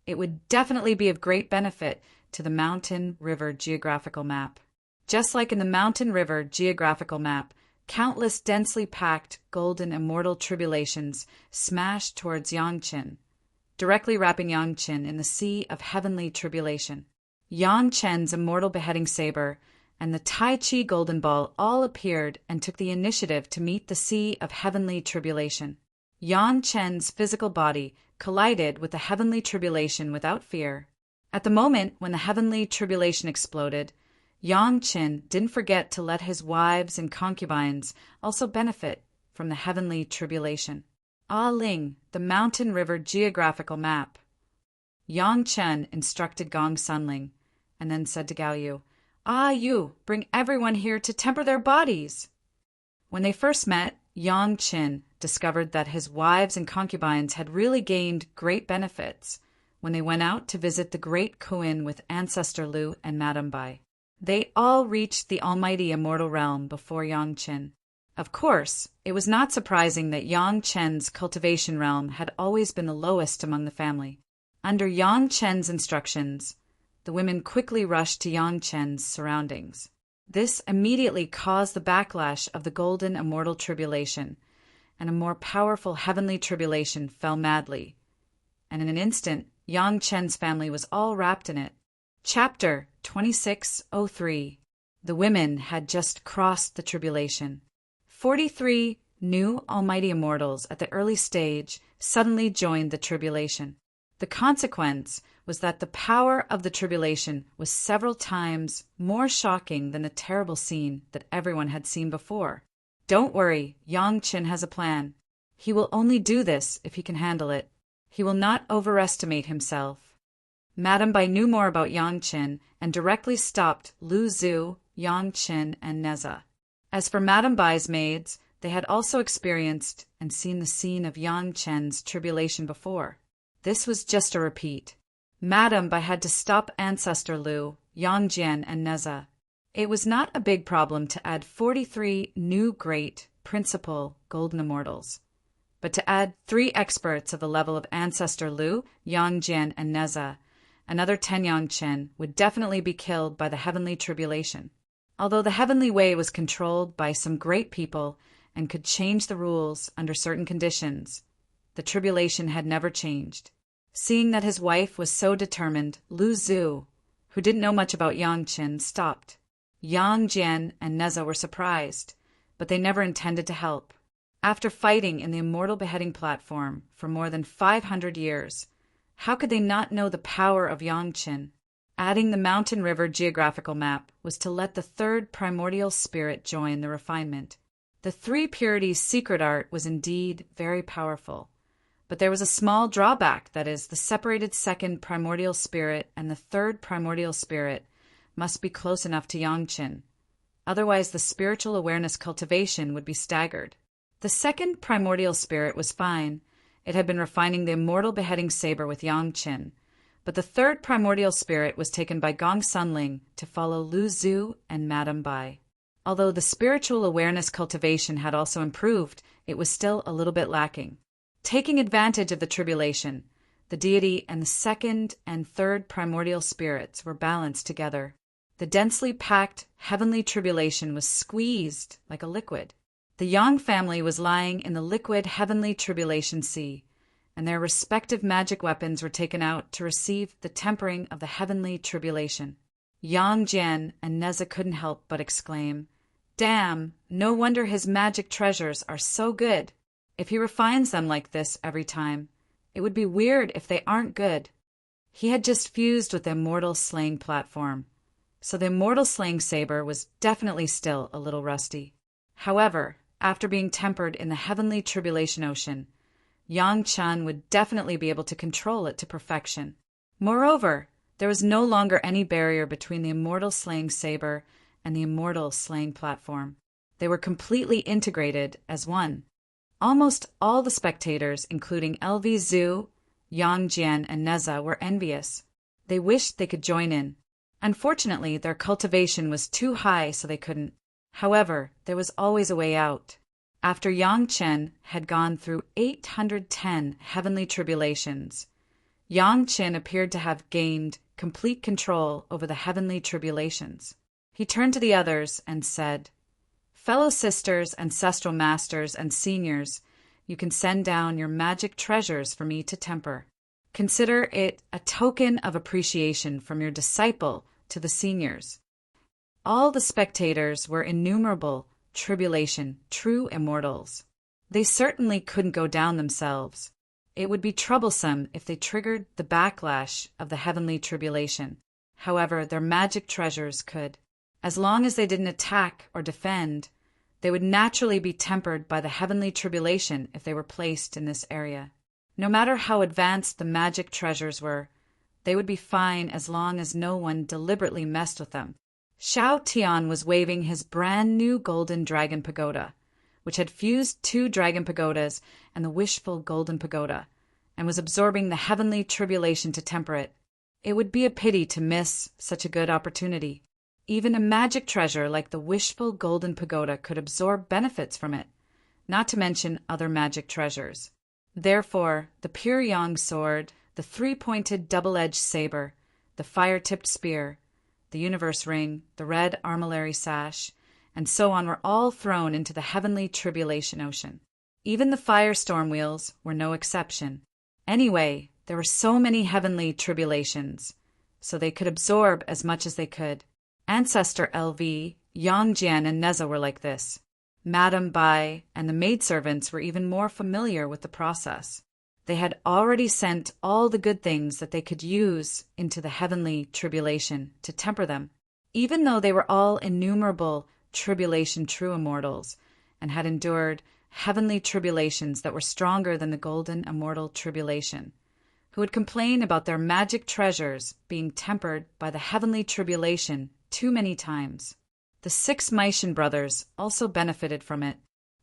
it would definitely be of great benefit to the mountain river geographical map. Just like in the mountain river geographical map, countless densely packed golden immortal tribulations smashed towards Yangqin, directly wrapping Yangqin in the sea of heavenly tribulation. Yang Chen's immortal beheading saber and the Tai Chi golden ball all appeared and took the initiative to meet the sea of heavenly tribulation. Yang Chen's physical body collided with the heavenly tribulation without fear. At the moment when the heavenly tribulation exploded, Yang Qin didn't forget to let his wives and concubines also benefit from the heavenly tribulation. Ah Ling, the mountain river geographical map. Yang Chen instructed Gong Sunling, and then said to Gao Yu, "Ah Yu, bring everyone here to temper their bodies." When they first met, Yang Qin discovered that his wives and concubines had really gained great benefits when they went out to visit the great Koan with Ancestor Lu and Madame Bai. They all reached the almighty immortal realm before Yang Qin. Of course, it was not surprising that Yang Chen's cultivation realm had always been the lowest among the family. Under Yang Chen's instructions, the women quickly rushed to Yang Chen's surroundings. This immediately caused the backlash of the golden immortal tribulation, and a more powerful heavenly tribulation fell madly. And in an instant, Yang Chen's family was all wrapped in it. Chapter 2603. The women had just crossed the tribulation. 43 new almighty immortals at the early stage suddenly joined the tribulation. The consequence was that the power of the tribulation was several times more shocking than the terrible scene that everyone had seen before. Don't worry, Yang Qin has a plan. He will only do this if he can handle it. He will not overestimate himself. Madame Bai knew more about Yang Qin and directly stopped Lu Zhu, Yang Qin, and Neza. As for Madame Bai's maids, they had also experienced and seen the scene of Yang Chen's tribulation before. This was just a repeat. Madame Bai had to stop Ancestor Lu, Yang Jian, and Neza. It was not a big problem to add 43 new great principal golden immortals, but to add 3 experts of the level of Ancestor Lu, Yang Jian, and Neza, another 10 Yang Chen would definitely be killed by the heavenly tribulation. Although the heavenly way was controlled by some great people and could change the rules under certain conditions, the tribulation had never changed. Seeing that his wife was so determined, Lu Zhu, who didn't know much about Yang Qin, stopped. Yang Jian and Neza were surprised. but they never intended to help. After fighting in the Immortal beheading platform for more than 500 years, how could they not know the power of Yangqin? Adding the mountain river geographical map was to let the third primordial spirit join the refinement. The three purities secret art was indeed very powerful, but there was a small drawback, that is, the separated second primordial spirit and the third primordial spirit must be close enough to Yangqin. Otherwise, the spiritual awareness cultivation would be staggered. The second primordial spirit was fine. It had been refining the immortal beheading saber with Yangqin, but the third primordial spirit was taken by Gong Sunling to follow Lu Zhu and Madame Bai. Although the spiritual awareness cultivation had also improved, it was still a little bit lacking. Taking advantage of the tribulation, the deity and the second and third primordial spirits were balanced together. The densely packed heavenly tribulation was squeezed like a liquid. The Yang family was lying in the liquid heavenly tribulation sea, and their respective magic weapons were taken out to receive the tempering of the heavenly tribulation. Yang Jian and Neza couldn't help but exclaim, "Damn, no wonder his magic treasures are so good. If he refines them like this every time, it would be weird if they aren't good." He had just fused with the Immortal slaying platform, so the Immortal slaying saber was definitely still a little rusty. However, after being tempered in the heavenly tribulation ocean, Yang Chen would definitely be able to control it to perfection. Moreover, there was no longer any barrier between the Immortal slaying saber and the Immortal slaying platform. They were completely integrated as one. Almost all the spectators, including LV Zhu, Yang Jian, and Neza, were envious. They wished they could join in. Unfortunately, their cultivation was too high, so they couldn't. However, there was always a way out. After Yang Chen had gone through 810 heavenly tribulations, Yang Chen appeared to have gained complete control over the heavenly tribulations. He turned to the others and said, "Fellow sisters, ancestral masters, and seniors, you can send down your magic treasures for me to temper. Consider it a token of appreciation from your disciple to the seniors." All the spectators were innumerable tribulation, true immortals. They certainly couldn't go down themselves. It would be troublesome if they triggered the backlash of the heavenly tribulation. However, their magic treasures could. As long as they didn't attack or defend, they would naturally be tempered by the heavenly tribulation if they were placed in this area. No matter how advanced the magic treasures were, they would be fine as long as no one deliberately messed with them. Xiao Tian was waving his brand new golden dragon pagoda, which had fused 2 dragon pagodas and the wishful golden pagoda, and was absorbing the heavenly tribulation to temper it. It would be a pity to miss such a good opportunity. Even a magic treasure like the wishful golden pagoda could absorb benefits from it, not to mention other magic treasures. Therefore, the pure yang sword, the 3-pointed double-edged saber, the fire-tipped spear, the universe ring, the red armillary sash, and so on were all thrown into the heavenly tribulation ocean. Even the firestorm wheels were no exception. Anyway, there were so many heavenly tribulations, so they could absorb as much as they could. Ancestor LV, Yang Jian, and Neza were like this. Madame Bai and the maidservants were even more familiar with the process. They had already sent all the good things that they could use into the heavenly tribulation to temper them. Even though they were all innumerable tribulation true immortals and had endured heavenly tribulations that were stronger than the golden immortal tribulation, who would complain about their magic treasures being tempered by the heavenly tribulation too many times. The 6 Maishan brothers also benefited from it.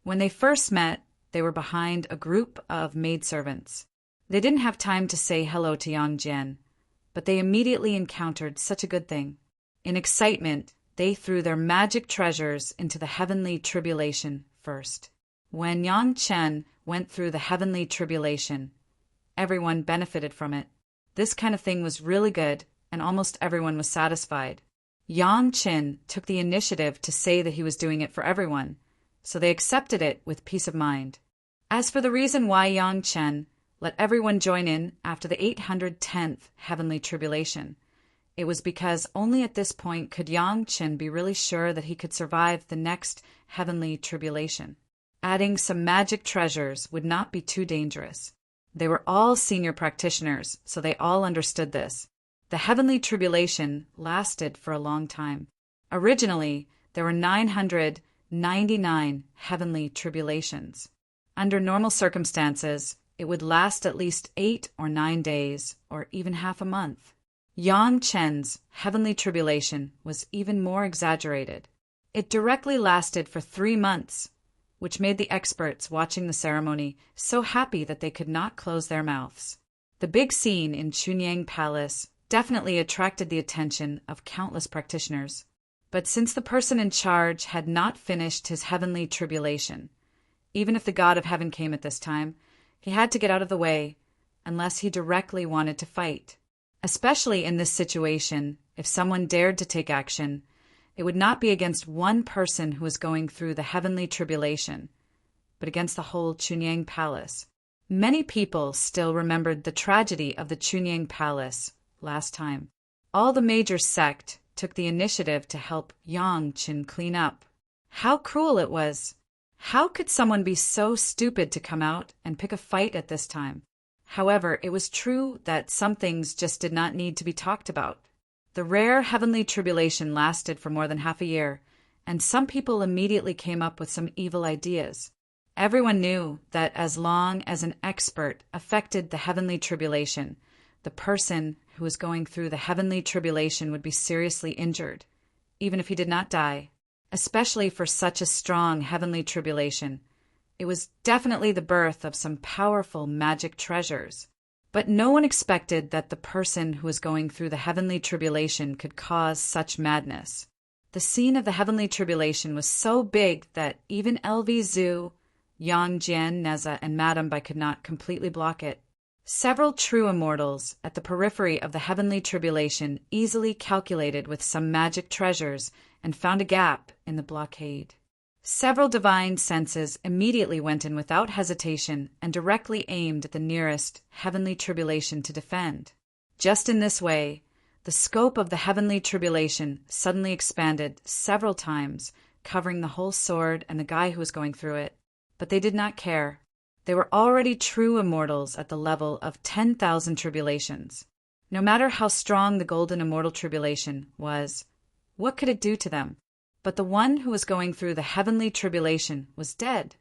When they first met, they were behind a group of maidservants. They didn't have time to say hello to Yang Jian, but they immediately encountered such a good thing. In excitement, they threw their magic treasures into the heavenly tribulation first. When Yang Chen went through the heavenly tribulation, everyone benefited from it. This kind of thing was really good, and almost everyone was satisfied. Yang Chen took the initiative to say that he was doing it for everyone, so they accepted it with peace of mind. As for the reason why Yang Chen let everyone join in after the 810th heavenly tribulation, It was because only at this point could Yang Qin be really sure that he could survive the next heavenly tribulation. Adding some magic treasures would not be too dangerous. They were all senior practitioners, so they all understood this. The heavenly tribulation lasted for a long time. Originally, there were 999 heavenly tribulations. Under normal circumstances, it would last at least 8 or 9 days, or even half a month. Yang Chen's heavenly tribulation was even more exaggerated. It directly lasted for 3 months, which made the experts watching the ceremony so happy that they could not close their mouths. The big scene in Chunyang Palace definitely attracted the attention of countless practitioners. But since the person in charge had not finished his heavenly tribulation, even if the god of heaven came at this time, he had to get out of the way, unless he directly wanted to fight. Especially in this situation, if someone dared to take action, it would not be against one person who was going through the heavenly tribulation, but against the whole Chunyang Palace. Many people still remembered the tragedy of the Chunyang Palace last time. All the major sect took the initiative to help Yang Qin clean up. How cruel it was! How could someone be so stupid to come out and pick a fight at this time? However, it was true that some things just did not need to be talked about. The rare heavenly tribulation lasted for more than half a year, and some people immediately came up with some evil ideas. Everyone knew that as long as an expert affected the heavenly tribulation, the person who was going through the heavenly tribulation would be seriously injured, even if he did not die. Especially for such a strong heavenly tribulation, it was definitely the birth of some powerful magic treasures. But no one expected that the person who was going through the heavenly tribulation could cause such madness. The scene of the heavenly tribulation was so big that even LV Zhu, Yang Jian, Neza, and Madame Bai could not completely block it. Several true immortals at the periphery of the heavenly tribulation easily calculated with some magic treasures and found a gap in the blockade. Several divine senses immediately went in without hesitation and directly aimed at the nearest heavenly tribulation to defend. Just in this way, the scope of the heavenly tribulation suddenly expanded several times, covering the whole sword and the guy who was going through it. But they did not care. They were already true immortals at the level of 10,000 tribulations. No matter how strong the golden immortal tribulation was, what could it do to them? But the one who was going through the heavenly tribulation was dead.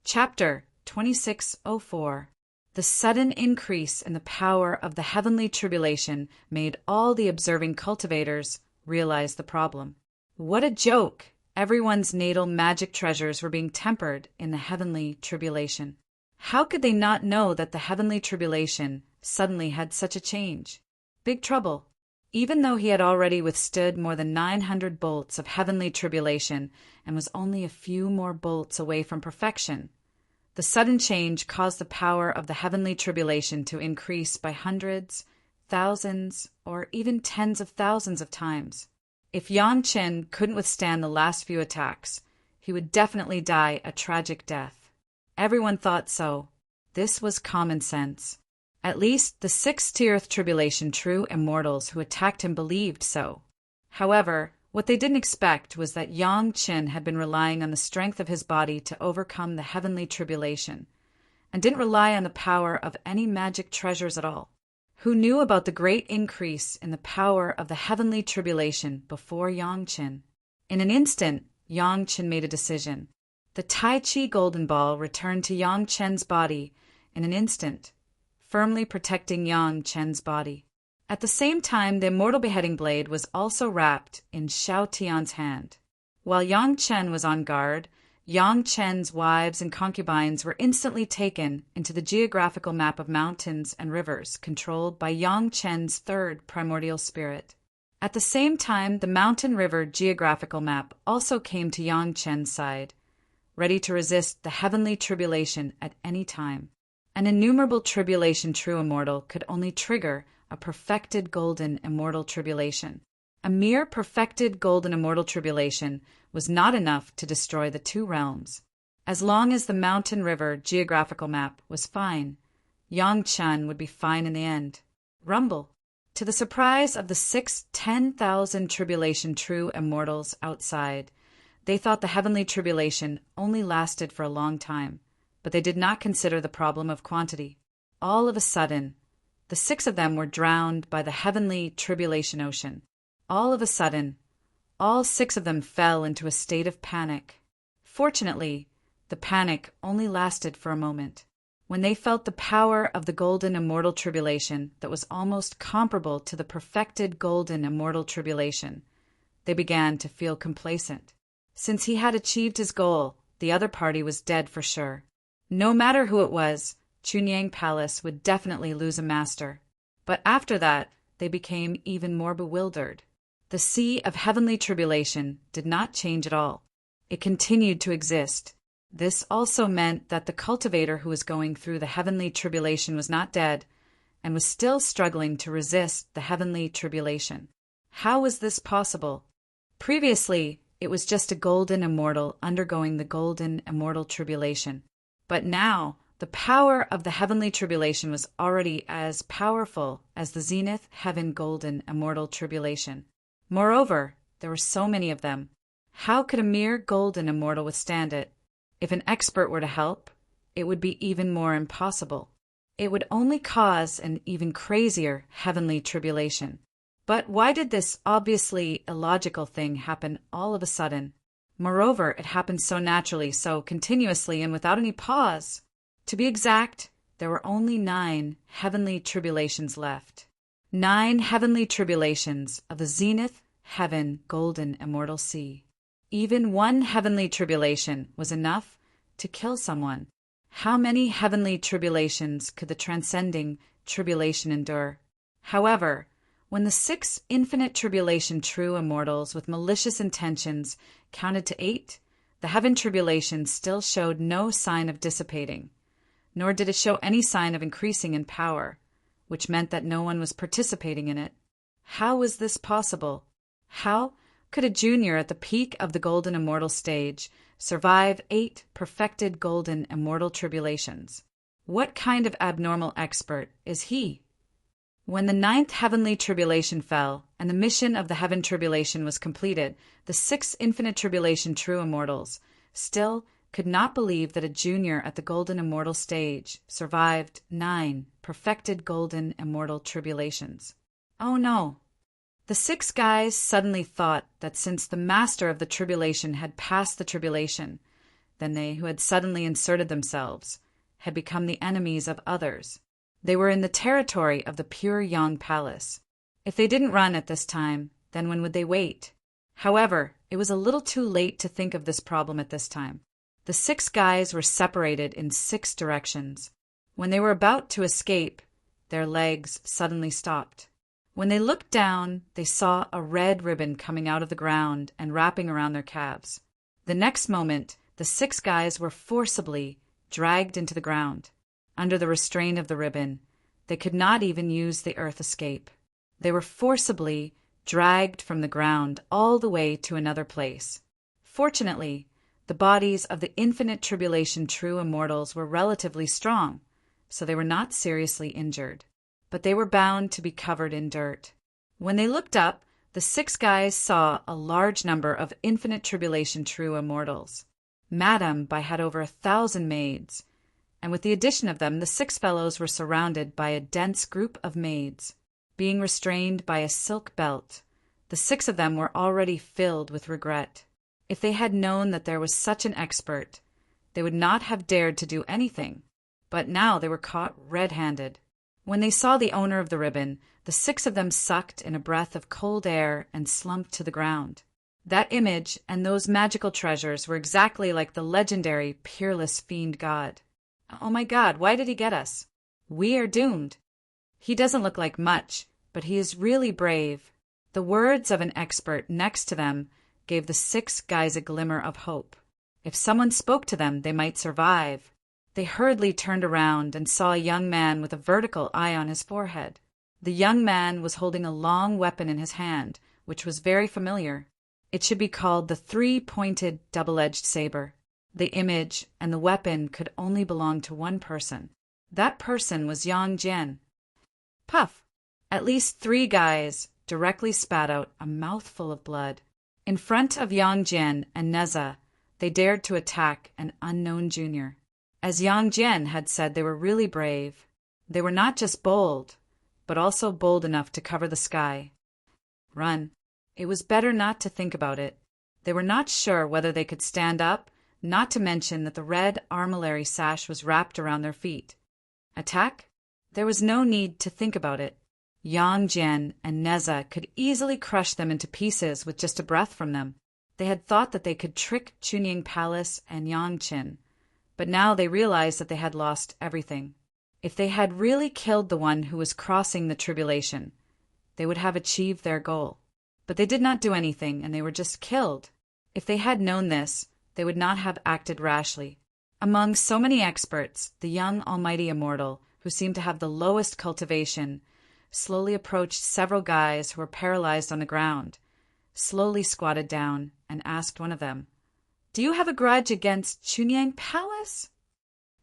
Chapter 2604. The sudden increase in the power of the heavenly tribulation made all the observing cultivators realize the problem. What a joke! Everyone's natal magic treasures were being tempered in the heavenly tribulation. How could they not know that the heavenly tribulation suddenly had such a change? Big trouble. Even though he had already withstood more than 900 bolts of heavenly tribulation and was only a few more bolts away from perfection, the sudden change caused the power of the heavenly tribulation to increase by hundreds, thousands, or even tens of thousands of times. If Yang Qin couldn't withstand the last few attacks, he would definitely die a tragic death. Everyone thought so. This was common sense. At least the 6th tribulation true immortals who attacked him believed so. However, what they didn't expect was that Yang Qin had been relying on the strength of his body to overcome the heavenly tribulation, and didn't rely on the power of any magic treasures at all. Who knew about the great increase in the power of the heavenly tribulation before Yang Qin? In an instant, Yang Qin made a decision. The Tai Chi golden ball returned to Yang Qin's body in an instant, firmly protecting Yang Qin's body. At the same time, the immortal beheading blade was also wrapped in Xiao Tian's hand. While Yang Qin was on guard, Yang Qin's wives and concubines were instantly taken into the geographical map of mountains and rivers controlled by Yang Qin's third primordial spirit. At the same time, the mountain river geographical map also came to Yang Qin's side, ready to resist the heavenly tribulation at any time. An innumerable tribulation true immortal could only trigger a perfected golden immortal tribulation. A mere perfected golden immortal tribulation was not enough to destroy the 2 realms. As long as the mountain river geographical map was fine, Yang Qin would be fine in the end. Rumble. To the surprise of the 10,000 tribulation true immortals outside, they thought the heavenly tribulation only lasted for a long time, but they did not consider the problem of quantity. All of a sudden, the 6 of them were drowned by the heavenly tribulation ocean. All of a sudden, all 6 of them fell into a state of panic. Fortunately, the panic only lasted for a moment. When they felt the power of the golden immortal tribulation that was almost comparable to the perfected golden immortal tribulation, they began to feel complacent. Since he had achieved his goal, the other party was dead for sure. No matter who it was, Chunyang Palace would definitely lose a master. But after that, they became even more bewildered. The sea of heavenly tribulation did not change at all. It continued to exist. This also meant that the cultivator who was going through the heavenly tribulation was not dead and was still struggling to resist the heavenly tribulation. How was this possible? Previously, it was just a golden immortal undergoing the golden immortal tribulation. But now, the power of the heavenly tribulation was already as powerful as the zenith heaven golden immortal tribulation. Moreover, there were so many of them. How could a mere golden immortal withstand it? If an expert were to help, it would be even more impossible. It would only cause an even crazier heavenly tribulation. But why did this obviously illogical thing happen all of a sudden? Moreover, it happened so naturally, so continuously, and without any pause. To be exact, there were only 9 heavenly tribulations left. 9 heavenly tribulations of the zenith heaven golden immortal sea. Even one heavenly tribulation was enough to kill someone. How many heavenly tribulations could the transcending tribulation endure? However, when the 6 infinite tribulation true immortals with malicious intentions counted to 8, the heaven tribulation still showed no sign of dissipating, nor did it show any sign of increasing in power, which meant that no one was participating in it. How was this possible? How could a junior at the peak of the golden immortal stage survive 8 perfected golden immortal tribulations? What kind of abnormal expert is he? When the 9th heavenly tribulation fell, and the mission of the heaven tribulation was completed, the 6 infinite tribulation true immortals still could not believe that a junior at the golden immortal stage survived 9 perfected golden immortal tribulations. Oh no! The 6 guys suddenly thought that since the master of the tribulation had passed the tribulation, then they who had suddenly inserted themselves had become the enemies of others. They were in the territory of the pure Yang Palace. If they didn't run at this time, then when would they wait? However, it was a little too late to think of this problem at this time. The 6 guys were separated in 6 directions. When they were about to escape, their legs suddenly stopped. When they looked down, they saw a red ribbon coming out of the ground and wrapping around their calves. The next moment, the 6 guys were forcibly dragged into the ground. Under the restraint of the ribbon, they could not even use the earth escape. They were forcibly dragged from the ground all the way to another place. Fortunately, the bodies of the infinite tribulation true immortals were relatively strong, so they were not seriously injured. But they were bound to be covered in dirt. When they looked up, the 6 guys saw a large number of infinite tribulation true immortals. Madame had over 1,000 maids, and with the addition of them, the 6 fellows were surrounded by a dense group of maids. Being restrained by a silk belt, the 6 of them were already filled with regret. If they had known that there was such an expert, they would not have dared to do anything. But now they were caught red-handed. When they saw the owner of the ribbon, the 6 of them sucked in a breath of cold air and slumped to the ground. That image and those magical treasures were exactly like the legendary peerless fiend god. Oh my God, why did he get us? We are doomed. He doesn't look like much, but he is really brave. The words of an expert next to them gave the 6 guys a glimmer of hope. If someone spoke to them, they might survive. They hurriedly turned around and saw a young man with a vertical eye on his forehead. The young man was holding a long weapon in his hand, which was very familiar. It should be called the 3-pointed double-edged saber. The image and the weapon could only belong to one person. That person was Yang Jian. Puff! At least 3 guys directly spat out a mouthful of blood. In front of Yang Jian and Neza, they dared to attack an unknown junior. As Yang Jian had said, they were really brave. They were not just bold, but also bold enough to cover the sky. Run. It was better not to think about it. They were not sure whether they could stand up, not to mention that the red armillary sash was wrapped around their feet. Attack? There was no need to think about it. Yang Jian and Neza could easily crush them into pieces with just a breath from them. They had thought that they could trick Chunying Palace and Yang Qin, but now they realized that they had lost everything. If they had really killed the one who was crossing the tribulation, they would have achieved their goal. But they did not do anything, and they were just killed. If they had known this, they would not have acted rashly. Among so many experts, the young almighty Immortal, who seemed to have the lowest cultivation, slowly approached several guys who were paralyzed on the ground, slowly squatted down, and asked one of them, "Do you have a grudge against Chunying Palace?"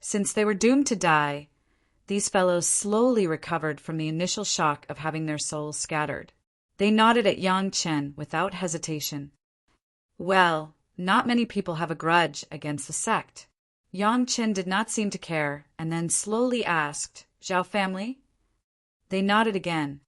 Since they were doomed to die, these fellows slowly recovered from the initial shock of having their souls scattered. They nodded at Yang Chen without hesitation. Well, not many people have a grudge against the sect. Yang Chen did not seem to care, and then slowly asked, "Zhao family?" They nodded again.